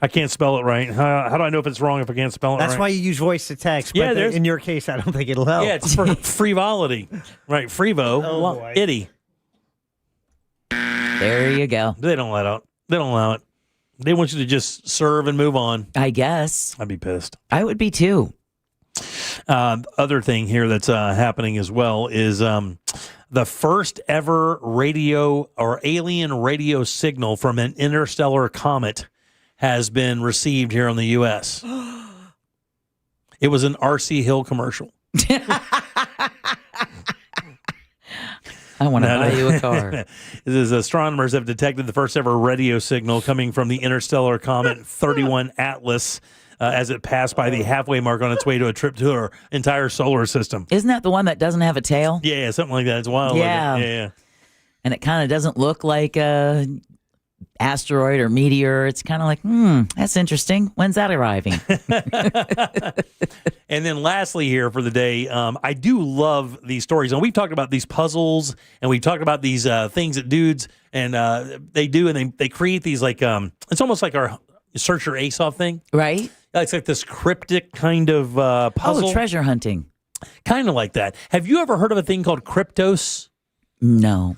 I can't spell it right. How do I know if it's wrong if I can't spell it right? That's why you use voice to text. Yeah, but in your case, I don't think it'll help. Yeah, it's for frivolity. Right, frivo. Oh, boy. Itty. There you go. They don't allow it. They want you to just serve and move on. I guess. I'd be pissed. I would be too. Other thing here that's happening as well is the first ever radio or alien radio signal from an interstellar comet has been received here in the U.S. It was an R.C. Hill commercial. I want to buy you a car. This is astronomers have detected the first ever radio signal coming from the interstellar comet 31 Atlas as it passed by the halfway mark on its way to a trip to our entire solar system. Isn't that the one that doesn't have a tail? Yeah, something like that. It's wild. Yeah. Yeah. And it kind of doesn't look like a asteroid or meteor. It's kind of like, that's interesting. When's that arriving? And then lastly here for the day, I do love these stories. And we've talked about these puzzles, and we've talked about these things that dudes and they do, and they create these like, it's almost like our Search Your Ace Off thing. Right. It's like this cryptic kind of puzzle. Oh, treasure hunting. Kind of like that. Have you ever heard of a thing called Kryptos? No.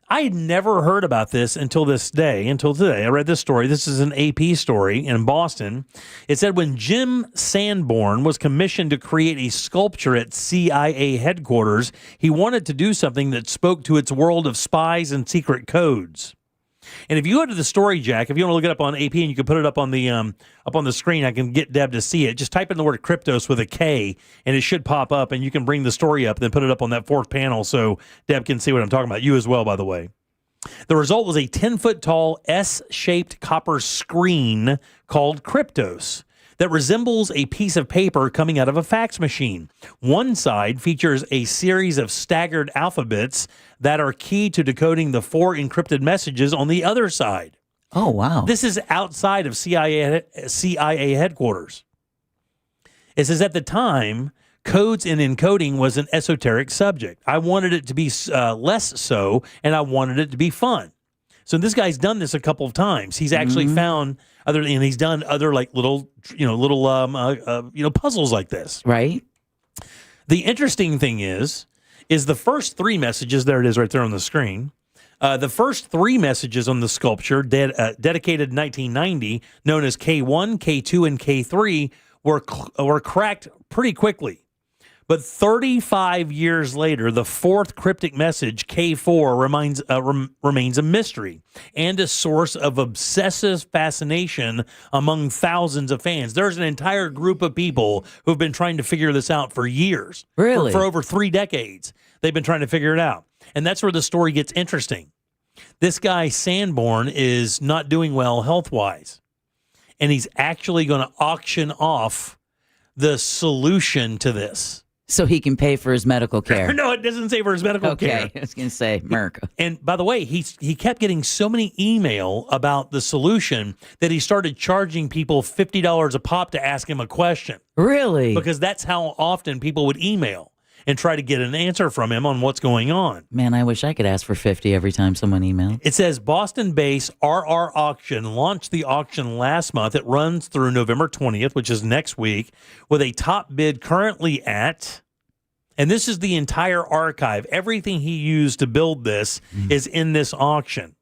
I had never heard about this until today. I read this story. This is an AP story in Boston. It said when Jim Sanborn was commissioned to create a sculpture at CIA headquarters, he wanted to do something that spoke to its world of spies and secret codes. And if you go to the story, Jack, if you want to look it up on AP and you can put it up on the screen, I can get Deb to see it. Just type in the word Kryptos with a K, and it should pop up, and you can bring the story up and then put it up on that fourth panel so Deb can see what I'm talking about. You as well, by the way. The result was a 10-foot-tall S-shaped copper screen called Kryptos that resembles a piece of paper coming out of a fax machine. One side features a series of staggered alphabets that are key to decoding the 4 encrypted messages on the other side. Oh, wow. This is outside of CIA headquarters. It says at the time, codes and encoding was an esoteric subject. I wanted it to be less so, and I wanted it to be fun. So this guy's done this a couple of times. He's actually found he's done other like little puzzles like this. Right. The interesting thing is the first 3 messages. There it is, right there on the screen. The first 3 messages on the sculpture, dedicated in 1990, known as K1, K2, and K3, were cracked pretty quickly. But 35 years later, the 4th cryptic message, K4, remains a mystery and a source of obsessive fascination among thousands of fans. There's an entire group of people who've been trying to figure this out for years. Really? For over 3 decades, they've been trying to figure it out. And that's where the story gets interesting. This guy, Sanborn, is not doing well health-wise. And he's actually going to auction off the solution to this. So he can pay for his medical care. No, it doesn't say for his medical care. Okay, I was going to say, Merc. And by the way, he kept getting so many email about the solution that he started charging people $50 a pop to ask him a question. Really? Because that's how often people would email and try to get an answer from him on what's going on. Man, I wish I could ask for 50 every time someone emailed. It says Boston-based RR Auction launched the auction last month. It runs through November 20th, which is next week, with a top bid currently at, and this is the entire archive, everything he used to build this is in this auction.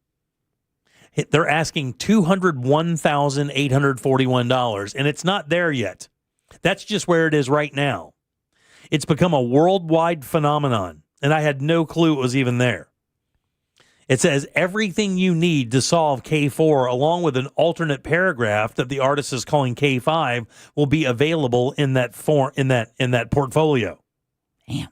They're asking $201,841, and it's not there yet. That's just where it is right now. It's become a worldwide phenomenon, and I had no clue it was even there. It says everything you need to solve K4, along with an alternate paragraph that the artist is calling K5, will be available in that portfolio. Damn.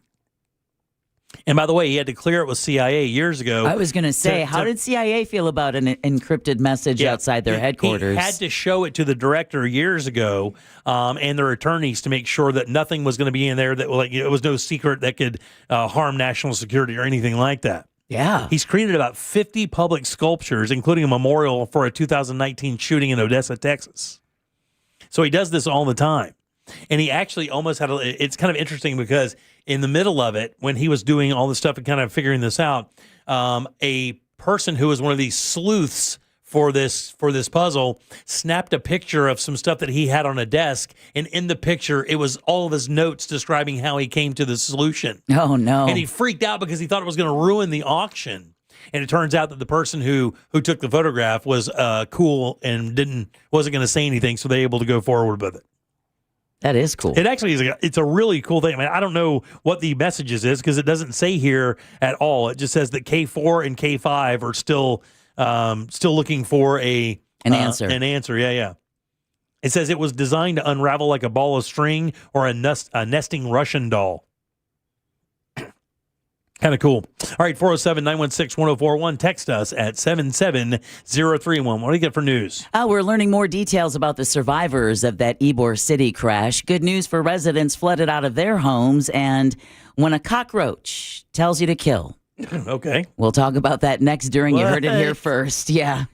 And by the way, he had to clear it with CIA years ago. I was going to say, how did CIA feel about an encrypted message outside their headquarters? He had to show it to the director years ago and their attorneys to make sure that nothing was going to be in there that it was no secret that could harm national security or anything like that. Yeah. He's created about 50 public sculptures, including a memorial for a 2019 shooting in Odessa, Texas. So he does this all the time. And he actually almost had it's kind of interesting because in the middle of it, when he was doing all this stuff and kind of figuring this out, a person who was one of these sleuths for this puzzle snapped a picture of some stuff that he had on a desk. And in the picture, it was all of his notes describing how he came to the solution. Oh, no. And he freaked out because he thought it was going to ruin the auction. And it turns out that the person who took the photograph was cool and wasn't going to say anything, so they were able to go forward with it. That is cool. It actually is. It's a really cool thing. I mean, I don't know what the messages is because it doesn't say here at all. It just says that K4 and K5 are still looking for an answer. An answer. Yeah. It says it was designed to unravel like a ball of string or a nesting Russian doll. Kind of cool. All right, 407-916-1041. Text us at 77031. What do you get for news? We're learning more details about the survivors of that Ybor City crash. Good news for residents flooded out of their homes. And when a cockroach tells you to kill, Okay. We'll talk about that next during You Heard It Here What? first. Yeah.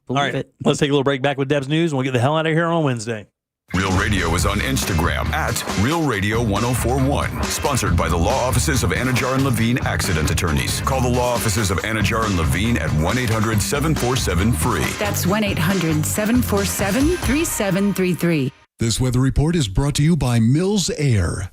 All right. Let's take a little break back with Deb's News, and we'll get the hell out of here on Wednesday. Real Radio is on Instagram at Real Radio 1041. Sponsored by the law offices of Anajar and Levine Accident Attorneys. Call the law offices of Anajar and Levine at 1-800-747-FREE. That's 1-800-747-3733. This weather report is brought to you by Mills Air.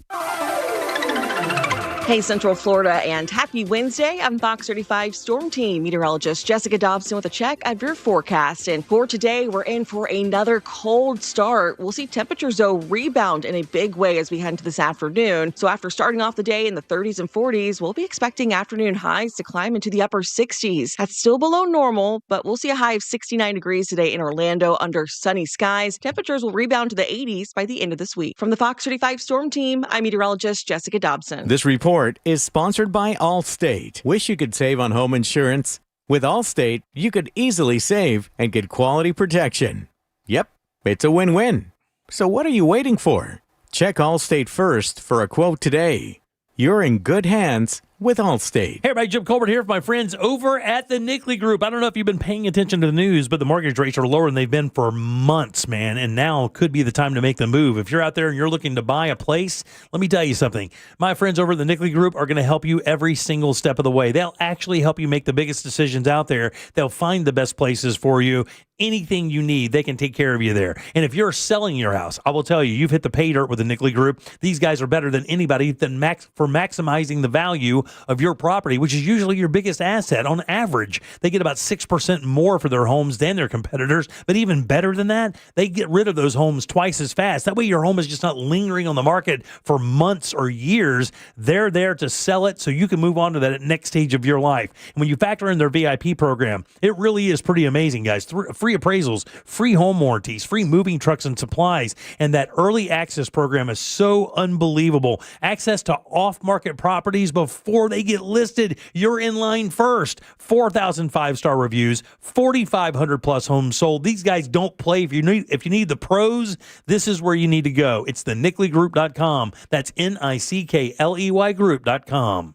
Hey, Central Florida, and happy Wednesday. I'm Fox 35 Storm Team meteorologist Jessica Dobson with a check of your forecast. And for today, we're in for another cold start. We'll see temperatures, though, rebound in a big way as we head into this afternoon. So after starting off the day in the 30s and 40s, we'll be expecting afternoon highs to climb into the upper 60s. That's still below normal, but we'll see a high of 69 degrees today in Orlando under sunny skies. Temperatures will rebound to the 80s by the end of this week. From the Fox 35 Storm Team, I'm meteorologist Jessica Dobson. This report is sponsored by Allstate. Wish you could save on home insurance? With Allstate, you could easily save and get quality protection. Yep, it's a win-win. So what are you waiting for? Check Allstate first for a quote today. You're in good hands with Allstate. Hey, everybody, Jim Colbert here with my friends over at the Nickley Group. I don't know if you've been paying attention to the news, but the mortgage rates are lower than they've been for months, man, and now could be the time to make the move. If you're out there and you're looking to buy a place, let me tell you something. My friends over at the Nickley Group are going to help you every single step of the way. They'll actually help you make the biggest decisions out there. They'll find the best places for you. Anything you need, they can take care of you there. And if you're selling your house, I will tell you, you've hit the pay dirt with the Nickley Group. These guys are better than anybody for maximizing the value of your property, which is usually your biggest asset. On average, they get about 6% more for their homes than their competitors. But even better than that, they get rid of those homes twice as fast. That way your home is just not lingering on the market for months or years. They're there to sell it so you can move on to that next stage of your life. And when you factor in their VIP program, it really is pretty amazing, guys. Free appraisals, free home warranties, free moving trucks and supplies, and that early access program is so unbelievable. Access to off-market properties before they get listed. You're in line first. 4,000 five-star reviews, 4,500 plus homes sold. These guys don't play. If you need the pros, this is where you need to go. It's the NickleyGroup.com. That's NICKLEY Group.com.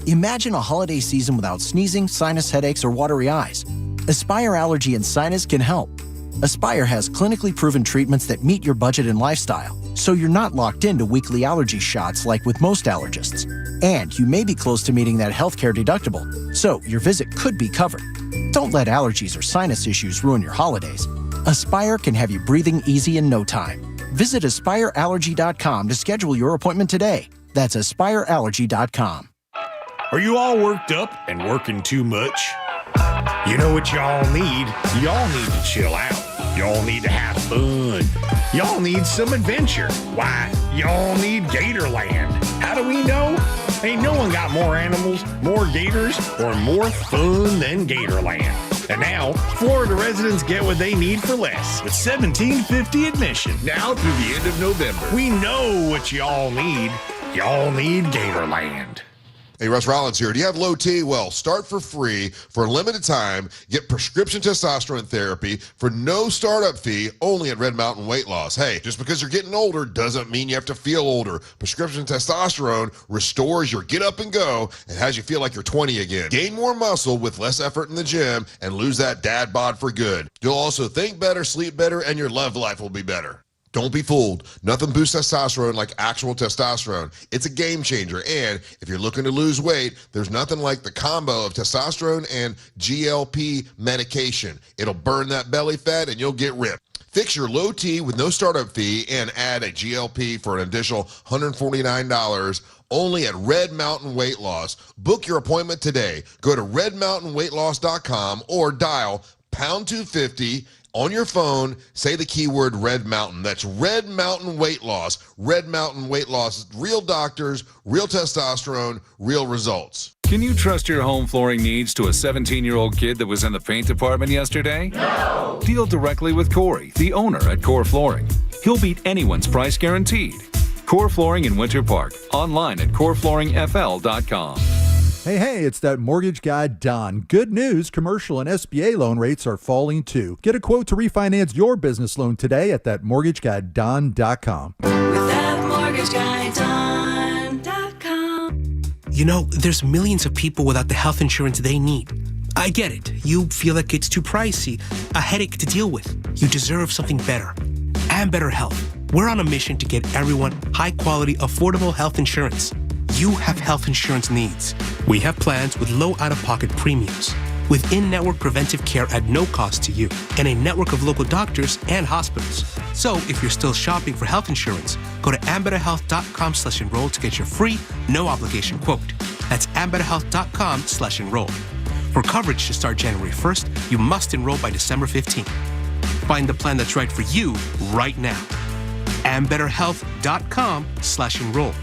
Imagine a holiday season without sneezing, sinus headaches, or watery eyes. Aspire Allergy and Sinus can help. Aspire has clinically proven treatments that meet your budget and lifestyle, so you're not locked into weekly allergy shots like with most allergists. And you may be close to meeting that healthcare deductible, so your visit could be covered. Don't let allergies or sinus issues ruin your holidays. Aspire can have you breathing easy in no time. Visit AspireAllergy.com to schedule your appointment today. That's AspireAllergy.com. Are you all worked up and working too much? You know what y'all need? Y'all need to chill out. Y'all need to have fun. Y'all need some adventure. Why? Y'all need Gatorland. How do we know? Ain't no one got more animals, more gators, or more fun than Gatorland. And now, Florida residents get what they need for less with $17.50 admission. Now through the end of November. We know what y'all need. Y'all need Gatorland. Hey, Russ Rollins here. Do you have low T? Well, start for free for a limited time. Get prescription testosterone therapy for no startup fee only at Red Mountain Weight Loss. Hey, just because you're getting older doesn't mean you have to feel older. Prescription testosterone restores your get up and go and has you feel like you're 20 again. Gain more muscle with less effort in the gym and lose that dad bod for good. You'll also think better, sleep better, and your love life will be better. Don't be fooled. Nothing boosts testosterone like actual testosterone. It's a game changer. And if you're looking to lose weight, there's nothing like the combo of testosterone and GLP medication. It'll burn that belly fat and you'll get ripped. Fix your low T with no startup fee and add a GLP for an additional $149 only at Red Mountain Weight Loss. Book your appointment today. Go to redmountainweightloss.com or dial pound 250 on your phone, say the keyword Red Mountain. That's Red Mountain Weight Loss. Red Mountain Weight Loss. Real doctors, real testosterone, real results. Can you trust your home flooring needs to a 17-year-old kid that was in the paint department yesterday? No! Deal directly with Corey, the owner at Core Flooring. He'll beat anyone's price guaranteed. Core Flooring in Winter Park. Online at coreflooringfl.com. Hey, it's that mortgage guy, Don. Good news, commercial and SBA loan rates are falling too. Get a quote to refinance your business loan today at thatmortgageguyDon.com. With thatmortgageguyDon.com. You know, there's millions of people without the health insurance they need. I get it. You feel like it's too pricey, a headache to deal with. You deserve something better. Ambetter Health. We're on a mission to get everyone high-quality, affordable health insurance. You have health insurance needs. We have plans with low out-of-pocket premiums, with in-network preventive care at no cost to you, and a network of local doctors and hospitals. So if you're still shopping for health insurance, go to ambetterhealth.com/enroll to get your free, no-obligation quote. That's ambetterhealth.com/enroll. For coverage to start January 1st, you must enroll by December 15th. Find the plan that's right for you right now. ambetterhealth.com/enroll.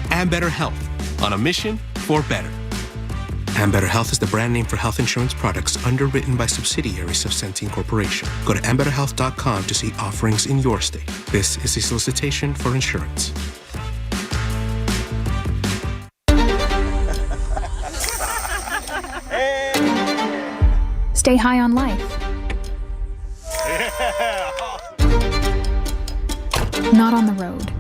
Ambetter Health, on a mission for better. Ambetter Health is the brand name for health insurance products underwritten by subsidiaries of Centene Corporation. Go to ambetterhealth.com to see offerings in your state. This is a solicitation for insurance. Stay high on life. Not on the road.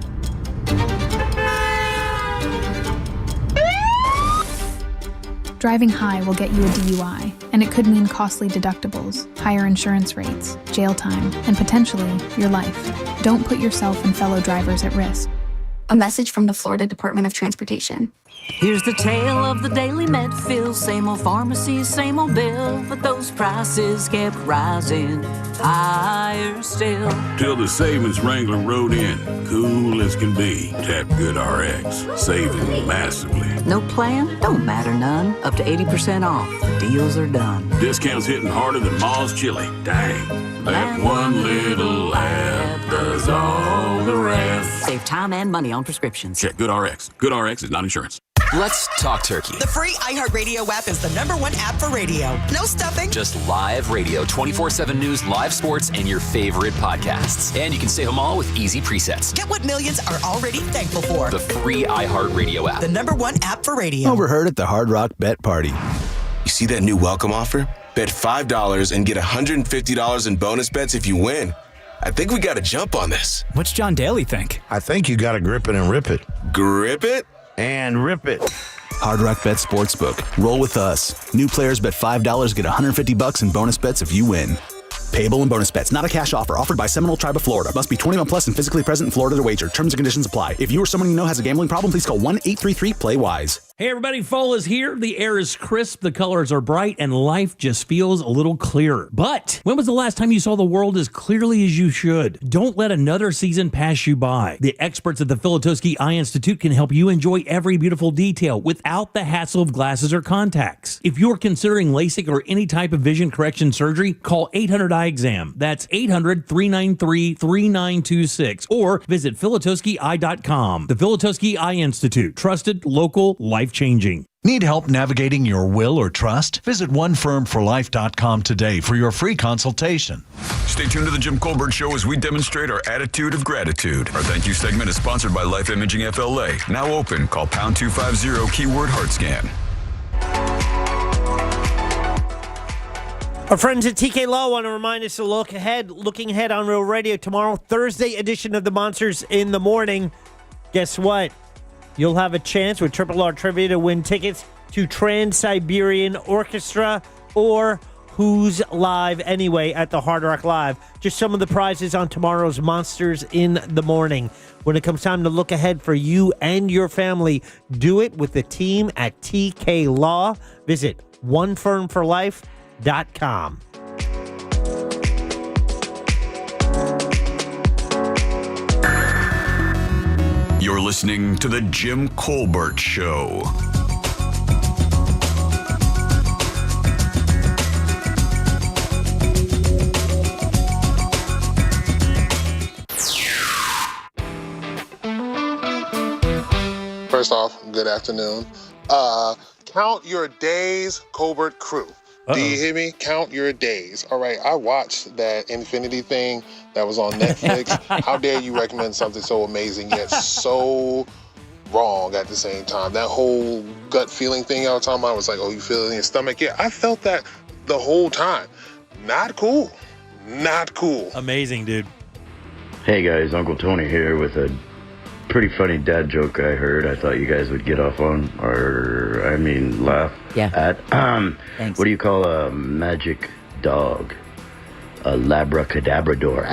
Driving high will get you a DUI, and it could mean costly deductibles, higher insurance rates, jail time, and potentially your life. Don't put yourself and fellow drivers at risk. A message from the Florida Department of Transportation. Here's the tale of the daily Medfill. Same old pharmacy, same old bill, but those prices kept rising higher still. Till the savings Wrangler rode in, cool as can be. Tap GoodRx, saving massively. No plan? Don't matter none. Up to 80% off. The deals are done. Discounts hitting harder than Ma's chili. Dang, that one little app does all the rest. Save time and money on prescriptions. Check GoodRx. GoodRx is not insurance. Let's talk turkey. The free iHeartRadio app is the #1 app for radio. No stuffing. Just live radio, 24/7 news, live sports, and your favorite podcasts. And you can save them all with easy presets. Get what millions are already thankful for. The free iHeartRadio app. The #1 app for radio. Overheard at the Hard Rock Bet Party. You see that new welcome offer? Bet $5 and get $150 in bonus bets if you win. I think we got to jump on this. What's John Daly think? I think you got to grip it and rip it. Grip it? And rip it. Hard Rock Bet Sportsbook. Roll with us. New players bet $5, get $150 in bonus bets if you win. Payable in bonus bets. Not a cash offer. Offered by Seminole Tribe of Florida. Must be 21 plus and physically present in Florida to wager. Terms and conditions apply. If you or someone you know has a gambling problem, please call 1-833-PLAY-WISE. Hey everybody, fall is here. The air is crisp, the colors are bright, and life just feels a little clearer. But when was the last time you saw the world as clearly as you should? Don't let another season pass you by. The experts at the Filatowski Eye Institute can help you enjoy every beautiful detail without the hassle of glasses or contacts. If you're considering LASIK or any type of vision correction surgery, call 800 Eye Exam. That's 800-393-3926 or visit filatowskieye.com. The Filatowski Eye Institute. Trusted, local, life-changing. Need help navigating your will or trust? Visit onefirmforlife.com today for your free consultation. Stay tuned to the Jim Colbert Show as we demonstrate our attitude of gratitude. Our thank you segment is sponsored by Life Imaging FLA. Now open. Call pound 250 keyword heart scan. Our friends at TK Law want to remind us to looking ahead on Real Radio tomorrow, Thursday edition of the Monsters in the Morning. Guess what? You'll have a chance with Triple R Trivia to win tickets to Trans-Siberian Orchestra or Who's Live Anyway at the Hard Rock Live. Just some of the prizes on tomorrow's Monsters in the Morning. When it comes time to look ahead for you and your family, do it with the team at TK Law. Visit onefirmforlife.com. You're listening to the Jim Colbert Show. First off, good afternoon. Count your days, Colbert crew. Do you hear me? Count your days. All right, I watched that Infinity thing that was on Netflix. How dare you recommend something so amazing yet so wrong at the same time? That whole gut feeling thing I was talking about was like, oh, you feel it in your stomach? Yeah, I felt that the whole time. Not cool. Not cool. Amazing, dude. Hey guys, Uncle Tony here with a pretty funny dad joke I heard. I thought you guys would get off on, laugh at. What do you call a magic dog? A labracadabrador.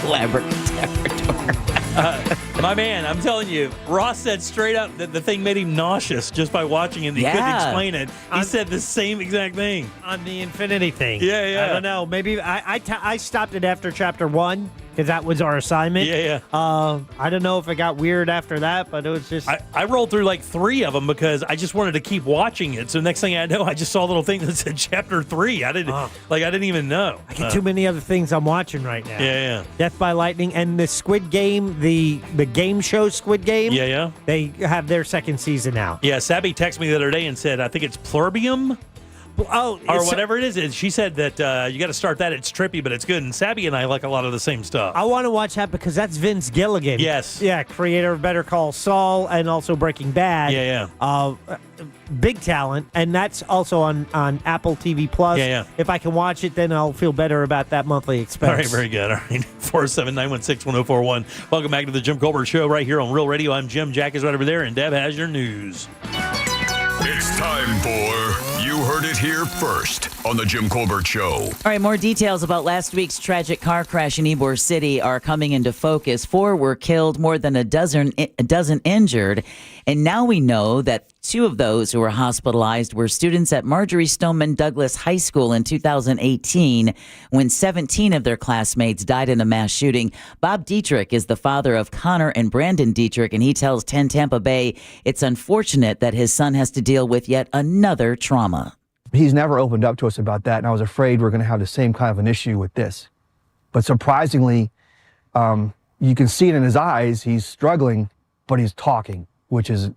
Labracadabrador. My man, I'm telling you, Ross said straight up that the thing made him nauseous just by watching it. He couldn't explain it. He said the same exact thing. On the Infinity thing. Yeah. I don't know. Maybe I stopped it after chapter 1 because that was our assignment. Yeah. I don't know if it got weird after that, but it was just... I rolled through like 3 of them because I just wanted to keep watching it. So next thing I know, I just saw a little thing that said chapter 3. I didn't even know. I get too many other things I'm watching right now. Yeah. Death by Lightning and the Squid Game, the game show Squid Game. Yeah. They have their second season out. Yeah, Sabby texted me the other day and said, I think it's Plurbium. Or whatever it is. She said that you got to start that. It's trippy, but it's good. And Sabby and I like a lot of the same stuff. I want to watch that because that's Vince Gilligan. Yes. Yeah, creator of Better Call Saul and also Breaking Bad. Yeah. Big talent. And that's also on Apple TV Plus. Yeah. If I can watch it, then I'll feel better about that monthly expense. All right, very good. All right, 47916-1041. Welcome back to the Jim Colbert Show right here on Real Radio. I'm Jim. Jack is right over there, and Deb has your news. It's time for You Heard It Here First on the Jim Colbert Show. All right, more details about last week's tragic car crash in Ybor City are coming into focus. 4 were killed, more than a dozen injured. And now we know that 2 of those who were hospitalized were students at Marjorie Stoneman Douglas High School in 2018 when 17 of their classmates died in a mass shooting. Bob Dietrich is the father of Connor and Brandon Dietrich, and he tells 10 Tampa Bay it's unfortunate that his son has to deal with yet another trauma. He's never opened up to us about that, and I was afraid we're going to have the same kind of an issue with this. But surprisingly, you can see it in his eyes. He's struggling, but he's talking,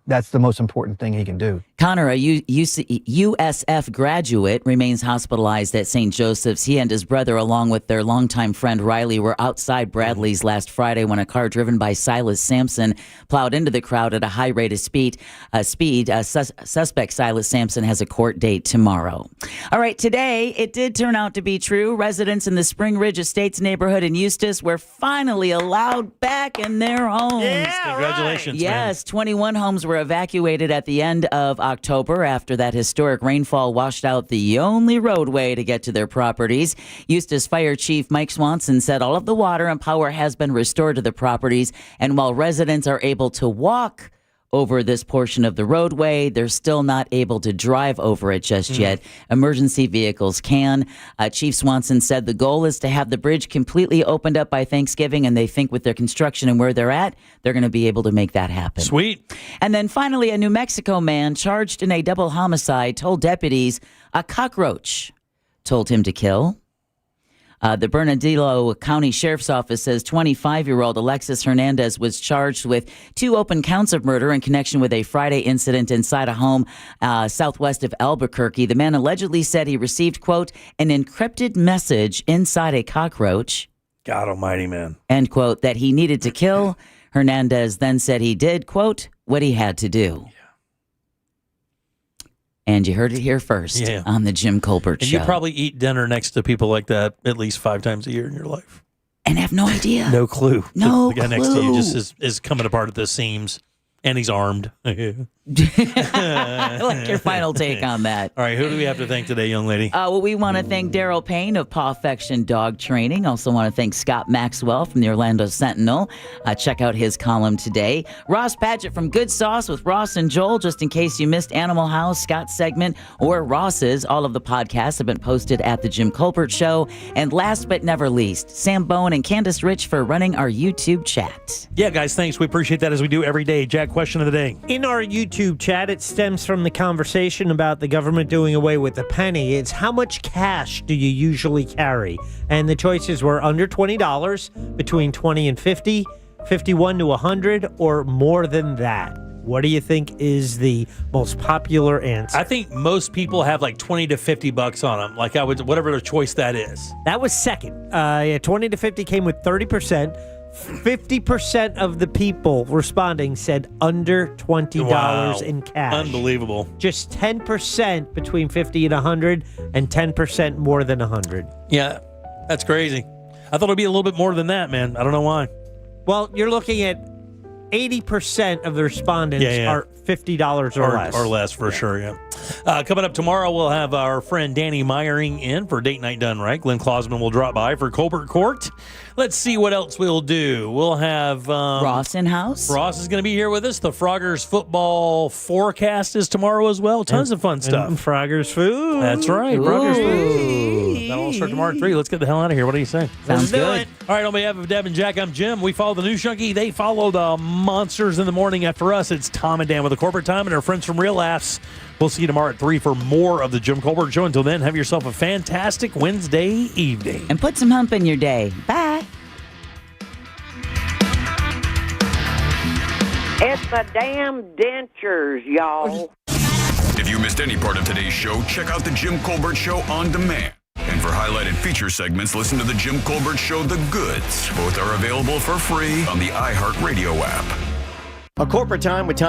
that's the most important thing he can do. Connor, a USF graduate, remains hospitalized at St. Joseph's. He and his brother, along with their longtime friend Riley, were outside Bradley's last Friday when a car driven by Silas Sampson plowed into the crowd at a high rate of speed. Suspect Silas Sampson has a court date tomorrow. All right, today it did turn out to be true. Residents in the Spring Ridge Estates neighborhood in Eustis were finally allowed back in their homes. Yeah, congratulations, man. Yes, 21 homes were evacuated at the end of October after that historic rainfall washed out the only roadway to get to their properties. Eustis Fire Chief Mike Swanson said all of the water and power has been restored to the properties, and while residents are able to walk over this portion of the roadway, they're still not able to drive over it just yet. Emergency vehicles can. Chief Swanson said the goal is to have the bridge completely opened up by Thanksgiving, and they think with their construction and where they're at, they're going to be able to make that happen. Sweet. And then finally, a New Mexico man charged in a double homicide told deputies a cockroach told him to kill. The Bernardino County Sheriff's Office says 25-year-old Alexis Hernandez was charged with 2 open counts of murder in connection with a Friday incident inside a home southwest of Albuquerque. The man allegedly said he received, quote, an encrypted message inside a cockroach. God almighty, man. End quote, that he needed to kill. Hernandez then said he did, quote, what he had to do. And you heard it here first on the Jim Colbert Show. And you probably eat dinner next to people like that at least 5 times a year in your life. And have no idea. No clue. No the guy clue. next to you just is coming apart at the seams, and he's armed. I like your final take on that. All right, who do we have to thank today, young lady? Well, we want to thank Daryl Payne of Pawfection Dog Training. Also want to thank Scott Maxwell from the Orlando Sentinel. Check out his column today. Ross Padgett from Good Sauce with Ross and Joel, just in case you missed Animal House, Scott's segment, or Ross's. All of the podcasts have been posted at The Jim Colbert Show. And last but never least, Sam Bowen and Candace Rich for running our YouTube chat. Yeah, guys, thanks. We appreciate that as we do every day. Jack, question of the day. In our YouTube chat, it stems from the conversation about the government doing away with the penny. It's how much cash do you usually carry? And the choices were under $20, between $20 and $50, $51 to $100, or more than that. What do you think is the most popular answer? I think most people have like $20 to $50 on them. Like whatever the choice that is. That was second. 20 to 50 came with 30%. 50% of the people responding said under $20 in cash. Unbelievable. Just 10% between 50 and 100, and 10% more than 100. Yeah, that's crazy. I thought it'd be a little bit more than that, man. I don't know why. Well, you're looking at 80% of the respondents are $50 or less. Or less, for sure, yeah. Coming up tomorrow, we'll have our friend Danny Meyering in for Date Night Done Right. Glenn Klausman will drop by for Colbert Court. Let's see what else we'll do. We'll have... Ross in-house. Ross is going to be here with us. The Froggers football forecast is tomorrow as well. Tons of fun stuff. And Froggers food. That's right. Froggers food. That'll all start tomorrow at 3. Let's get the hell out of here. What do you say? Sounds good. All right, on behalf of Deb and Jack, I'm Jim. We follow the News Junkie. They follow the monsters in the morning. After us, it's Tom and Dan with the Corporate Time and our friends from Real Laughs. We'll see you tomorrow at 3 for more of the Jim Colbert Show. Until then, have yourself a fantastic Wednesday evening. And put some hump in your day. Bye. It's the damn dentures, y'all. If you missed any part of today's show, check out the Jim Colbert Show on demand. And for highlighted feature segments, listen to the Jim Colbert Show, The Goods. Both are available for free on the iHeartRadio app. A Corporate Time with Tom